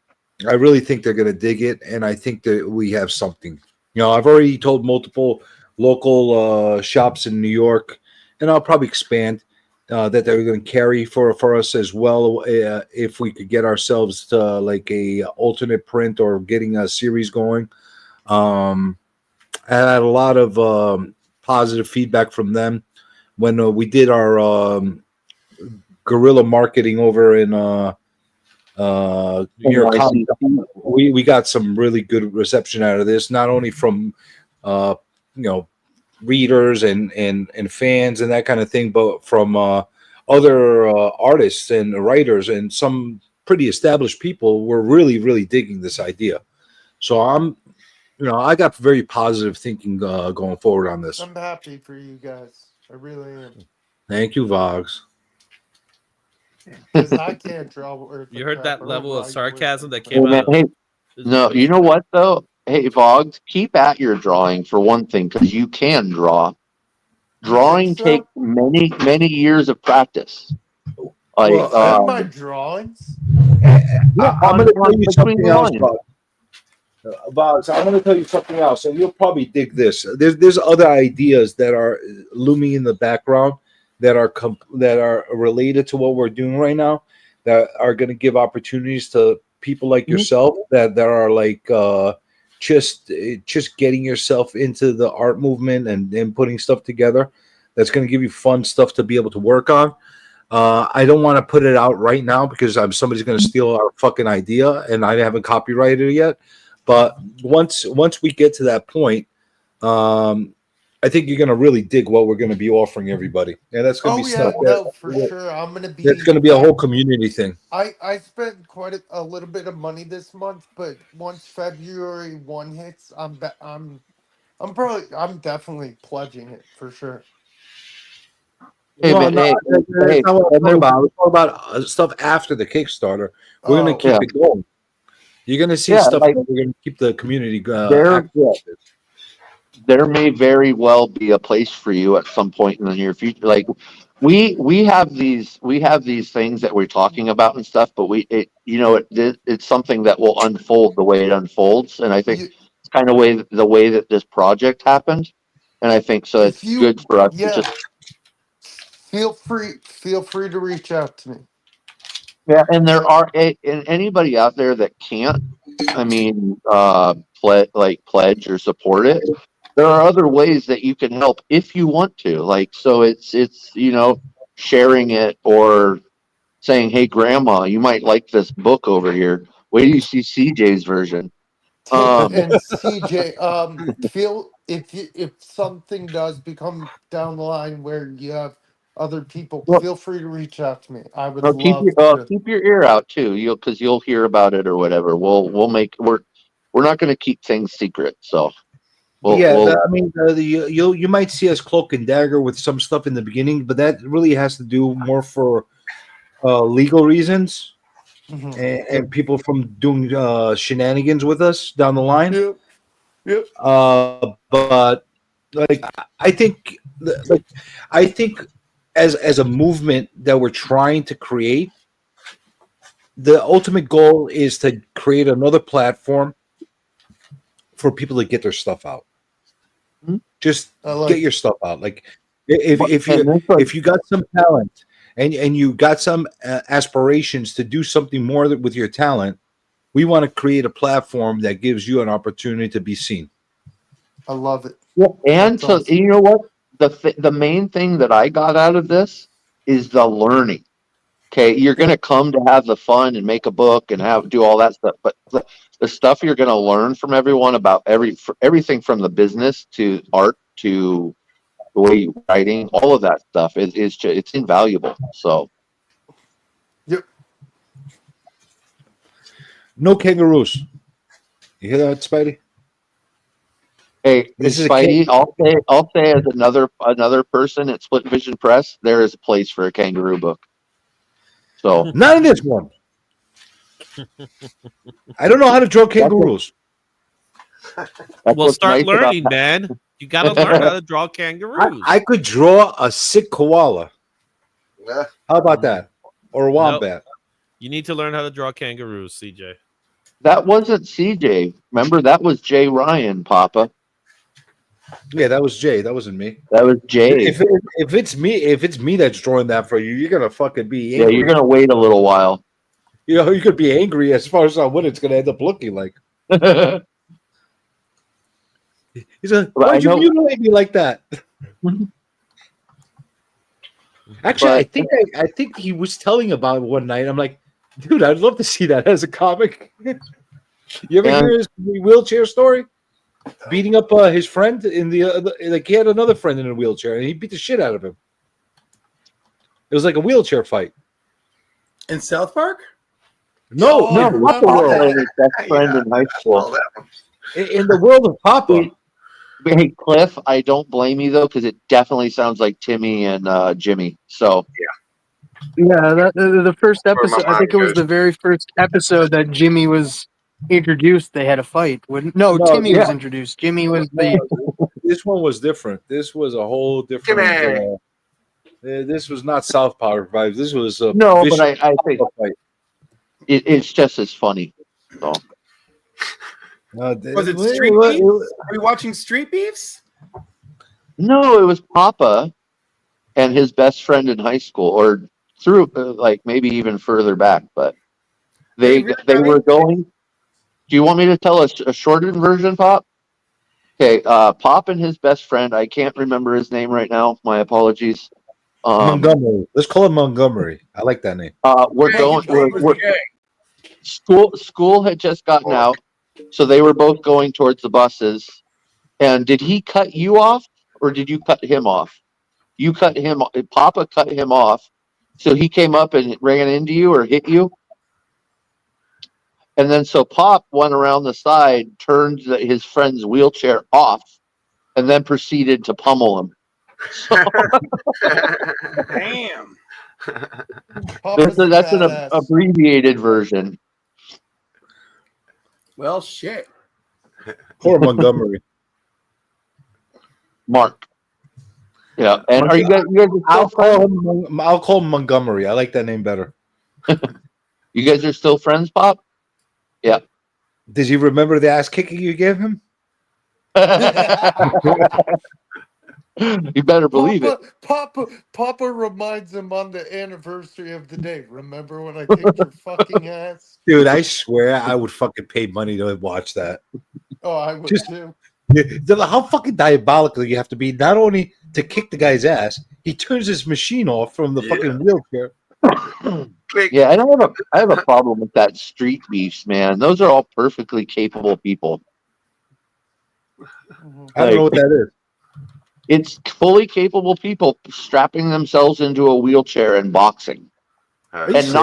I really think they're gonna dig it, and I think that we have something. I've already told multiple local shops in New York, and I'll probably expand that they're going to carry for us as well, if we could get ourselves to a alternate print or getting a series going. I had a lot of positive feedback from them when we did our guerrilla marketing over in New York. We got some really good reception out of this, not only from readers and fans and that kind of thing, but from other artists and writers, and some pretty established people were really digging this idea. So I got very positive thinking going forward on this. I'm happy for you guys. I really am. Thank you, Vogs. Because I can't draw. You heard that level of sarcasm that came out. No, you know what though? hey, Vogs, keep at your drawing for one thing, because you can draw. Drawing so? takes many, many years of practice. Like, Well, in my drawings. I'm going to tell you between something the else, lines. Bob. So I'm going to tell you something else, and you'll probably dig this. There's other ideas that are looming in the background that are related to what we're doing right now, that are going to give opportunities to people like yourself that are like just getting yourself into the art movement and putting stuff together. That's going to give you fun stuff to be able to work on. I don't want to put it out right now because somebody's going to steal our fucking idea, and I haven't copyrighted it yet. But once we get to that point, I think you're going to really dig what we're going to be offering everybody, and that's going to be stuff. No, for sure. I'm going to be. That's going to be a whole community thing. I spent quite a little bit of money this month, but once February 1 hits, I'm definitely pledging it for sure. Hey, Well, but no, hey, that's not what I'm talking about. It's all about stuff after the Kickstarter. We're going to keep it going. You're going to see stuff that we're going to keep the community active. There may very well be a place for you at some point in the near future. Like we have these things that we're talking about and stuff, but it's something that will unfold the way it unfolds, and I think it's kind of the way that this project happened, and I think so. It's good for us to just feel free to reach out to me. Yeah, and there are and anybody out there that can't, I mean, pledge or support it. There are other ways that you can help if you want to. Like, so it's sharing it or saying, "Hey, Grandma, you might like this book over here. Wait till you see CJ's version." And CJ, feel if something does become down the line where you have other people, feel free to reach out to me. I would love to. Keep your ear out too, because you'll hear about it or whatever. We're not going to keep things secret, so. You might see us cloak and dagger with some stuff in the beginning, but that really has to do more for legal reasons and people from doing shenanigans with us down the line. Yep. But like I think as a movement that we're trying to create, the ultimate goal is to create another platform for people to get their stuff out. Just get your stuff out. Like if you got some talent and you got some aspirations to do something more with your talent, we want to create a platform that gives you an opportunity to be seen. I love it. Yeah, and so you know what? The main thing that I got out of this is the learning. Okay, you're going to come to have the fun and make a book and do all that stuff, but the stuff you're going to learn from everyone about everything from the business to art to the way you're writing, all of that stuff it's invaluable. So, no kangaroos. You hear that, Spidey? Hey, Spidey, I'll say as another person at Split Vision Press, there is a place for a kangaroo book. So not in this one. I don't know how to draw kangaroos. Well, start learning, man. You got to learn how to draw kangaroos. I could draw a sick koala. How about that? Or a wombat. Nope. You need to learn how to draw kangaroos, CJ. That wasn't CJ. Remember, that was Jay Ryan, Papa. Yeah, that was Jay. That wasn't me. That was Jay. If it's me that's drawing that for you, you're gonna fucking be angry. Yeah, you're gonna wait a little while. You know, you could be angry as far as what it's gonna end up looking like. He's like, why'd you mutilate me like that? Actually, I think he was telling about it one night. I'm like, dude, I'd love to see that as a comic. You ever hear his wheelchair story? Beating up his friend in the like he had another friend in a wheelchair and he beat the shit out of him. It was like a wheelchair fight in South Park. No, not the world. His best friend in high school. In the world of Papa. Hey, Cliff, I don't blame you though because it definitely sounds like Timmy and Jimmy. So yeah, the first episode. I think it was the very first episode that Jimmy was introduced, they had a fight. No, Timmy was introduced. Jimmy was the. This one was different. This was a whole different. This was not South Park vibes. This was a no, but I think it's just as funny. So. Was it Street Beefs? Are we watching Street Beefs? No, it was Papa and his best friend in high school, or through like maybe even further back. But they were going. Do you want me to tell a shortened version, Pop? Okay, Pop and his best friend. I can't remember his name right now. My apologies. Montgomery. Let's call him Montgomery. I like that name. School had just gotten out, so they were both going towards the buses. And did he cut you off, or did you cut him off? You cut him. Papa cut him off, so he came up and ran into you or hit you. And then so Pop went around the side, turned his friend's wheelchair off, and then proceeded to pummel him. Damn. That's an abbreviated version. Well, shit. Poor Montgomery. Mark. Yeah, and are you guys? I'll call him Montgomery. I like that name better. You guys are still friends, Pop? Yeah. Does he remember the ass kicking you gave him? You better believe it. Papa reminds him on the anniversary of the day. Remember when I kicked your fucking ass? Dude, I swear I would fucking pay money to watch that. Oh, I would too. How fucking diabolical you have to be, not only to kick the guy's ass, he turns his machine off from the fucking wheelchair. Yeah, and I have a problem with that Street Beefs, man. Those are all perfectly capable people. I don't know what that is. It's fully capable people strapping themselves into a wheelchair and boxing, and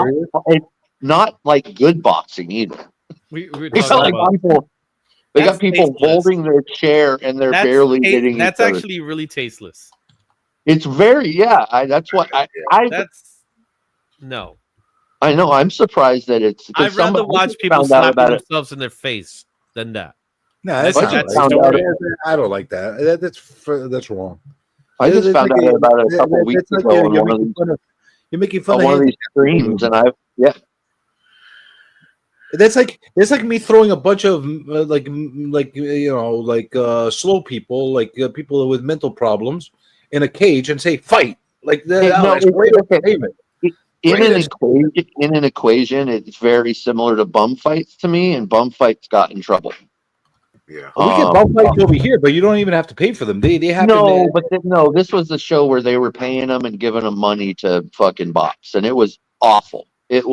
not like good boxing either. We got people holding their chair and they're barely hitting. That's each other. actually really tasteless. It's very that's what no. I know. I'm surprised that it's. I'd rather watch people slapping themselves in their face than that. No, that's I don't like that. That's wrong. I just found out about it a couple of weeks ago. You're making fun of one of these streams, and That's like me throwing a bunch of slow people, people with mental problems, in a cage and say fight. Like that. In an equation, it's very similar to bum fights to me, and bum fights got in trouble. Yeah, we get bum fights over here, but you don't even have to pay for them. They happen. This was the show where they were paying them and giving them money to fucking box, and it was awful. It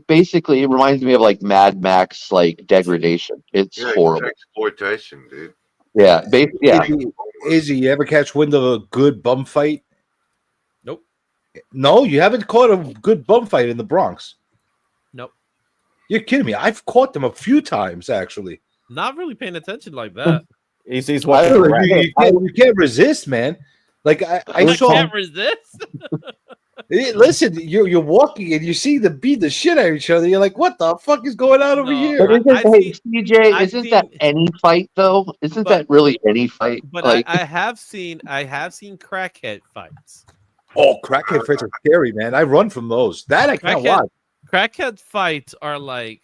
basically reminds me of like Mad Max, like degradation. It's horrible. Exploitation, dude. Yeah, Izzy, you ever catch wind of a good bum fight? Nope. No, you haven't caught a good bum fight in the Bronx. Nope. You're kidding me. I've caught them a few times, actually. Not really paying attention like that. He's watching. You can't resist, man. Like I can't resist. Listen, you're walking and you see them beat the shit out of each other. You're like, what the fuck is going on over here? CJ, isn't that any fight though? Isn't that really any fight? But like, I have seen crackhead fights. Oh, crackhead fights are scary, man. I run from those. That I can't watch. Crackhead fights are like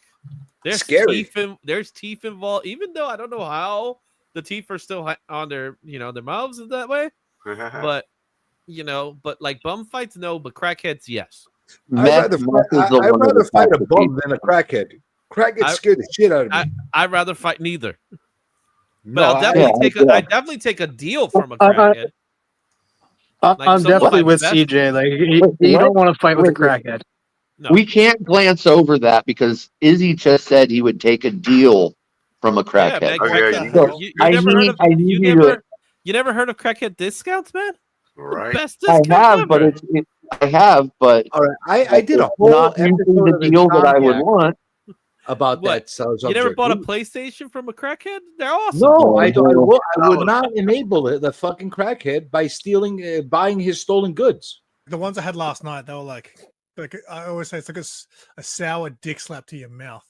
there's scary. There's teeth involved, even though I don't know how the teeth are still on their their mouths in that way, but. But like bum fights, no, but crackheads, yes. I'd rather fight a bum than a crackhead. Crackheads scare the shit out of me. I'd rather fight neither. But I'll definitely definitely take a deal from a crackhead. I'm definitely with CJ. Like you don't want to fight with a crackhead. No. We can't glance over that because Izzy just said he would take a deal from a crackhead. You never heard of crackhead discounts, man? Right. I have, but all right. I did a whole not the deal that I would want about that. You never bought a PlayStation from a crackhead? They're awesome. No, I would not enable the fucking crackhead by buying his stolen goods. The ones I had last night, they like I always say, it's like a sour dick slap to your mouth.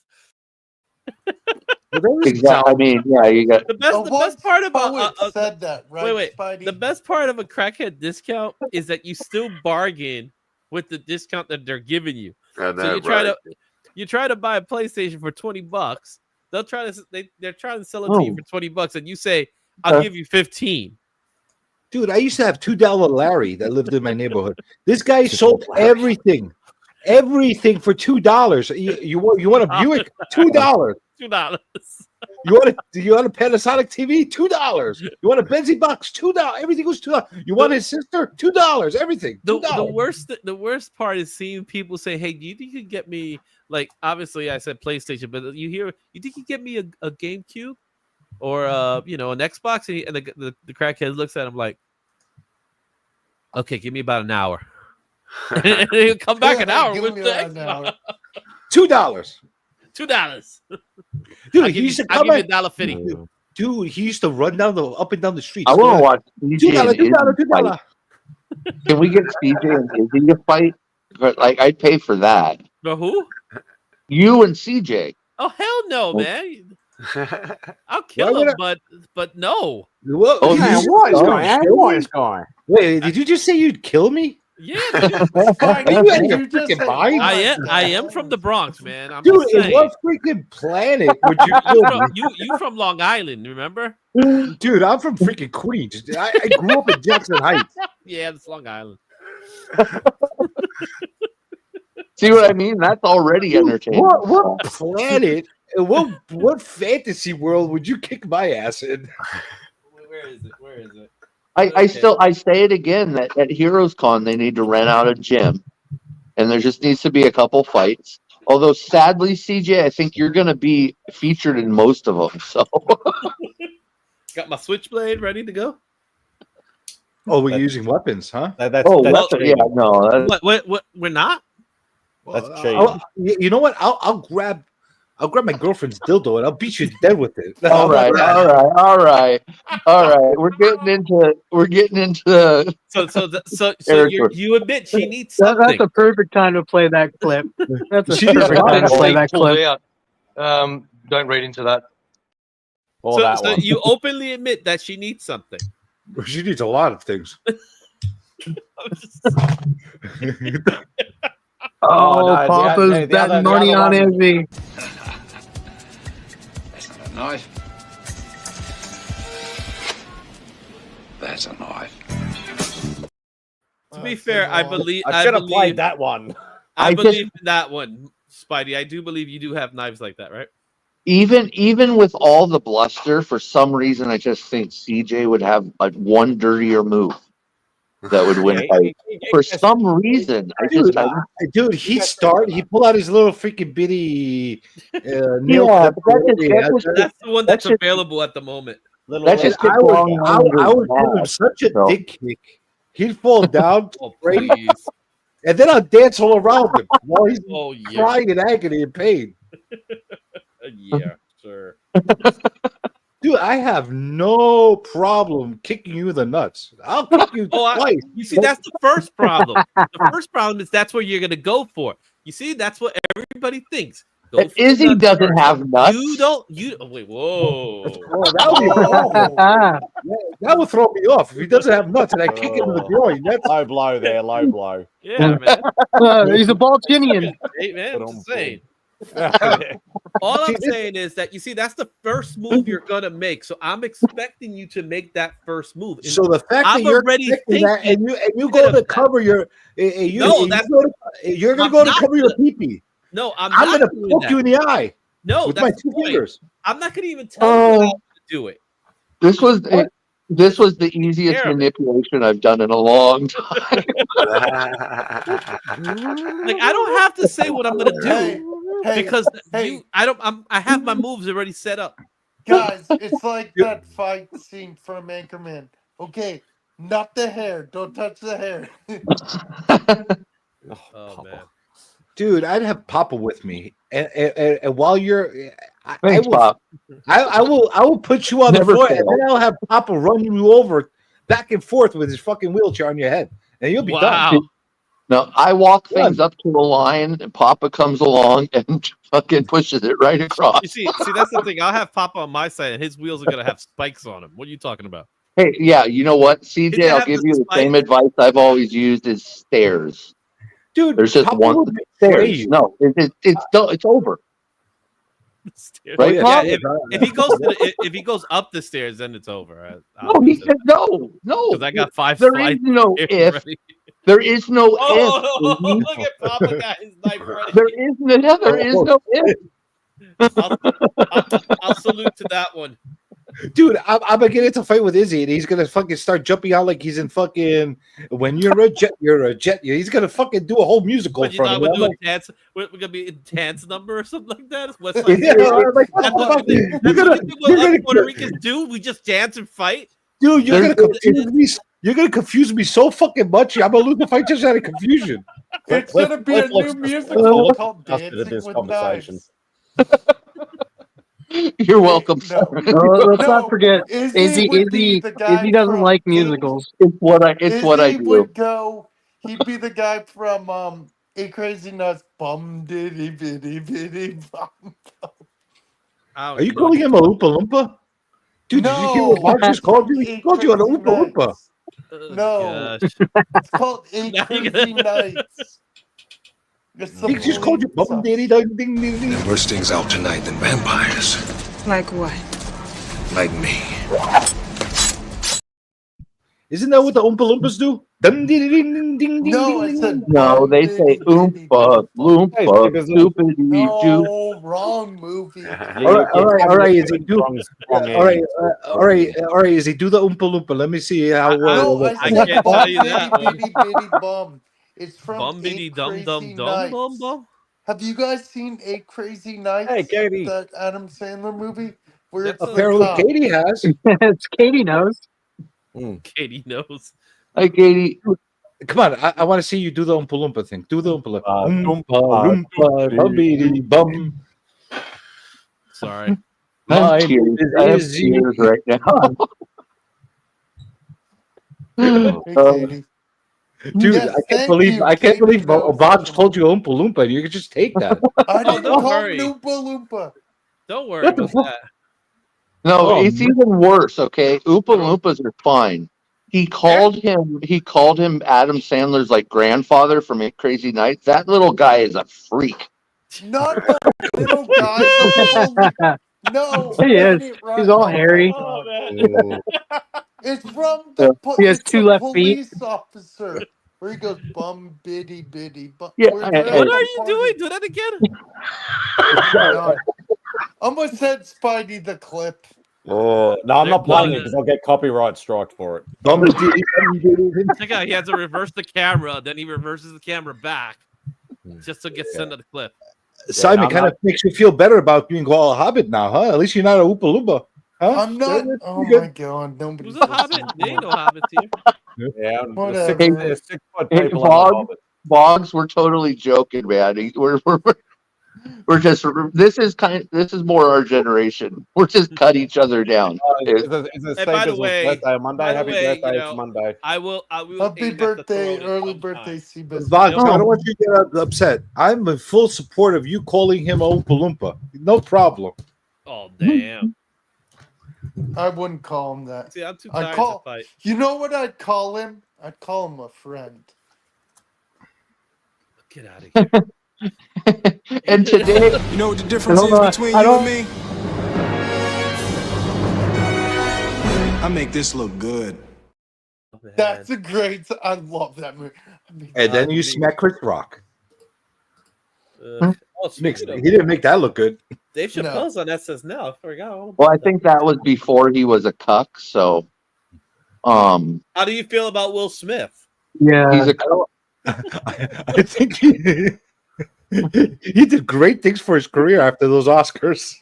Exactly. I mean, yeah, you got the best part about said that, right? Wait, Spidey? the best part of a crackhead discount is that you still bargain with the discount that they're giving you. I know, So right? you try to buy a PlayStation for $20. They're trying to sell it to you for $20, and you say, "I'll give you 15." Dude, I used to have $2 Larry that lived in my neighborhood. This guy sold everything for $2. You want a Buick? $2. $2. You want a Panasonic TV? $2. You want a Benzie box? $2. Everything was $2. You want his sister? $2. Everything. $2. The worst part is seeing people say, "Hey, do you think you could get me?" Like, obviously, I said PlayStation, but you think you could get me a GameCube or an Xbox? And the crackhead looks at him like, "Okay, give me about an hour." And he'll come back an hour with the Xbox. $2. $2. Dude, he used to come give you $1.50. Dude, he used to run up and down the street. I want to watch CJ and $2. Can we get CJ and Izzy to fight? Like, I'd pay for that. No, who? You and CJ. Oh, hell no, man. I'll kill Why would him, but no. What? Oh, man, what is going? Wait, did you just say you'd kill me? Yeah, I am from the Bronx, man. I'm dude, just in saying. what freaking planet would you kill me? You from Long Island, remember? Dude, I'm from freaking Queens. I grew up in Jackson Heights. Yeah, it's Long Island. See what I mean? That's already entertaining. What planet? What fantasy world would you kick my ass in? Where is it? I say it again that at Heroes Con they need to rent out a gym, and there just needs to be a couple fights. Although sadly, CJ, I think you're going to be featured in most of them. So got my switchblade ready to go. Oh, we're using weapons, huh? What? We're not. That's cheating. You know what? I'll grab my girlfriend's dildo and I'll beat you to death with it. All right. We're getting into So you admit she needs something. That's a perfect time to play that clip. That's a perfect time to play that clip. Don't read into that. So you openly admit that she needs something. She needs a lot of things. Papa's betting money on Izzy. That's not a knife. That's a knife. To be fair, I believe I should have played that one. I believe in that one, Spidey. I do believe you do have knives like that, right? even with all the bluster, for some reason, I just think CJ would have one dirtier move that would win. For some reason, dude, he pulled out his little freaking bitty nail Yeah, clip. but That's the one that's available at the moment. I would give him such a dick kick. He'd fall down, and then I'll dance all around him while he's crying in agony and pain. Yeah, sure. Dude, I have no problem kicking you in the nuts. I'll kick you twice. You see, that's the first problem. The first problem is that's what you're going to go for. You see, that's what everybody thinks. If Izzy doesn't have nuts. Wait, whoa. That would throw me off. If he doesn't have nuts and I kick him in the groin, that's low blow there, low blow. Yeah, man. He's a Baltinian. Hey, man, I'm just saying. All I'm saying is that you see, that's the first move you're gonna make. So I'm expecting you to make that first move. And so the fact that you're expecting that and you go to cover your you're gonna go to cover your pee-pee. No, I'm gonna poke you in the eye. No, with my two fingers. I'm not gonna even tell you how to do it. This was the easiest manipulation I've done in a long time. Like, I don't have to say what I'm gonna do because I have my moves already set up. Guys, it's like that fight scene from Anchorman. Okay, not the hair. Don't touch the hair. Oh man. Dude, I'd have Papa with me, and while you're, I will put you on the floor, and then I'll have Papa run you over back and forth with his fucking wheelchair on your head, and you'll be done. No, I walk things up to the line, and Papa comes along and fucking pushes it right across. You see, that's the thing. I'll have Papa on my side, and his wheels are gonna have spikes on them. What are you talking about? Hey, yeah, you know what, He's CJ? gonna I'll have give the you the spike. same advice I've always used: is stairs. Dude, There's just Papa one will betray stairs. you. No, it's over. Stairs. Right, Yeah, Papa? if he goes if he goes up the stairs, then it's over. No, he said no. Because I got five. There is no if. Ready. There is no Oh, if. look at Papa got his knife ready. There is no. There is no if. I'll salute to that one. Dude, I'm gonna get into a fight with Izzy, and he's gonna fucking start jumping out like he's in fucking. When you're a jet, you're a jet. He's gonna fucking do a whole musical But in you front thought of we're me. doing dance? We're gonna be in dance number or something like that. It's West Side Yeah, Story. I'm like, That's what us Puerto Ricans do. We just dance and fight. Dude, you're gonna confuse me. You're gonna confuse me so fucking much. I'm gonna lose the fight just out of confusion. It's gonna be a new musical called Dancing with Knives. You're welcome. No, let's not forget Izzy would be the guy Izzy doesn't from like musicals. It's what I Izzy do. would go. He'd be the guy from Eight Crazy Nuts. Bum diddy bitty bitty bum. Are you calling him a Oompa Loompa? Dude, did you hear what Mark just called you? He called you an Oompa Loompa. No, it's called Eight Crazy Nights. He just called you bum daddy ding ding ding ding. There's worse things out tonight than vampires. Like what? Like me. Isn't that what the Oompa Loompas do? Ding ding ding ding ding ding. No, I said No, they say Oompa Loompa, stupidity doo. no, wrong movie. All right. Is he do? All right. Is he do the Oompa Loompa? Let me see how well. No, I said bum bitty bitty bum. It's from Bum bitty Eight dum Crazy dum dum Nights. bum bum. Have you guys seen Eight Crazy Nights? Hey, Katie. That Adam Sandler movie? Where it's Apparently, the cop. Katie has. It's Katie knows. Katie knows. Hi, Katie. Come on, I want to see you do the Oompa Loompa thing. Do the Oompa Loompa. Oompa Loompa, bumpity bum. Sorry. I'm tears. I have tears right now. Hey, Katie. Dude, Yes, I can't believe Bob's told you Oompa Loompa. You could just take that. I didn't don't call worry. him Oompa Loompa. Don't worry about that. No, Oh, it's even worse. Okay, Oompa Loompas are fine. He called him Adam Sandler's like grandfather from Eight Crazy Nights. That little guy is a freak. Not the little guy. The little, no, He is. right. He's all hairy. Oh, man. It's from the. He has it's two the left feet. police officer where he goes bum bitty bitty bum. Yeah, Where's hey, that What are you party? doing? Do that again. God. I'm gonna send Spidey the clip. Oh no, I'm not playing it because I'll get copyright strike for it. Check out. He has to reverse the camera. Then he reverses the camera back just to get sent to the clip. Simon kind of makes you feel better about being called a hobbit now, huh? At least you're not a Oompa Loompa. Huh? I'm not. Oh my god, nobody. Who's a hobbit? There ain't no hobbits here. Yeah, Whatever. there's 6 foot Hey, people on the Hobbit. Boggs, we're totally joking, man. We're just this is more our generation. We're just cut each other down. Is it And by the way, birthday on Monday? Happy birthday, it's Monday. I will Happy aim at the birthday, throne early sometime. birthday, Seabus. Boggs, I don't want you to get upset. I'm in full support of you calling him a Oompa Loompa. No problem. Oh damn! I wouldn't call him that. See, I'm too I'd tired call. to fight. You know what I'd call him? I'd call him a friend. Get out of here! And today, You know what the difference is between you and me? I make this look good. That's a great. I love that movie. I mean, And then you smack Chris Rock. Oh, He speaking of- didn't make that look good. Dave Chappelle's on SS now. I forgot all about well, I think that was before he was a cuck. So, How do you feel about Will Smith? Yeah. he's a cuck. I think he did great things for his career after those Oscars.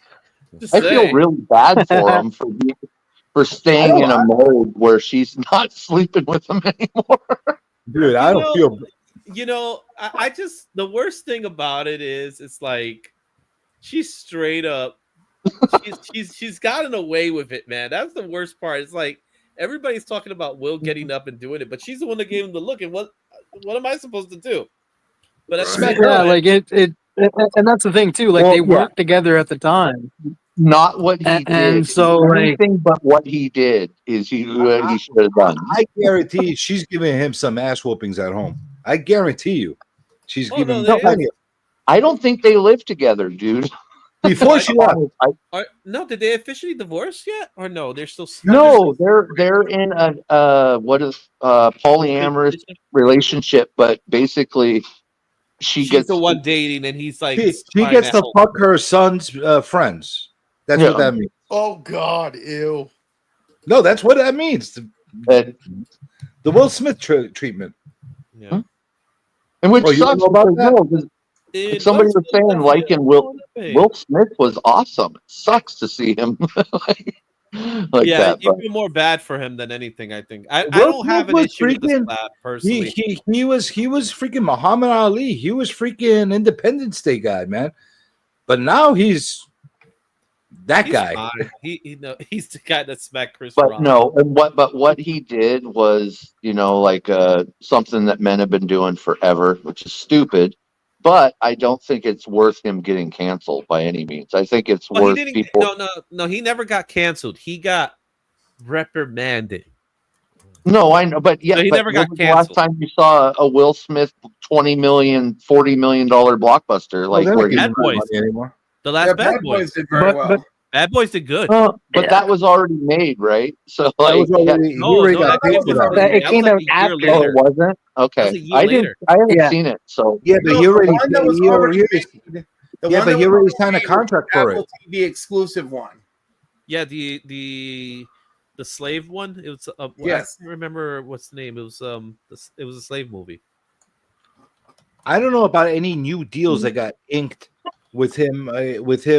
Just I feel saying. really bad for him for staying in a mode where she's not sleeping with him anymore. Dude, I don't feel. You know, I just the worst thing about it is it's like she's straight up she's gotten away with it, man. That's the worst part. It's like everybody's talking about Will getting up and doing it, but she's the one that gave him the look. And what what am I supposed to do? But at the Yeah, same time, like and that's the thing too. Like Well, they yeah. weren't together at the time, Not what he did. and so like Anything but what he did is what he should have done. I guarantee she's giving him some ass whoopings at home. I guarantee you, she's giving him plenty of. I don't think they live together, dude. Before she left, no, did they officially divorce yet, or no? They're still No, they're in a what is polyamorous relationship, but basically she's gets the one dating, and he's like she trying gets to help. fuck her son's friends. That's what that means. Oh God, ew. No, that's what that means. The Will Smith treatment. Yeah. And which Oh, you don't sucks know about because, that? no, 'cause somebody was saying liking Will Smith was awesome. It sucks to see him like Yeah, that. you But feel more bad for him than anything. I think I Will don't have an Smith was issue with the freaking- slap personally. He was freaking Muhammad Ali. He was freaking Independence Day guy, man. But now he's that He's guy. fine. He's the guy that smacked Chris but Rock. no, and what he did was, like something that men have been doing forever, which is stupid. But I don't think it's worth him getting canceled by any means. I think it's Well, he worth didn't. people. No. He never got canceled. He got reprimanded. No, I know, but yeah, So he but never when got was the last time you saw a Will Smith $20 million, $40 million blockbuster like they're where not he getting money anymore. The last Yeah, Bad Boys did very well. Bad Boys did good. but that was already made, right? So like, was already- he already got paid for that. It That was came like out a year after. Oh, later. it wasn't? Okay. That was a year later. I haven't Yeah. seen it, so Yeah, but No, he already. the one that was he already already- The yeah, one but that he was already signed a made was contract for Apple it. TV exclusive one. Yeah, the slave one. It was Yes. I can't remember what's the name. It was it was a slave movie. I don't know about any new deals that got inked with him. After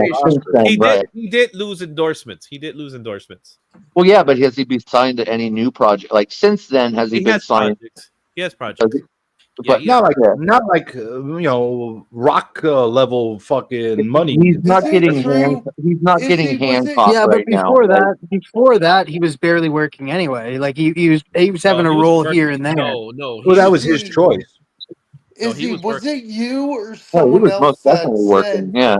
Oscar. He did lose endorsements. He did lose endorsements. well, yeah, but has he been signed to any new project? Like since then, has he been has signed? projects. He has projects. But not like rock level fucking money. He's not getting he's not getting Hancock Yeah, but right now. before that, he was barely working anyway. Like he was having a he was role working. here and there. No. Well, that was his choice. Was it you or Oh, he someone was else most that definitely said working. Yeah.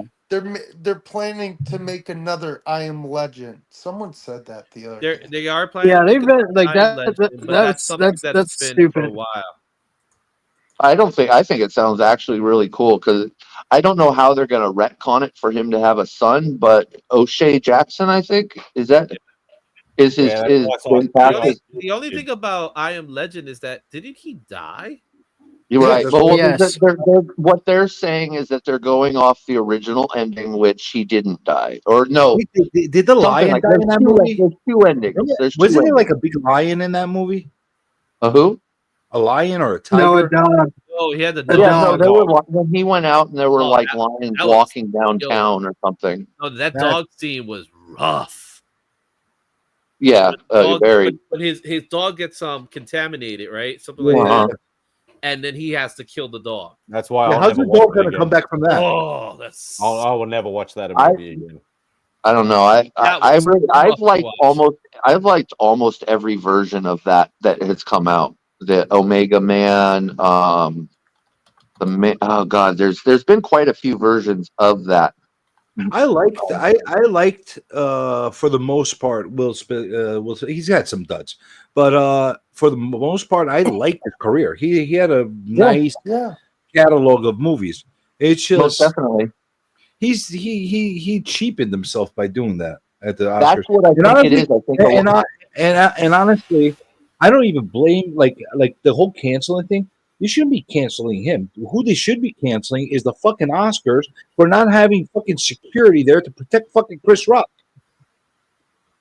they're planning to make another I Am Legend? Someone said that the other day. They are planning. Yeah, to they've make been a like Time that. Legend, but that's something that's been stupid. for a while. I think it sounds actually really cool because I don't know how they're going to retcon it for him to have a son, but O'Shea Jackson, I think, is his The only thing about I Am Legend is that didn't he die? You're right. But Yes. what they're saying is that they're going off the original ending, which he didn't die. Or no. Did the lion like die that. in that There's movie? two endings. Wasn't it like a big lion in that movie? A who? A lion or a tiger? No, a dog. Oh, he had the Yeah, dog. no, there were when he went out and there were Oh, like that- lions that was- walking downtown or something. No, that dog scene was rough. Yeah, very. When his dog gets contaminated, right? Something like that. And then he has to kill the dog. That's why how's the dog going to come back from that? Oh, that's. I will never watch that movie again. I don't know. I've liked almost every version of that has come out. The Omega Man, oh god, there's been quite a few versions of that. I liked for the most part Will Smith. He's had some duds, but for the most part, I liked his career. He had a nice catalog of movies. It's just most definitely he cheapened himself by doing that at the Oscars. That's what I think it is. I think and honestly, I don't even blame like the whole canceling thing. You shouldn't be canceling him. Who they should be canceling is the fucking Oscars for not having fucking security there to protect fucking Chris Rock.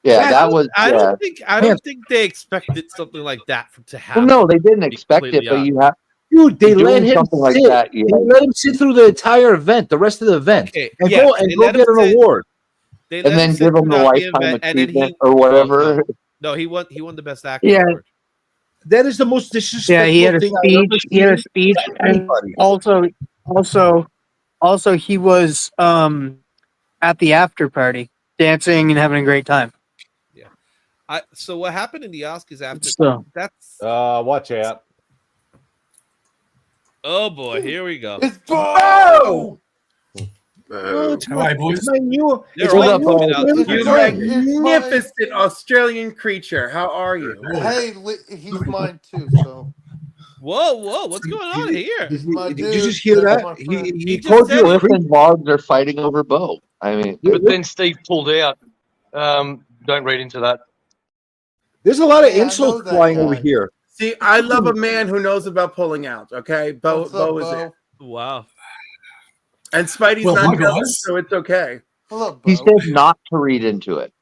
Yeah, that was. I don't think they expected something like that to happen. Well, no, they didn't expect it, but you have. Dude, they let him something like sit. that. They let him sit through the entire event, the rest of the event, and go get an award, and then give him the lifetime achievement or whatever. No, he won the best actor. Yeah. Award. That is the most disrespectful Yeah, he had a thing I've speech. ever He had a seen speech, by and anybody. also he was at the after party, dancing and having a great time. So what happened in the Oscars after So. that's watch out. Oh boy, here we go. It's Bo! It's All right, boys. my new. They're It's all my moving out new. You It's magnificent Australian creature. How are you? Hey, he's mine too. So Whoa, what's going on here? he's my Did dude. you just hear That's that? my friend. He just called said you a it. creep. Cliff and Logs are fighting over Bo. I mean, But then Steve pulled out. Don't read into that. There's a lot of Hey, I know insults that flying over guy. here. See, I love a man who knows about pulling out. Okay, Bo What's up, is Bo? it, Wow. and Spidey's Well, not hi, jealous, guys. so it's okay. Hello, he Bo. said not to read into it.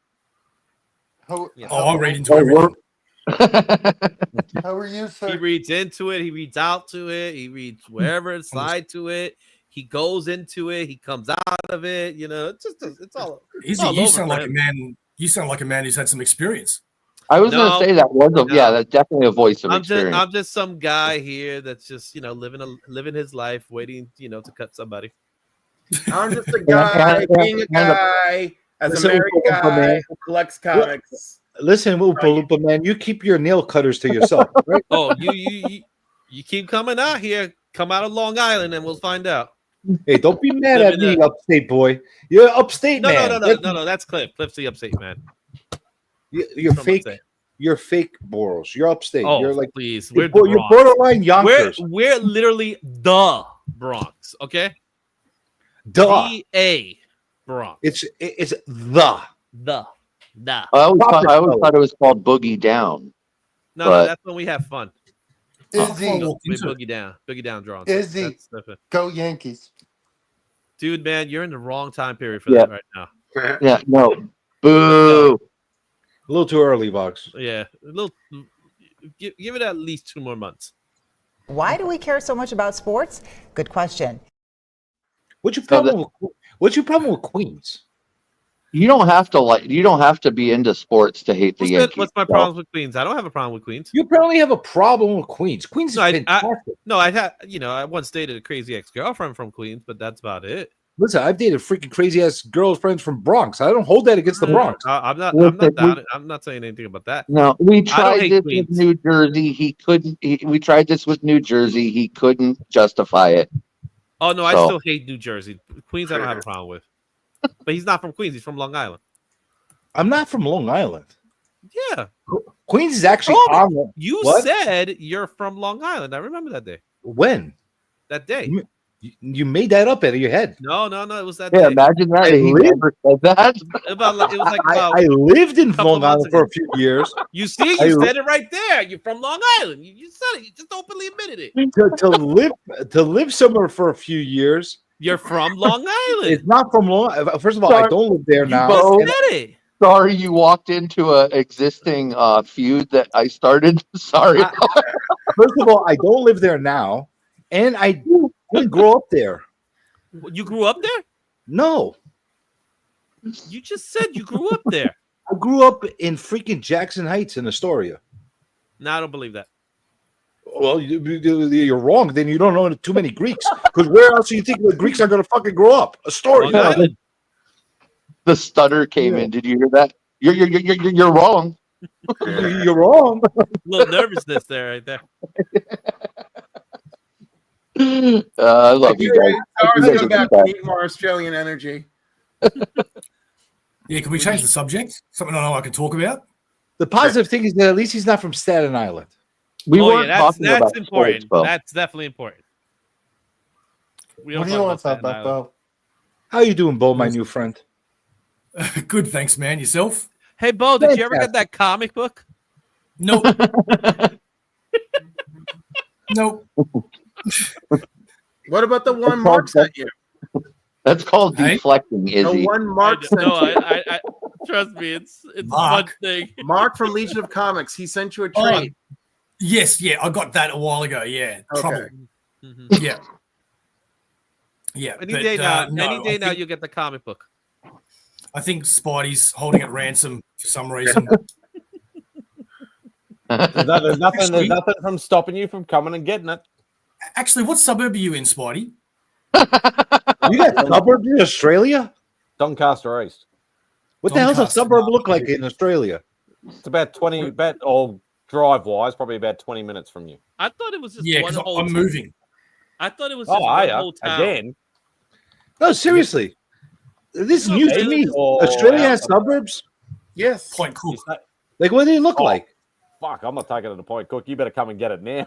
How, Yeah. Oh, I'll read into Oh, everything. how are you, He sir? reads into it. He reads out to it. He reads wherever inside to it. He goes into it. He comes out of it. You know, it's just it's all. It's all You over sound for like a him. man. You sound like a man who's had some experience. I was going to No, say that was yeah, that's definitely a voice of experience. I'm just some guy here that's just living his life, waiting to cut somebody. I'm just a guy being a guy as a married guy who collects comics. Listen, Oompa Loompa man, you keep your nail cutters to yourself, right? Oh, you keep coming out here. Come out of Long Island, and we'll find out. Hey, don't be mad at me, upstate boy. You're upstate man. No. That's Cliff. Cliff's the upstate man. You're fake. You're fake Boros. You're upstate. Oh, you're like please. You're, We're you're borderline Yonkers. We're literally the Bronx. Okay. Duh. The Bronx. It's the. I always thought it was called Boogie Down. No, that's when we have fun. Izzy. We boogie down drawings. Izzy. Go Yankees. Dude, man, you're in the wrong time period for that right now. Yeah, no. Boo. A little too early, Vox. Yeah, a little. Give it at least 2 more months. Why do we care so much about sports? Good question. What's your problem? What's your problem with Queens? You don't have to You don't have to be into sports to hate the Yankees. What's my problem with Queens? I don't have a problem with Queens. You apparently have a problem with Queens. Queens is fantastic. I once dated a crazy ex-girlfriend from Queens, but that's about it. Listen, I've dated freaking crazy ass girlfriends from Bronx. I don't hold that against the Bronx. I'm not saying anything about that. No, we tried this with New Jersey. He couldn't. We tried this with New Jersey. He couldn't justify it. Oh no, I still hate New Jersey. Queens, I don't have a problem with. But he's not from Queens. He's from Long Island. I'm not from Long Island. Yeah, Queens is actually on. You said you're from Long Island. I remember that day. When? That day. You made that up out of your head. No, it was that day. Yeah, imagine that. He never said that. I lived in Long Island for a few years. You see, you said it right there. You're from Long Island. You said it. You just openly admitted it. to live somewhere for a few years. You're from Long Island. It's not from Long. First of all, I don't live there now. Sorry, you walked into a existing feud that I started. Sorry. First of all, I don't live there now, and I didn't grow up there. You grew up there? No. You just said you grew up there. I grew up in freaking Jackson Heights in Astoria. No, I don't believe that. Well, you're wrong. Then you don't know too many Greeks. Because where else do you think the Greeks are going to fucking grow up? Astoria. The stutter came in. Did you hear that? You're wrong. You're wrong. A little nervousness there, right there. I love you guys. Need more Australian energy. Yeah, can we change the subject? Something I know I can talk about. The positive thing is that at least he's not from Staten Island. That's important. Sports, that's definitely important. What do you want to talk about, Bo? How you doing, Bo, my new friend? Good, thanks, man. Yourself? Hey, Bo, did you ever get that comic book? Nope. Nope. What about the one Mark sent you? That's called deflecting, Izzy. The one Mark sent you. I trust me, it's one thing. Mark from Legion of Comics, he sent you a trade. Yes, I got that a while ago. Yeah, Trouble. Mm-hmm. Yeah, yeah. Any day now, you'll get the comic book. I think Spidey's holding it ransom for some reason. There's nothing from stopping you from coming and getting it. Actually, what suburb are you in, Spidey? You got suburbs in Australia? Doncaster East. What the hell does a suburb look like in Australia? It's about 20, or drive-wise, probably about 20 minutes from you. I thought it was just because I'm moving. I thought it was Oh, just are one ya? whole town. Again? No, seriously. This is No, news to man. me. Oh, Australia yeah. has suburbs. Yes. Point Cook. Like, what do they look Oh. like? Fuck, I'm not taking it to Point Cook. You better come and get it now.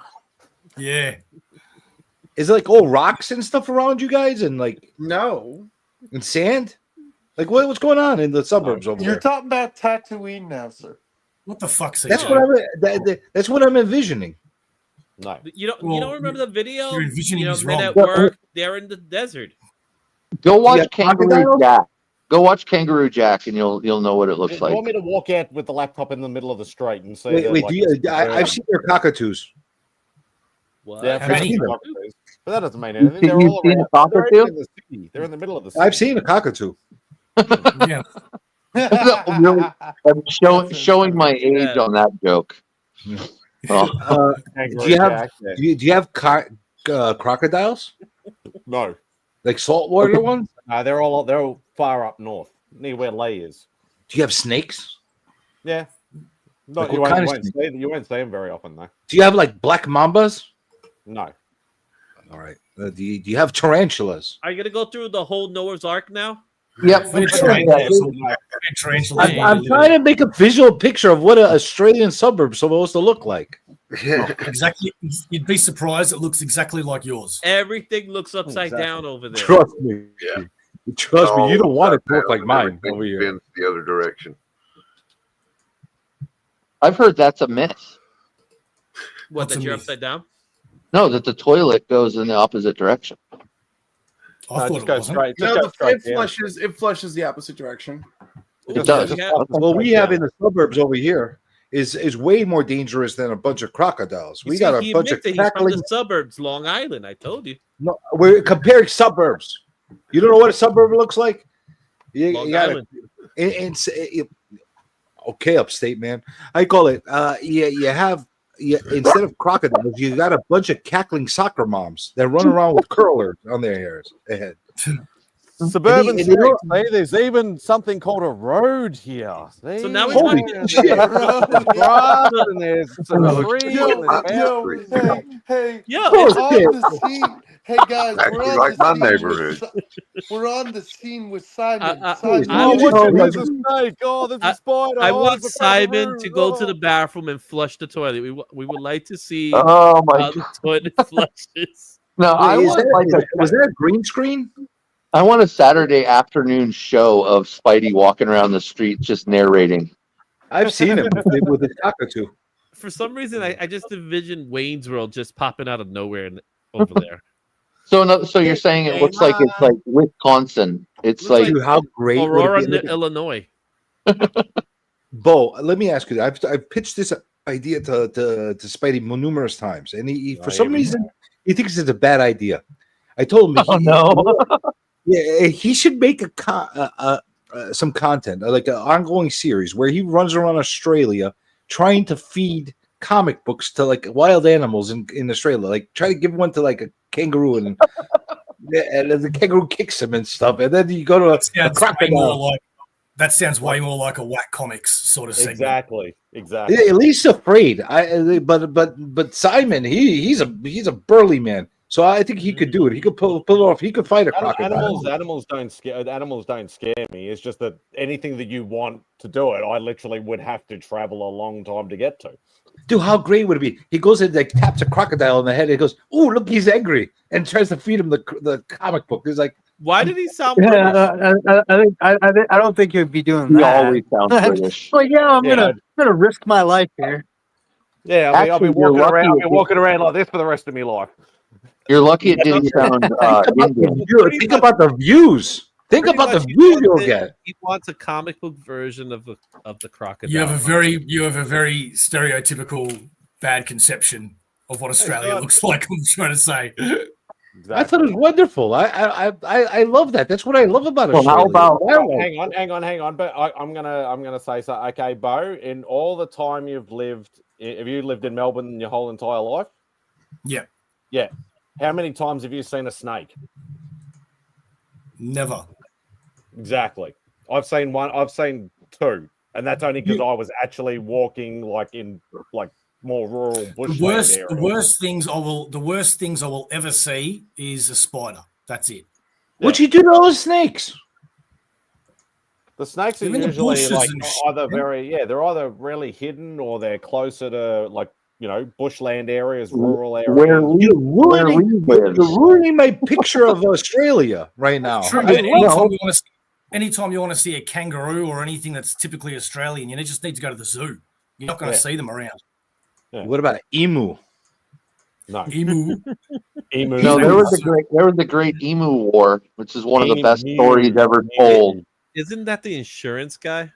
Yeah. Is it like all rocks and stuff around you guys, and like No. and sand? Like, what's going on in the suburbs over You're there? talking about Tatooine now, sir. What the fuck's That's what that's what I'm envisioning. No. You don't remember the video? you're envisioning Men is wrong. at work, they're in the desert. Go watch Yeah, Kangaroo crocodiles? Jack. Go watch Kangaroo Jack, and you'll know what it looks You like. want me to walk out with the laptop in the middle of the street and see? Wait, that, I've seen their cockatoos. What? Yeah, I've seen them. but that doesn't mean anything. They're You've all seen around. a cockatoo? They're in the city. They're in the middle of the city. I've seen a cockatoo. Yeah. Really, I'm showing my age on that joke. Oh. Do you have crocodiles? No. Like saltwater ones? No, they're all far up north, near where Lee is. Do you have snakes? Yeah. No, Like you, what won't, kind you, of won't snake? see, you won't see them very often, though. Do you have like black mambas? No. All right. Do you have tarantulas? Are you gonna go through the whole Noah's Ark now? Yep. I'm trying to make a visual picture of what an Australian suburb is supposed to look like. Exactly. You'd be surprised. It looks exactly like yours. Everything looks upside down over there. Trust me. Yeah. Trust me. You don't want it to look like And mine everything over here. bends the other direction. I've heard that's a myth. What, that you're upside down? No, that the toilet goes in the opposite direction. No, just go straight. Just No, go straight down. it flushes the opposite direction. It does. What we have in the suburbs over here is way more dangerous than a bunch of crocodiles. We got a bunch of He's from cackling. the suburbs, Long Island. I told you. No, we're comparing suburbs. You don't know what a suburb looks like? Long Island. Okay, upstate, man. I call it. You have instead of crocodiles, you got a bunch of cackling soccer moms that run around with curlers on their head. Suburban And they streets. look- See, there's even something called a road here. See? So now we Holy want shit. There's grass and there's some trees and there's Hey, Yo, we're it's on the scene. Hey guys, we're Actually, on like the my scene with neighborhood. We're on the scene with Simon. I Simon, Oh, there's a snake. Oh, there's a spider. I Oh, want there's a crocodile. Simon to go to the bathroom and flush the toilet. We would like to see Oh my how the toilet flushes. No, I Is want that- like was that a green screen? I want a Saturday afternoon show of Spidey walking around the street just narrating. I've seen him with a cockatoo. For some reason, I just envision Wayne's World just popping out of nowhere over there. So you're saying it looks like it's like Wisconsin. It's Looks like Dude, how great would Aurora, it be? Illinois. Bo, let me ask you. I've pitched this idea to Spidey numerous times, and he for some reason he thinks it's a bad idea. I told him, yeah, he should make some content, like an ongoing series where he runs around Australia trying to feed comic books to like wild animals in Australia. Like try to give one to like a kangaroo, and the kangaroo kicks him and stuff, and then you go to a crocodile. That sounds way more like a Whack Comics sort of segment. Exactly. Yeah, at least afraid. But Simon, he's a burly man, so I think he could do it. He could pull it off. He could fight a crocodile. Animals don't scare me. It's just that anything that you want to do it, I literally would have to travel a long time to get to. Dude, how great would it be? He goes and like taps a crocodile in the head. And he goes, "Oh, look, he's angry," and tries to feed him the comic book. He's like, why did he sound Yeah, I don't think you'd be doing You that. always sound British. Well, yeah, I'm gonna risk my life here. Yeah, I mean, I'll be Actually, you're walking lucky around like this for the rest of my life. You're lucky it didn't sound Indian. Think about the views. Think Pretty about the much he views wants you'll it- get. He wants a comic book version of the crocodile. You have a very stereotypical bad conception of what Australia looks like. I'm trying to say. I thought it was wonderful. I love that. That's what I love about Well, Australia. how about Hang on. But I'm gonna say so. Okay, Bo. In all the time you've lived, have you lived in Melbourne your whole entire life? Yeah. Yeah. How many times have you seen a snake? Never. Exactly. I've seen one. I've seen two, and that's only because I was actually walking like more rural The bushland worst, areas. the worst things I will ever see is a spider. That's it. What you do to those snakes? The snakes are They're in the usually bushes like and either shit. they're either really hidden or they're closer to like bushland areas, rural areas. You're ruining my picture of Australia right now. True, I but anytime you want to see a kangaroo or anything that's typically Australian, you just need to go to the zoo. You're not going to see them around. What about emu? No. Emu. Emu. No, there was the great emu war, which is one of the best stories ever told. Isn't that the insurance guy?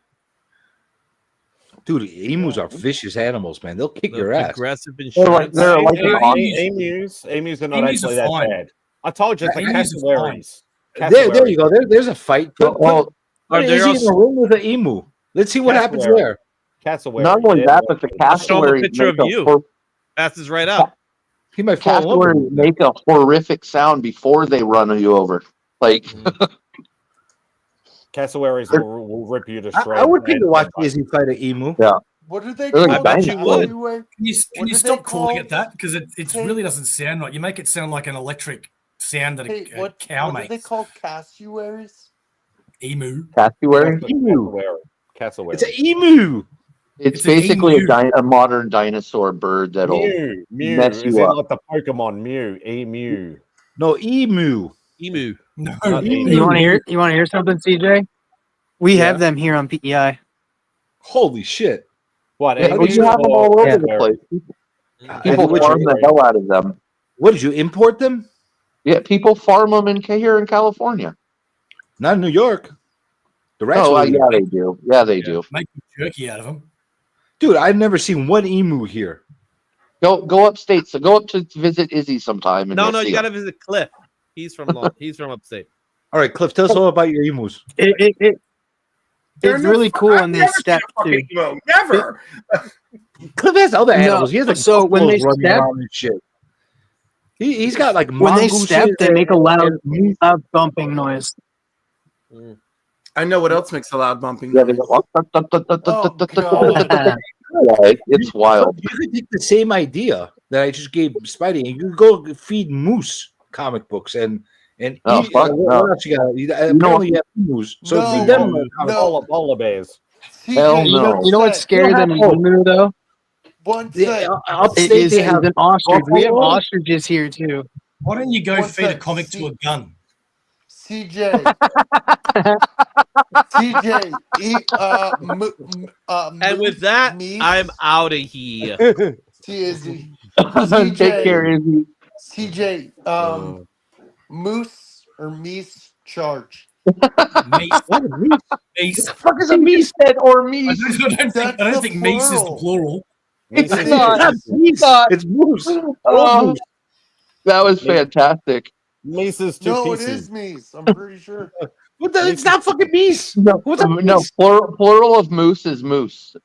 Dude, emus are vicious animals, man. They'll kick your ass. Aggressive insurance. Emus are not Emus actually are that fine. bad. I told you, it's like Emus are cassowaries. There you go. There's a fight. Put Izzy in a room with an emu. Let's see what happens there. Cassowary. Not only that, but the I'll show him a cassowaries picture of make you. Passes right up. He might fall in love with cassowaries make a horrific sound before they run you over. Like cassowaries will rip you to shreds. I would pay to watch Izzy fight an emu. Yeah. What did they They're call like it? dinosaurs. Can you stop calling it that? Because it really doesn't sound right. You make it sound like an electric sound that Hey, a cow what do they makes. call cassowaries? Emu. Cassowary? Cassowary. It's an emu. It's an basically emu. a modern dinosaur bird that'll Mew. mess Is you it up. like the Pokemon Mew? Emu. No, emu. Emu. No, Not emu. You want to hear? You want to hear something, CJ? We have them here on PEI. Holy shit! What? Yeah, emus you have them all over or- the place. Yeah. People farm the hell out of them. What did you import them? Yeah, people farm them here in California. Not in New York. The rats. Oh, will eat yeah, them. they do. Yeah, they do. Make jerky out of them. Dude, I've never seen one emu here. Go upstate. So go up to visit Izzy sometime. And No, you'll no, see you got to 'em. visit Cliff. He's from upstate. All right, Cliff, tell us all about your emus. It's really cool when they step too. Never. Cliff has other No, animals. He has like so when they buffaloes running step- around and shit. He's got like When they mongooses step, they make a and- loud bumping noise. I know what else makes a loud bumping Yeah, noise. it's wild. You could take the same idea that I just gave Spidey, and you go feed moose comic books and Oh, eat, fuck, what no. else you got? Apparently you have moose, so No, feed them. Polar bears. Hell You no. know what's scarier than an emu, though? One Yeah, sec. upstate It is they have an ostrich. We have buffalo. ostriches here too. Why don't you go One feed a sec. comic to a gun? CJ. CJ. And with that, me, I'm out of here. Izzy. Take care, Izzy. CJ. Moose or meese charge. Meese. What a meese? Meese. The fuck is a meese head or meese? I don't think meese is the plural. It's Meese is not. two It's moose. Oh, that was fantastic. Meese is two No, it pieces. is meese. I'm pretty sure. What the? It's not fucking meese. No, What's a no. meese? Plural of moose is moose.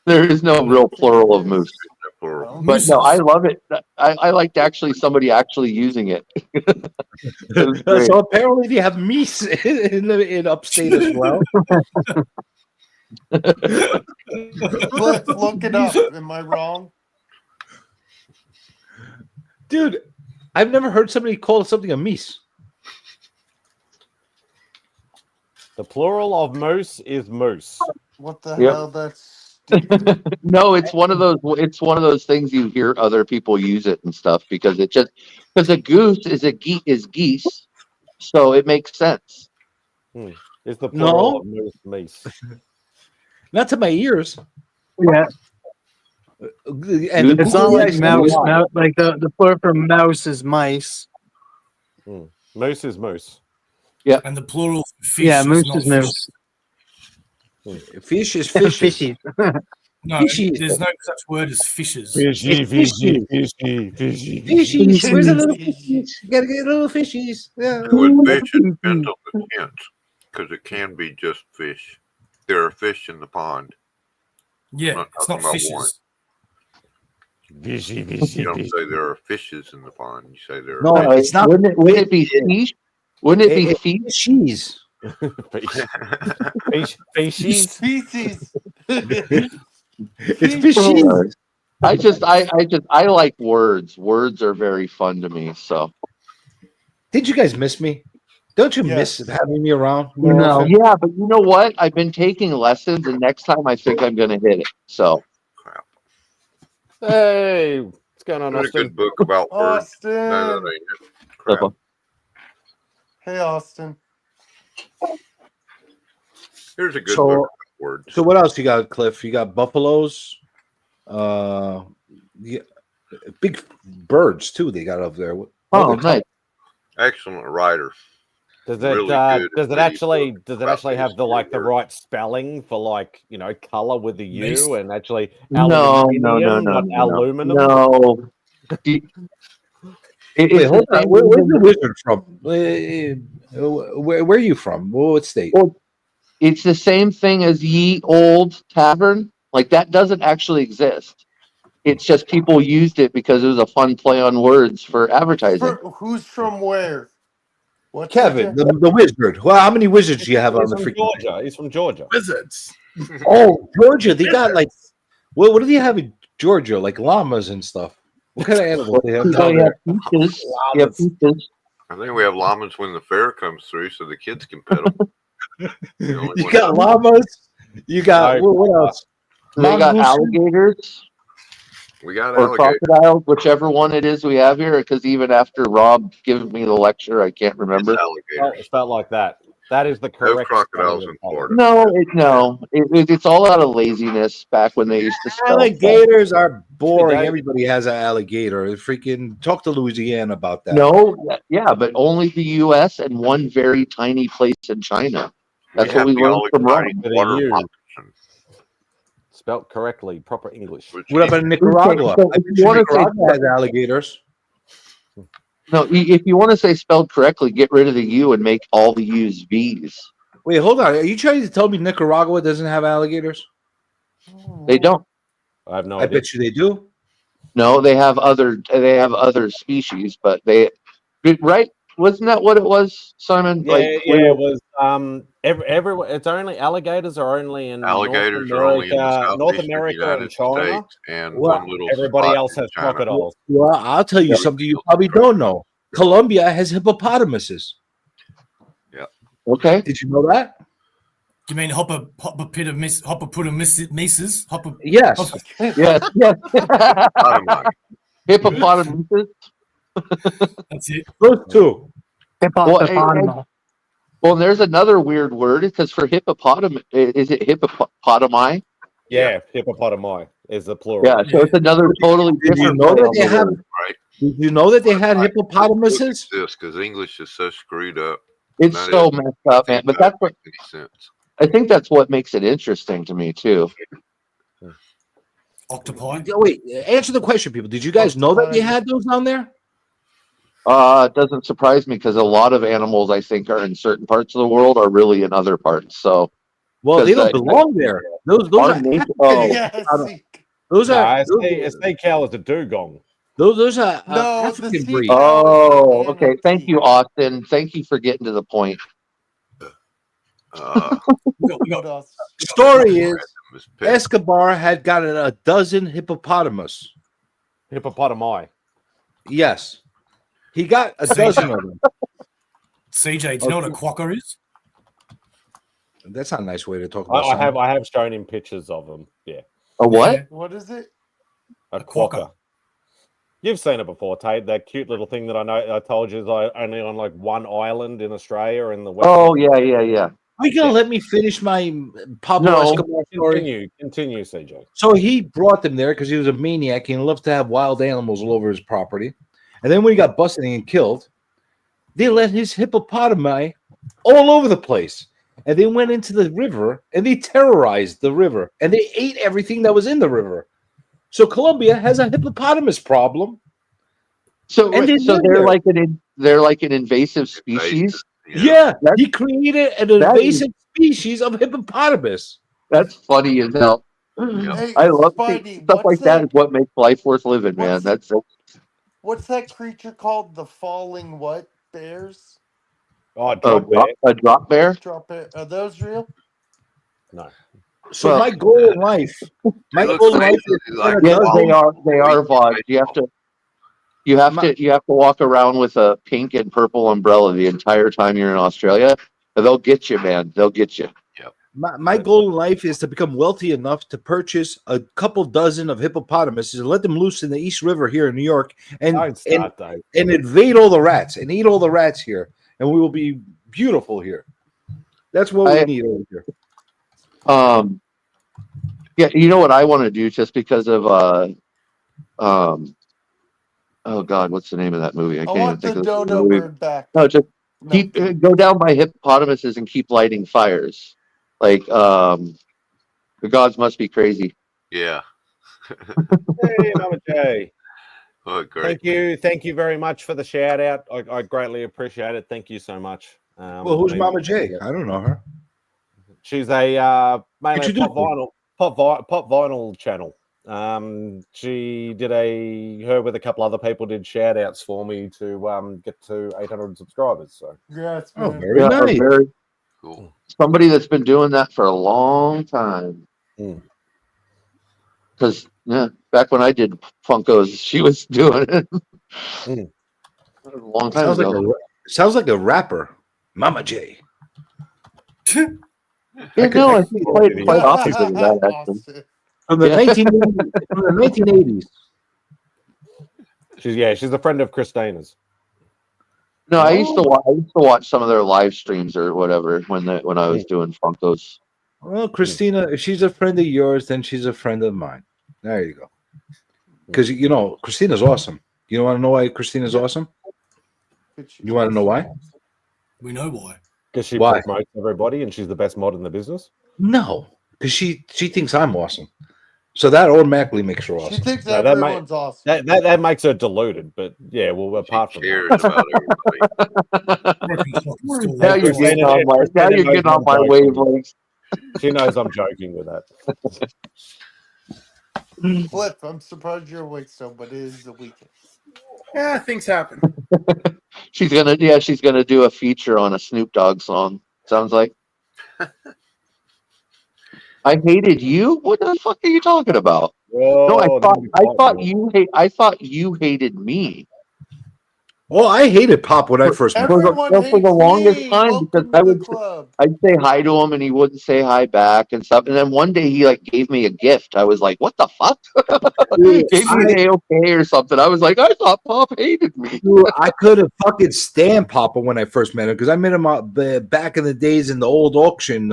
There is no real plural of moose. Plural. But no, I love it. I liked somebody actually using it. It was great. So apparently they have meese in upstate as well. Let's look it up. Am I wrong? Dude, I've never heard somebody call something a meese. The plural of moose is moose. What the Yep. hell? That's No, it's one of those. It's one of those things you hear other people use it and stuff because a goose is geese, so it makes sense. It's the plural No. of moose, meese. Not to my ears. Yeah, And it's not like guys- mouse. Like the plural for mouse is mice. Moose is moose. Yeah. And the plural for fish Yeah, is moose not is fish. moose. Fish is fishes. Fishy. No, Fishies. there's no such word as fishes. Fishy, It's fishy, fishy, fishy. Fishies. Where's the little fishies? You gotta get little fishies. Yeah. With fish, it depends on the tense because it can be just fish. There are fish in the pond. Yeah, it's not talking about fishes. one. Fishy, You fishy, don't fishy. say there are fishes in the pond. You say there are. No, it's not. Wouldn't it be fish? Wouldn't it be fish? Fishies. Fishy. species. It's fishy. I like words. Words are very fun to me. So Did you guys miss me? Don't you miss having me around more no, often? yeah, but you know what? I've been taking lessons, and next time I think I'm gonna hit it. So Hey, what's going on, There's a Austin? good book about words. Austin. No, that ain't it. Crap. Hey, Austin. Here's a good book about words. So what else you got, Cliff? You got buffaloes, yeah, big birds too. They got up there. Oh, nice. Excellent writer. Does it Really good does it at actually book does it about actually the have the history like of the words. right spelling for like color with the U Mace? and actually No, aluminium, not aluminum? No. Wait, hold on. Where's the wizard from? Where are you from? What state? Well, it's the same thing as ye old tavern. Like that doesn't actually exist. It's just people used it because it was a fun play on words for advertising. Who's from where? What? Kevin, the wizard. Well, how many wizards do you have on He's the from freaking? Georgia. He's from Georgia. Wizards. Oh, Georgia. They got like, what do you have in Georgia? Like llamas and stuff. What kind of animals they have down there? Peaches. Yeah, peaches. I think we have llamas when the fair comes through, so the kids can pet them. You got llamas. You got what else? They got Mongoose? alligators We got or alligators. crocodiles, whichever one it is we have here. Because even after Rob gave me the lecture, I can't remember. It felt like that. That is the correct crocodiles spelling in of Florida. No, it's all out of laziness back when they used to spell. Alligators are boring. They- Everybody has an alligator. Freaking talk to Louisiana about that. No, yeah, but only the U.S. and one very tiny place in China. That's what we learned from Rome. With a U. Spelt correctly, proper English. What about Nicaragua? I bet you Nicaragua has alligators. No, if you want to say spelled correctly, get rid of the U and make all the U's V's. Wait, hold on. Are you trying to tell me Nicaragua doesn't have alligators? They don't. I have no I idea. bet you they do. No, they have other species, but right? Wasn't that what it was, Simon? Yeah, it was everywhere. It's only alligators are only in Alligators North are only in the America, North southeastern America and United China. States and Well, one little everybody spot else in has China. crocodiles. Well, I'll tell you something you probably don't know. Colombia has hippopotamuses. Yeah. Okay. Did you know that? You mean hippopotamuses? Yes. Yes. Hippopotamuses. That's it. Those two. Well, there's another weird word because for hippopotamus, is it hippopotami? Yeah, hippopotami is the plural. Yeah, so it's another totally Did you different. know play that on they the have? word. Right. Did you know that they had hippopotamuses? This because English is so screwed up. It's That so is- messed up, man. But that's what make any sense. I think that's what makes it interesting to me too. Octopi. Wait, answer the question, people. Did you guys know that they had those down there? It doesn't surprise me because a lot of animals I think are in certain parts of the world are really in other parts. So, Well, they don't 'cause belong there. Those our are nature- oh, those No, are a snake cow is a dugong. those are No, the African sea breed. cow oh, okay. Thank you, Austin. Thank you for getting to the point. Story is Escobar had gotten a dozen hippopotamus. Hippopotami. Yes, he got a dozen of them. CJ, do you know what a quokka is? That's not a nice way to talk about. I have shown him pictures of them. Yeah. A what? What is it? A quokka. You've seen it before, Tate. That cute little thing that I told you is only on like one island in Australia in the west. Oh yeah. Are you gonna let me finish my Pablo No. Escobar story? Continue, CJ. So he brought them there because he was a maniac and he loved to have wild animals all over his property. And then when he got busted and killed, they let his hippopotami all over the place. And they went into the river and they terrorized the river and they ate everything that was in the river. So Colombia has a hippopotamus problem. So, And they so live they're there. like an invasive species. Yeah, he created an that invasive species of hippopotamus. That's funny as hell. Hey, I love Spidey, stuff like what's that. Is what makes life worth living, man. what's- That's What's that creature called? The falling what? Bears? Oh, a drop bear. Drop it. Are those real? No. So Well- my goal in life, my looks goal in life is basically like Yeah, they Wally. are VOD. You have to walk around with a pink and purple umbrella the entire time you're in Australia. And they'll get you, man. They'll get you. my goal in life is to become wealthy enough to purchase a couple dozen of hippopotamuses and let them loose in the East River here in New York and Don't start, Dave. and invade all the rats and eat all the rats here, and we will be beautiful here. That's what we need over here. Yeah, you know what I want to do just because of oh God, what's the name of that movie? I I can't even want think the of the dodo movie. bird back. No, just No. keep go down by hippopotamuses and keep lighting fires. Like the gods must be crazy. Yeah. Hey, Mama J. Oh, great. Thank you very much for the shout out. I greatly appreciate it. Thank you so much. Well, who's Mama J? I don't know her. She's a mainly a Introduce pop vinyl channel. She did her with a couple other people did shout outs for me to get to 800 subscribers. So Yes, Oh, man. very Yeah, nice. very Cool. somebody that's been doing that for a long time. Because back when I did Funkos, she was doing it a long time Sounds ago. like a rapper, Mama J. Yeah, no, I think quite opposite of that actually. From the Yeah. 1980s. she's a friend of Christina's. No, I used to watch some of their live streams or whatever when I was doing Funkos. Well, Christina, if she's a friend of yours, then she's a friend of mine. There you go. Because Christina's awesome. You want to know why Christina's awesome? You want to know why? We know why. Because she Why? promotes everybody and she's the best mod in the business. No, because she thinks I'm awesome. So that automatically makes her awesome. She thinks No, everyone's awesome. That makes her deluded, but yeah, well, apart from Cares that. about everybody. Now you're getting on my wavelengths. She knows I'm joking with that. Flip, I'm surprised you're awake still, but it is the weekend. Yeah, things happen. She's gonna do a feature on a Snoop Dogg song. Sounds like. I hated you. What the fuck are you talking about? No, I thought you hated me. Well, I hated Pop when I first met him. For the longest time because I'd say hi to him and he wouldn't say hi back and stuff. And then one day he gave me a gift. I was like, "What the fuck?" Gave me an A-OK or something. I was like, "I thought Pop hated me." Dude, I couldn't fucking stand Papa when I first met him because I met him back in the days in the old auction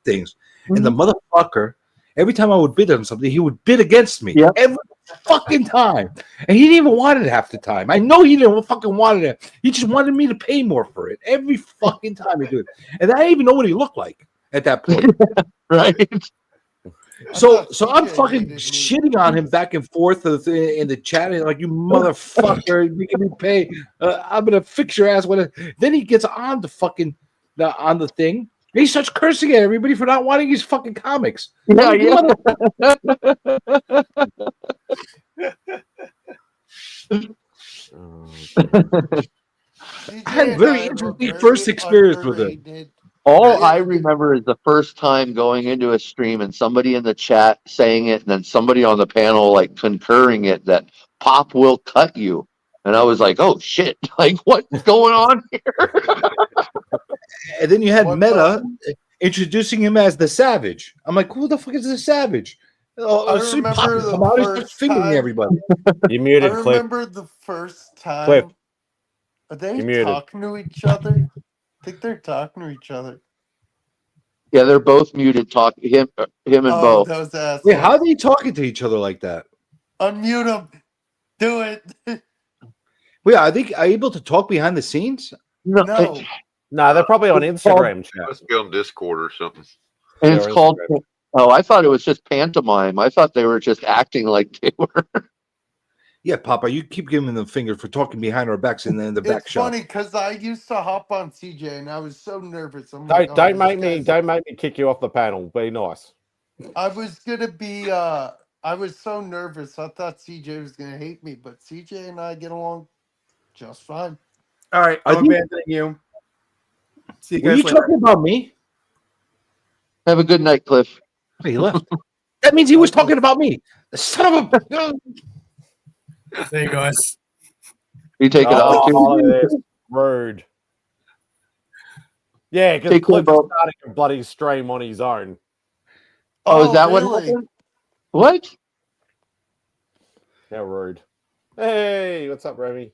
things. And the motherfucker, every time I would bid on something, he would bid against me. Yep. Every fucking time. And he didn't even want it half the time. I know he didn't fucking want it. He just wanted me to pay more for it. Every fucking time he did it. And I didn't even know what he looked like at that point. Right. So I'm fucking shitting on him back and forth in the chat, and like, "You motherfucker, making me pay. I'm gonna fix your ass." Then he gets on the fucking on the thing. And he starts cursing at everybody for not wanting his fucking comics. Yeah, I had a very interesting first experience with it. All I remember is the first time going into a stream and somebody in the chat saying it, and then somebody on the panel concurring it that Pop will cut you. And I was like, "Oh shit! What's going on here?" And then you had Meta introducing him as the Savage. I'm like, "Who the fuck is the Savage?" I remember the first fingering time. everybody. You muted, I Cliff. remember the first time. Cliff. Are they You're muted. talking to each other? I think they're talking to each other. Yeah, they're both muted. Him and Bo. Those assholes. Wait, how are they talking to each other like that? Unmute them. Do it. Wait, are they able to talk behind the scenes? No. No, they're probably on Instagram chat. Must be on Discord or something. And it's called. Oh, I thought it was just pantomime. I thought they were just acting like they were. Yeah, Papa, you keep giving them the finger for talking behind our backs in the back It's shop. funny because I used to hop on CJ and I was so nervous. I'm Don't, like, don't make me kick you off the panel. Be nice. I was gonna be. I was so nervous. I thought CJ was gonna hate me, but CJ and I get along just fine. All right, I'm abandoning you. See you Were guys you later. talking about me? Have a good night, Cliff. He left. That means he was talking about me. Son of a. There you guys. You take it out too. Rude. Yeah, because Take Cliff is it out. starting a bloody stream on his own. Oh, is that really? what happened? What? How rude. Hey, what's up, Remy?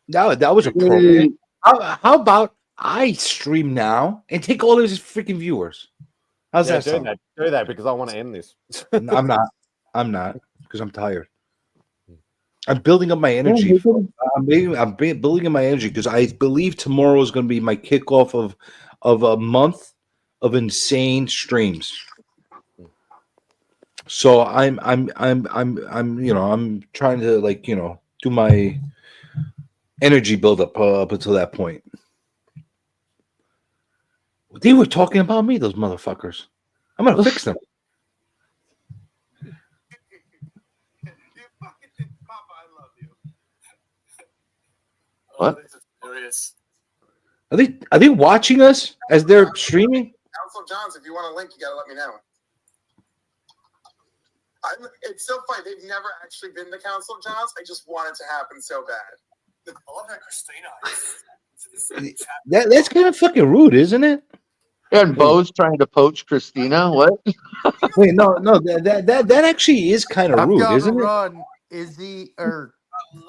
No, that was appropriate. How about I stream now and take all of his freaking viewers? How's Yeah, that sound? do that because I want to end this. I'm not because I'm tired. I'm building up my energy. I'm building up my energy because I believe tomorrow is going to be my kickoff of a month of insane streams. So I'm trying to do my energy buildup up until that point. They were talking about me, those motherfuckers. I'm gonna fix them. What? Are they watching us as they're streaming? Council Johns, if you want a link, you gotta let me know. It's so funny. They've never actually been to Council Johns. I just want it to happen so bad. I love that Christina. That's kind of fucking rude, isn't it? And Bo's trying to poach Christina. What? Wait, no, that actually is kind of rude, isn't it? Run, Izzy or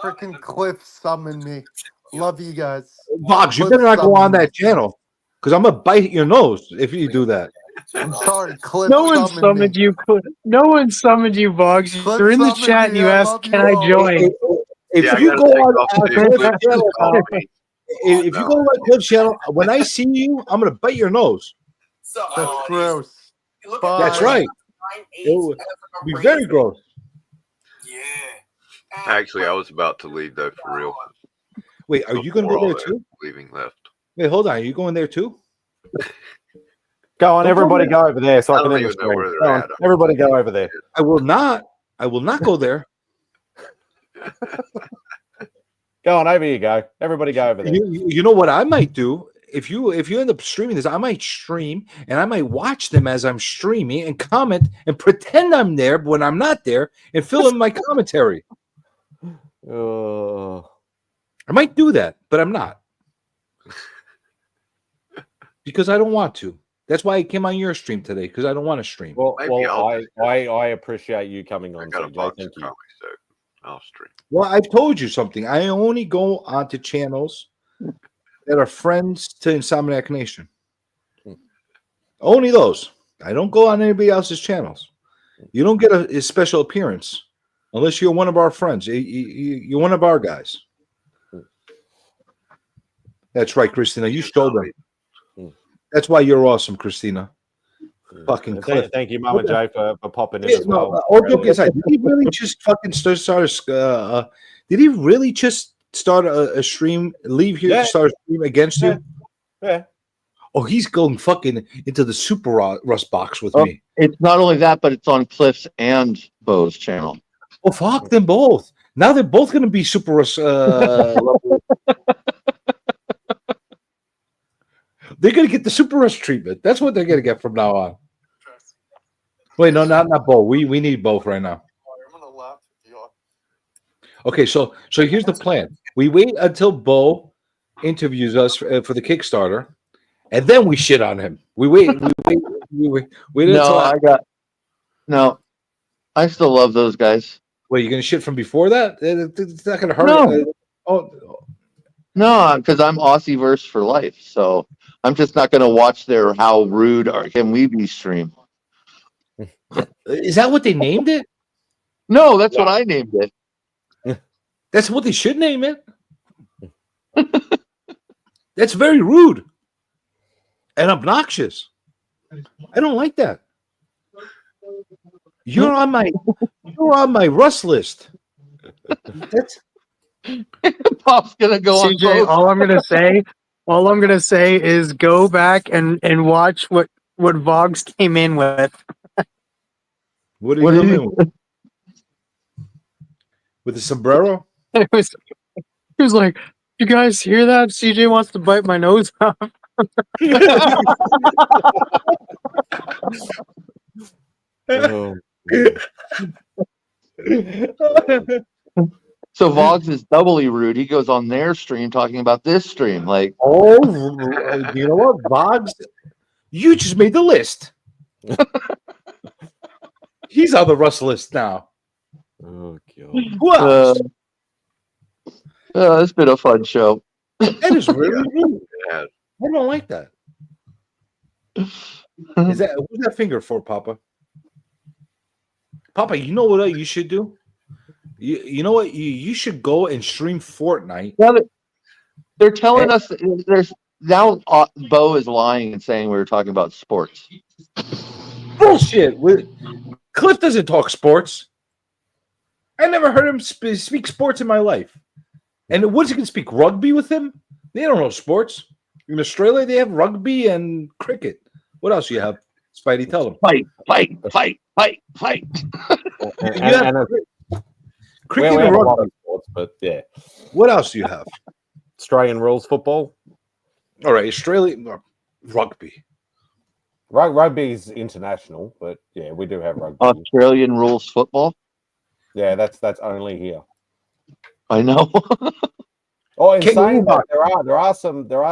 freaking Cliff summoned me. Love you guys. Boggs, you better not go on that channel because I'm gonna bite your nose if you do that. I'm sorry, Cliff. No one summoned you. No one summoned you, Boggs. You're in the chat and you asked, "Can I join?" If you go on Cliff's channel, if you go on Cliff's channel, when I see you, I'm gonna bite your nose. That's gross. That's right. It would be very gross. Actually, I was about to leave though, for real. Wait, are you going to go there too? Leaving left. Wait, hold on. Are you going there too? Go on, everybody go over there so I can don't end the even know where stream. they're Go on, at. everybody go over there. I will not go there. Go on, over you go. Everybody go over there. You know what I might do? If you end up streaming this, I might stream and I might watch them as I'm streaming and comment and pretend I'm there when I'm not there and fill in my commentary. I might do that, but I'm not. Because I don't want to. That's why I came on your stream today, because I don't want to stream. Well, I appreciate you coming on. CJ. Thank you. So I'll stream. Well, I've told you something. I only go onto channels that are friends to Insomniac Nation. Only those. I don't go on anybody else's channels. You don't get a special appearance unless you're one of our friends. You're one of our guys. That's right, Christina. You showed them. That's why you're awesome, Christina. Fucking Cliff. Thank you, Mama J, for popping in as well. All joking aside, did he really just fucking start did he really just start a stream, leave here to start a stream against you? Yeah. Oh, he's going fucking into the Super Rust box with me. It's not only that, but it's on Cliff's and Bo's channel. Oh, fuck them both. Now they're both going to be Super Rust level. They're going to get the Super Rust treatment. That's what they're going to get from now on. Wait, no, not Bo. We need both right now. Okay, so here's the plan. We wait until Bo interviews us for the Kickstarter, and then we shit on him. We wait until No, I still love those guys. Wait, you're gonna shit from before that? It's not gonna hurt. No, because I'm Aussieverse for life, so I'm just not gonna watch their how rude can we be stream. Is that what they named it? No, that's what I named it. That's what they should name it. That's very rude and obnoxious. I don't like that. You're on my Rust list. That's Pop's gonna go on. CJ, both. all I'm gonna say is go back and watch what Vogs came in with. What did he come in with? With a sombrero? It was like, you guys hear that? CJ wants to bite my nose off. Oh. So Vogs is doubly rude. He goes on their stream talking about this stream. Like, oh, you know what, Vogs? You just made the list. He's on the Russ list now. Oh god. Who else? It's been a fun show. That is really rude. Yeah. I don't like that. Who's that finger for, Papa? Papa, you know what you should do? You know what? You should go and stream Fortnite. Now they're telling us that there's now Bo is lying and saying we were talking about sports. Bullshit. Cliff doesn't talk sports. I never heard him speak sports in my life. And what's he going to speak? Rugby with him? They don't know sports. In Australia, they have rugby and cricket. What else do you have? Spidey, tell them. Fight. Cricket and rugby. Sports, but yeah. What else do you have? Australian rules football. All right, Australian rugby. Rugby's international, but yeah, we do have rugby. Australian rules football. Yeah, that's only here. I know. Oh, in saying that, there are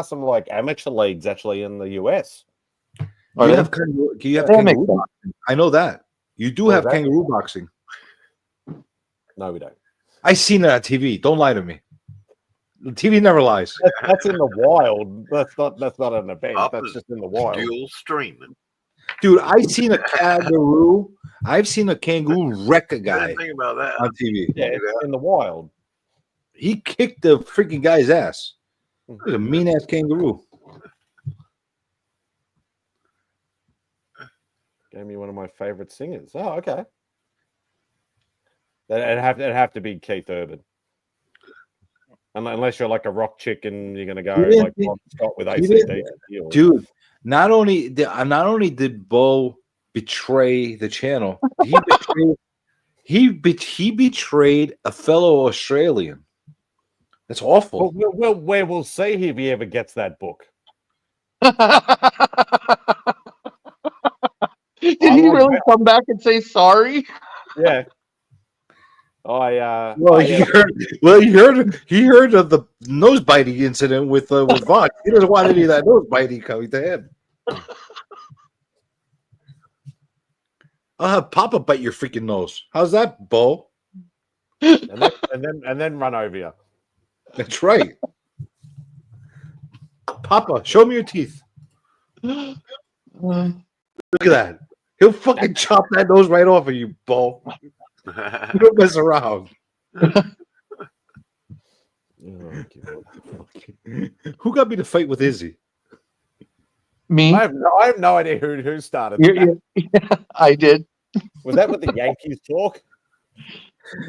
some like amateur leagues actually in the US. You have kangaroo boxing. I know that. You do have kangaroo boxing. No, we don't. I seen it on TV. Don't lie to me. The TV never lies. That's in the wild. That's not an event. That's just in the wild. Dual streaming. Dude, I've seen a kangaroo. I've seen a kangaroo wreck a guy I didn't think about that. on TV. Yeah, it's in the wild. He kicked the freaking guy's ass. Look at a mean ass kangaroo. Gave me one of my favorite singers. Oh, okay. It'd have to be Keith Urban. Unless you're like a rock chick and you're gonna go like Bon Scott with ACD. Dude, not only did Bo betray the channel, he betrayed a fellow Australian. That's awful. We'll see if he ever gets that book. Did he really come back and say sorry? Yeah. He heard of the nose biting incident with Vaughn. He doesn't want any of that nose biting coming to him. I'll have Papa bite your freaking nose. How's that, Bo? and then run over you. That's right. Papa, show me your teeth. Look at that. He'll fucking chop that nose right off of you, Bo. You don't mess around. Who got me to fight with Izzy? Me. I have no idea who started that. I did. Was that with the Yankees talk?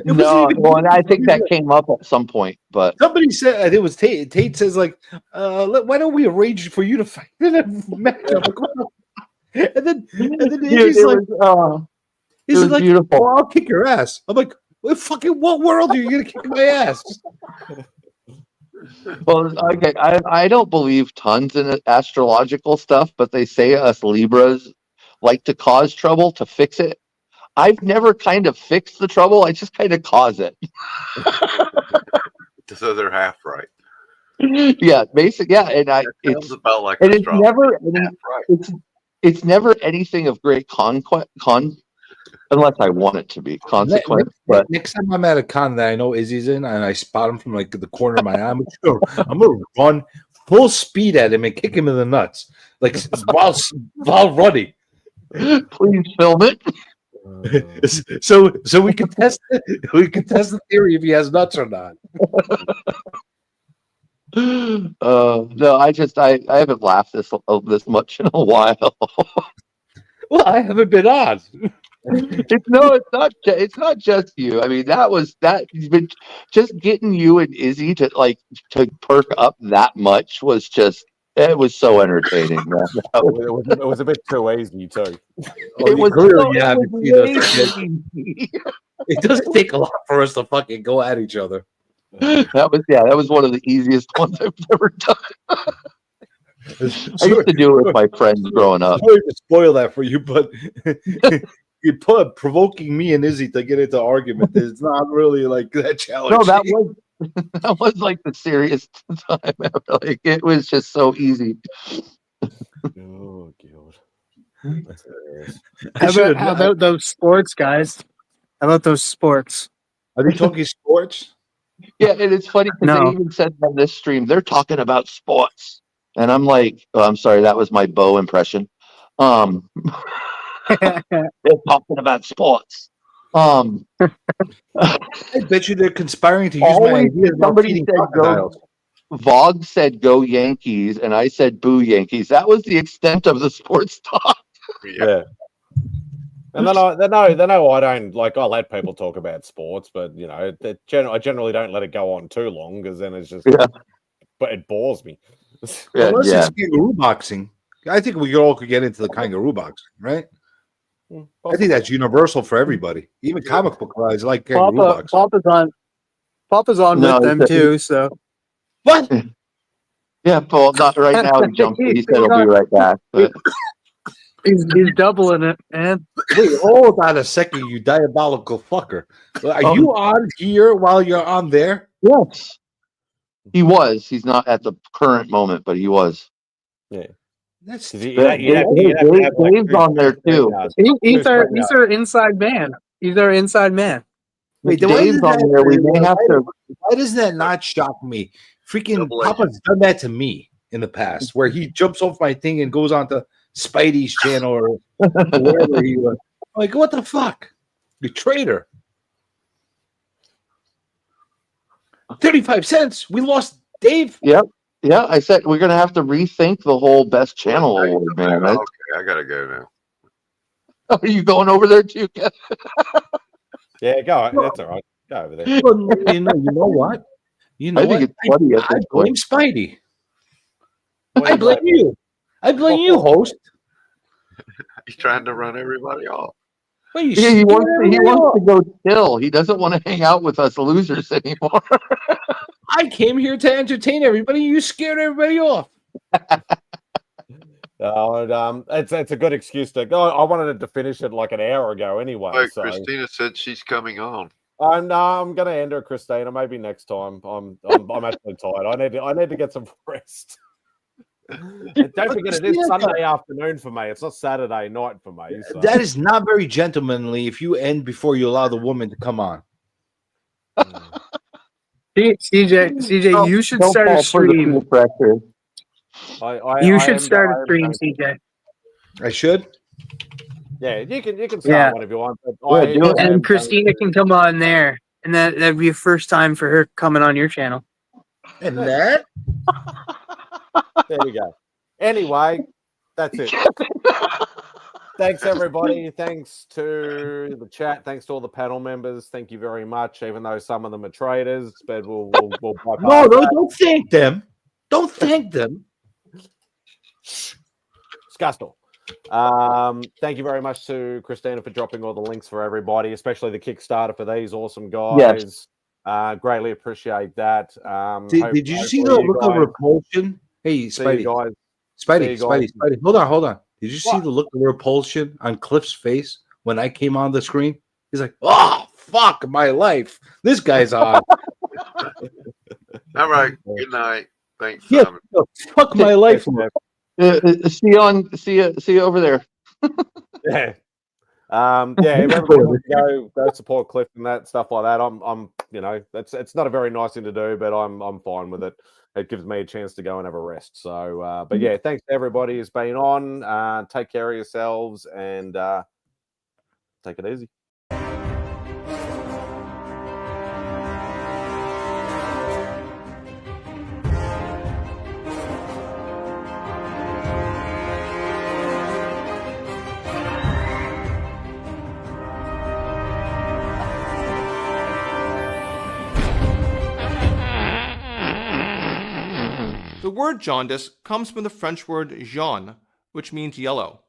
No, well, and I think that came up at some point, but somebody said it was Tate. Tate says like, "Why don't we arrange for you to fight in a match?" And then he's like, "He's like, beautiful. Oh, I'll kick your ass." I'm like, what world are you gonna kick my ass?" Well, okay, I don't believe tons in astrological stuff, but they say us Libras like to cause trouble to fix it. I've never kind of fixed the trouble. I just kind of cause it. So they're half right. Yeah, basically, yeah, and it's about like and it's never it's never anything of great unless I want it to be consequence. But next time I'm at a con that I know Izzy's in, and I spot him from like the corner of my eye, I'm gonna run full speed at him and kick him in the nuts, like while running. Please film it. So we can test it. We can test the theory if he has nuts or not. No, I haven't laughed this much in a while. Well, I haven't been on. It's not just you. I mean, just getting you and Izzy to perk up that much was just. It was so entertaining. Man. It was a bit too easy too. It doesn't take a lot for us to fucking go at each other. That was one of the easiest ones I've ever done. I used to do it with my friends growing up. Sorry to spoil that for you, but you put provoking me and Izzy to get into argument. It's not really like that challenge. No, that was like the serious time ever. Like it was just so easy. Oh god. That's hilarious. How about those sports, guys? How about those sports? Are they talking sports? Yeah, and it's funny because they even said on this stream they're talking about sports, and I'm like, oh, I'm sorry, that was my Bo impression. They're talking about sports. I bet you they're conspiring to use my ideas. Somebody said go. Vogue said go Yankees, and I said boo Yankees. That was the extent of the sports talk. Yeah. And they know I don't like. I'll let people talk about sports, but you know, I generally don't let it go on too long because then it's just, but it bores me. Unless it's kangaroo boxing, I think we all could get into the kangaroo boxing, right? I think that's universal for everybody, even comic book guys like kangaroo boxing. Papa's on with them too. So what? Yeah, Paul. Not right now. He jumped. He said he'll be right back. But. He's doubling it, man. Wait, hold on a second, you diabolical fucker. Are you on here while you're on there? Yes. He was. He's not at the current moment, but he was. Yeah. That's Dave's on there too. He's our inside man. He's our inside man. Wait, Dave's on there. We may have to. Why does that not shock me? Freaking Papa's done that to me in the past, where he jumps off my thing and goes on to Spidey's channel or wherever he was. I'm like, what the fuck? You traitor. 35 cents. We lost Dave. Yep. Yeah, I said we're gonna have to rethink the whole best channel award, man. Right? Okay, I gotta go now. Are you going over there too, Ken? Yeah, go. That's all right. Go over there. Well, you know what? You know I think it's funny. I blame Spidey. I blame you. I blame you, host. He's trying to run everybody off. Well, he wants to go chill. He doesn't want to hang out with us losers anymore. I came here to entertain everybody. You scared everybody off. It's a good excuse to go. I wanted to finish it like an hour ago anyway. Wait, so. Christina said she's coming on. I'm going to end her, Christina. Maybe next time. I'm actually tired. I need to get some rest. And don't forget, it is Sunday afternoon for me. It's not Saturday night for me. So. That is not very gentlemanly if you end before you allow the woman to come on. CJ, you should start a stream. You should start a stream, CJ. I should. Yeah, you can start one if you want. And Christina can come on there, and that'd be a first time for her coming on your channel. And that. There we go. Anyway, that's it. Thanks, everybody. Thanks to the chat. Thanks to all the panel members. Thank you very much, even though some of them are traitors. But we'll bypass that. Don't thank them. Don't thank them. Scusto. Thank you very much to Christina for dropping all the links for everybody, especially the Kickstarter for these awesome guys. Yes. Greatly appreciate that. Did you see the look of repulsion? Hey, Spidey. Spidey. Hold on. Did you see the look of repulsion on Cliff's face when I came on the screen? He's like, oh, fuck my life. This guy's on. All right. Good night. Thanks, yeah, Simon. Fuck my life. See you over there. Yeah. If everybody wants to go support Cliff and that stuff like that, I'm it's not a very nice thing to do, but I'm fine with it. It gives me a chance to go and have a rest. So, but yeah, thanks to everybody who's been on. Take care of yourselves and take it easy. The word jaundice comes from the French word jaune, which means yellow.